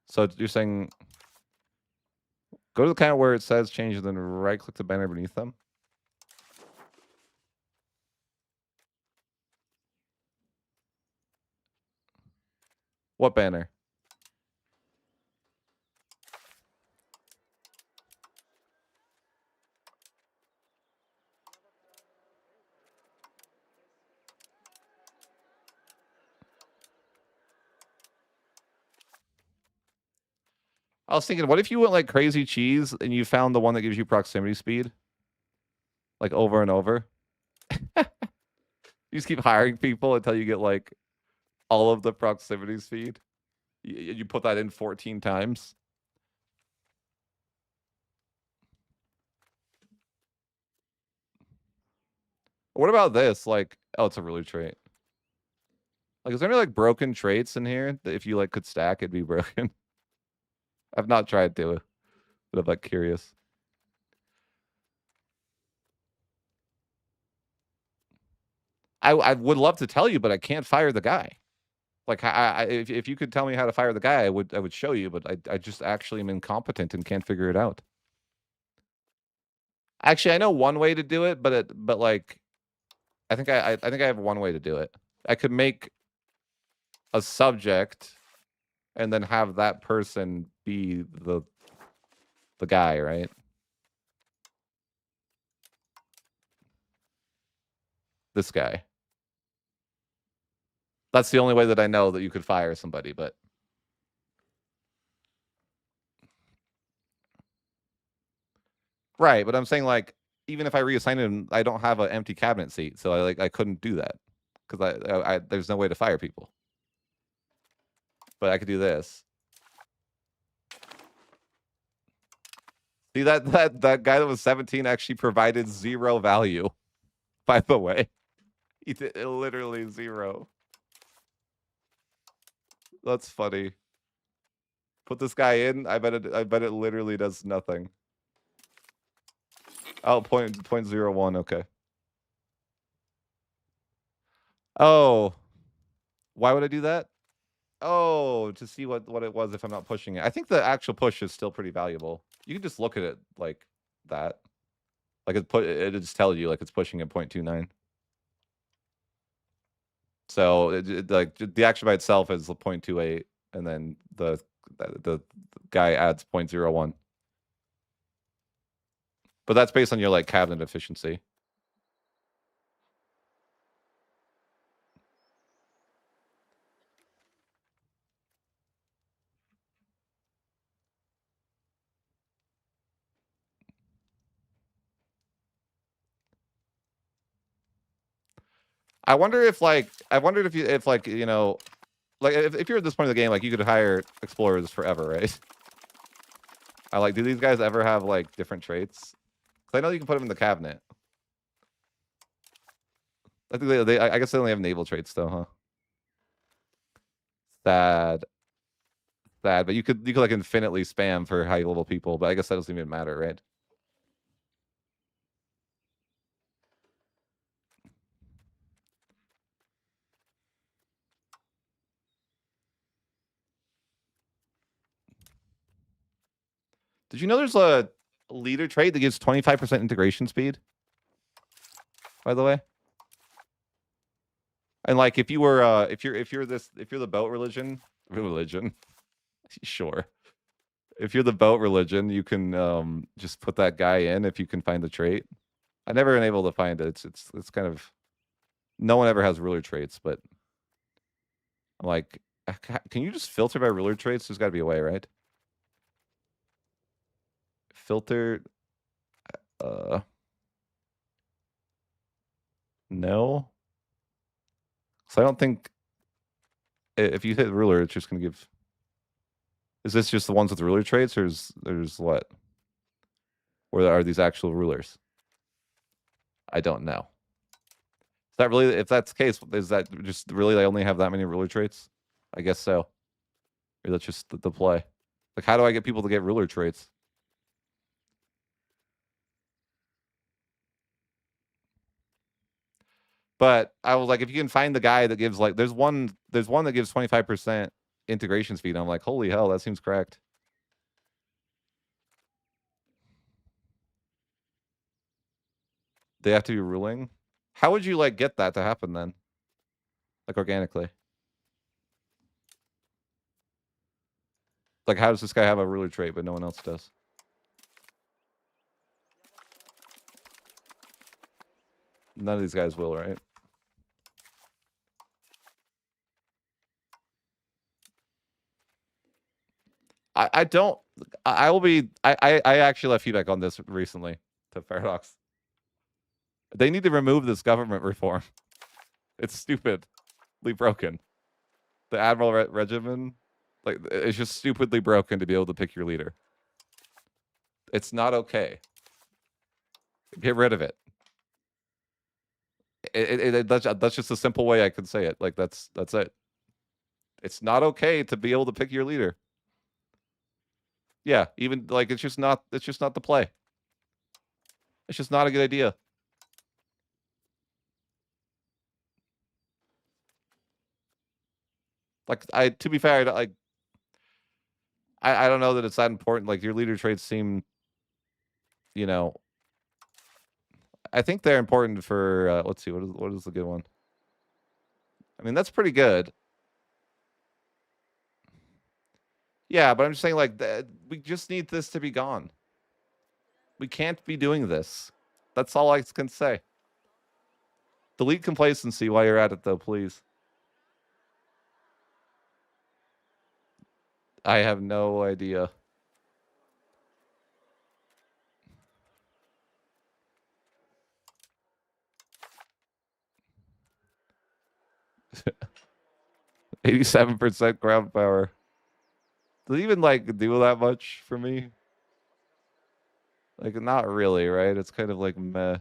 So you're saying go to the kind where it says change, then right-click the banner beneath them? What banner? I was thinking, what if you went like crazy cheese and you found the one that gives you proximity speed? Like over and over? You just keep hiring people until you get like all of the proximity speed. You put that in 14 times. What about this? Like, oh, it's a ruler trait. Like, is there any like broken traits in here that if you like could stack, it'd be broken? I've not tried to, but I'm like curious. I would love to tell you, but I can't fire the guy. Like, if you could tell me how to fire the guy, I would show you, but I just actually am incompetent and can't figure it out. Actually, I know one way to do it, but like, I think I think I have one way to do it. I could make a subject, and then have that person be the guy, right? This guy. That's the only way that I know that you could fire somebody, but right. But I'm saying like, even if I reassign him, I don't have an empty cabinet seat, so I couldn't do that because I there's no way to fire people. But I could do this. See that guy that was 17 actually provided 0 value. By the way, he did literally 0. That's funny. Put this guy in. I bet it literally does nothing. Oh, point 0.01. Okay. Oh, why would I do that? Oh, to see what it was if I'm not pushing it. I think the actual push is still pretty valuable. You can just look at it like that. Like it just tells you like it's pushing at 0.29. So like the action by itself is 0.28, and then the guy adds 0.01. But that's based on your like cabinet efficiency. I wonder if like if like you know like if you're at this point of the game, like you could hire explorers forever, right? I like, do these guys ever have like different traits? Because I know you can put them in the cabinet. I think I guess they only have naval traits though, huh? Sad. Sad, but you could like infinitely spam for high level people, but I guess that doesn't even matter, right? Did you know there's a leader trait that gives 25% integration speed? By the way. And like if you were if you're the boat religion, sure. If you're the boat religion, you can just put that guy in if you can find the trait. I never been able to find it. It's kind of, no one ever has ruler traits, but I'm like, can you just filter by ruler traits? There's got to be a way, right? Filter. No. So I don't think if you hit ruler, it's just gonna give. Is this just the ones with ruler traits, or there's what? Or are these actual rulers? I don't know. Is that really, if that's the case, is that just really they only have that many ruler traits? I guess so. Or that's just the play. Like, how do I get people to get ruler traits? But I was like, if you can find the guy that gives like, there's one that gives 25% integration speed. I'm like, holy hell, that seems correct. They have to be ruling. How would you like get that to happen then? Like organically? Like, how does this guy have a ruler trait but no one else does? None of these guys will, right? I don't. I will be. I actually left feedback on this recently to Paradox. They need to remove this government reform. It's stupidly broken. The Admiral regimen, like, it's just stupidly broken to be able to pick your leader. It's not okay. Get rid of it. That's just a simple way I can say it. Like that's it. It's not okay to be able to pick your leader. Yeah, even like it's just not the play. It's just not a good idea. Like to be fair, I don't know that it's that important. Like your leader traits seem, you know, I think they're important for let's see, what is the good one? I mean, that's pretty good. Yeah, but I'm just saying like we just need this to be gone. We can't be doing this. That's all I can say. Delete complacency while you're at it though, please. I have no idea. %87 ground power. Does it even like do that much for me? Like not really, right? It's kind of like meh.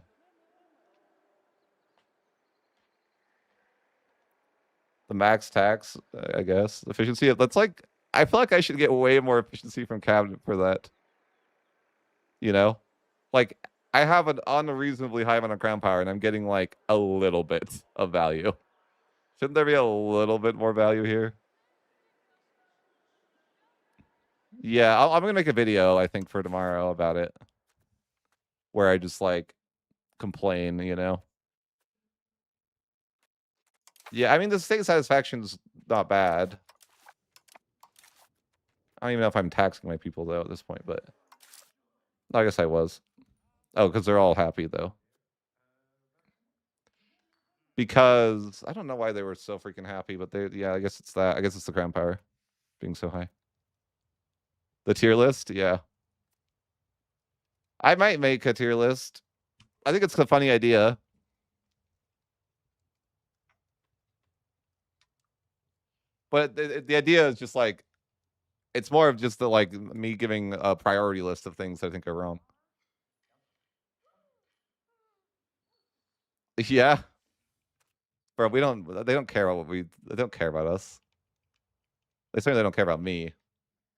The max tax, I guess. Efficiency. That's like I feel like I should get way more efficiency from cabinet for that. You know? Like I have an unreasonably high amount of ground power and I'm getting like a little bit of value. Shouldn't there be a little bit more value here? Yeah, I'm gonna make a video, I think, for tomorrow about it. Where I just like complain, you know? Yeah, I mean the state satisfaction's not bad. I don't even know if I'm taxing my people though at this point, but I guess I was. Oh, because they're all happy though. Because I don't know why they were so freaking happy, but they yeah, I guess it's that. I guess it's the ground power being so high. The tier list, yeah. I might make a tier list. I think it's a funny idea. But the idea is just like it's more of just the like me giving a priority list of things I think are wrong. Yeah. Bro, they don't care about they don't care about us. They certainly don't care about me.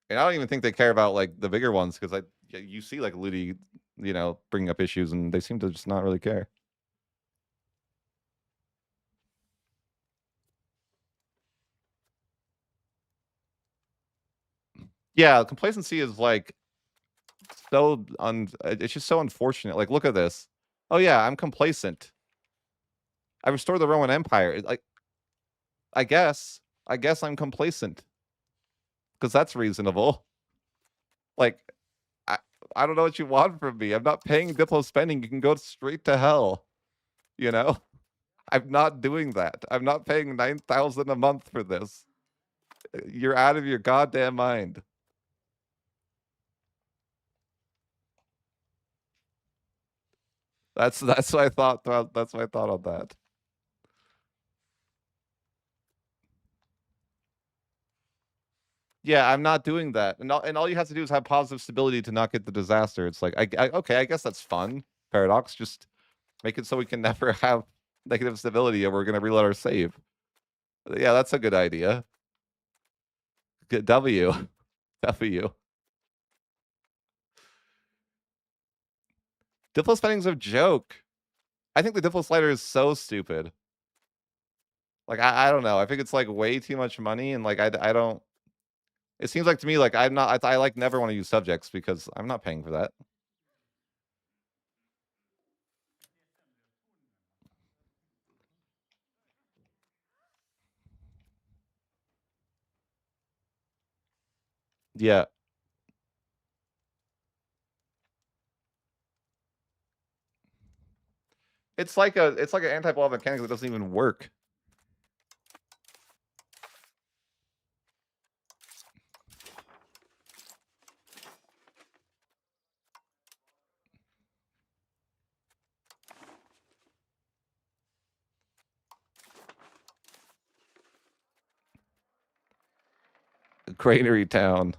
And I don't even think they care about like the bigger ones because you see like Ludi, you know, bringing up issues and they seem to just not really care. Yeah, complacency is like it's just so unfortunate. Like look at this. Oh yeah, I'm complacent. I restored the Roman Empire. Like I guess I'm complacent because that's reasonable. Like I I don't know what you want from me. I'm not paying Diplo spending. You can go straight to hell. You know? I'm not doing that. I'm not paying 9,000 a month for this. You're out of your goddamn mind. That's what I thought. That's what I thought on that. Yeah, I'm not doing that. And all you have to do is have positive stability to not get the disaster. It's like okay, I guess that's fun. Paradox, just make it so we can never have negative stability and we're gonna reload our save. Yeah, that's a good idea. Good W. W. Diplo spending's a joke. I think the Diplo slider is so stupid. Like I don't know. I think it's like way too much money, and like I don't. It seems like to me like I'm not. I like never want to use subjects because I'm not paying for that. Yeah, it's like an anti-ball mechanic that doesn't even work. Granary Town.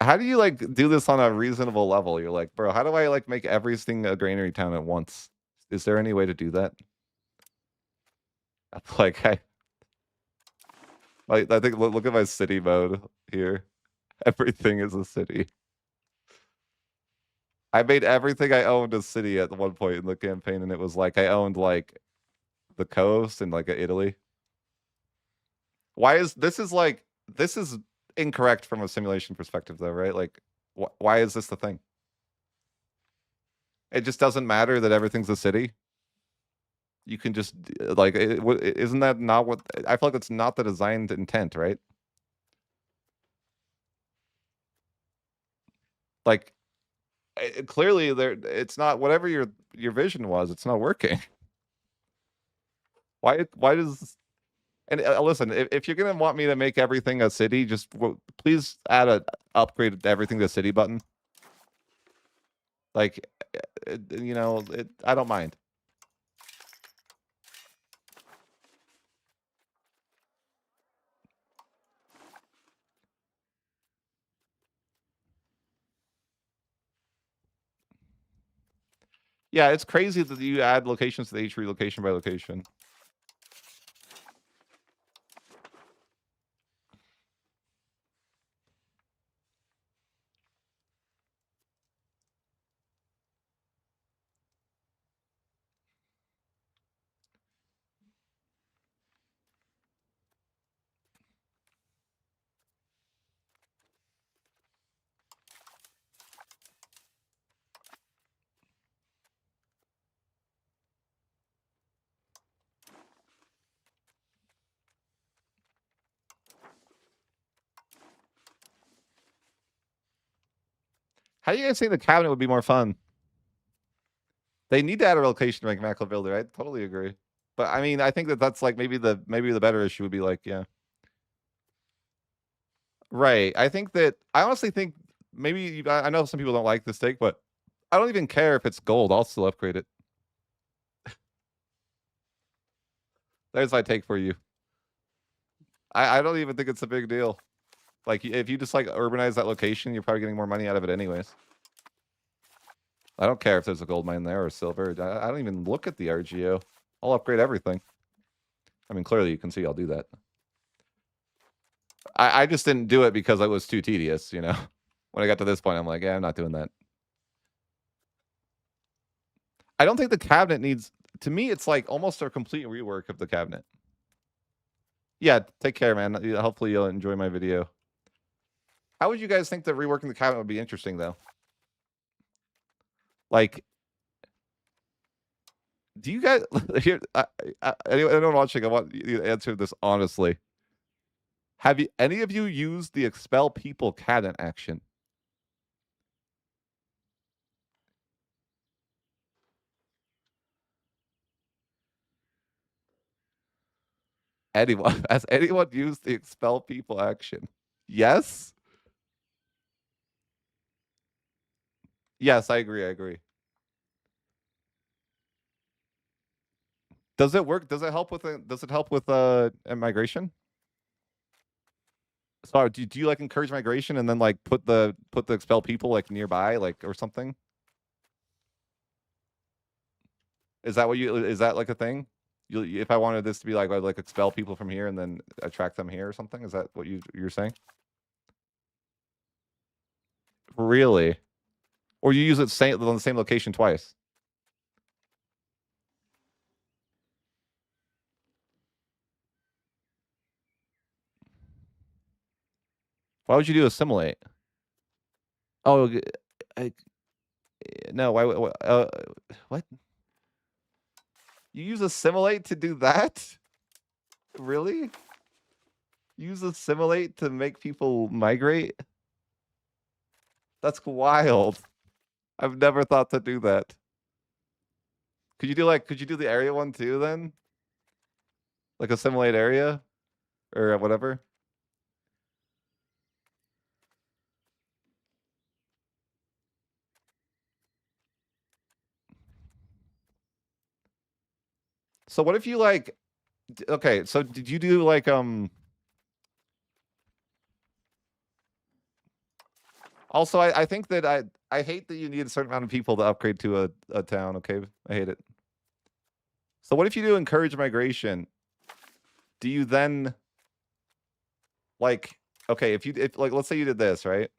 How do you like do this on a reasonable level? You're like, bro, how do I like make everything a Granary Town at once? Is there any way to do that? Like I think look at my city mode here. Everything is a city. I made everything I owned a city at one point in the campaign, and it was like I owned like the coast and like Italy. Why is this is like this is incorrect from a simulation perspective though, right? Like why is this the thing? It just doesn't matter that everything's a city. You can just like isn't that not what I feel like it's not the designed intent, right? Like clearly there it's not whatever your vision was, it's not working. Why does and listen, if you're gonna want me to make everything a city, just please add a upgrade everything to city button. Like, you know, I don't mind. Yeah, it's crazy that you add locations to the H3 location by location. How do you guys think the cabinet would be more fun? They need to add a location to make macro builder. I totally agree. But I mean, I think that that's like maybe the better issue would be like, yeah, right. I think that I honestly think maybe I know some people don't like this take, but I don't even care if it's gold. I'll still upgrade it. There's my take for you. I don't even think it's a big deal. Like if you just like urbanize that location, you're probably getting more money out of it anyways. I don't care if there's a gold mine there or silver. I don't even look at the RGO. I'll upgrade everything. I mean, clearly you can see I'll do that. I just didn't do it because it was too tedious, you know. When I got to this point, I'm like, yeah, I'm not doing that. I don't think the cabinet needs. To me, it's like almost a complete rework of the cabinet. Yeah, take care, man. Hopefully you'll enjoy my video. How would you guys think that reworking the cabinet would be interesting, though? Like, do you guys here? Anyone watching? I want you to answer this honestly. Have you any of you used the expel people cabinet action? Anyone? Has anyone used the expel people action? Yes. Yes, I agree. I agree. Does it work? Does it help with migration? So do you like encourage migration and then like put the expel people like nearby like or something? Is that what you is that like a thing? You if I wanted this to be like I'd like expel people from here and then attract them here or something? Is that what you're saying? Really? Or you use it on the same location twice? Why would you do assimilate? Oh, no. Why? What? You use assimilate to do that? Really? Use assimilate to make people migrate? That's wild. I've never thought to do that. Could you do the area one too then? Like assimilate area or whatever? So what if you like okay, so did you do like also I think that I hate that you need a certain amount of people to upgrade to a town, okay? I hate it. So what if you do encourage migration? Do you then like okay, if like let's say you did this, right?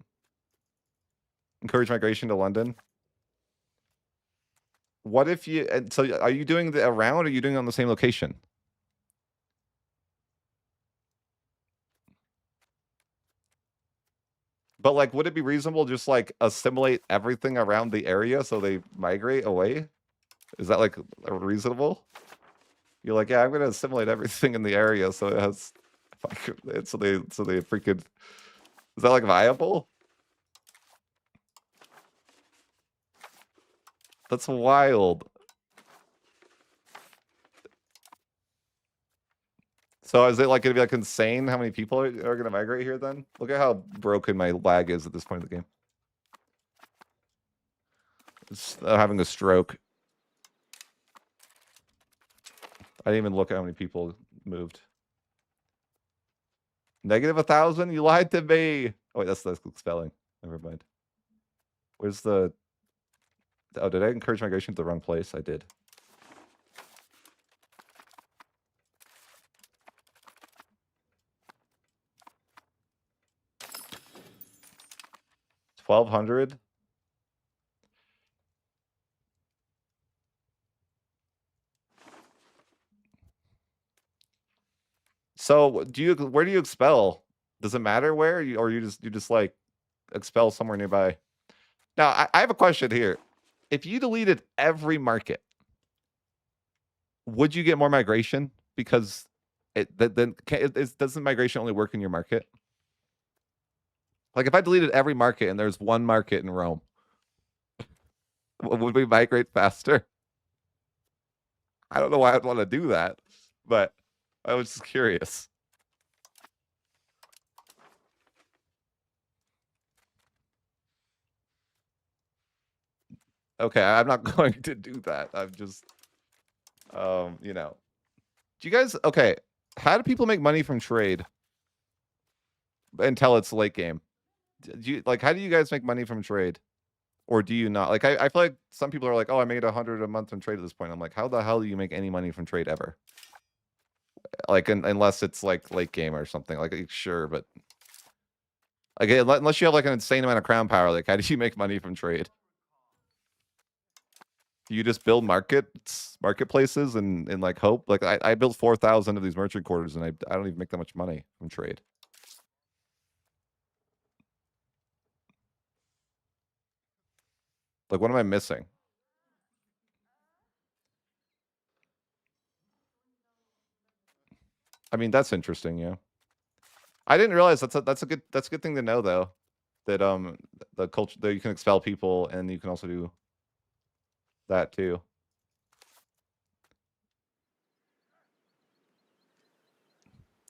Encourage migration to London. What if you and so are you doing the around or are you doing it on the same location? But like would it be reasonable to just like assimilate everything around the area so they migrate away? Is that like reasonable? You're like, yeah, I'm gonna assimilate everything in the area so it has so they freaking is that like viable? That's wild. So is it like gonna be like insane how many people are gonna migrate here then? Look at how broken my lag is at this point of the game. It's having a stroke. I didn't even look at how many people moved. Negative 1,000? You lied to me. Oh wait, that's spelling. Never mind. Where's the oh, did I encourage migration to the wrong place? I did. $1,200? So where do you expel? Does it matter where or you just like expel somewhere nearby? Now I have a question here. If you deleted every market, would you get more migration? Because doesn't migration only work in your market? Like if I deleted every market and there's one market in Rome, would we migrate faster? I don't know why I'd want to do that, but I was just curious. Okay, I'm not going to do that. I'm just, you know. Do you guys, okay, how do people make money from trade until it's late game? Do you, like, how do you guys make money from trade? Or do you not? Like, I feel like some people are like, oh, I made 100 a month from trade at this point. I'm like, how the hell do you make any money from trade ever? Like, unless it's like late game or something. Like, sure, but like, unless you have like an insane amount of crown power, like, how do you make money from trade? You just build marketplaces and like hope. Like I built 4,000 of these merchant quarters and I don't even make that much money from trade. Like what am I missing? I mean that's interesting, yeah. I didn't realize that's a good thing to know though. That the culture that you can expel people and you can also do that too.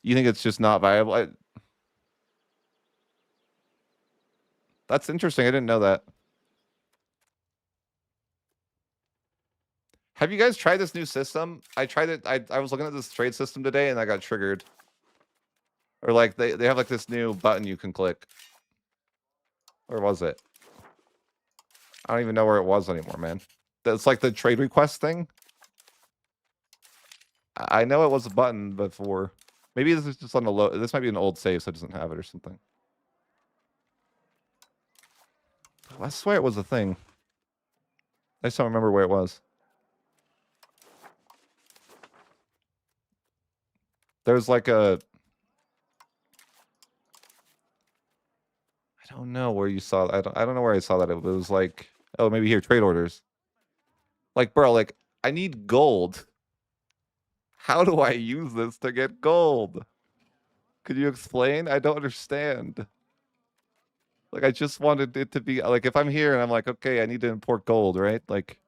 You think it's just not viable? That's interesting. I didn't know that. Have you guys tried this new system? I tried it. I was looking at this trade system today and I got triggered. Or like they have like this new button you can click. Or was it? I don't even know where it was anymore, man. That's like the trade request thing. I know it was a button before. Maybe this is just on the low. This might be an old save, so it doesn't have it or something. I swear it was a thing. I just don't remember where it was. There's like a. I don't know where you saw. I don't know where I saw that. It was like, oh, maybe here, trade orders. Like, bro, like I need gold. How do I use this to get gold? Could you explain? I don't understand. Like, I just wanted it to be like if I'm here and I'm like, okay, I need to import gold, right? Like,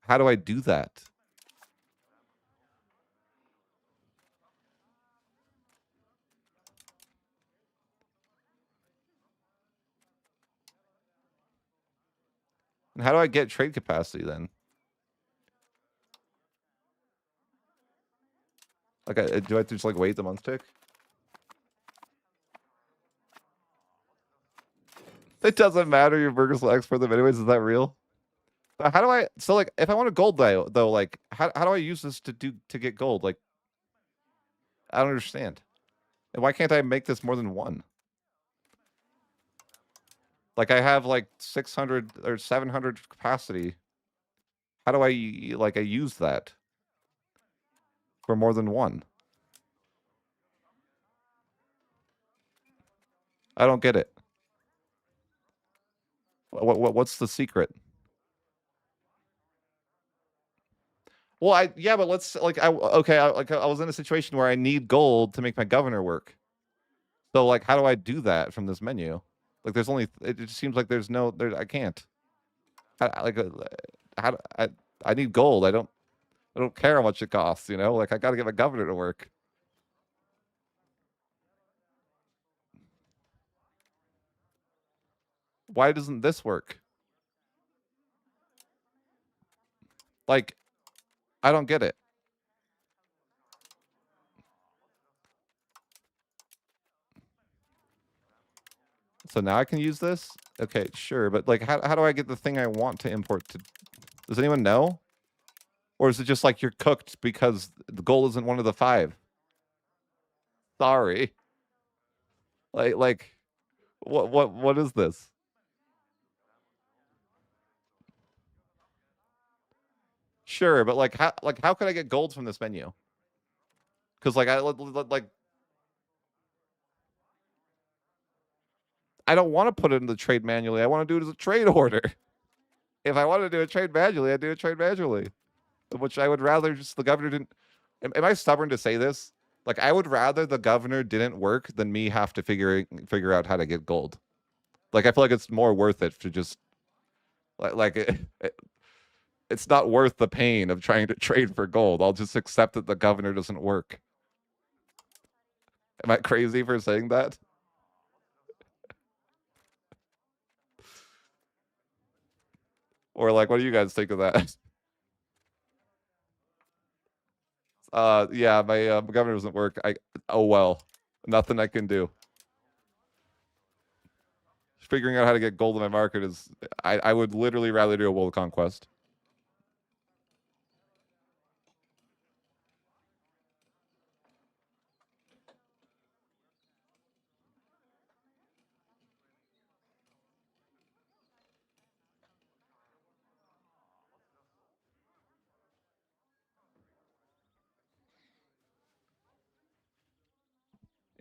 how do I do that? And how do I get trade capacity then? Like, do I have to just like wait the month tick? It doesn't matter. Your burgers will export them anyways. Is that real? How do I? So like, if I want a gold though, like, how do I use this to get gold? Like, I don't understand. And why can't I make this more than one? Like, I have like 600 or 700 capacity. How do I like I use that for more than one? I don't get it. What's the secret? Well, yeah, but let's like I was in a situation where I need gold to make my governor work. So like, how do I do that from this menu? Like, there's only it just seems like there's no there. I can't. Like, how I need gold. I don't care how much it costs. You know, like I got to get my governor to work. Why doesn't this work? Like, I don't get it. So now I can use this? Okay, sure. But like, how do I get the thing I want to import to? Does anyone know? Or is it just like you're cooked because the goal isn't one of the five? Sorry. Like, what is this? Sure, but like how could I get gold from this menu? Because like like I don't want to put it in the trade manually. I want to do it as a trade order. If I want to do a trade manually, I do a trade manually. Which I would rather just the governor didn't. Am I stubborn to say this? Like I would rather the governor didn't work than me have to figure out how to get gold. Like I feel like it's more worth it to just like it's not worth the pain of trying to trade for gold. I'll just accept that the governor doesn't work. Am I crazy for saying that? Or like, what do you guys think of that? Yeah, my governor doesn't work. Oh well, nothing I can do. Figuring out how to get gold in my market is, I would literally rather do a world conquest.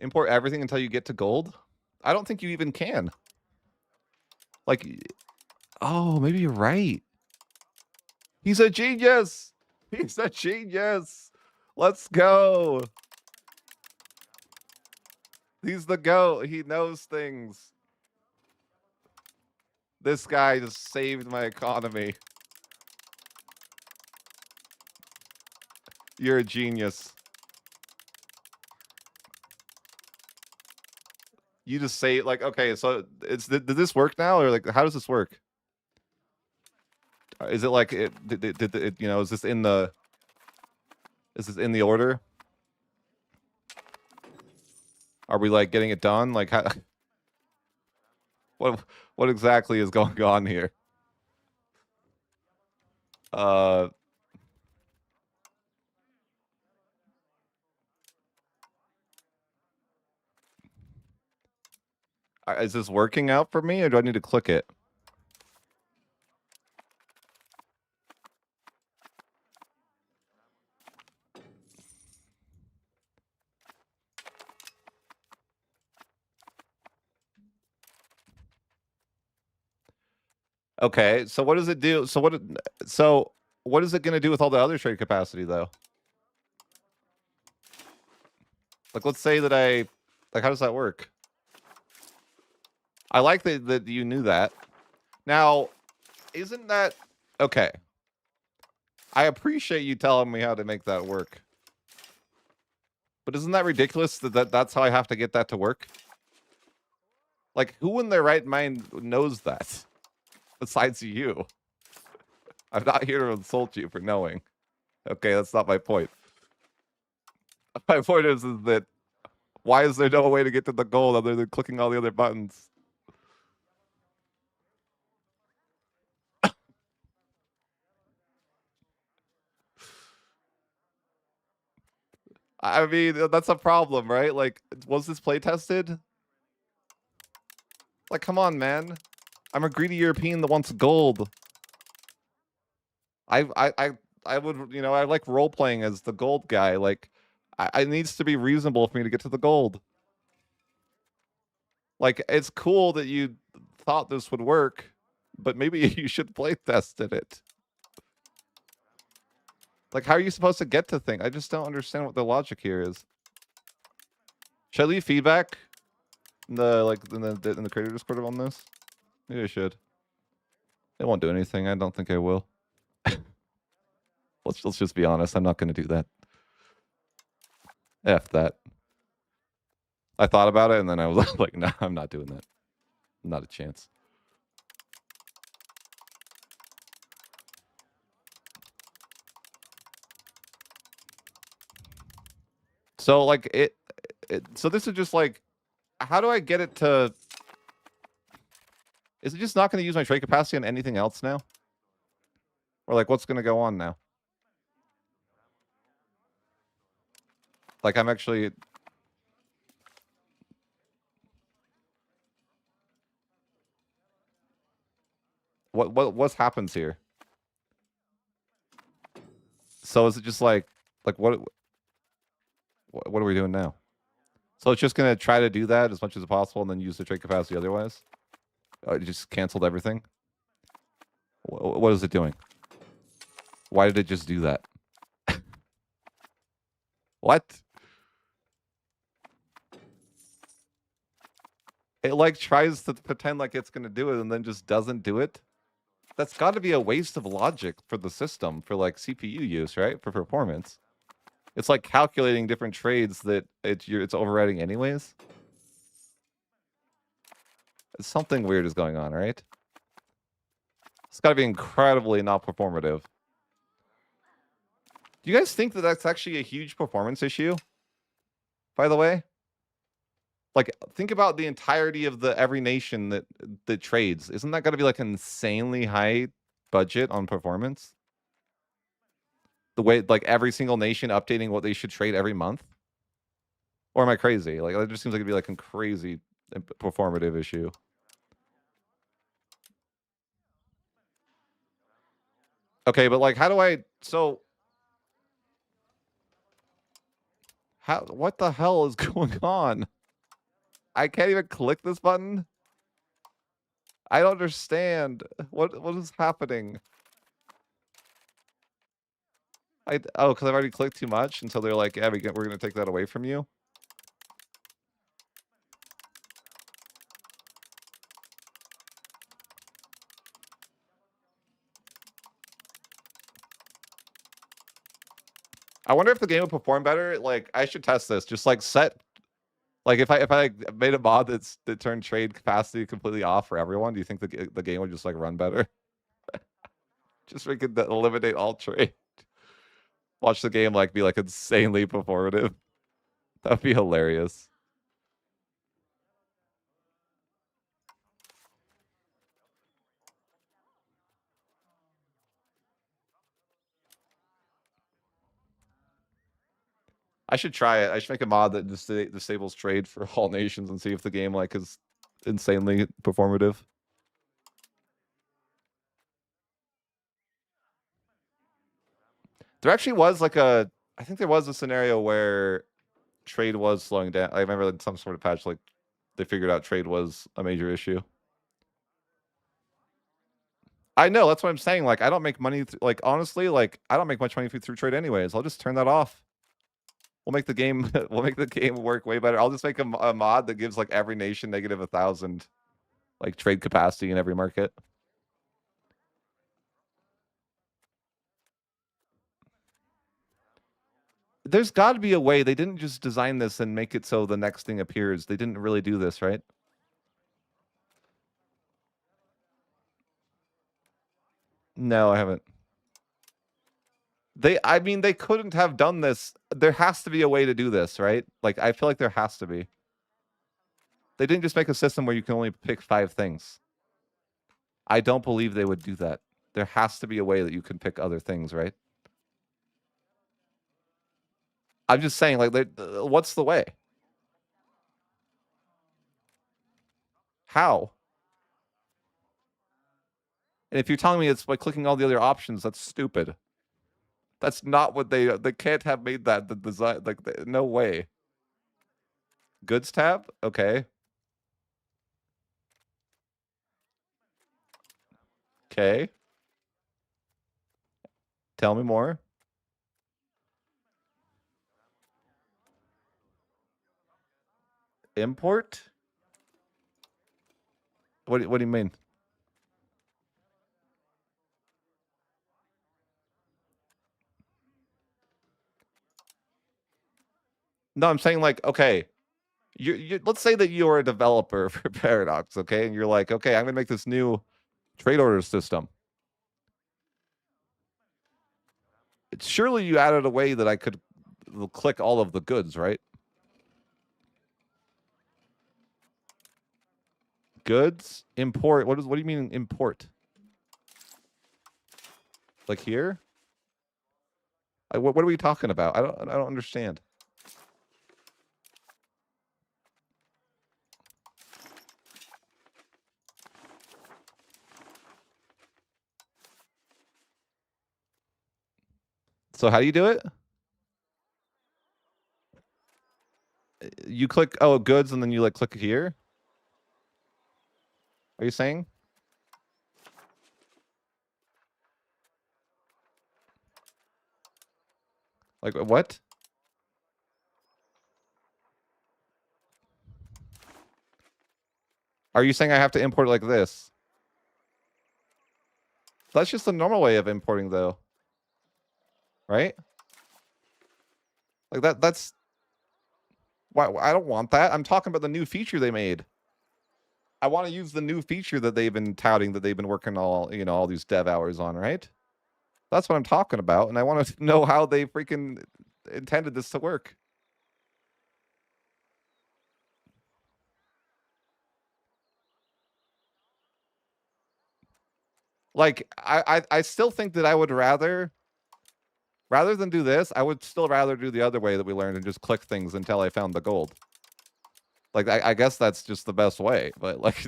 Import everything until you get to gold. I don't think you even can. Like, oh, maybe you're right. He's a genius. He's a genius. Let's go. He's the GOAT. He knows things. This guy just saved my economy. You're a genius. You just say like, okay, so did this work now, or like, how does this work? Is it like you know? Is this in the order? Are we like getting it done? Like, how, what what exactly is going on here? Uh, is this working out for me, or do I need to click it? Okay, so what does it do? So what is it going to do with all the other trade capacity though? Like, let's say that like, how does that work? I like that you knew that. Now, isn't that okay? I appreciate you telling me how to make that work. But isn't that ridiculous that's how I have to get that to work? Like, who in their right mind knows that? Besides you. I'm not here to insult you for knowing. Okay, that's not my point. My point is that why is there no way to get to the goal other than clicking all the other buttons? I mean, that's a problem, right? Like, was this play tested? Like, come on, man. I'm a greedy European that wants gold. I would, I like role playing as the gold guy. Like, it needs to be reasonable for me to get to the gold. Like, it's cool that you thought this would work, but maybe you should play tested it. Like, how are you supposed to get to things? I just don't understand what the logic here is. Should I leave feedback in the creator Discord on this? Maybe I should. It won't do anything. I don't think I will. Let's just be honest. I'm not going to do that. F that. I thought about it and then I was like, no, I'm not doing that. Not a chance. So like so this is just like, how do I get it to? Is it just not going to use my trade capacity on anything else now? Or like, what's going to go on now? Like, I'm actually. What happens here? So is it just like what are we doing now? So it's just going to try to do that as much as possible and then use the trade capacity otherwise? It just canceled everything? What is it doing? Why did it just do that? What? It like tries to pretend like it's going to do it and then just doesn't do it? That's got to be a waste of logic for the system for like CPU use, right? For performance. It's like calculating different trades that it's overriding anyways. Something weird is going on, right? It's got to be incredibly not performative. Do you guys think that that's actually a huge performance issue? By the way, like think about the entirety of every nation that trades. Isn't that going to be like an insanely high budget on performance? The way like every single nation updating what they should trade every month? Or am I crazy? Like, it just seems like it'd be like a crazy performative issue. Okay, but like, how do I? So, what the hell is going on? I can't even click this button. I don't understand. What is happening? Because I've already clicked too much, and so they're like, yeah, we're gonna take that away from you. I wonder if the game would perform better. Like, I should test this. Just like like if I like, made a mod that turned trade capacity completely off for everyone, do you think the game would just like run better? Just make it eliminate all trade. Watch the game like be like insanely performative. That'd be hilarious. I should try it. I should make a mod that disables trade for all nations and see if the game like is insanely performative. There actually was like I think there was a scenario where trade was slowing down. I remember in some sort of patch like they figured out trade was a major issue. I know, that's what I'm saying. Like, I don't make money. Like, honestly, like, I don't make much money through trade anyways. I'll just turn that off. We'll make the game. We'll make the game work way better. I'll just make a mod that gives like every nation negative 1,000, like trade capacity in every market. There's got to be a way. They didn't just design this and make it so the next thing appears. They didn't really do this, right? No, I haven't. I mean, they couldn't have done this. There has to be a way to do this, right? Like, I feel like there has to be. They didn't just make a system where you can only pick 5 things. I don't believe they would do that. There has to be a way that you can pick other things, right? I'm just saying, like, what's the way? How? And if you're telling me it's by clicking all the other options, that's stupid. That's not what they can't have made that the design. Like, no way. Goods tab? Okay. Okay. Tell me more. Import? What do you mean? No, I'm saying like, okay, let's say that you are a developer for Paradox, okay, and you're like, okay, I'm gonna make this new trade order system. Surely you added a way that I could click all of the goods, right? Goods import. What do you mean import? Like here? What are we talking about? I don't understand. So how do you do it? You click goods and then you like click here. Are you saying? Like what? Are you saying I have to import like this? That's just the normal way of importing though. Right? Like that's why I don't want that. I'm talking about the new feature they made. I want to use the new feature that they've been touting, that they've been working all these dev hours on, right? That's what I'm talking about, and I want to know how they freaking intended this to work. Like, I still think that I would rather than do this, I would still rather do the other way that we learned and just click things until I found the gold. Like, I guess that's just the best way, but like,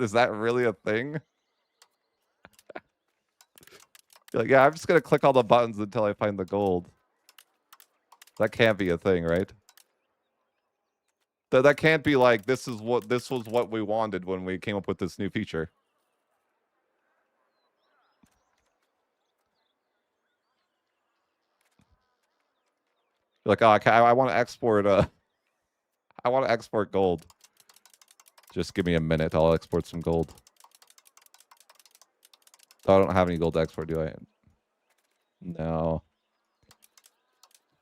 is that really a thing? Like, yeah, I'm just gonna click all the buttons until I find the gold. That can't be a thing, right? That can't be like this was what we wanted when we came up with this new feature. You're like, oh, I want to export I want to export gold. Just give me a minute. I'll export some gold. Oh, I don't have any gold to export, do I? No.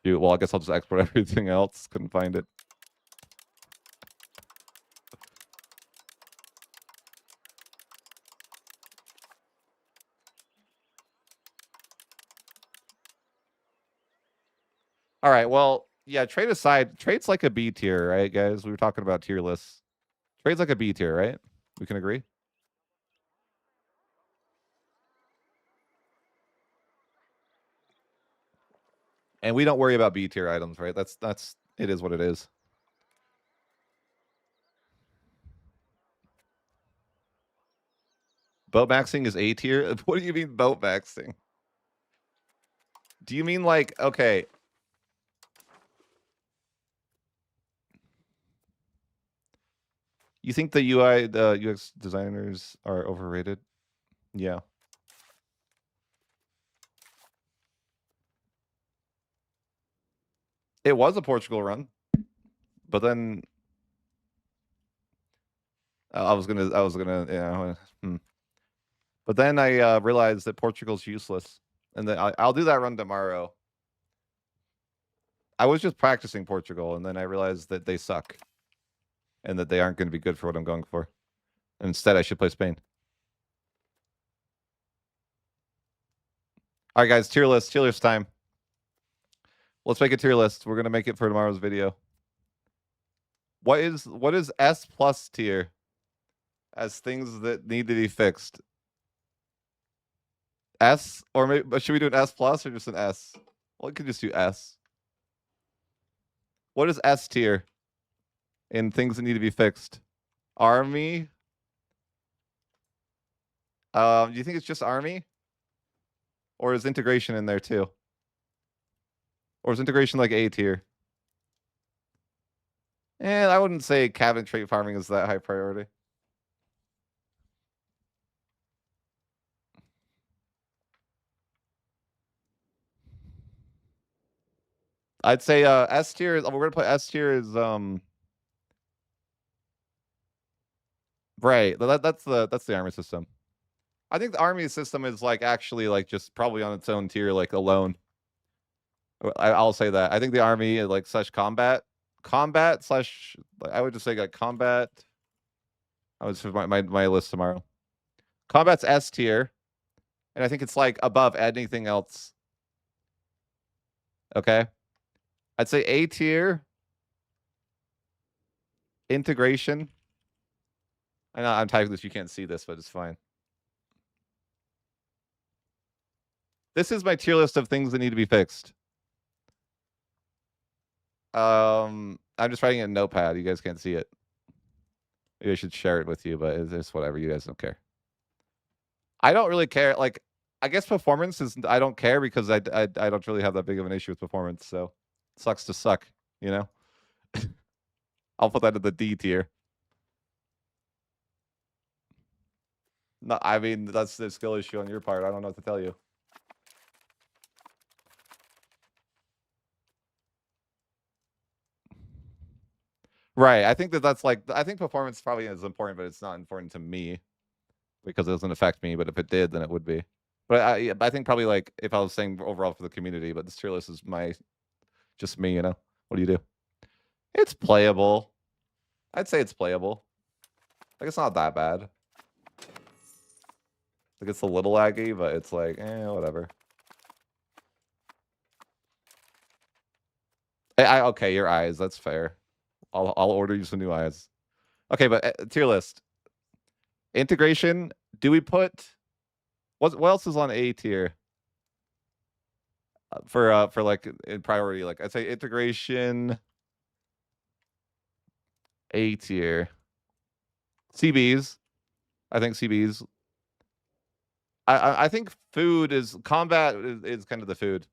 Dude, well, I guess I'll just export everything else. Couldn't find it. All right. Well, yeah. Trade aside, trade's like a B tier, right, guys? We were talking about tier lists. Trade's like a B tier, right? We can agree. And we don't worry about B tier items, right? It is what it is. Boat maxing is A tier. What do you mean boat maxing? Do you mean like, okay? You think the UI, the UX designers are overrated? Yeah. It was a Portugal run, but then I was gonna, But then I realized that Portugal's useless, and then I'll do that run tomorrow. I was just practicing Portugal, and then I realized that they suck, and that they aren't going to be good for what I'm going for. Instead, I should play Spain. All right, guys, tier list time. Let's make a tier list. We're gonna make it for tomorrow's video. What is S plus tier as things that need to be fixed? S, or maybe should we do an S plus or just an S? Well, we could just do S. What is S tier in things that need to be fixed? Army. Do you think it's just army, or is integration in there too? Or is integration like A tier? And I wouldn't say cabinet trait farming is that high priority. I'd say S tier is, we're gonna put S tier is right. That's the army system. I think the army system is like actually like just probably on its own tier, like alone. I'll say that. I think the army like slash combat slash, I would just say like combat. I was my list tomorrow. Combat's S tier, and I think it's like above anything else. Okay, I'd say A tier. Integration. I know I'm typing this. You can't see this, but it's fine. This is my tier list of things that need to be fixed. I'm just writing it in Notepad. You guys can't see it. Maybe I should share it with you, but it's whatever. You guys don't care. I don't really care. Like, I guess performance is, I don't care because I don't really have that big of an issue with performance. So it sucks to suck, you know? I'll put that in the D tier. No, I mean, that's the skill issue on your part. I don't know what to tell you. Right. I think that's like, I think performance probably is important, but it's not important to me because it doesn't affect me. But if it did, then it would be. But I think probably like if I was saying overall for the community, but this tier list is just me, you know? What do you do? It's playable. I'd say it's playable. Like, it's not that bad. Like, it's a little laggy, but it's like, whatever. Okay, your eyes. That's fair. I'll order you some new eyes. Okay, but tier list. Integration. Do we put what else is on A tier? For like in priority, like I'd say integration A tier. CBs. I think CBs. I think food is combat is kind of the food.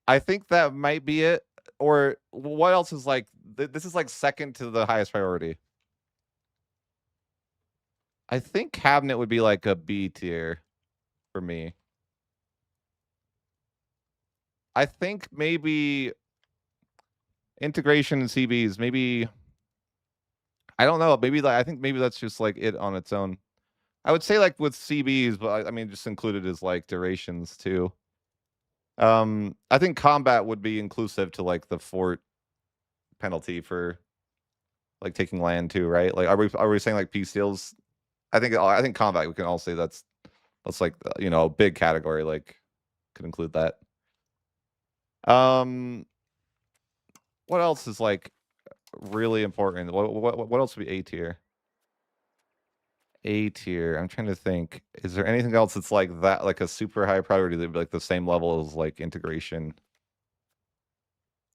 I think that might be it. Or what else is like this is like second to the highest priority. I think cabinet would be like a B tier for me. I think maybe integration and CBs, maybe I don't know, maybe I think maybe that's just like it on its own. I would say like with CBs, but I mean just included as like durations too. I think combat would be inclusive to like the fort penalty for like taking land too, right? Like are we saying like peace deals? I think combat we can all say that's like you know, a big category, like could include that. What else is like really important? What else would be A tier? A tier. I'm trying to think. Is there anything else that's like that, like a super high priority that'd be like the same level as like integration?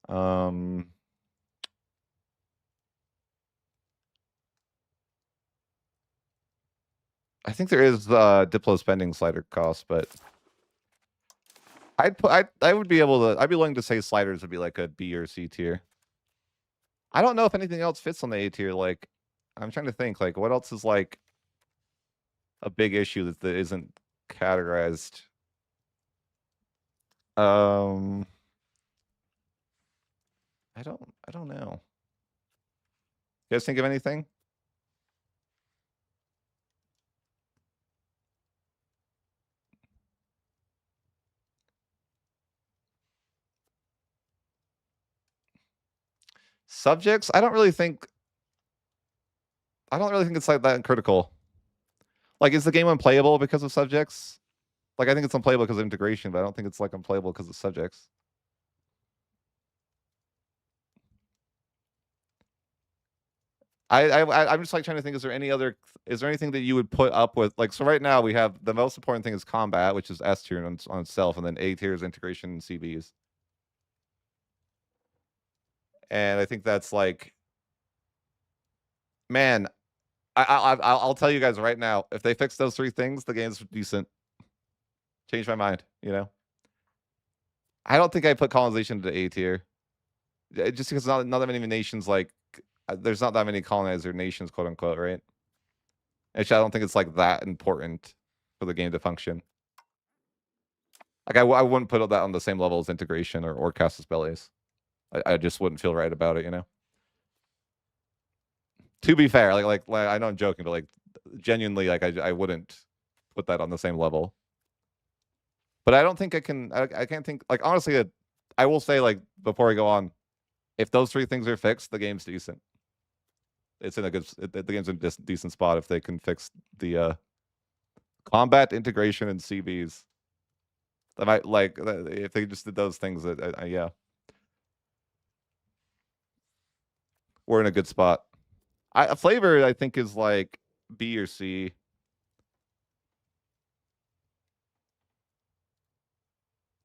I think there is Diplo spending slider cost, but I would be able to, I'd be willing to say sliders would be like a B or C tier. I don't know if anything else fits on the A tier. Like, I'm trying to think, like, what else is like a big issue that isn't categorized? Um, I don't know. You guys think of anything? Subjects? I don't really think it's like that critical. Like, is the game unplayable because of subjects? Like, I think it's unplayable because of integration, but I don't think it's like unplayable because of subjects. I'm just like trying to think. Is there anything that you would put up with? Like, so right now we have the most important thing is combat, which is S tier on itself, and then A tier is integration and CVs. And I think that's like, man, I'll tell you guys right now, if they fix those three things, the game's decent. Change my mind, you know. I don't think I put colonization into A tier, just because not that many nations like there's not that many colonizer nations, quote unquote, right? Actually, I don't think it's like that important for the game to function. Like I wouldn't put that on the same level as integration or Casus Bellius. I just wouldn't feel right about it, you know. To be fair, like I know I'm joking, but like genuinely, like I wouldn't put that on the same level. But I don't think I can. I can't think. Like honestly, I will say like before I go on, if those three things are fixed, the game's decent. It's in a good. The game's in a decent spot if they can fix the combat integration and CVs. That might like if they just did those things. Yeah, we're in a good spot. A flavor I think is like B or C.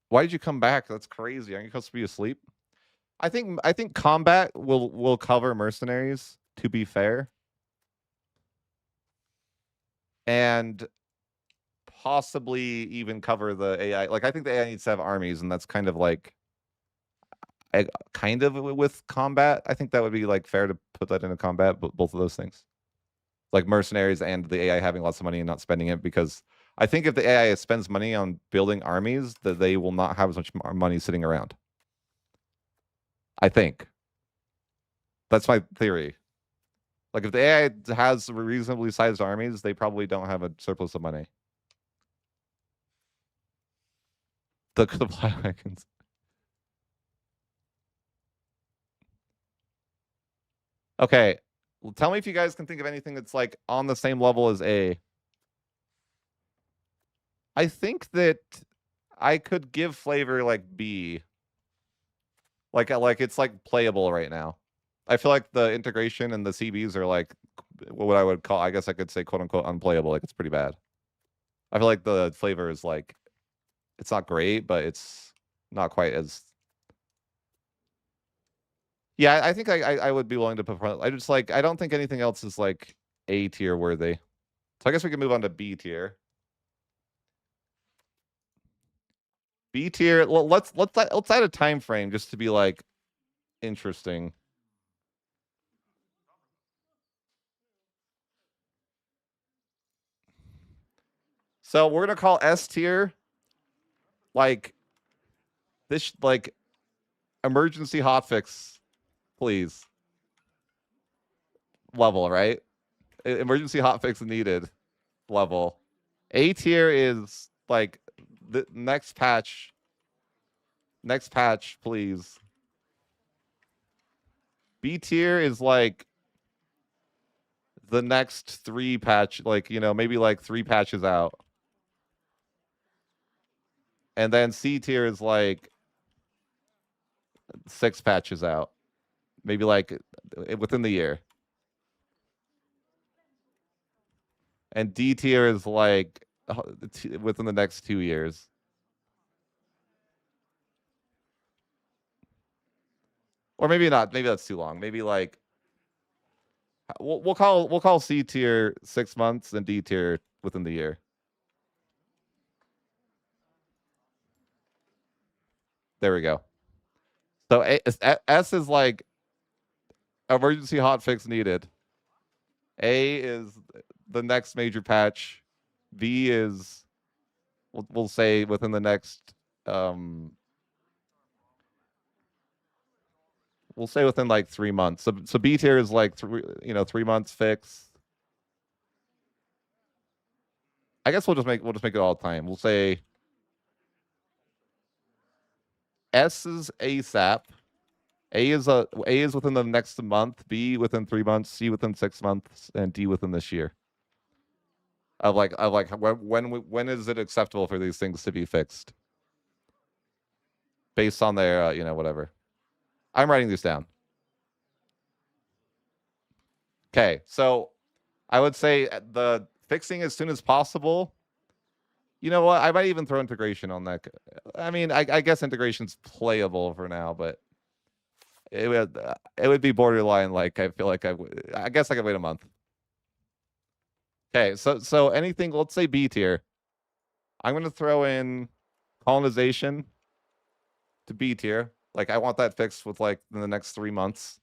Why did you come back? That's crazy. Aren't you supposed to be asleep? I think combat will cover mercenaries, to be fair. And possibly even cover the AI. Like I think the AI needs to have armies, and that's kind of like kind of with combat. I think that would be like fair to put that into combat, but both of those things. Like mercenaries and the AI having lots of money and not spending it, because I think if the AI spends money on building armies, that they will not have as much money sitting around. I think that's my theory. Like if the AI has reasonably sized armies, they probably don't have a surplus of money. The Blackens. Okay, well, tell me if you guys can think of anything that's like on the same level as A. I think that I could give flavor like B. Like it's like playable right now. I feel like the integration and the CVs are like what I would call, I guess I could say, quote unquote, unplayable. Like it's pretty bad. I feel like the flavor is like, it's not great, but it's not quite as. Yeah, I think I would be willing to put. I just like I don't think anything else is like A tier worthy. So I guess we can move on to B tier. B tier. Well, let's add a time frame just to be like interesting. So we're gonna call S tier like this, like emergency hotfix, please. Level, right? Emergency hotfix needed level. A tier is like the next patch. Next patch, please. B tier is like the next three patch, like maybe like three patches out. And then C tier is like six patches out. Maybe like within the year. And D tier is like within the next 2 years. Or maybe not. Maybe that's too long. Maybe like we'll call C tier 6 months and D tier within the year. There we go. So S is like emergency hotfix needed. A is the next major patch. B is we'll say within the next we'll say within like 3 months. So B tier is like 3 months fix. I guess we'll just make it all the time. We'll say S is ASAP. A is within the next month, B within 3 months, C within 6 months, and D within this year. Of like when is it acceptable for these things to be fixed based on their whatever. I'm writing these down. Okay, so I would say the fixing as soon as possible. You know what? I might even throw integration on that. I mean, I guess integration's playable for now, but it would be borderline. Like I feel like I guess I could wait a month. Okay, so anything. Let's say B tier. I'm gonna throw in colonization to B tier. Like I want that fixed with like in the next 3 months.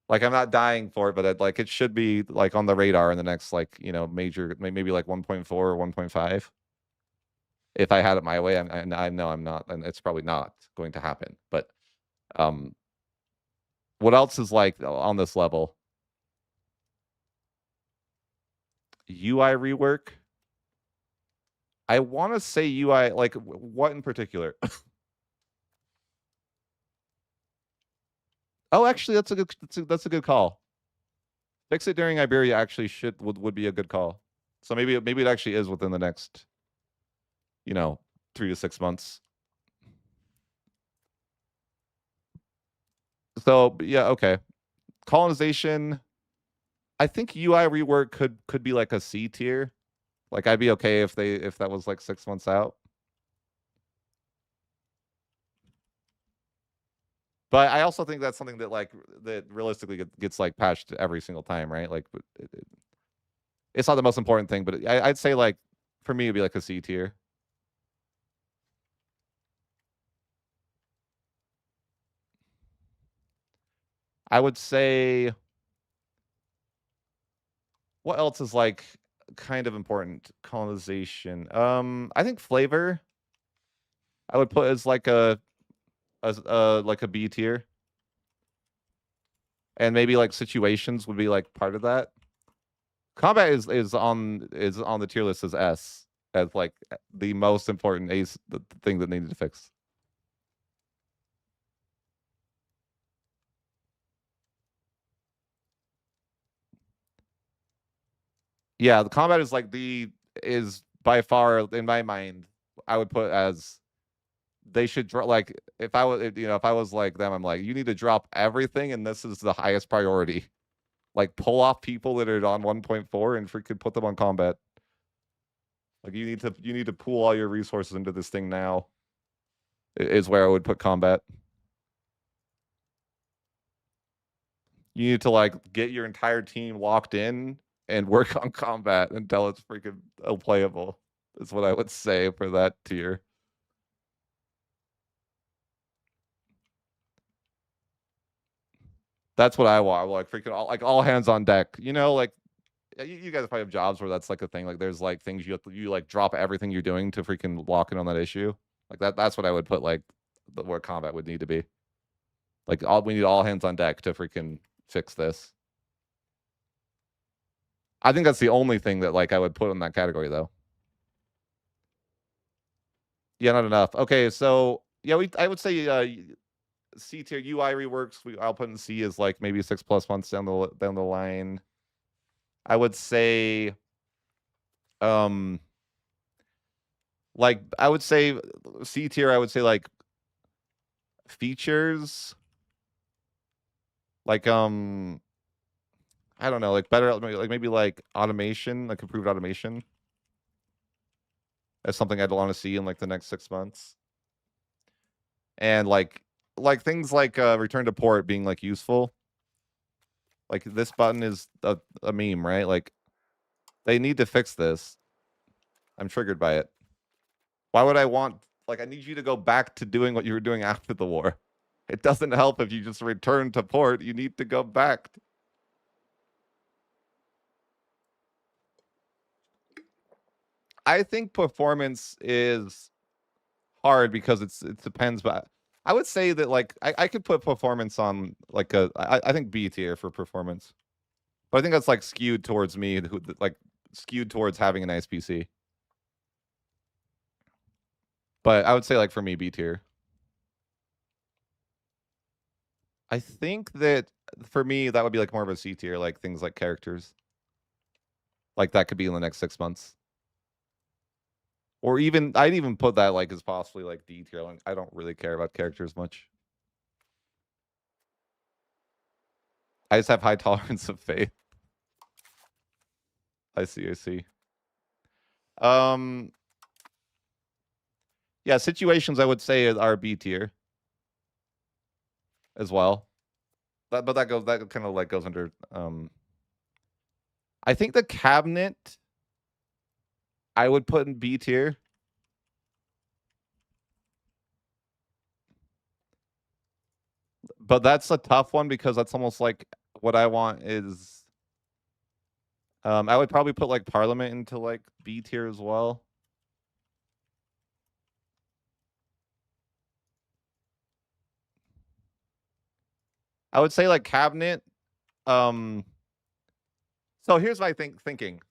Like I'm not dying for it, but it should be like on the radar in the next like major maybe like 1.4 or 1.5. If I had it my way, I know I'm not, and it's probably not going to happen. But um, what else is like on this level? UI rework. I want to say UI like what in particular? Oh, actually, that's a good call. Fix it during Iberia actually would be a good call. So maybe it actually is within the next 3 to 6 months. So yeah, okay. Colonization. I think UI rework could be like a C tier. Like I'd be okay if that was like 6 months out. But I also think that's something that realistically gets like patched every single time, right? Like it's not the most important thing, but I'd say like for me it'd be like a C tier. I would say what else is like kind of important? Colonization. I think flavor I would put as like a B tier. And maybe like situations would be like part of that. Combat is on the tier list as S as like the most important the thing that needed to fix. Yeah, the combat is like is by far in my mind I would put as they should drop like if I was like them I'm like you need to drop everything and this is the highest priority. Like pull off people that are on 1.4 and freaking put them on combat. Like you need to pool all your resources into this thing now. Is where I would put combat. You need to like get your entire team locked in and work on combat until it's freaking playable. Is what I would say for that tier. That's what I want. Like freaking all hands on deck. Like you guys probably have jobs where that's like a thing. Like there's like things you like drop everything you're doing to freaking lock in on that issue. Like that's what I would put like where combat would need to be. Like we need all hands on deck to freaking fix this. I think that's the only thing that like I would put in that category though. Yeah, not enough. Okay, so yeah, I would say C tier UI reworks. I'll put in C as like maybe 6+ months down the line. I would say, um, like I would say C tier. I would say like features, like I don't know, like better, maybe like automation, like improved automation. That's something I'd want to see in like the next 6 months. And like things like return to port being like useful. Like this button is a meme, right? Like they need to fix this. I'm triggered by it. Why would I want like I need you to go back to doing what you were doing after the war? It doesn't help if you just return to port. You need to go back. I think performance is hard because it depends, but I would say that like I could put performance on like I think B tier for performance, but I think that's like skewed towards me, who like skewed towards having a nice PC. But I would say like for me B tier. I think that for me that would be like more of a C tier, like things like characters. Like that could be in the next 6 months. Or even I'd even put that like as possibly like D tier. Like, I don't really care about characters much. I just have high tolerance of faith. I see, I see. Um yeah, situations I would say are B tier as well. But that kind of like goes under I think the cabinet I would put in B tier. But that's a tough one because that's almost like what I want is I would probably put like Parliament into like B tier as well. I would say like cabinet. So here's my thinking.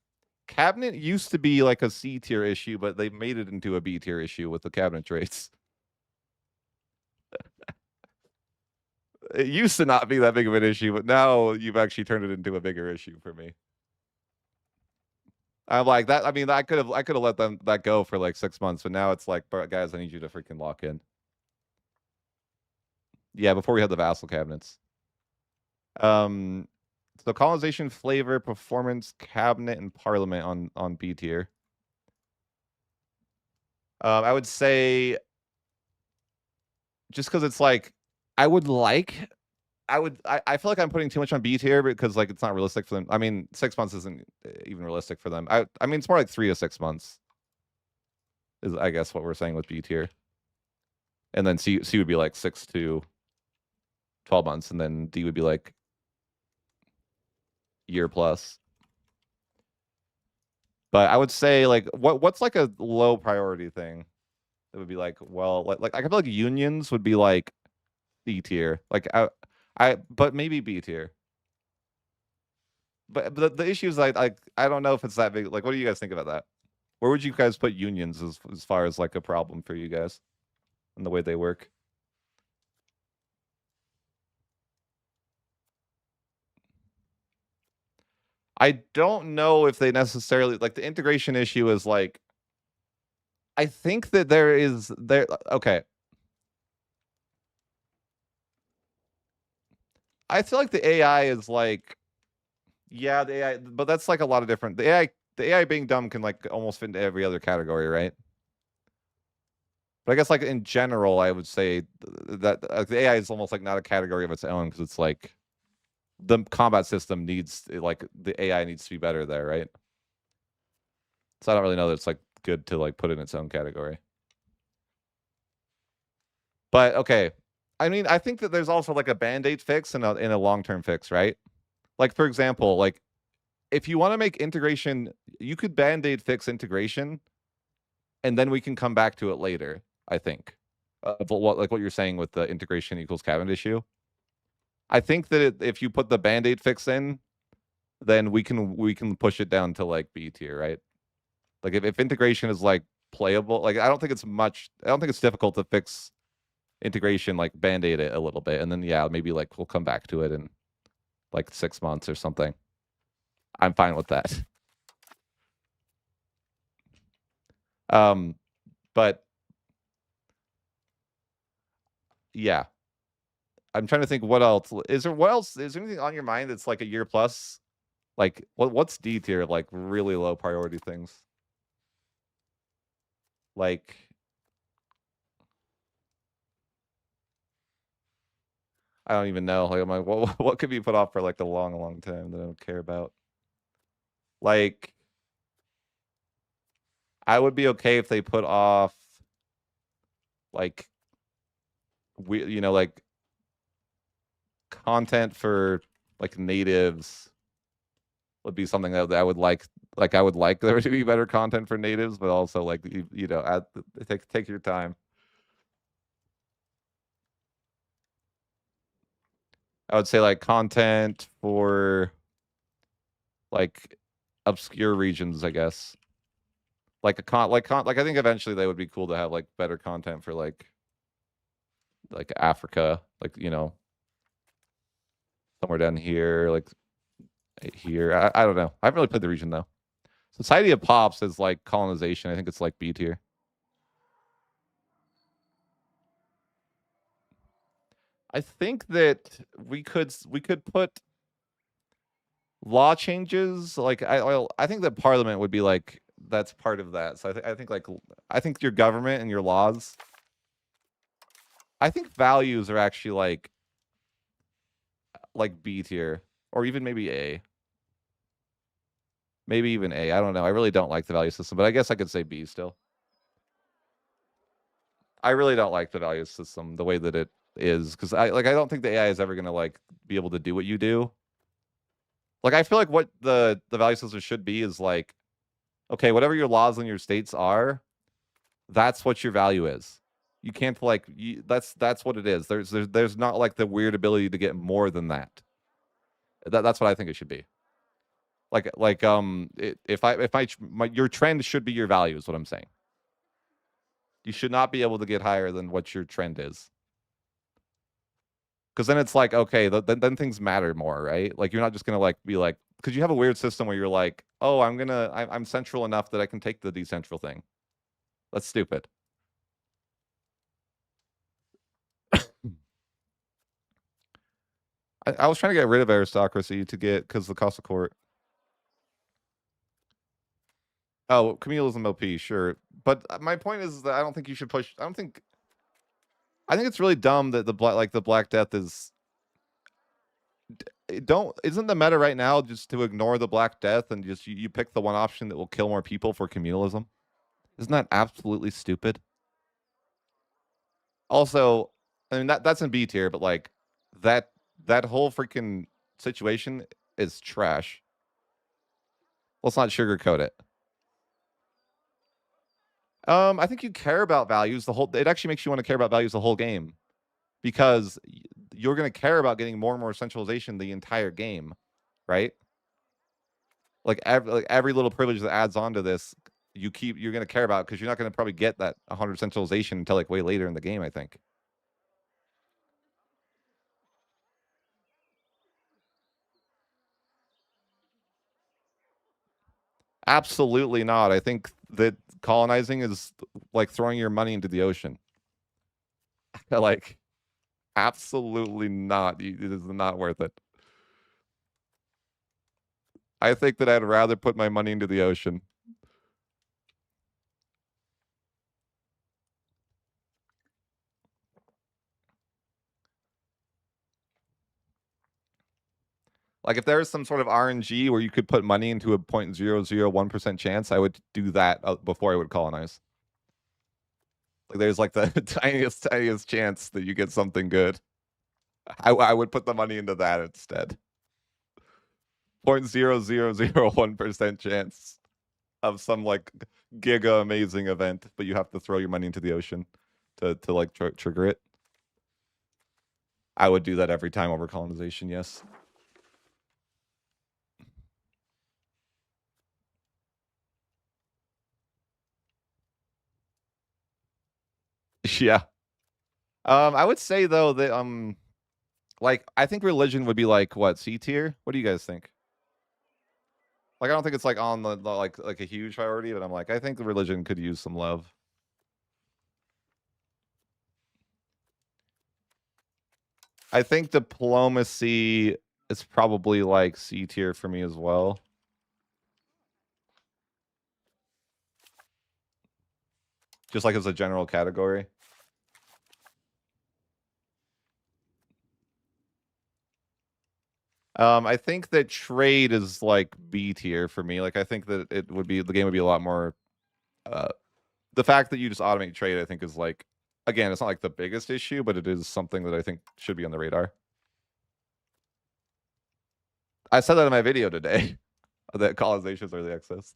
Cabinet used to be like a C tier issue, but they made it into a B tier issue with the cabinet traits. It used to not be that big of an issue, but now you've actually turned it into a bigger issue for me. I'm like that. I mean, I could have let them that go for like 6 months, but now it's like, guys, I need you to freaking lock in. Yeah, before we had the vassal cabinets. So colonization, flavor, performance, cabinet, and parliament on B tier. I would say just because it's like I feel like I'm putting too much on B tier because like it's not realistic for them. I mean, 6 months isn't even realistic for them. I mean it's more like 3 to 6 months is I guess what we're saying with B tier. And then C would be like 6 to 12 months, and then D would be like year plus. But I would say like what's like a low priority thing? It would be like, well, like I feel like unions would be like C tier. Like but maybe B tier. But the issue is like I don't know if it's that big. Like, what do you guys think about that? Where would you guys put unions as far as like a problem for you guys and the way they work? I don't know if they necessarily like the integration issue is like I think that there okay. I feel like the AI is like yeah, the AI but that's like a lot of different the AI being dumb can like almost fit into every other category, right? But I guess like in general, I would say that the AI is almost like not a category of its own because it's like the combat system needs like the AI needs to be better there, right? So I don't really know that it's like good to like put in its own category. But okay, I mean, I think that there's also like a band-aid fix and a long-term fix, right? Like for example, like if you want to make integration, you could band-aid fix integration, and then we can come back to it later. I think, but what you're saying with the integration equals cabinet issue. I think that if you put the band-aid fix in, then we can push it down to like B tier, right? Like if integration is like playable, like I don't think it's difficult to fix integration, like band-aid it a little bit, and then yeah, maybe like we'll come back to it in like 6 months or something. I'm fine with that. But yeah. I'm trying to think what else. Is there anything on your mind that's like a year plus? Like what's D tier, like really low priority things? Like I don't even know. Like I'm like, what could be put off for like a long time that I don't care about? Like I would be okay if they put off like like content for like natives would be something that I would like. I would like there to be better content for natives, but also like add take your time. I would say like content for like obscure regions, I guess. Like like I think eventually they would be cool to have like better content for like Africa, like somewhere down here, like here. I don't know. I haven't really played the region though. Society of Pops is like colonization. I think it's like B tier. I think that we could put law changes. Like I think that Parliament would be like that's part of that. So I think like I think your government and your laws. I think values are actually like B tier or even maybe A. Maybe even A. I don't know. I really don't like the value system, but I guess I could say B still. I really don't like the value system the way that it is because I don't think the AI is ever gonna like be able to do what you do. Like I feel like what the value system should be is like, okay, whatever your laws in your states are, that's what your value is. You can't that's what it is. There's not like the weird ability to get more than that. That's what I think it should be. If your trend should be your value is what I'm saying. You should not be able to get higher than what your trend is. Because then it's like, okay, then things matter more, right? Like you're not just gonna like be like, because you have a weird system where you're like, oh, I'm central enough that I can take the decentral thing. That's stupid. I was trying to get rid of aristocracy to get because the cost of court. Oh, communalism LP, sure, but my point is that I don't think you should push. I think it's really dumb that the Black Death is don't isn't the meta right now just to ignore the Black Death and just you pick the one option that will kill more people for communalism? Isn't that absolutely stupid? Also, I mean that's in B tier, but like that that whole freaking situation is trash. Let's not sugarcoat it. I think you care about values the whole. It actually makes you want to care about values the whole game because you're going to care about getting more and more centralization the entire game, right? Like every little privilege that adds on to this, you're going to care about because you're not going to probably get that 100 centralization until like way later in the game. I think. Absolutely not. I think that colonizing is like throwing your money into the ocean. Like, absolutely not. It is not worth it. I think that I'd rather put my money into the ocean. Like if there was some sort of RNG where you could put money into a 0.001% chance, I would do that before I would colonize. Like there's like the tiniest chance that you get something good. I would put the money into that instead. 0.0001% chance of some like giga amazing event, but you have to throw your money into the ocean to like trigger it. I would do that every time over colonization. Yes. Yeah. I would say though that like I think religion would be like what C tier. What do you guys think? Like I don't think it's like on the like a huge priority, but I'm like I think the religion could use some love. I think diplomacy is probably like C tier for me as well. Just like as a general category. I think that trade is like B tier for me. Like I think that the game would be a lot more uh the fact that you just automate trade I think is like again, it's not like the biggest issue, but it is something that I think should be on the radar. I said that in my video today that colonizations are the excess.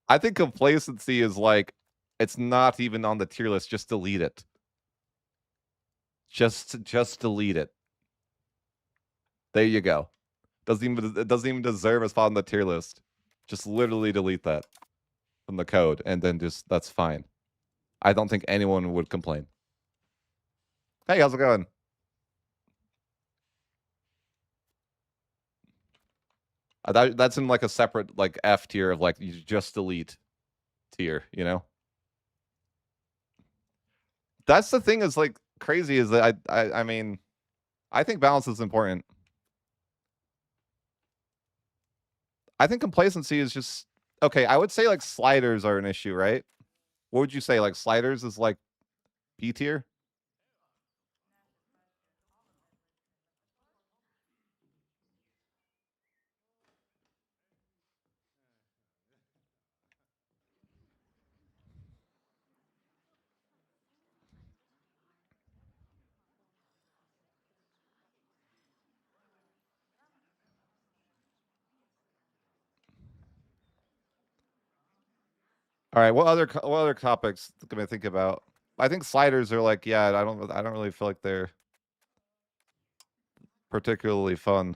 I think complacency is like it's not even on the tier list, just delete it. Just delete it. There you go. It doesn't even deserve a spot on the tier list. Just literally delete that from the code, and then just that's fine. I don't think anyone would complain. Hey, how's it going? That's in like a separate like F tier of like you just delete tier, you know? That's the thing is like crazy is that I mean, I think balance is important. I think complacency is just okay. I would say like sliders are an issue, right? What would you say? Like sliders is like B tier? All right, what other topics can I think about? I think sliders are like, yeah, I don't really feel like they're particularly fun.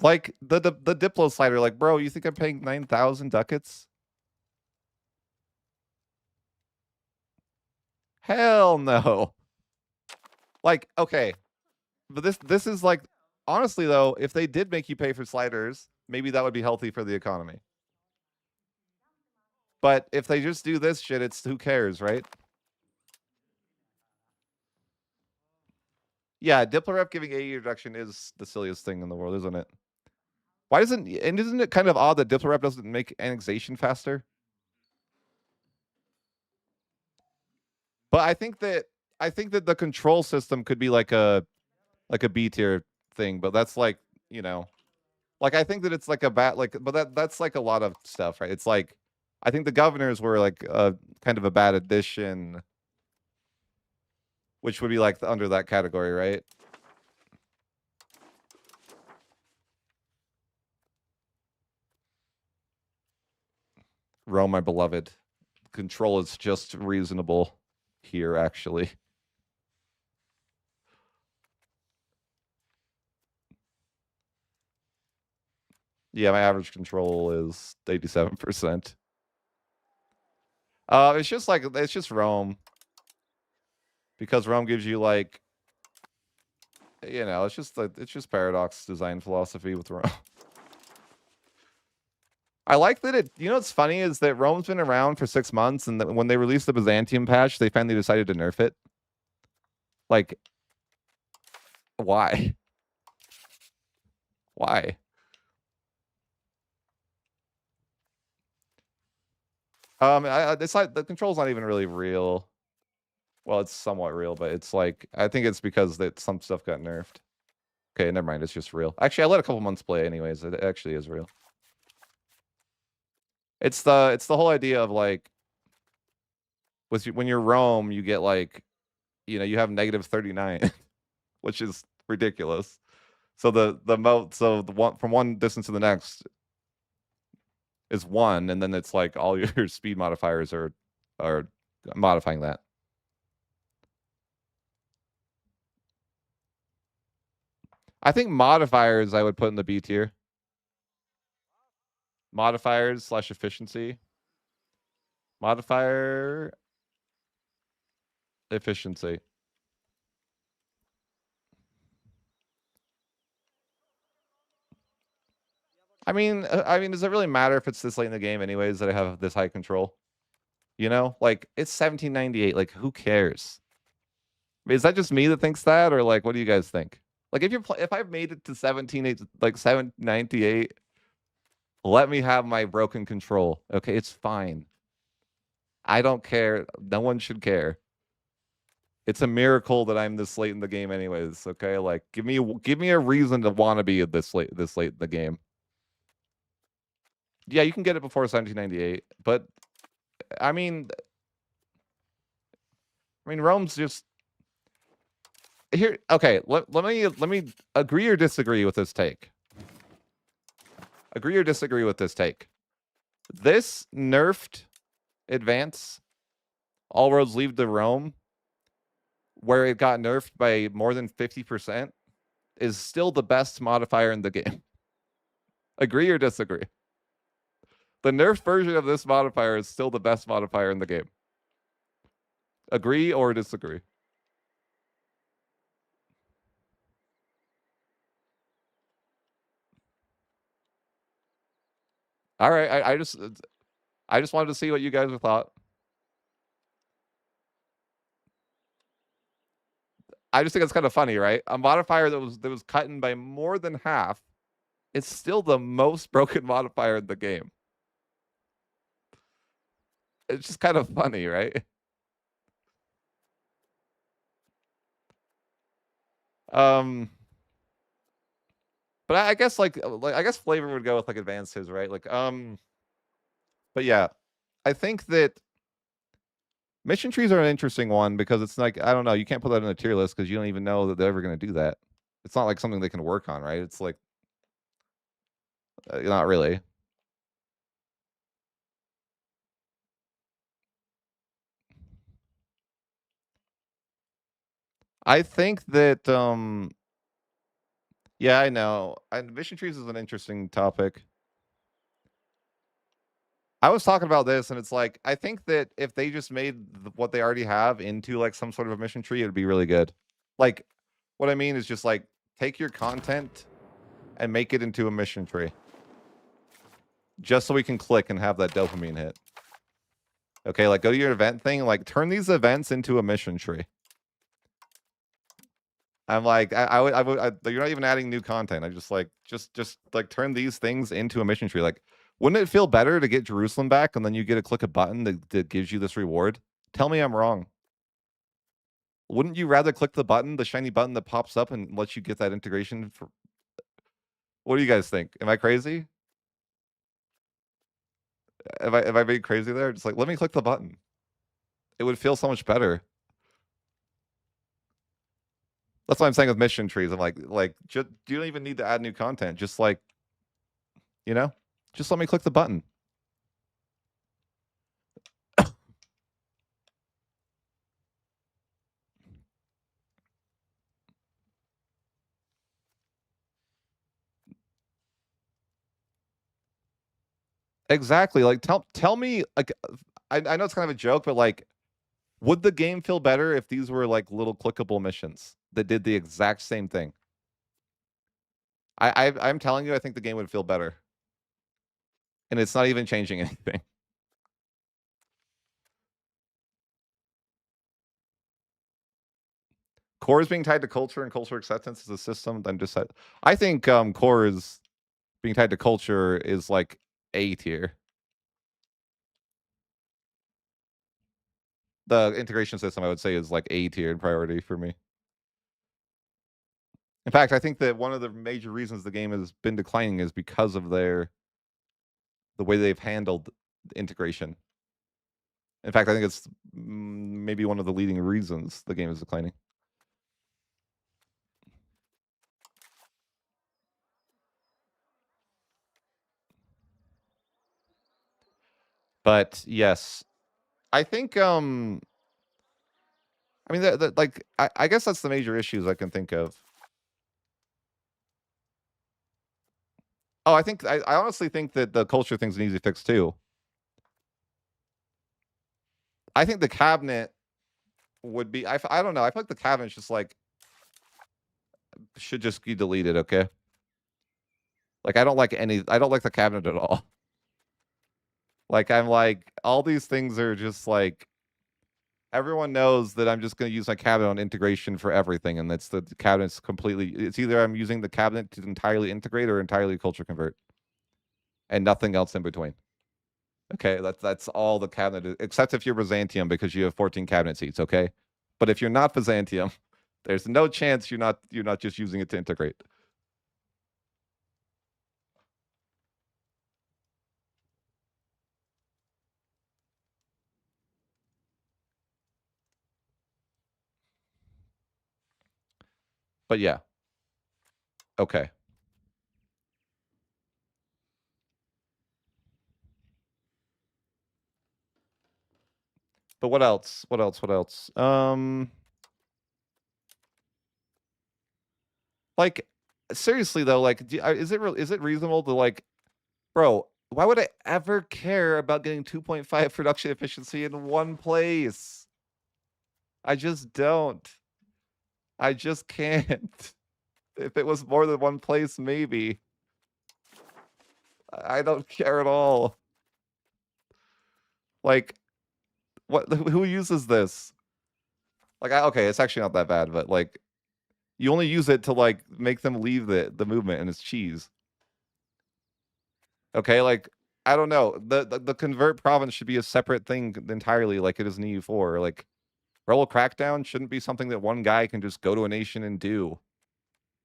Like the Diplo slider, like, bro, you think I'm paying 9,000 ducats? Hell no. Like, okay, but this is like honestly though, if they did make you pay for sliders, maybe that would be healthy for the economy. But if they just do this shit, it's who cares, right? Yeah, Diplorep giving AE reduction is the silliest thing in the world, isn't it? Why doesn't and isn't it kind of odd that Diplorep doesn't make annexation faster? But I think that the control system could be like a B tier thing, but that's like, you know, like I think that it's like a bad like but that's like a lot of stuff, right? It's like I think the governors were like kind of a bad addition, which would be like under that category, right? Rome, my beloved. Control is just reasonable here, actually. Yeah, my average control is 87%. It's just like it's just Rome. Because Rome gives you like you know, it's just paradox design philosophy with Rome. I like that it you know what's funny is that Rome's been around for 6 months and when they released the Byzantium patch, they finally decided to nerf it. Like why? Why? It's like the control's not even really real. Well, it's somewhat real, but it's like I think it's because that some stuff got nerfed. Okay, never mind. It's just real. Actually, I let a couple months play anyways. It actually is real. It's the whole idea of like when you're Rome, you get like you know you have negative 39, which is ridiculous. So the one from one distance to the next is 1, and then it's like all your speed modifiers are modifying that. I think modifiers I would put in the B tier. Modifiers / efficiency. Modifier efficiency. I mean, does it really matter if it's this late in the game, anyways, that I have this high control? You know, like it's 1798. Like, who cares? Is that just me that thinks that, or like, what do you guys think? Like, if I've made it to 17, like 798, let me have my broken control. Okay, it's fine. I don't care. No one should care. It's a miracle that I'm this late in the game, anyways. Okay, like give me a reason to want to be this late in the game. Yeah, you can get it before 1798, but I mean, Rome's just here. Okay, let me agree or disagree with this take. Agree or disagree with this take. This nerfed advance, all roads lead to Rome, where it got nerfed by more than 50%, is still the best modifier in the game. Agree or disagree? The nerfed version of this modifier is still the best modifier in the game. Agree or disagree? All right, I just wanted to see what you guys thought. I just think it's kind of funny, right? A modifier that was cut in by more than half is still the most broken modifier in the game. It's just kind of funny, right? Um, but I guess like I guess flavor would go with like advances, right? Like but yeah, I think that mission trees are an interesting one because it's like I don't know, you can't put that in a tier list because you don't even know that they're ever going to do that. It's not like something they can work on, right? It's like not really. I think that yeah, I know. Mission trees is an interesting topic. I was talking about this, and it's like I think that if they just made what they already have into like some sort of a mission tree, it'd be really good. Like, what I mean is just like take your content and make it into a mission tree, just so we can click and have that dopamine hit. Okay, like go to your event thing, like turn these events into a mission tree. I'm like, you're not even adding new content. I just like turn these things into a mission tree. Like, wouldn't it feel better to get Jerusalem back and then you get to click a button that gives you this reward? Tell me I'm wrong. Wouldn't you rather click the button, the shiny button that pops up and lets you get that integration? For what do you guys think? Am I crazy? Am I being crazy there? Just like let me click the button. It would feel so much better. That's what I'm saying with mission trees. I'm like just you don't even need to add new content. Just like you know, just let me click the button. Exactly. Like tell me like I know it's kind of a joke, but like would the game feel better if these were like little clickable missions that did the exact same thing? I'm telling you, I think the game would feel better. And it's not even changing anything. Cores being tied to culture and cultural acceptance as a system, then just I think cores being tied to culture is like A tier. The integration system I would say is like A tier in priority for me. In fact, I think that one of the major reasons the game has been declining is because of the way they've handled integration. In fact, I think it's maybe one of the leading reasons the game is declining. But yes, I think I mean that like I guess that's the major issues I can think of. Oh, I honestly think that the culture thing's an easy fix too. I think the cabinet would be I don't know. I feel like the cabinet's just like should just be deleted, okay? Like I don't like the cabinet at all. Like I'm like all these things are just like everyone knows that I'm just going to use my cabinet on integration for everything, and that's the cabinet's completely. It's either I'm using the cabinet to entirely integrate or entirely culture convert, and nothing else in between. Okay, that's all the cabinet is, except if you're Byzantium because you have 14 cabinet seats. Okay, but if you're not Byzantium, there's no chance you're not just using it to integrate. But yeah, okay. But what else? What else? What else? Like seriously though, like is it reasonable to like, bro, why would I ever care about getting 2.5 production efficiency in one place? I just don't. I just can't. If it was more than one place, maybe. I don't care at all. Like, what? Who uses this? Like, okay, it's actually not that bad, but like, you only use it to like make them leave the movement, and it's cheese. Okay, like I don't know. The convert province should be a separate thing entirely, like it is in EU4. Like, rebel crackdown shouldn't be something that one guy can just go to a nation and do.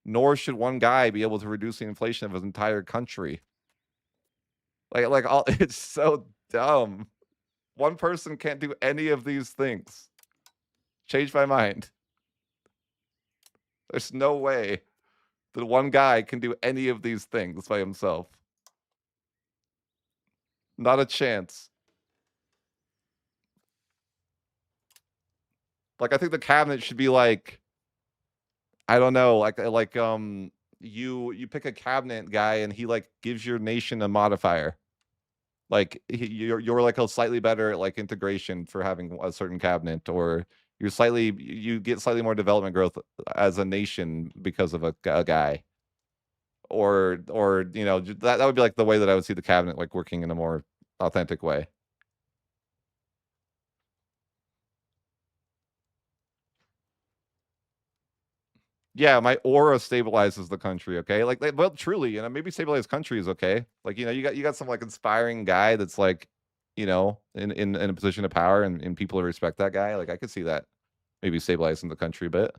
Nor should one guy be able to reduce the inflation of his entire country. Like all it's so dumb. One person can't do any of these things. Change my mind. There's no way that one guy can do any of these things by himself. Not a chance. Like I think the cabinet should be like, I don't know, like you pick a cabinet guy and he like gives your nation a modifier. Like you're like a slightly better like integration for having a certain cabinet, or you get slightly more development growth as a nation because of a guy, or you know that would be like the way that I would see the cabinet like working in a more authentic way. Yeah, my aura stabilizes the country. Okay, like well, truly, you know, maybe stabilized country is okay. Like you got some like inspiring guy that's like, in a position of power, and people respect that guy. Like I could see that maybe stabilizing the country a bit.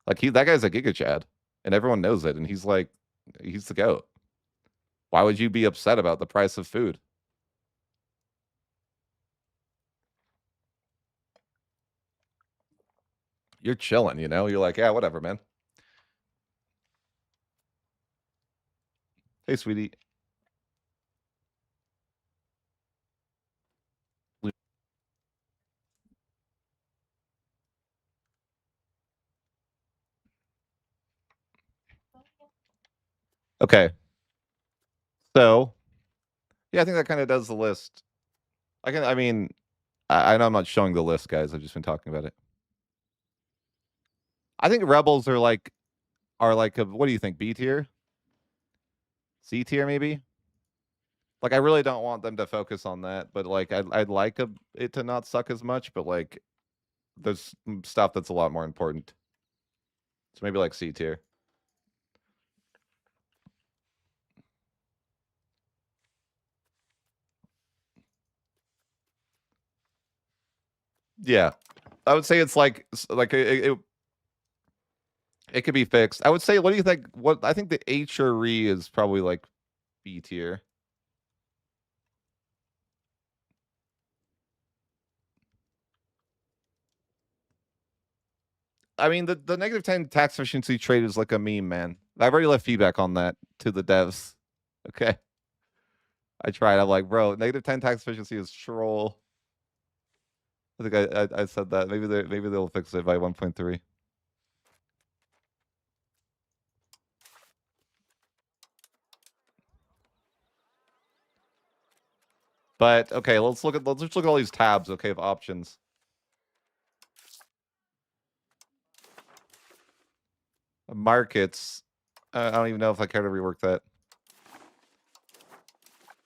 Like that guy's a Giga Chad, and everyone knows it, and he's the goat. Why would you be upset about the price of food? You're chilling, you know. You're like, yeah, whatever, man. Hey, sweetie. Okay, so yeah, I think that kind of does the list. I mean, I know I'm not showing the list, guys. I've just been talking about it. I think rebels are like a, what do you think? B tier, C tier, maybe. Like I really don't want them to focus on that, but like I'd like it to not suck as much, but like there's stuff that's a lot more important. So maybe like C tier. Yeah, I would say it's like it could be fixed. I would say, what do you think? What I think the H or RE is probably like B tier. I mean, the -10 tax efficiency trade is like a meme, man. I've already left feedback on that to the devs. Okay, I tried. I'm like, bro, -10 tax efficiency is troll. I think I said that. Maybe they'll fix it by 1.3. But okay, let's just look at all these tabs. Okay, of options. Markets. I don't even know if I care to rework that.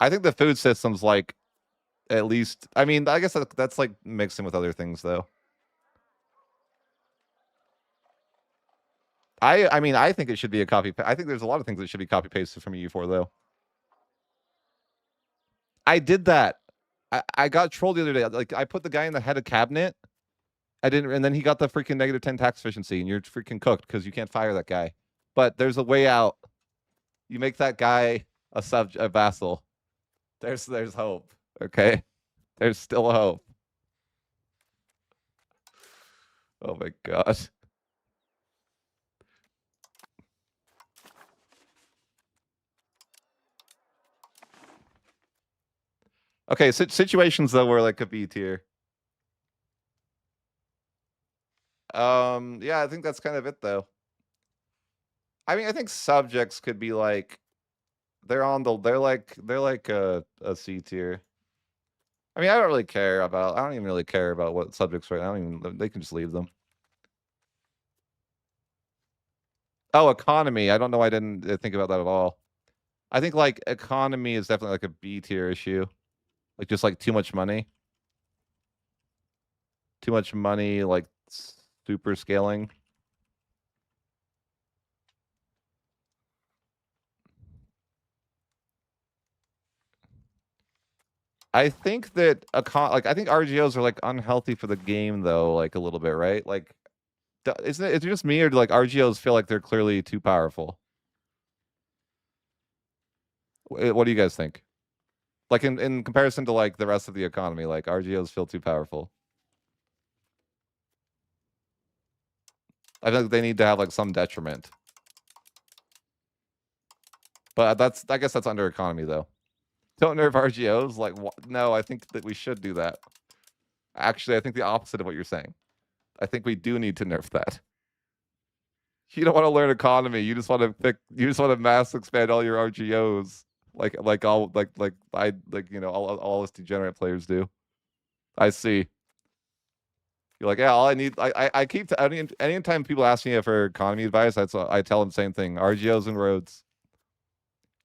I think the food system's like at least. I mean, I guess that's like mixing with other things though. I mean, I think it should be a copy. I think there's a lot of things that should be copy pasted from EU4 though. I did that. I got trolled the other day. Like I put the guy in the head of cabinet. I didn't, and then he got the freaking -10 tax efficiency, and you're freaking cooked because you can't fire that guy. But there's a way out. You make that guy a vassal. There's hope. Okay, there's still hope. Oh my gosh. Okay, situations though where like a B tier. Yeah, I think that's kind of it though. I mean, I think subjects could be like they're like a C tier. I mean, I don't even really care about what subjects right now. I don't even they can just leave them. Oh, economy. I don't know. I didn't think about that at all. I think like economy is definitely like a B tier issue. Like just like too much money. Too much money, like super scaling. I think that I think RGOs are like unhealthy for the game though, like a little bit, right? Like, isn't it? Is it just me or do like RGOs feel like they're clearly too powerful? What do you guys think? Like in comparison to like the rest of the economy, like RGOs feel too powerful. I think they need to have like some detriment. But I guess that's under economy though. Don't nerf RGOs. Like, no, I think that we should do that. Actually, I think the opposite of what you're saying. I think we do need to nerf that. You don't want to learn economy. You just want to pick. You just want to mass expand all your RGOs, like all like I like all us degenerate players do. I see. You're like, yeah. All I need. I keep. Anytime people ask me for economy advice, I tell them the same thing. RGOs and roads.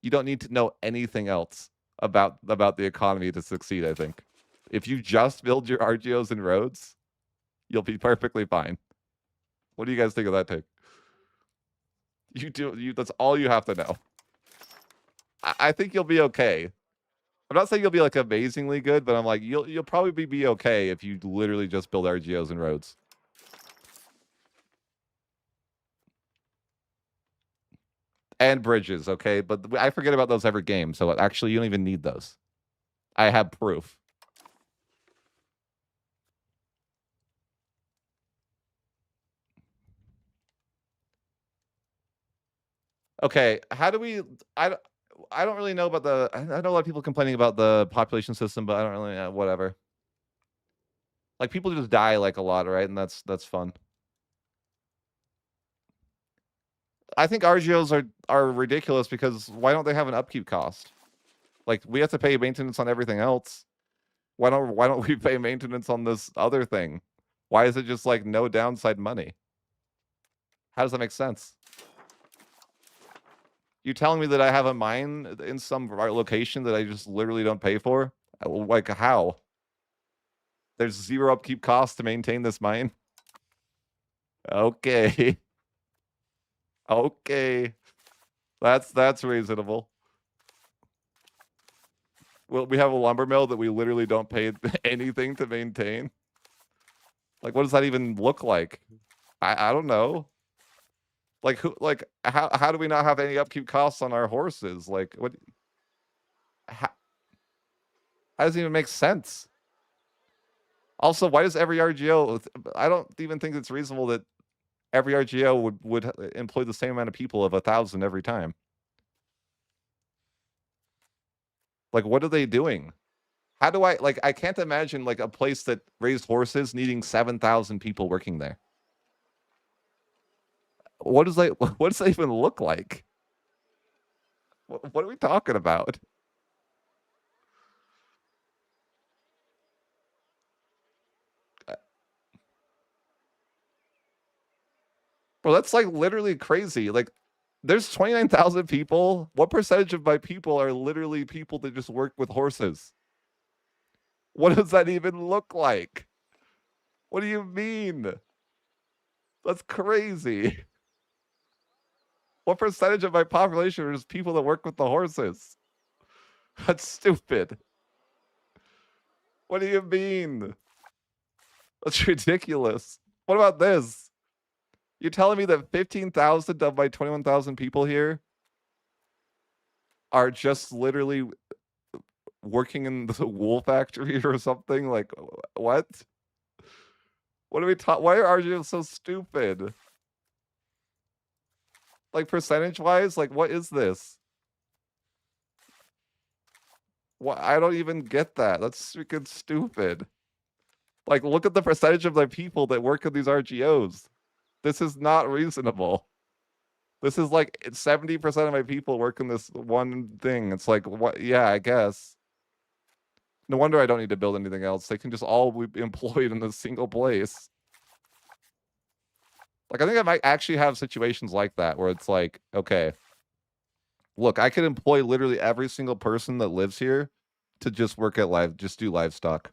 You don't need to know anything else about the economy to succeed. I think if you just build your RGOs and roads, you'll be perfectly fine. What do you guys think of that take? You do. That's all you have to know. I think you'll be okay. I'm not saying you'll be like amazingly good, but I'm like you'll probably be okay if you literally just build RGOs and roads. And bridges, okay? But I forget about those every game, so actually you don't even need those. I have proof. Okay, how do we I don't really know about I know a lot of people complaining about the population system, but I don't really whatever. Like people just die like a lot, right? And that's fun. I think RGOs are ridiculous because why don't they have an upkeep cost? Like we have to pay maintenance on everything else. Why don't we pay maintenance on this other thing? Why is it just like no downside money? How does that make sense? You telling me that I have a mine in some location that I just literally don't pay for? Like how? There's zero upkeep cost to maintain this mine. Okay. Okay. That's reasonable. Well, we have a lumber mill that we literally don't pay anything to maintain. Like, what does that even look like? I don't know. Like how do we not have any upkeep costs on our horses? Like what? How does it even make sense? Also, why does every RGO? I don't even think it's reasonable that every RGO would employ the same amount of people of 1,000 every time. Like, what are they doing? How do I can't imagine like a place that raised horses needing 7,000 people working there. What does that even look like? What are we talking about? Well, that's like literally crazy. Like, there's 29,000 people. What percentage of my people are literally people that just work with horses? What does that even look like? What do you mean? That's crazy. What percentage of my population is people that work with the horses? That's stupid. What do you mean? That's ridiculous. What about this? You're telling me that 15,000 of my 21,000 people here are just literally working in the wool factory or something? Like, what? What are we talking? Why are you so stupid? Like percentage wise, like what is this? What? I don't even get that. That's freaking stupid. Like, look at the percentage of the people that work in these RGOs. This is not reasonable. This is like 70% of my people work in this one thing. It's like, what? Yeah, I guess. No wonder I don't need to build anything else. They can just all be employed in a single place. Like, I think I might actually have situations like that where it's like, okay, look, I could employ literally every single person that lives here to just work at just do livestock.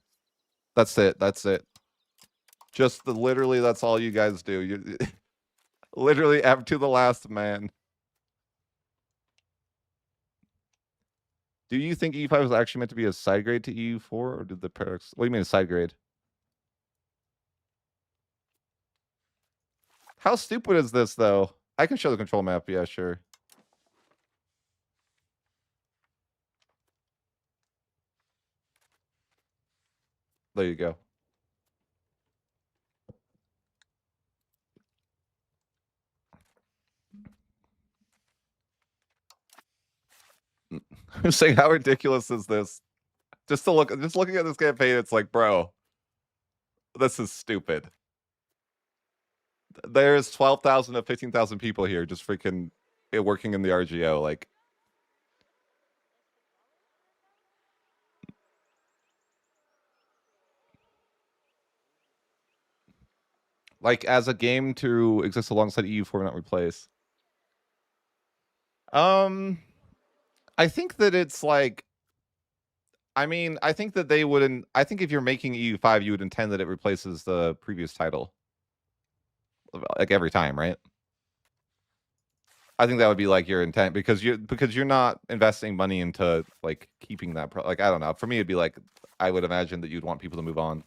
That's it. That's it. Just literally, that's all you guys do. You literally up to the last man. Do you think EU5 was actually meant to be a side grade to EU4, or did the paradox? What do you mean a side grade? How stupid is this, though? I can show the control map. Yeah, sure. There you go. I'm saying, how ridiculous is this? Just looking at this campaign, it's like, bro, this is stupid. There's 12,000 to 15,000 people here just freaking working in the RGO. Like as a game to exist alongside EU4, not replace. I think that it's like, I mean, I think that they wouldn't. I think if you're making EU5, you would intend that it replaces the previous title, like every time, right? I think that would be like your intent because you're not investing money into like keeping that. Like I don't know. For me, it'd be like I would imagine that you'd want people to move on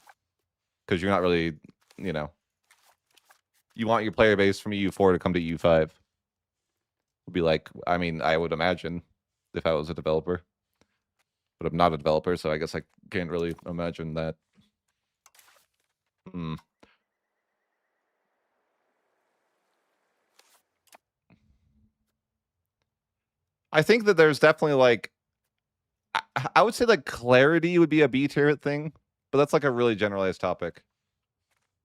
because you're not really, you know, you want your player base from EU4 to come to EU5. Would be like, I mean, I would imagine if I was a developer, but I'm not a developer, so I guess I can't really imagine that. I think that there's definitely like, I would say like clarity would be a B tier thing, but that's like a really generalized topic.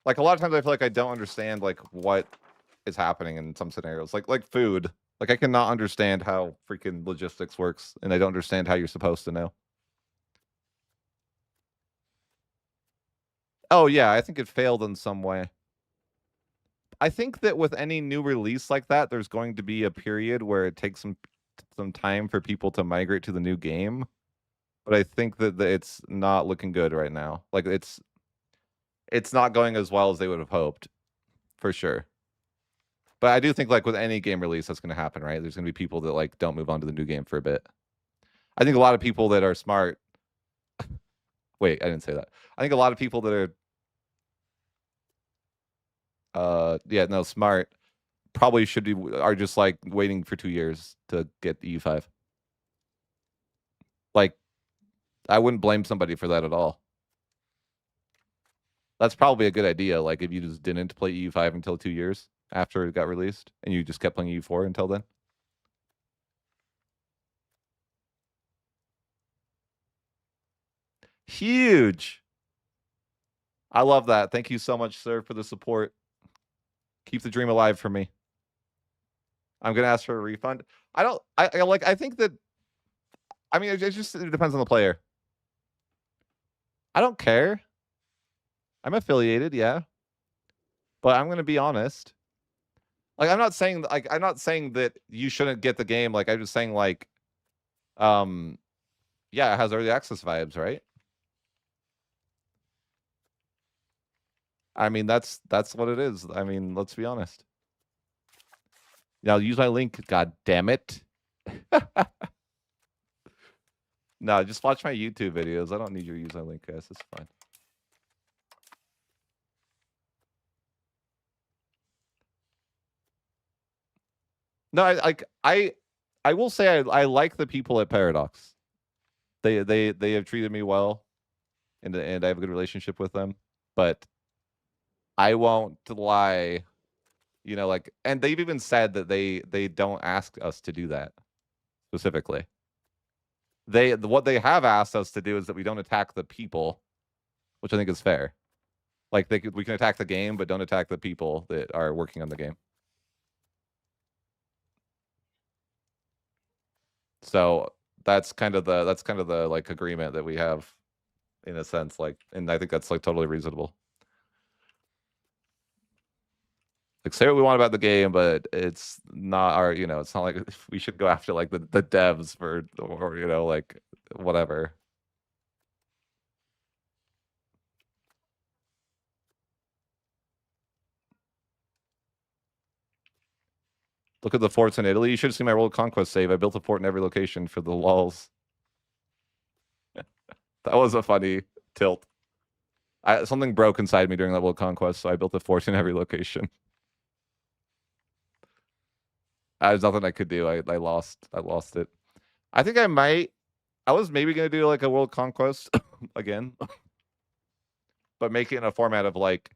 Like a lot of times I feel like I don't understand like what is happening in some scenarios, like food. Like I cannot understand how freaking logistics works, and I don't understand how you're supposed to know. Oh yeah, I think it failed in some way. I think that with any new release like that, there's going to be a period where it takes some time for people to migrate to the new game. But I think that it's not looking good right now. Like it's not going as well as they would have hoped, for sure. But I do think like with any game release, that's going to happen, right? There's going to be people that like don't move on to the new game for a bit. I think a lot of people that are smart. Wait, I didn't say that. I think a lot of people that are, smart probably are just like waiting for 2 years to get EU5. Like, I wouldn't blame somebody for that at all. That's probably a good idea. Like, if you just didn't play EU5 until 2 years after it got released, and you just kept playing EU4 until then. Huge. I love that. Thank you so much, sir, for the support. Keep the dream alive for me. I'm gonna ask for a refund. I think that. I mean, it depends on the player. I don't care. I'm affiliated, yeah. But I'm gonna be honest. Like, I'm not saying that you shouldn't get the game. Like, I'm just saying like, yeah, it has early access vibes, right? I mean, that's what it is. I mean, let's be honest. Now use my link. God damn it. No, just watch my YouTube videos. I don't need you to use my link, guys. It's fine. No, I will say I like the people at Paradox. They have treated me well, and I have a good relationship with them. But I won't lie, you know, like, and they've even said that they don't ask us to do that specifically. What they have asked us to do is that we don't attack the people, which I think is fair. Like we can attack the game, but don't attack the people that are working on the game. So that's kind of the like agreement that we have, in a sense. Like, and I think that's like totally reasonable. Like, say what we want about the game, but it's not our, it's not like we should go after like the devs for, or like whatever. Look at the forts in Italy. You should have seen my World Conquest save. I built a fort in every location for the lulz. That was a funny tilt. Something broke inside me during that World Conquest, so I built a fort in every location. There's nothing I could do. I lost it. I think I was maybe gonna do like a World Conquest again, but make it in a format of like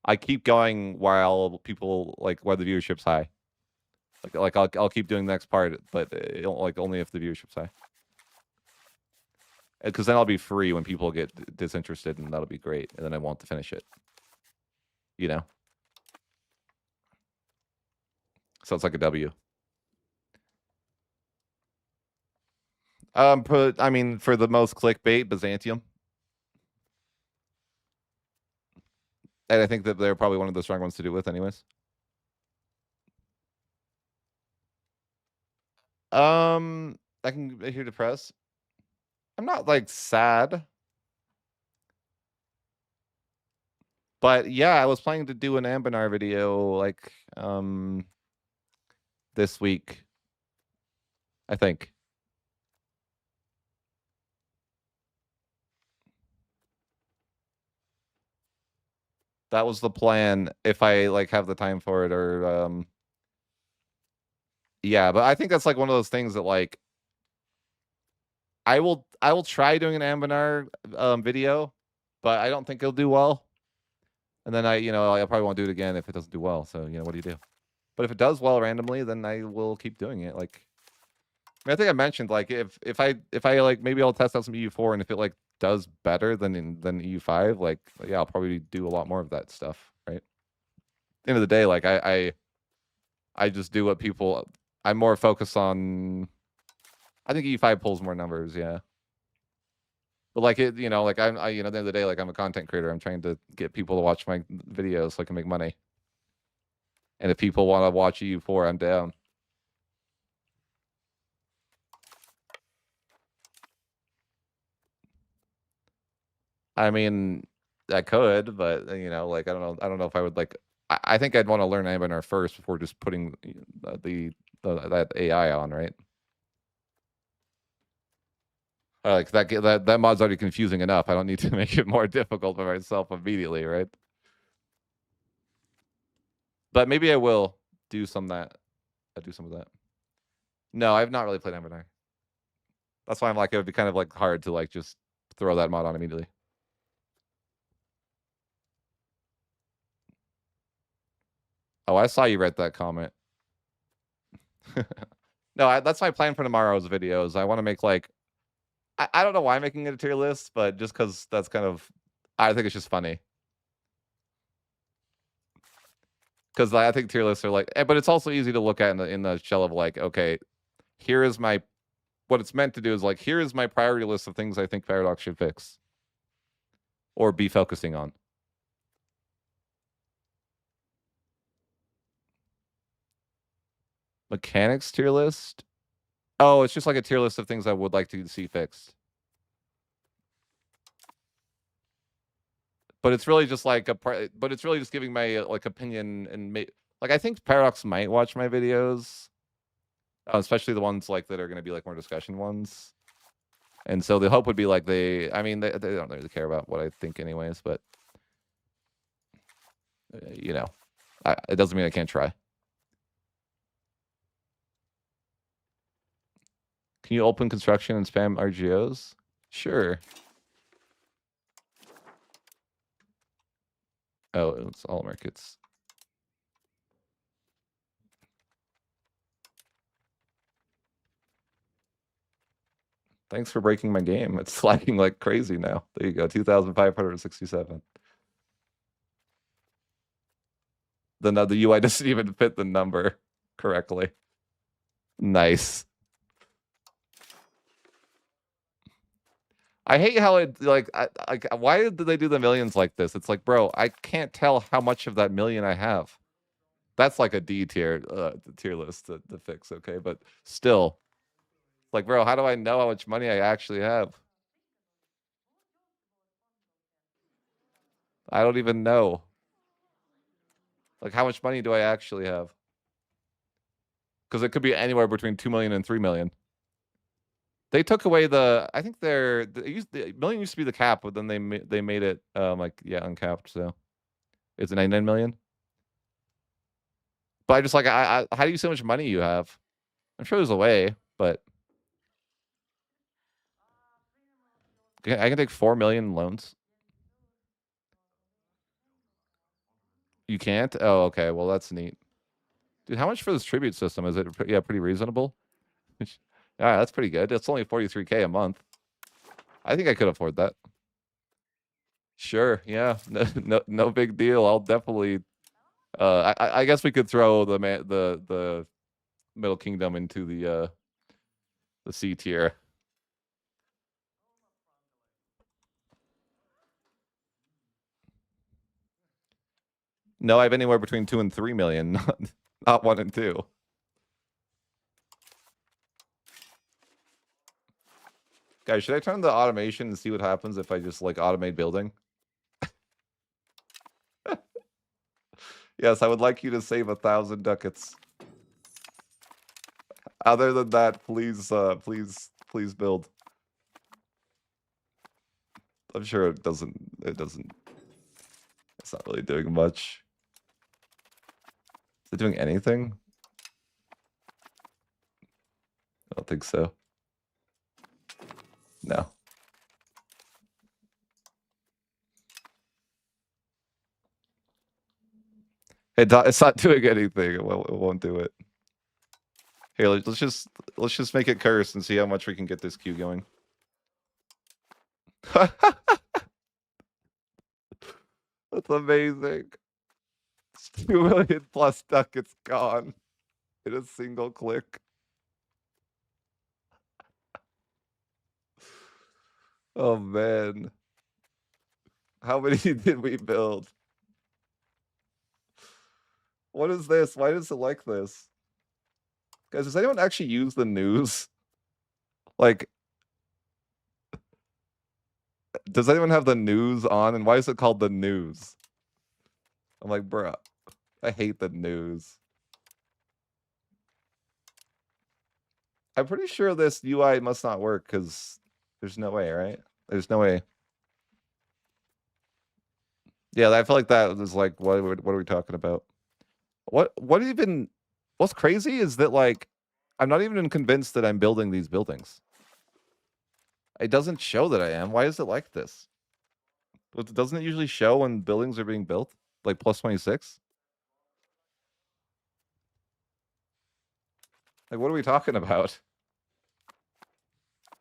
I keep going while the viewership's high. Like I'll keep doing the next part, but like only if the viewership's high. Because then I'll be free when people get disinterested, and that'll be great. And then I won't to finish it. So it's like a W. I mean, for the most clickbait, Byzantium. And I think that they're probably one of the strong ones to do with, anyways. I can hear depressed. I'm not like sad. But yeah, I was planning to do an Ambinar video like this week, I think. That was the plan, if I like have the time for it, or yeah, but I think that's like one of those things that like I will try doing an Ambinar video, but I don't think it'll do well. And then I probably won't do it again if it doesn't do well. So, what do you do? But if it does well randomly, then I will keep doing it. Like, I think I mentioned like if I like maybe I'll test out some EU4, and if it like does better than EU5, like yeah, I'll probably do a lot more of that stuff, right? At the end of the day, like I just do what people. I'm more focused on. I think EU5 pulls more numbers, yeah. But like like at the end of the day, like I'm a content creator. I'm trying to get people to watch my videos so I can make money. And if people want to watch EU4, I'm down. I mean, I could, but like I don't know if I would like. I think I'd want to learn Ambinar first before just putting that AI on, right? Like that mod's already confusing enough. I don't need to make it more difficult for myself immediately, right? But maybe I will do some of that. I'll do some of that. No, I've not really played Ambinar. That's why I'm like, it would be kind of like hard to like just throw that mod on immediately. Oh, I saw you read that comment. No, that's my plan for tomorrow's videos. I want to make like, I don't know why I'm making it a tier list, but just because that's kind of, I think it's just funny. Because I think tier lists are like, but it's also easy to look at in the shell of like, okay, here is what it's meant to do is like, here is my priority list of things I think Paradox should fix or be focusing on. Mechanics tier list? Oh, it's just like a tier list of things I would like to see fixed. But it's really just like but it's really just giving my like opinion and like I think Paradox might watch my videos, especially the ones like that are going to be like more discussion ones. And so the hope would be like they don't really care about what I think anyways, but it doesn't mean I can't try. Can you open construction and spam RGOs? Sure. Oh, it's all markets. Thanks for breaking my game. It's lagging like crazy now. There you go, 2,567. the UI doesn't even fit the number correctly. Nice. I hate how it like why did they do the millions like this? It's like, bro, I can't tell how much of that million I have. That's like a D tier list to fix, okay? But still, like, bro, how do I know how much money I actually have? I don't even know. Like, how much money do I actually have? Because it could be anywhere between 2 million and 3 million. They took away I think the million used to be the cap, but then they made it like, yeah, uncapped. So it's 99 million. But I just like, how do you see how much money you have? I'm sure there's a way, but I can take 4 million loans. You can't? Oh, okay. Well, that's neat. Dude, how much for this tribute system? Is it, yeah, pretty reasonable? Yeah, that's pretty good. It's only 43K a month. I think I could afford that. Sure. Yeah. No big deal. I'll definitely. I guess we could throw the Middle Kingdom into the C tier. No, I have anywhere between 2 and 3 million, not 1 and 2. Guys, should I turn the automation and see what happens if I just like automate building? Yes, I would like you to save 1,000 ducats. Other than that, please build. I'm sure it doesn't, it's not really doing much. Is it doing anything? I don't think so. No. It's not doing anything. It won't do it. Here, let's just make it cursed and see how much we can get this queue going. That's amazing. 2 million plus ducats gone in a single click. Oh man. How many did we build? What is this? Why is it like this? Guys, does anyone actually use the news? Like, does anyone have the news on? And why is it called the news? I'm like, bruh, I hate the news. I'm pretty sure this UI must not work because there's no way, right? There's no way. Yeah, I feel like that was like, what are we talking about? What's crazy is that like, I'm not even convinced that I'm building these buildings. It doesn't show that I am. Why is it like this? Doesn't it usually show when buildings are being built? Like plus 26? Like, what are we talking about?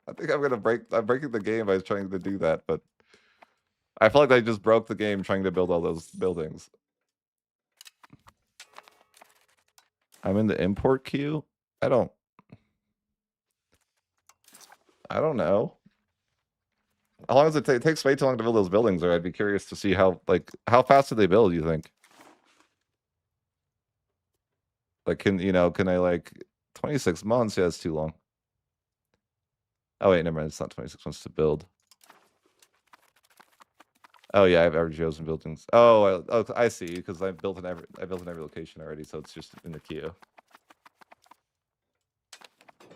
I think I'm breaking the game by trying to do that, but I feel like I just broke the game trying to build all those buildings. I'm in the import queue. I don't know. How long does it take? It takes way too long to build those buildings, or I'd be curious to see how fast do they build, you think? Like, can I like 26 months? Yeah, it's too long. Oh wait, never mind. It's not 26 months to build. Oh yeah, I have RGOs and buildings. Oh, I see. Because I built in every location already, so it's just in the queue.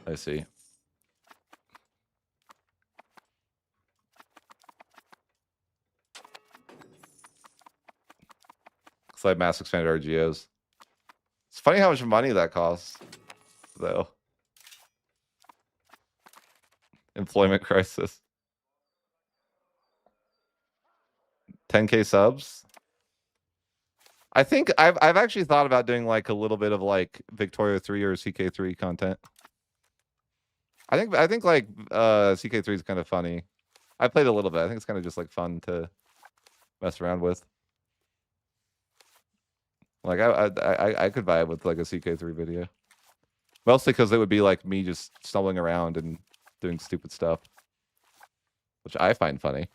I see. So I have mass expanded RGOs. It's funny how much money that costs, though. Employment crisis. 10K subs. I think I've actually thought about doing like a little bit of like Victoria 3 or CK3 content. I think like CK3 is kind of funny. I played a little bit. I think it's kind of just like fun to mess around with. Like I could vibe with like a CK3 video. Mostly because it would be like me just stumbling around and doing stupid stuff, which I find funny.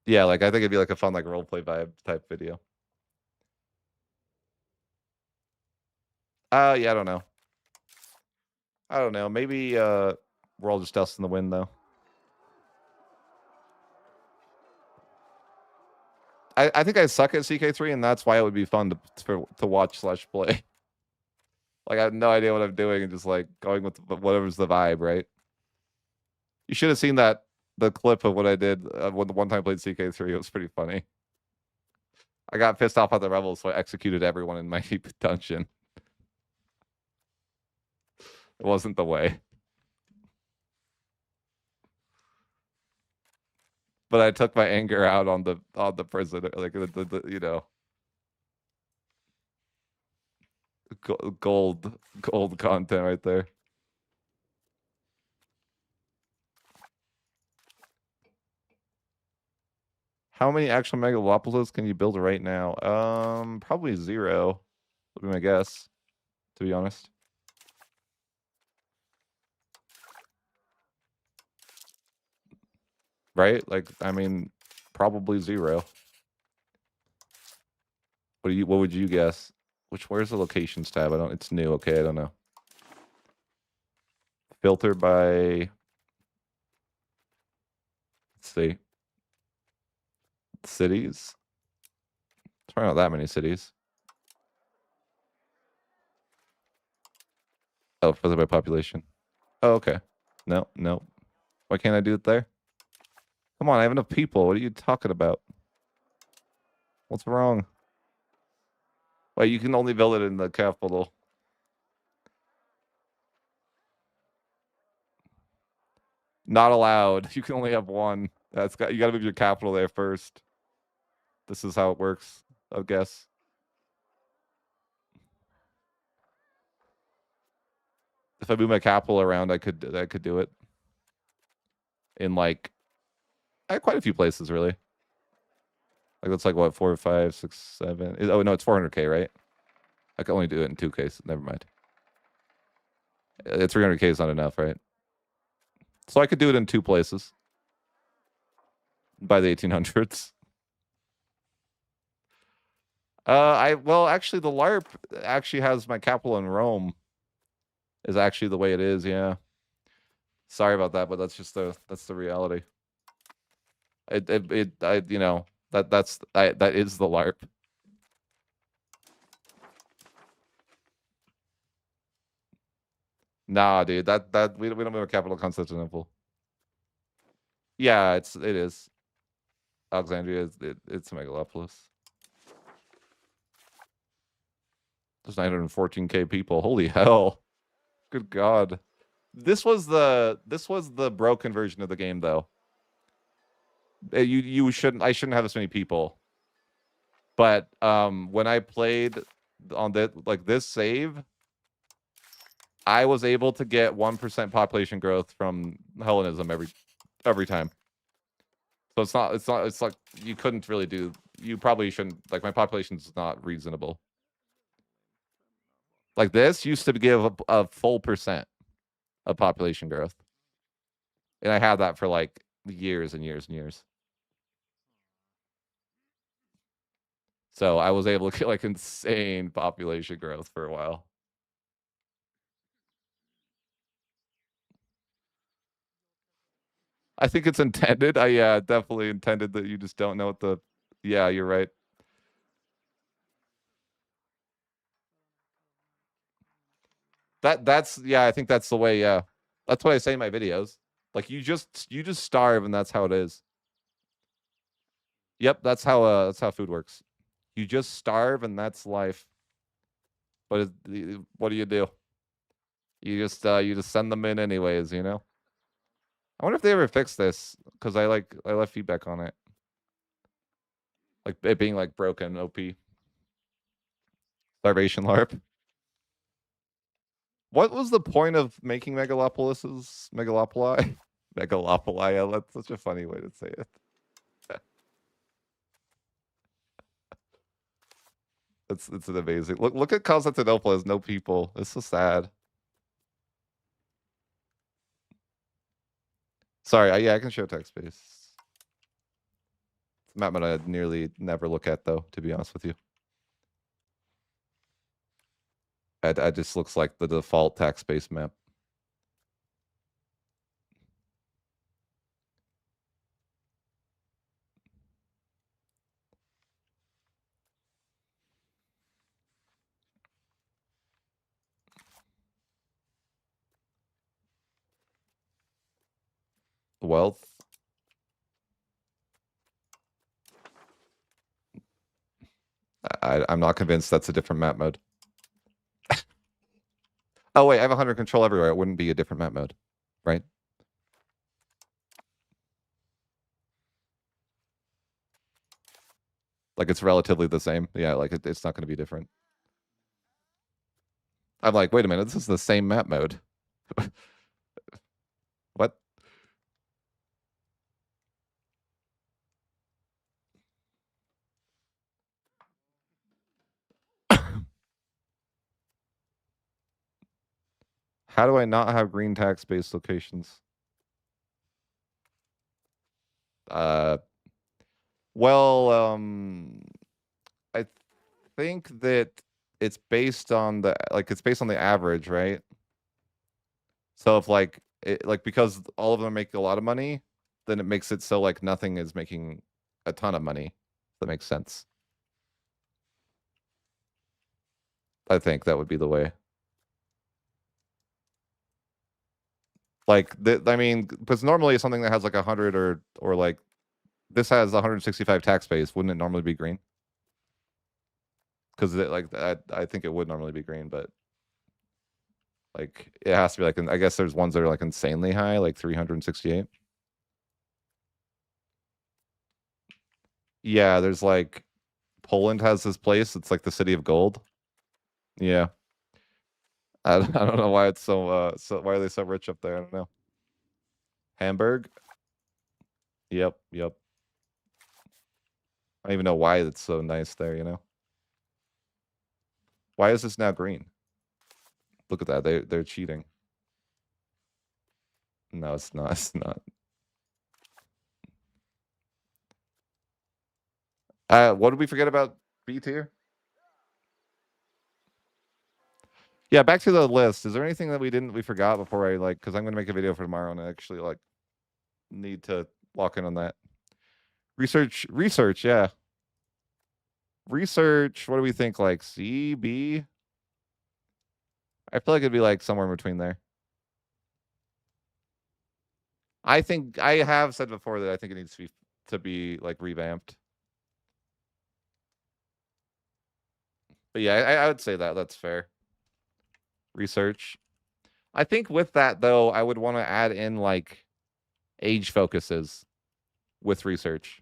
Yeah, like I think it'd be like a fun like roleplay vibe type video. Yeah, I don't know. I don't know. Maybe we're all just dust in the wind though. I think I suck at CK3, and that's why it would be fun to watch / play. Like I have no idea what I'm doing and just like going with whatever's the vibe, right? You should have seen the clip of what I did when the one time I played CK3. It was pretty funny. I got pissed off at the rebels, so I executed everyone in my dungeon. It wasn't the way. But I took my anger out on the prisoner, like the you know, gold content right there. How many actual megalopolises can you build right now? Probably 0. Would be my guess, to be honest. Right? Like, I mean, probably 0. What would you guess? Where's the locations tab? It's new. Okay, I don't know. Filter by, let's see. Cities. There's probably not that many cities. Oh, filter by population. Oh, okay. No. Why can't I do it there? Come on, I have enough people. What are you talking about? What's wrong? Well, you can only build it in the capital. Not allowed. You can only have one. You gotta move your capital there first. This is how it works, I guess. If I move my capital around, I could do it. In like, I have quite a few places really. Like that's like what, 4, 5, 6, 7. Oh no, it's 400k, right? I can only do it in 2 cases. Never mind. 300k is not enough, right? So I could do it in 2 places by the 1800s. Well, actually, the LARP actually has my capital in Rome. Is actually the way it is, yeah. Sorry about that, but that's the reality. You know, that is the LARP. Nah, dude, we don't have a capital Constantinople. Yeah, it is. Alexandria it's a megalopolis. There's 914k people. Holy hell. Good God. This was the broken version of the game though. I shouldn't have this many people. But when I played on this save, I was able to get 1% population growth from Hellenism every time. So it's like you couldn't really do, you probably shouldn't, like my population's not reasonable. Like this used to give a full % of population growth. And I had that for like years and years and years. So I was able to get like insane population growth for a while. I think it's intended. Yeah, definitely intended that you just don't know what the, yeah, you're right. Yeah, I think that's the way, yeah. That's what I say in my videos. Like you just starve and that's how it is. Yep, that's how food works. You just starve and that's life. But what do? You just send them in anyways, you know? I wonder if they ever fix this because I left feedback on it. Like it being like broken OP. Starvation LARP. What was the point of making megalopoli? Megalopolia. That's such a funny way to say it. It's an amazing. Look at Constantinople as no people. It's so sad. Sorry, yeah, I can show text space. It's a map I nearly never look at though, to be honest with you. I just looks like the default text space map. Wealth. I'm not convinced that's a different map mode. Oh wait, I have 100 control everywhere. It wouldn't be a different map mode, right? Like it's relatively the same. Yeah, like it's not going to be different. I'm like, wait a minute, this is the same map mode. What? How do I not have green tax based locations? Uh, well, I think that it's based on the average, right? So if because all of them make a lot of money, then it makes it so like nothing is making a ton of money. That makes sense. I think that would be the way. Like I mean, because normally something that has like 100 or like this has 165 tax base, wouldn't it normally be green? Because I think it would normally be green, but like it has to be like I guess there's ones that are like insanely high, like 368. Yeah, there's like Poland has this place. It's like the city of gold. Yeah. I don't know why it's so why are they so rich up there? I don't know. Hamburg? Yep, yep. I don't even know why it's so nice there, you know? Why is this now green? Look at that. They're cheating. No, it's not. It's not. What did we forget about B tier? Yeah, back to the list. Is there anything that we forgot before I like because I'm gonna make a video for tomorrow and I actually like need to lock in on that. Research, yeah. Research, what do we think? Like C, B? I feel like it'd be like somewhere in between there. I think I have said before that I think it needs to be like revamped. But yeah, I would say that's fair. Research. I think with that though, I would want to add in like age focuses with research.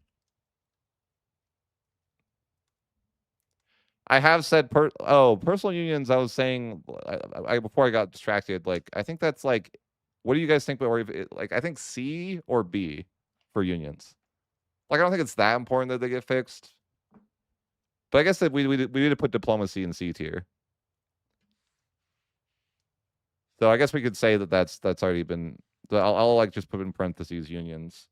I have said personal unions. I was saying before I got distracted. Like I think that's like, what do you guys think? Like I think C or B for unions. Like I don't think it's that important that they get fixed. But I guess that we need to put diplomacy in C tier. So I guess we could say that that's already been. I'll like just put in parentheses unions.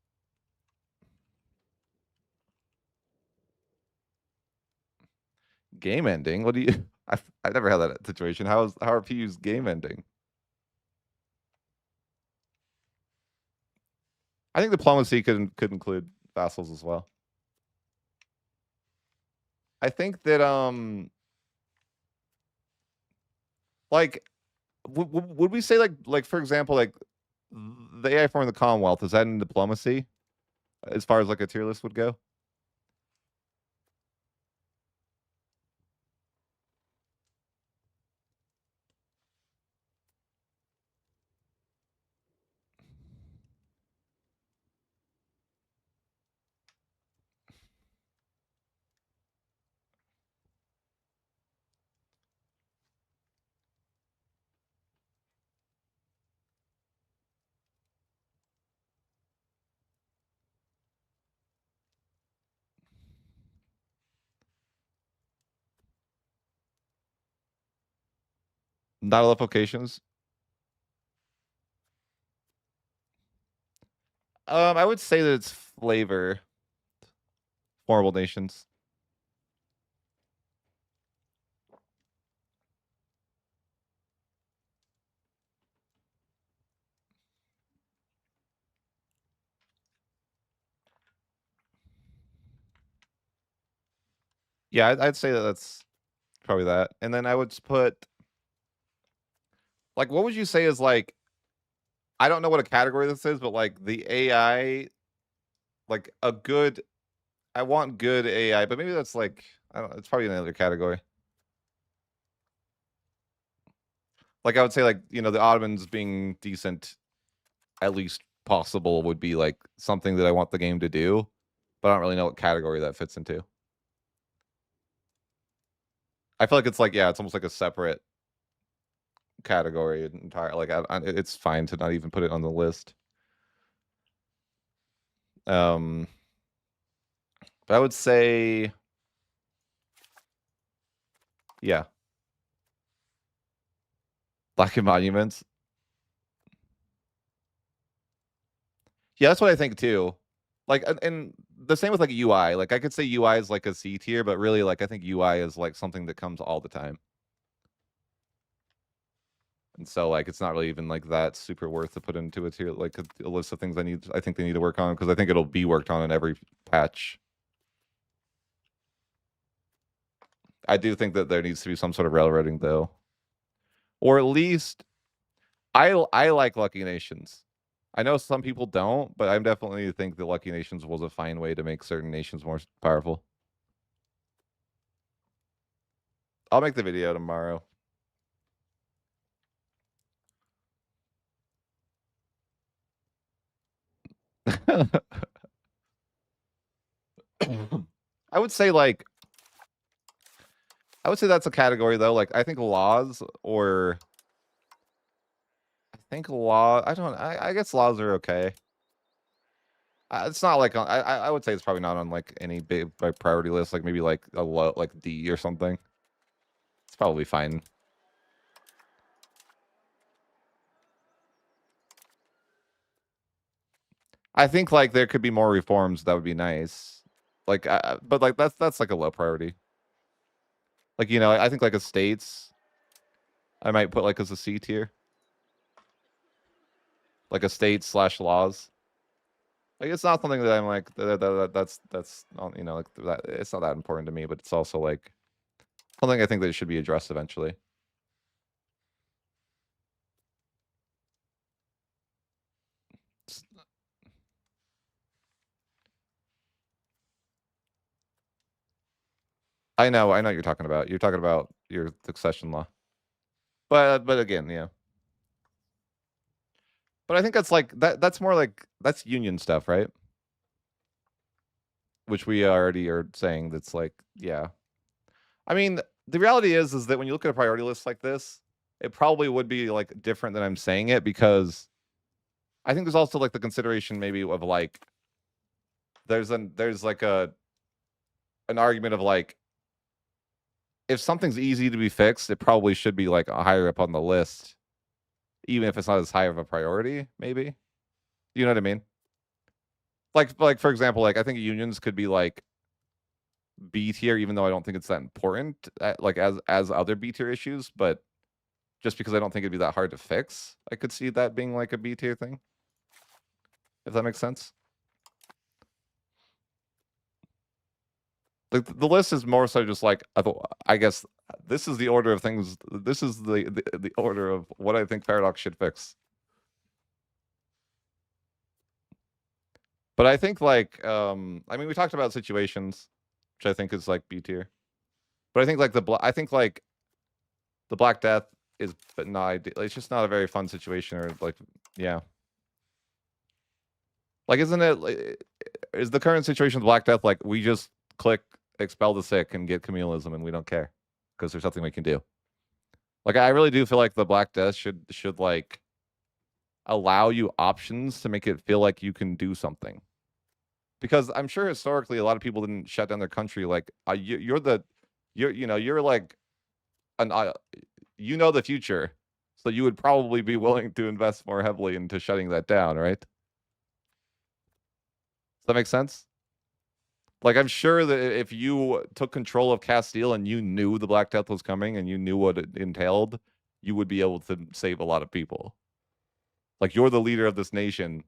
Game ending. What do you? I've never had that situation. How are PU's game ending? I think diplomacy could include vassals as well. I think that like would we say like for example like the AI form of the Commonwealth, is that in diplomacy as far as like a tier list would go? Not enough locations. I would say that it's flavor. Horrible nations. Yeah, I'd say that that's probably that. And then I would put like, what would you say is like? I don't know what a category this is, but like the AI, like a good. I want good AI, but maybe that's like I don't. It's probably another category. Like I would say, like the Ottomans being decent, at least possible, would be like something that I want the game to do, but I don't really know what category that fits into. I feel like it's like it's almost like a separate category entire. Like it's fine to not even put it on the list. Um, but I would say, yeah, Black and Monuments. Yeah, that's what I think too. Like, and the same with like UI. Like, I could say UI is like a C tier, but really, like, I think UI is like something that comes all the time. And so, like, it's not really even like that super worth to put into a tier, like a list of things I think they need to work on because I think it'll be worked on in every patch. I do think that there needs to be some sort of railroading though, or at least I like Lucky Nations. I know some people don't, but I definitely think that Lucky Nations was a fine way to make certain nations more powerful. I'll make the video tomorrow. I would say that's a category though. Like I think laws or I don't I guess laws are okay. It's not like I would say it's probably not on like any big like, priority list. Like maybe like a low like D or something. It's probably fine. I think like there could be more reforms that would be nice. Like, but like that's like a low priority. Like I think like estates, I might put like as a C tier. Like estates slash laws. Like it's not something that I'm like that's not like that. It's not that important to me, but it's also like something I think that should be addressed eventually. I know what you're talking about. You're talking about your succession law. But again, yeah. But I think that's like that's more like that's union stuff, right? Which we already are saying that's like, yeah. I mean, the reality is that when you look at a priority list like this, it probably would be like different than I'm saying it because I think there's also like the consideration maybe of like there's like an argument of like if something's easy to be fixed, it probably should be like higher up on the list, even if it's not as high of a priority, maybe. You know what I mean? Like for example, like I think unions could be like B tier, even though I don't think it's that important, like as other B tier issues, but just because I don't think it'd be that hard to fix, I could see that being like a B tier thing. If that makes sense. The list is more so just like I guess this is the order of things. This is the order of what I think Paradox should fix. But I think like I mean we talked about situations, which I think is like B tier. But I think like I think like the Black Death is but not ideal. It's just not a very fun situation or like yeah. Like isn't it is the current situation with Black Death like we just click expel the sick and get communalism and we don't care because there's nothing we can do. Like I really do feel like the Black Death should like allow you options to make it feel like you can do something. Because I'm sure historically a lot of people didn't shut down their country like you're like an you know the future, so you would probably be willing to invest more heavily into shutting that down, right? Does that make sense? Like, I'm sure that if you took control of Castile and you knew the Black Death was coming and you knew what it entailed, you would be able to save a lot of people. Like, you're the leader of this nation,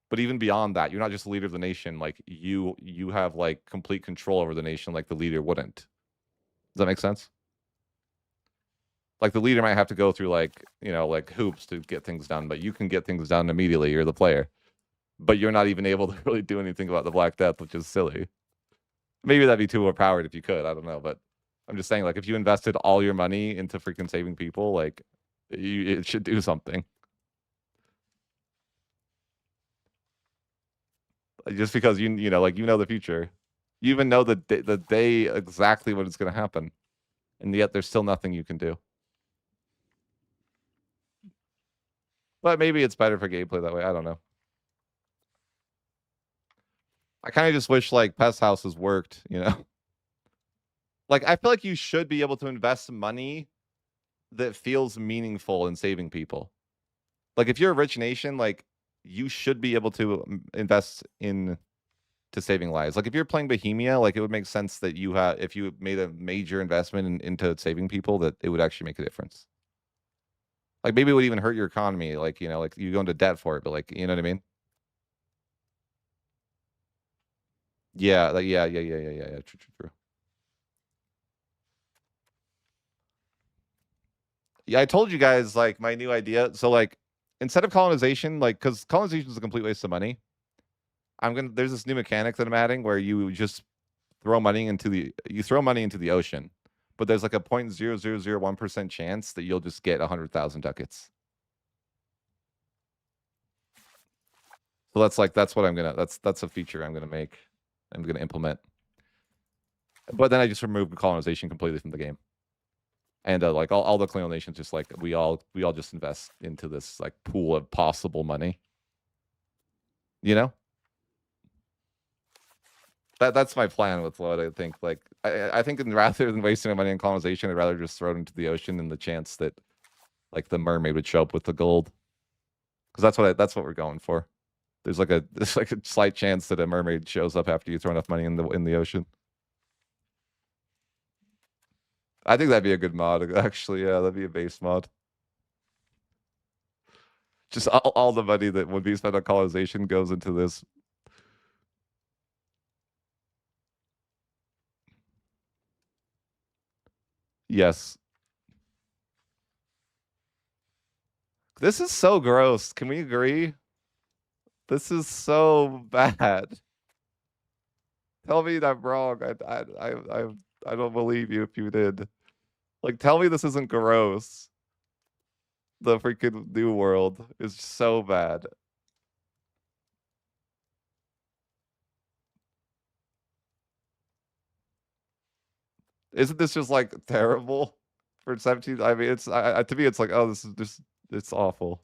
but even beyond that, you're not just the leader of the nation. Like, you have like complete control over the nation, like the leader wouldn't. Does that make sense? Like, the leader might have to go through like, you know, like hoops to get things done, but you can get things done immediately. You're the player, but you're not even able to really do anything about the Black Death, which is silly. Maybe that'd be too overpowered if you could. I don't know, but I'm just saying, like, if you invested all your money into freaking saving people, like, it should do something. Just because you know, like, you know the future, you even know the day exactly what is going to happen, and yet there's still nothing you can do. But maybe it's better for gameplay that way. I don't know. I kind of just wish like pest houses worked, you know. Like, I feel like you should be able to invest money that feels meaningful in saving people. Like, if you're a rich nation, like, you should be able to invest in to saving lives. Like, if you're playing Bohemia, like, it would make sense that you have, if you made a major investment into saving people, that it would actually make a difference. Like, maybe it would even hurt your economy. Like, you know, like you go into debt for it, but like, you know what I mean? Yeah, like, yeah. True. Yeah, I told you guys like my new idea. So like, instead of colonization, like, because colonization is a complete waste of money. There's this new mechanic that I'm adding where you just throw money into the ocean, but there's like a 0.0001% chance that you'll just get 100,000 ducats. So that's what that's a feature I'm gonna make. I'm gonna implement. But then I just remove colonization completely from the game. And like all the colonial nations, just like we all just invest into this like pool of possible money. You know? That's my plan with what I think. Like, I think rather than wasting my money on colonization, I'd rather just throw it into the ocean and the chance that like the mermaid would show up with the gold. Because that's what we're going for. There's like a slight chance that a mermaid shows up after you throw enough money in the ocean. I think that'd be a good mod, actually. Yeah, that'd be a base mod. Just all the money that would be spent on colonization goes into this. Yes. This is so gross. Can we agree? This is so bad. Tell me that I'm wrong. I don't believe you if you did. Like, tell me this isn't gross. The freaking New World is so bad. Isn't this just like terrible for 17? I mean, to me, it's like, oh, this is just, it's awful.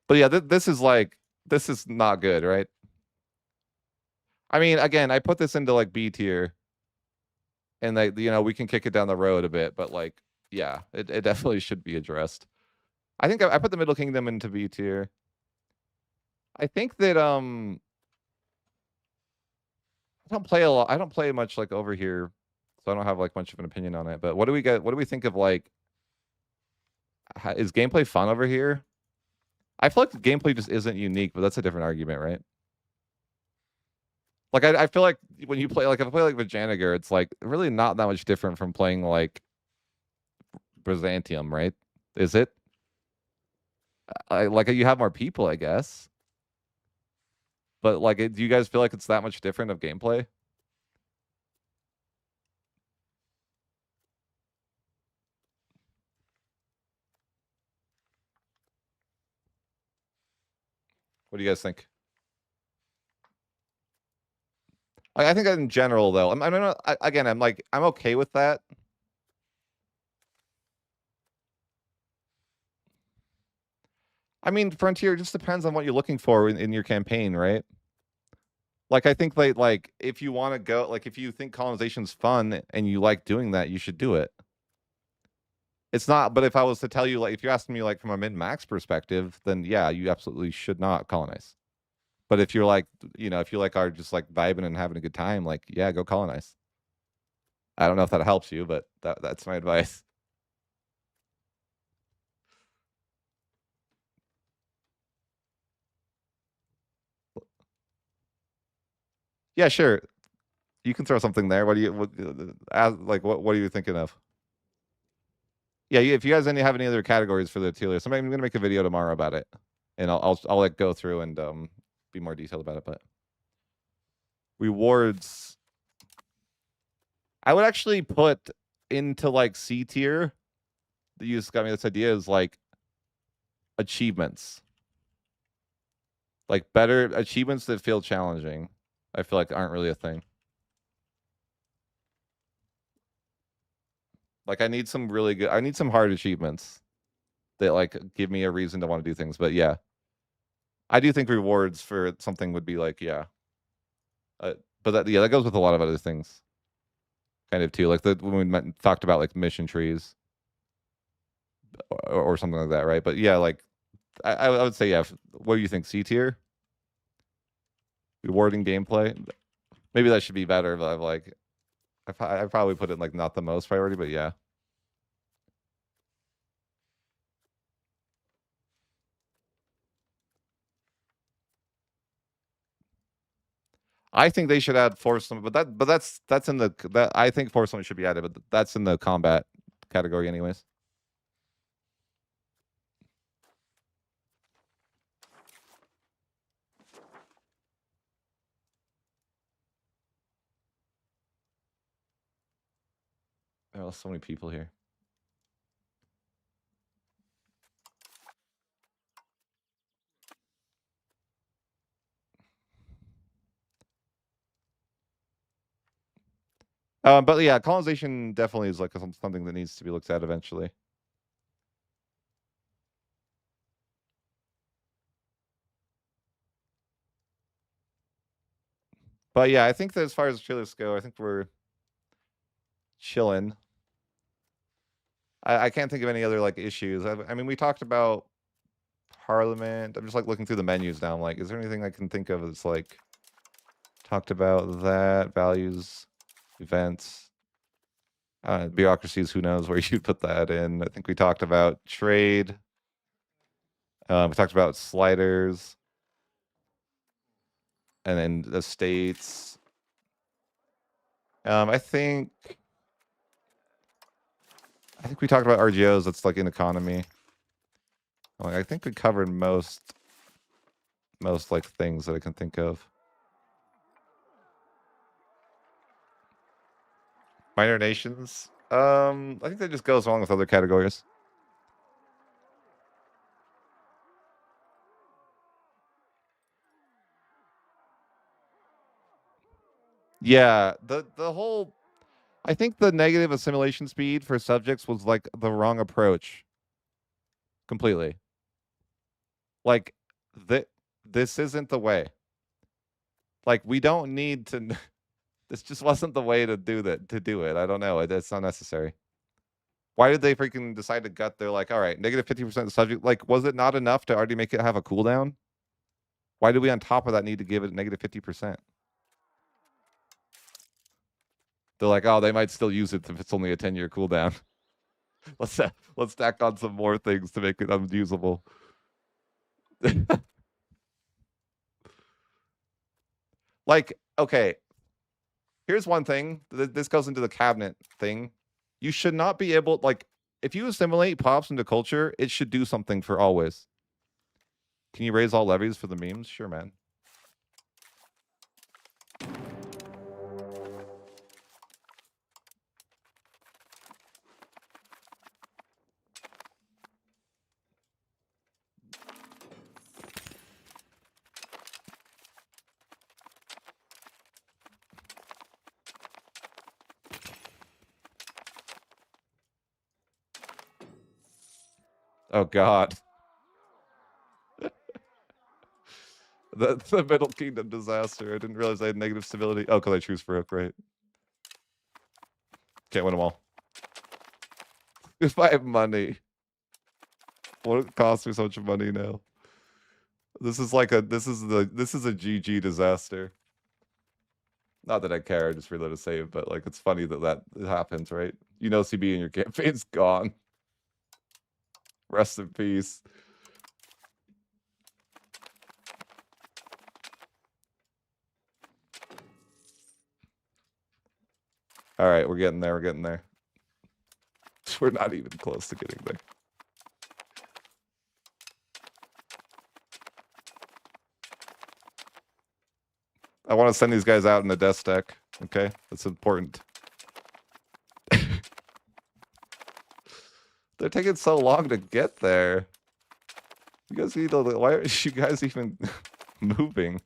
But yeah, this is like, this is not good, right? I mean, again, I put this into like B tier, and like, you know, we can kick it down the road a bit, but like, yeah, it definitely should be addressed. I think I put the Middle Kingdom into B tier. I think that I don't play a lot. I don't play much like over here, so I don't have like much of an opinion on it. But what do we get? What do we think of like? Is gameplay fun over here? I feel like the gameplay just isn't unique, but that's a different argument, right? Like I feel like when you play, like if I play like Vajanagar, it's like really not that much different from playing like Byzantium, right? Is it? Like you have more people, I guess. But like, do you guys feel like it's that much different of gameplay? What do you guys think? I think in general, though, I'm not, again, I'm like, I'm okay with that. I mean, Frontier just depends on what you're looking for in your campaign, right? Like, I think like if you want to go, like if you think colonization's fun and you like doing that, you should do it. It's not, but if I was to tell you, like, if you're asking me like from a min-max perspective, then yeah, you absolutely should not colonize. But if you're like, if you like are just like vibing and having a good time, like, yeah, go colonize. I don't know if that helps you, but that's my advice. Yeah, sure. You can throw something there. What do you like? What are you thinking of? Yeah, if you guys have any other categories for the tier list, I'm gonna make a video tomorrow about it, and I'll like go through and be more detailed about it. But rewards, I would actually put into like C tier. You just got me this idea is like achievements, like better achievements that feel challenging. I feel like aren't really a thing. Like I need some really good. I need some hard achievements that like give me a reason to want to do things. But yeah, I do think rewards for something would be like but that goes with a lot of other things, kind of too. Like when we talked about like mission trees or something like that, right? But yeah, like I would say yeah. What do you think? C tier, rewarding gameplay. Maybe that should be better. But I probably put it like not the most priority, but yeah. I think they should add force limit, but that's in the that I think force limit should be added, but that's in the combat category anyways. There are so many people here. But yeah, colonization definitely is like something that needs to be looked at eventually. But yeah, I think that as far as trailers go, I think we're chilling. I can't think of any other like issues. I mean, we talked about Parliament. I'm just like looking through the menus now. I'm like, is there anything I can think of that's like talked about that values, events, bureaucracies? Who knows where you'd put that in? I think we talked about trade. We talked about sliders, and then the states. I think we talked about RGOs. That's like in economy. Like, I think we covered most like things that I can think of. Minor nations. I think that just goes along with other categories. Yeah, the whole. I think the negative assimilation speed for subjects was like the wrong approach. Completely. Like that. This isn't the way. Like we don't need to. This just wasn't the way to do that. To do it, I don't know. It's not necessary. Why did they freaking decide to gut? They're like, all right, negative 50% subject. Like, was it not enough to already make it have a cooldown? Why do we on top of that need to give it negative 50%? They're like, oh, they might still use it if it's only a 10-year cooldown. let's stack on some more things to make it unusable. Like, okay, here's one thing. This goes into the cabinet thing. You should not be able, like, if you assimilate pops into culture, it should do something for always. Can you raise all levies for the memes? Sure, man. Oh God. The Middle Kingdom disaster. I didn't realize I had negative stability. Oh, because I choose for hook, right? Can't win them all. If I have money, what it costs me so much money now? This is like this is a GG disaster. Not that I care, I just reload a save, but like it's funny that it happens, right? You know, CB in your campaign's gone. Rest in peace. All right, we're getting there. We're getting there. We're not even close to getting there. I want to send these guys out in the death stack. Okay, that's important. They're taking so long to get there. You guys need to. Why aren't you guys even moving?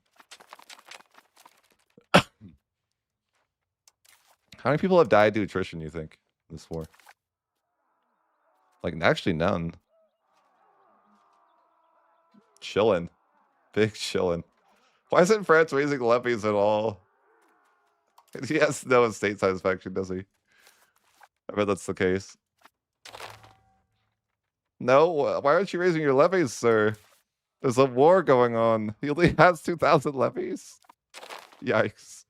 How many people have died to attrition, you think, in this war? Like, actually, none. Chilling. Big chilling. Why isn't France raising levies at all? He has no state satisfaction, does he? I bet that's the case. No, why aren't you raising your levies, sir? There's a war going on. He only has 2,000 levies. Yikes.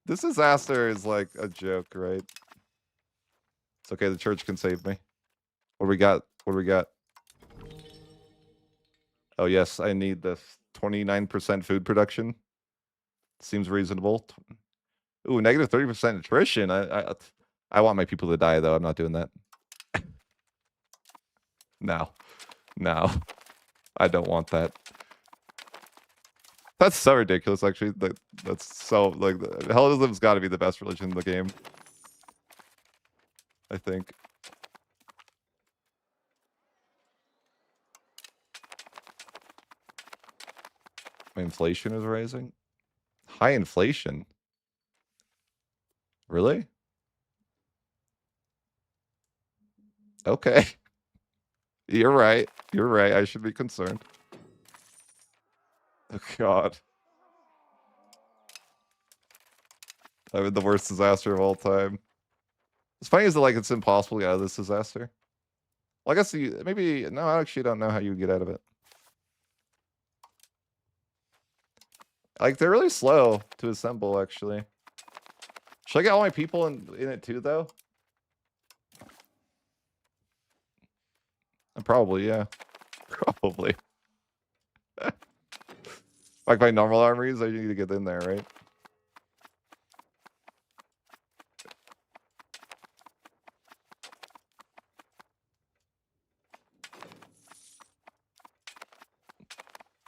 This disaster is like a joke, right? It's okay, the church can save me. What do we got? What do we got? Oh, yes, I need this 29% food production. Seems reasonable. Ooh, negative 30% attrition. I want my people to die, though. I'm not doing that. No. No. I don't want that. That's so ridiculous, actually. That's so, like, Hellenism's got to be the best religion in the game. I think. My inflation is rising. High inflation? Really? Okay. You're right. You're right. I should be concerned. Oh, God. I'm in the worst disaster of all time. It's funny is that, like, it's impossible to get out of this disaster. Well, I guess maybe... No, I actually don't know how you would get out of it. Like, they're really slow to assemble, actually. Should I get all my people in it, too, though? Probably, yeah. Probably. Like, my normal armies, I need to get in there, right?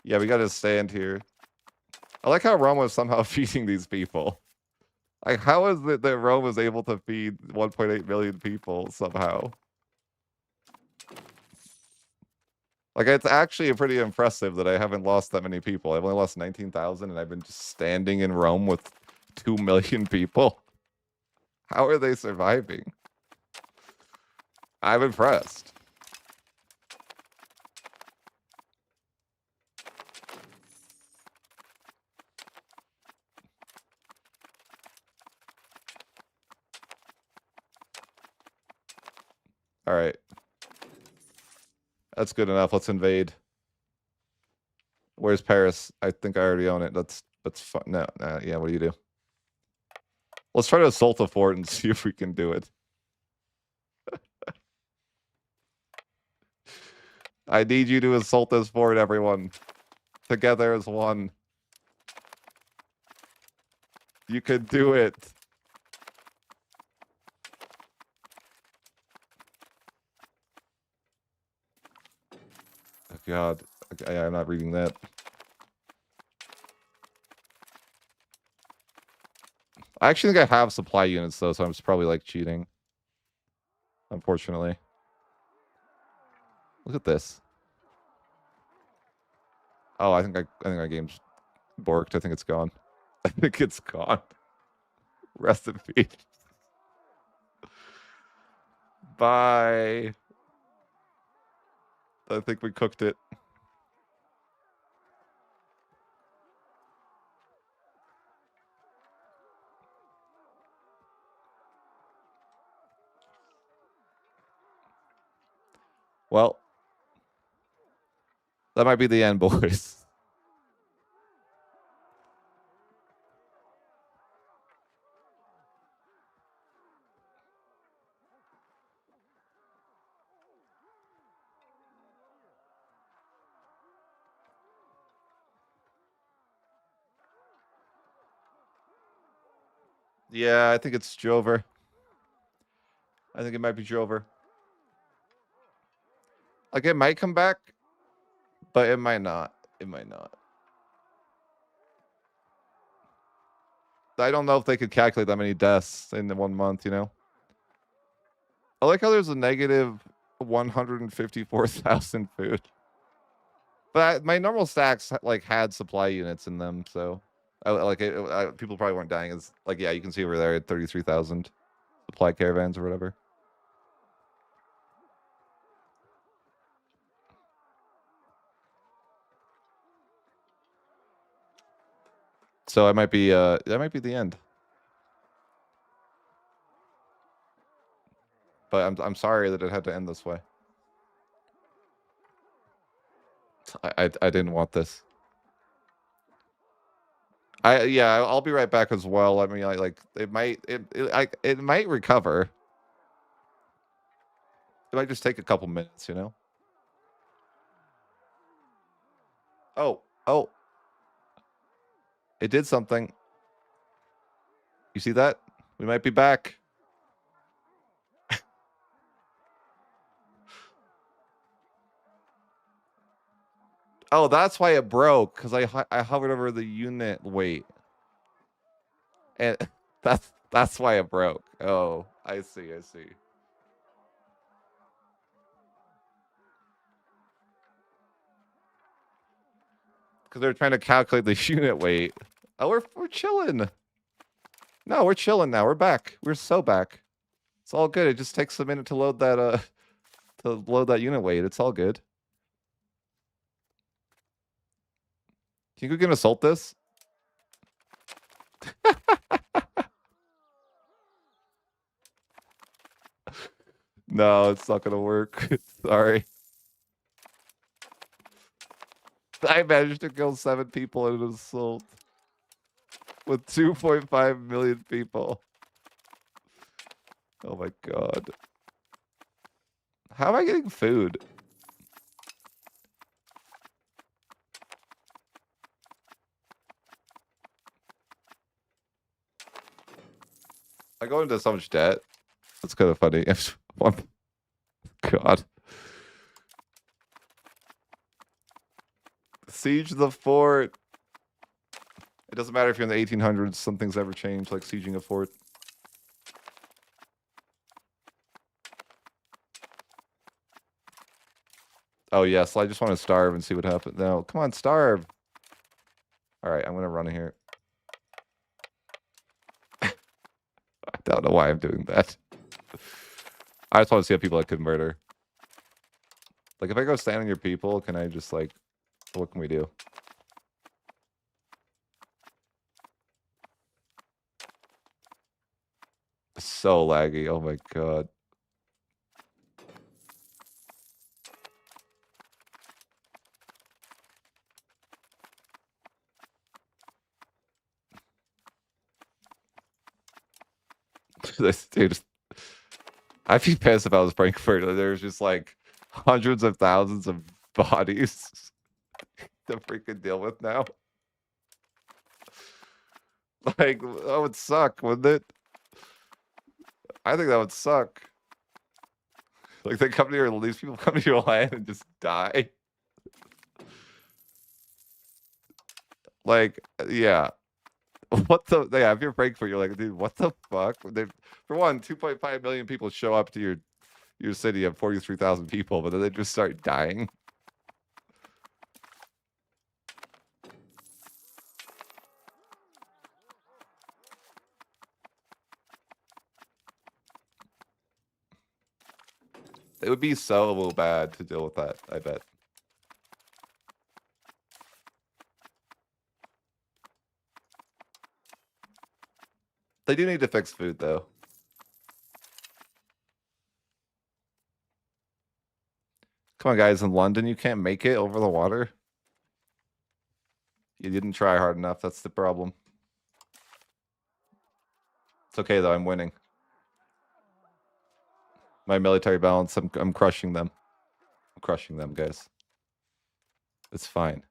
Yeah, we gotta stand here. I like how Rome was somehow feeding these people. Like, how is it that Rome was able to feed 1.8 million people somehow? Like, it's actually pretty impressive that I haven't lost that many people. I've only lost 19,000, and I've been just standing in Rome with 2 million people. How are they surviving? I'm impressed. All right. That's good enough. Let's invade. Where's Paris? I think I already own it. That's fun. No, yeah, what do you do? Let's try to assault the fort and see if we can do it. I need you to assault this fort, everyone. Together as one. You can do it. Oh, God. Okay, I'm not reading that. I actually think I have supply units, though, so I'm just probably, like, cheating. Unfortunately. Look at this. Oh, I think my game's borked. I think it's gone. I think it's gone. Rest in peace. Bye. I think we cooked it. Well, that might be the end, boys. Yeah, I think it's Drover. I think it might be Drover. Like, it might come back, but it might not. It might not. I don't know if they could calculate that many deaths in the 1 month, you know? I like how there's a negative 154,000 food. But my normal stacks, like, had supply units in them, so... people probably weren't dying. As like, yeah, you can see over there at 33,000 supply caravans or whatever. So that might be the end. But I'm sorry that it had to end this way. I didn't want this. I'll be right back as well. I mean, it might recover. It might just take a couple minutes, you know. Oh, it did something. You see that? We might be back. Oh, that's why it broke, because I hovered over the unit weight, and that's why it broke. Oh, I see. Because they're trying to calculate the unit weight. Oh, we're chilling. No, we're chilling now. We're back. We're so back. It's all good. It just takes a minute to load that unit weight. It's all good. Can you go get an assault this? No, it's not gonna work. Sorry. I managed to kill 7 people in an assault with 2.5 million people. Oh my god. How am I getting food? I go into so much debt. That's kind of funny. God. Siege the fort. It doesn't matter if you're in the 1800s. Some things ever change, like sieging a fort. Oh, yes. I just want to starve and see what happens. No, come on, starve. All right, I'm going to run here. I don't know why I'm doing that. I just want to see how people I could murder. Like, if I go stand on your people, can I just, like, what can we do? So laggy. Oh my god. This dude. I'd be pissed if I was Frankfurt. There's just like hundreds of thousands of bodies to freaking deal with now. Like, that would suck, wouldn't it? I think that would suck. Like, they come to your, these people come to your land and just die. Like, yeah. What the? Yeah, if you're Frankfurt, you're like, dude, what the fuck? They, for one, 2.5 million people show up to your city of 43,000 people, but then they just start dying. It would be so bad to deal with that, I bet. They do need to fix food, though. Come on, guys. In London, you can't make it over the water? You didn't try hard enough. That's the problem. It's okay, though. I'm winning. My military balance, I'm crushing them. I'm crushing them, guys. It's fine.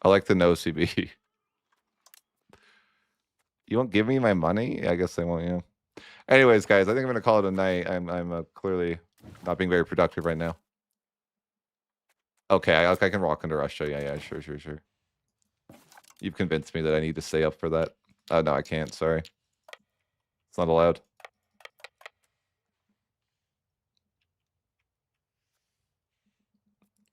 I like the no CB. You won't give me my money? I guess I won't, yeah. Anyways, guys, I think I'm going to call it a night. I'm clearly not being very productive right now. Okay, I can walk into Russia. Yeah, sure. You've convinced me that I need to stay up for that. Oh, no, I can't. Sorry. It's not allowed.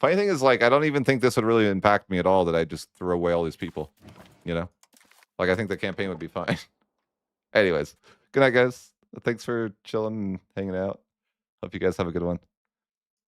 Funny thing is, like, I don't even think this would really impact me at all that I just throw away all these people. You know? Like, I think the campaign would be fine. Anyways, good night, guys. Thanks for chilling and hanging out. Hope you guys have a good one.